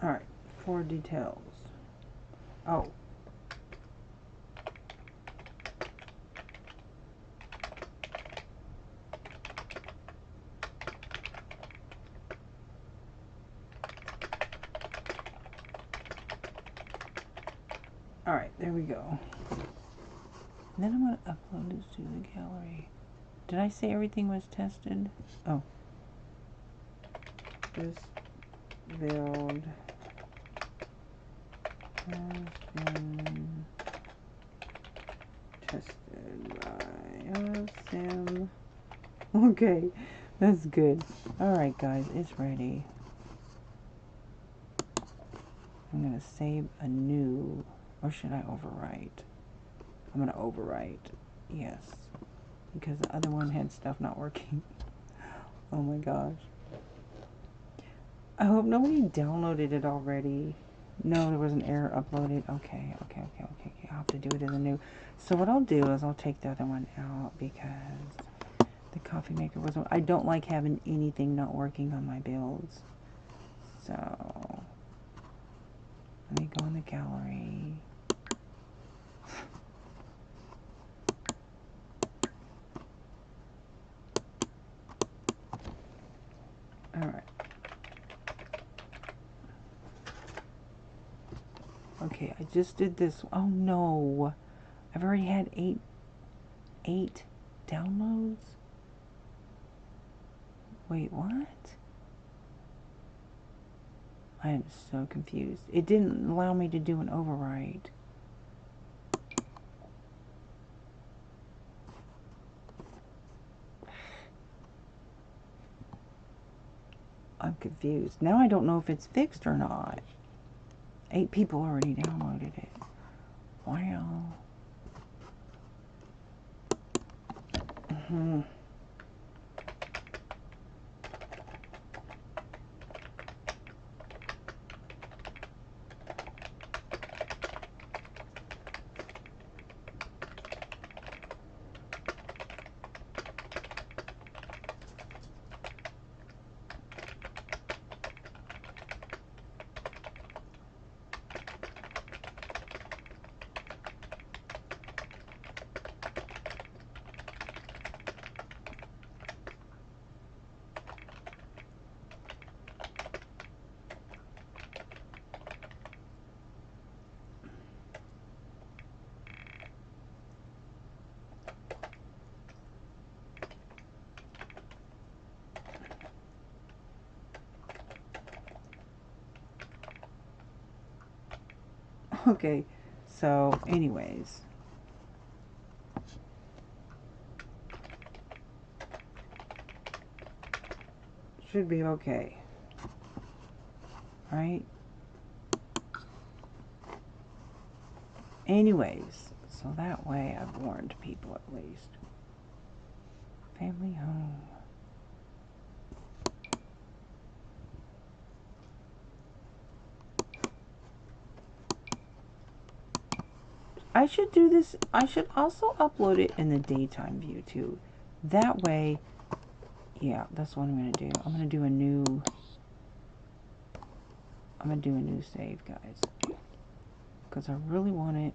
Alright, 4 details. Oh, Alright, there we go. And then I'm going to upload this to the gallery. Did I say everything was tested? Oh. This build has been tested by LIVESTREAM. Okay, that's good. Alright guys, it's ready. I'm going to save a new, or should I overwrite? I'm going to overwrite, yes, because the other one had stuff not working. Oh my gosh. I hope nobody downloaded it already. No, there was an error uploaded. Okay. I'll have to do it as a new. So what I'll do is I'll take the other one out because the coffee maker wasn't. I don't like having anything not working on my builds. So let me go in the gallery. Alright. Okay, I just did this. Oh no. I've already had eight downloads? Wait, what? I am so confused. It didn't allow me to do an overwrite. I'm confused. Now I don't know if it's fixed or not. 8 people already downloaded it. Wow. Okay, so anyways. Should be okay. Right? Anyways, so that way I've warned people at least. Family home. I should do this. I should also upload it in the daytime view too. That way, yeah, that's what I'm going to do. I'm going to do a new save, guys. Because I really want it.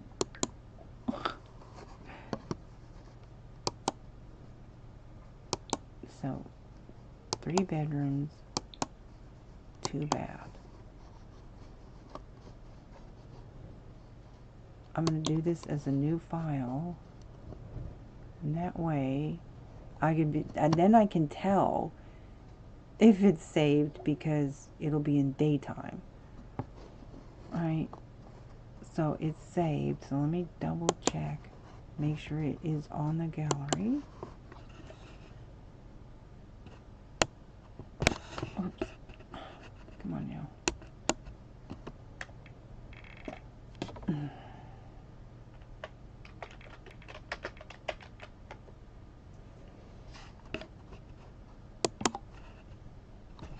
So, 3 bedrooms, 2 baths. I'm going to do this as a new file. And that way, and then I can tell if it's saved because it'll be in daytime. Alright. So it's saved. So let me double check. Make sure it is on the gallery. Oops. Come on now.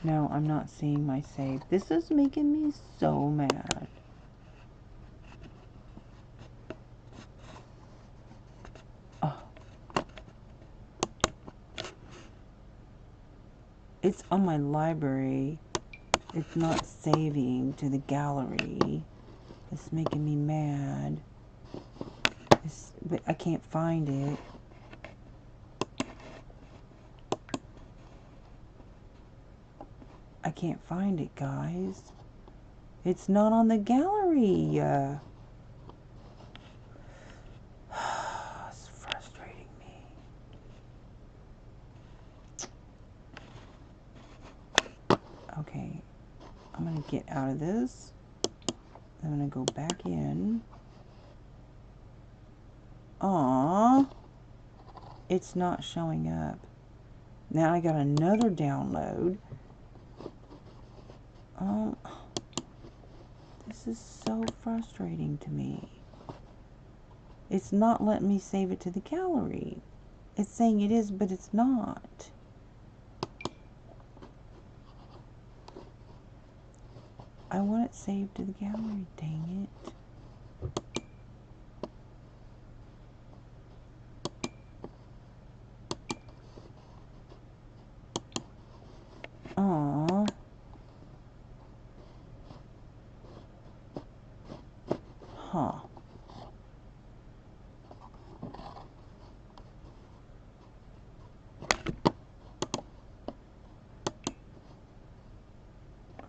No, I'm not seeing my save. This is making me so mad. Oh. It's on my library. It's not saving to the gallery. It's making me mad. But I can't find it. I can't find it, guys. It's not on the gallery. I'm going to get out of this. I'm going to go back in. Aww. It's not showing up. Now I got another download. This is so frustrating to me. It's not letting me save it to the gallery. It's saying it is, but it's not. I want it saved to the gallery, dang it. Aww. Huh.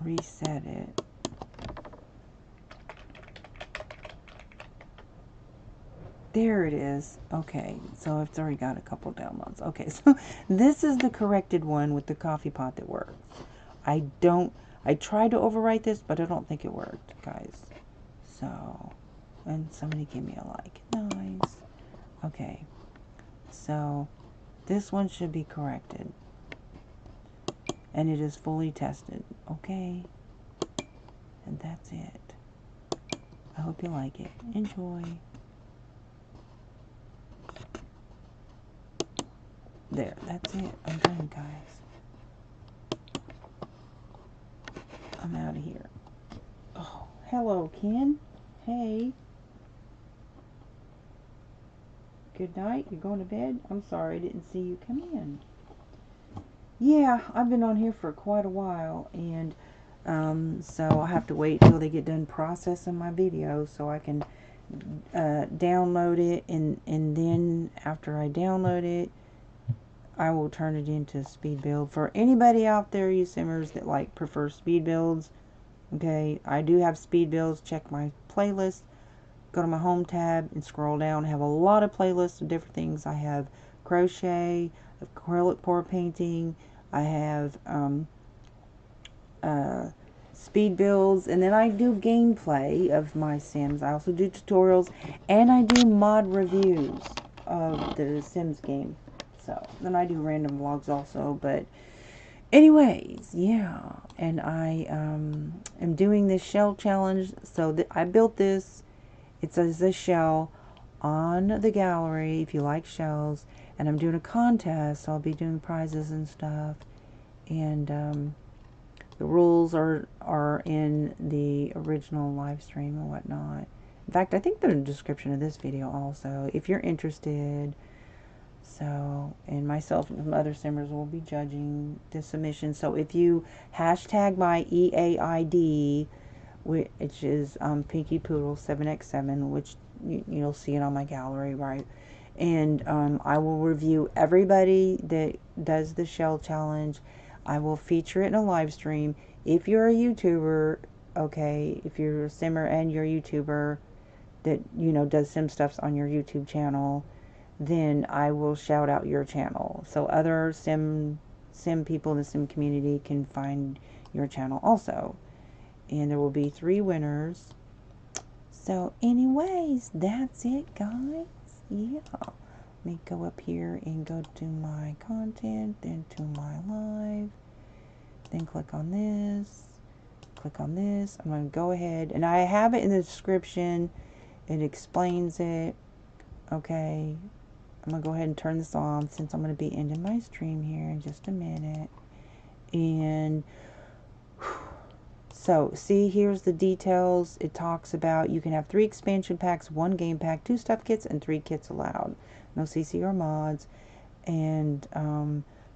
Reset it. There it is. Okay, so it's already got a couple downloads. Okay, so this is the corrected one with the coffee pot that works. I tried to overwrite this, but I don't think it worked, guys. So, and somebody gave me a like. Nice. Okay, so this one should be corrected. And it is fully tested. Okay. And that's it. I hope you like it. Enjoy. There, that's it. I'm done, guys. I'm out of here. Oh, hello, Ken. Hey. Good night. You're going to bed? I'm sorry I didn't see you come in. Yeah, I've been on here for quite a while, and so I'll have to wait till they get done processing my videos so I can download it, and then after I download it, I will turn it into speed build. For anybody out there, you simmers that like prefer speed builds, okay, I do have speed builds. Check my playlist, go to my home tab and scroll down. I have a lot of playlists of different things. I have crochet, acrylic pour painting, I have speed builds, and then I do gameplay of my Sims. I also do tutorials, and I do mod reviews of the Sims game. So then I do random vlogs also. But anyways, yeah, and I am doing this shell challenge. So I built this. It says this shell on the gallery if you like shells, and I'm doing a contest, so I'll be doing prizes and stuff, and the rules are in the original live stream and whatnot. In fact, I think they're in the description of this video also, if you're interested. So, and myself and some other simmers will be judging the submission. So if you hashtag my EAID, which is Pinky Poodle 7x7, which you'll see it on my gallery, right? And I will review everybody that does the shell challenge. I will feature it in a live stream. If you're a YouTuber, okay, if you're a simmer and you're a YouTuber that, you know, does sim stuffs on your YouTube channel, then I will shout out your channel. So other sim people in the sim community can find your channel also. And there will be 3 winners. So anyways, that's it, guys. Yeah. Let me go up here and go to my content, then to my live. Then click on this. Click on this. I'm going to go ahead, and I have it in the description. It explains it. Okay. I'm going to go ahead and turn this on since I'm going to be ending my stream here in just a minute. And so, see, here's the details. It talks about you can have 3 expansion packs, 1 game pack, 2 stuff kits, and 3 kits allowed. No CC or mods. And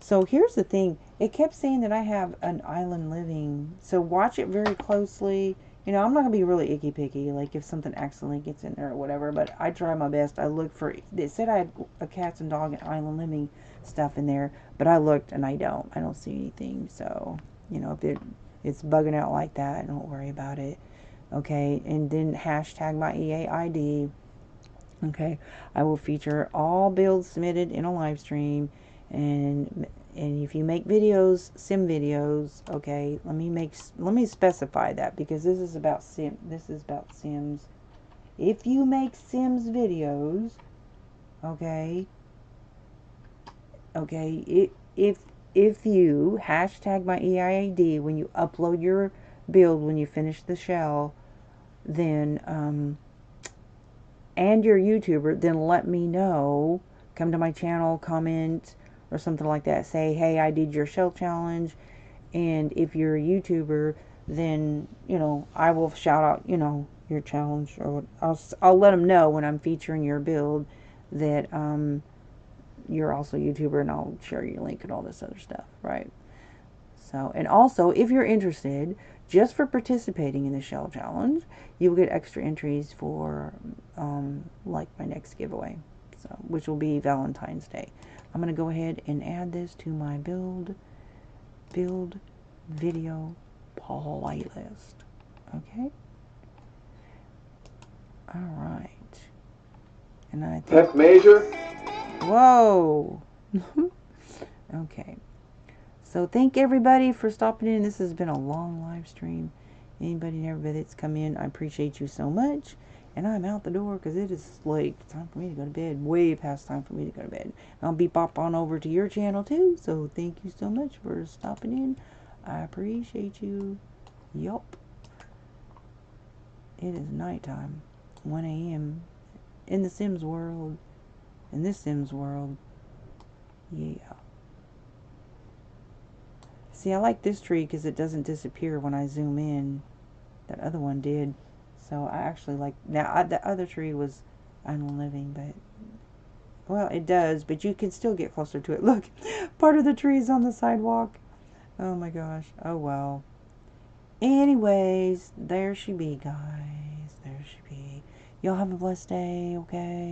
so here's the thing. It kept saying that I have an island living. So watch it very closely. You know, I'm not going to be really icky picky, like if something accidentally gets in there or whatever, but I try my best. I look for, it said I had a cats and dog and island living stuff in there, but I looked and I don't see anything. So, you know, if it's bugging out like that, don't worry about it. Okay, and then hashtag my EAID. Okay, I will feature all builds submitted in a live stream, and And if you make videos, sim videos, okay, let me specify that, because this is about Sims. If you make Sims videos, okay, if you hashtag my EIAD when you upload your build, when you finish the shell, then and you're a YouTuber, then let me know. Come to my channel, comment or something like that. Say, hey, I did your shell challenge. And if you're a YouTuber, then, you know, I will shout out, you know, your challenge, or I'll let them know when I'm featuring your build that you're also a YouTuber, and I'll share your link and all this other stuff, right? So, and also, if you're interested, just for participating in the shell challenge, you will get extra entries for like my next giveaway, so which will be Valentine's Day. I'm going to go ahead and add this to my build video playlist. Okay. All right. And I think F major. Whoa. Okay. So thank everybody for stopping in. This has been a long live stream. Anybody and everybody that's come in, I appreciate you so much. And I'm out the door because it is like time for me to go to bed. Way past time for me to go to bed. I'll be pop on over to your channel too. So thank you so much for stopping in. I appreciate you. Yup. It is nighttime. 1 a.m. in the Sims world. In this Sims world. Yeah. See, I like this tree because it doesn't disappear when I zoom in. That other one did. So I actually like... Now, the other tree was unliving, but... Well, it does, but you can still get closer to it. Look, part of the tree is on the sidewalk. Oh my gosh. Oh, well. Anyways, there she be, guys. There she be. Y'all have a blessed day, okay?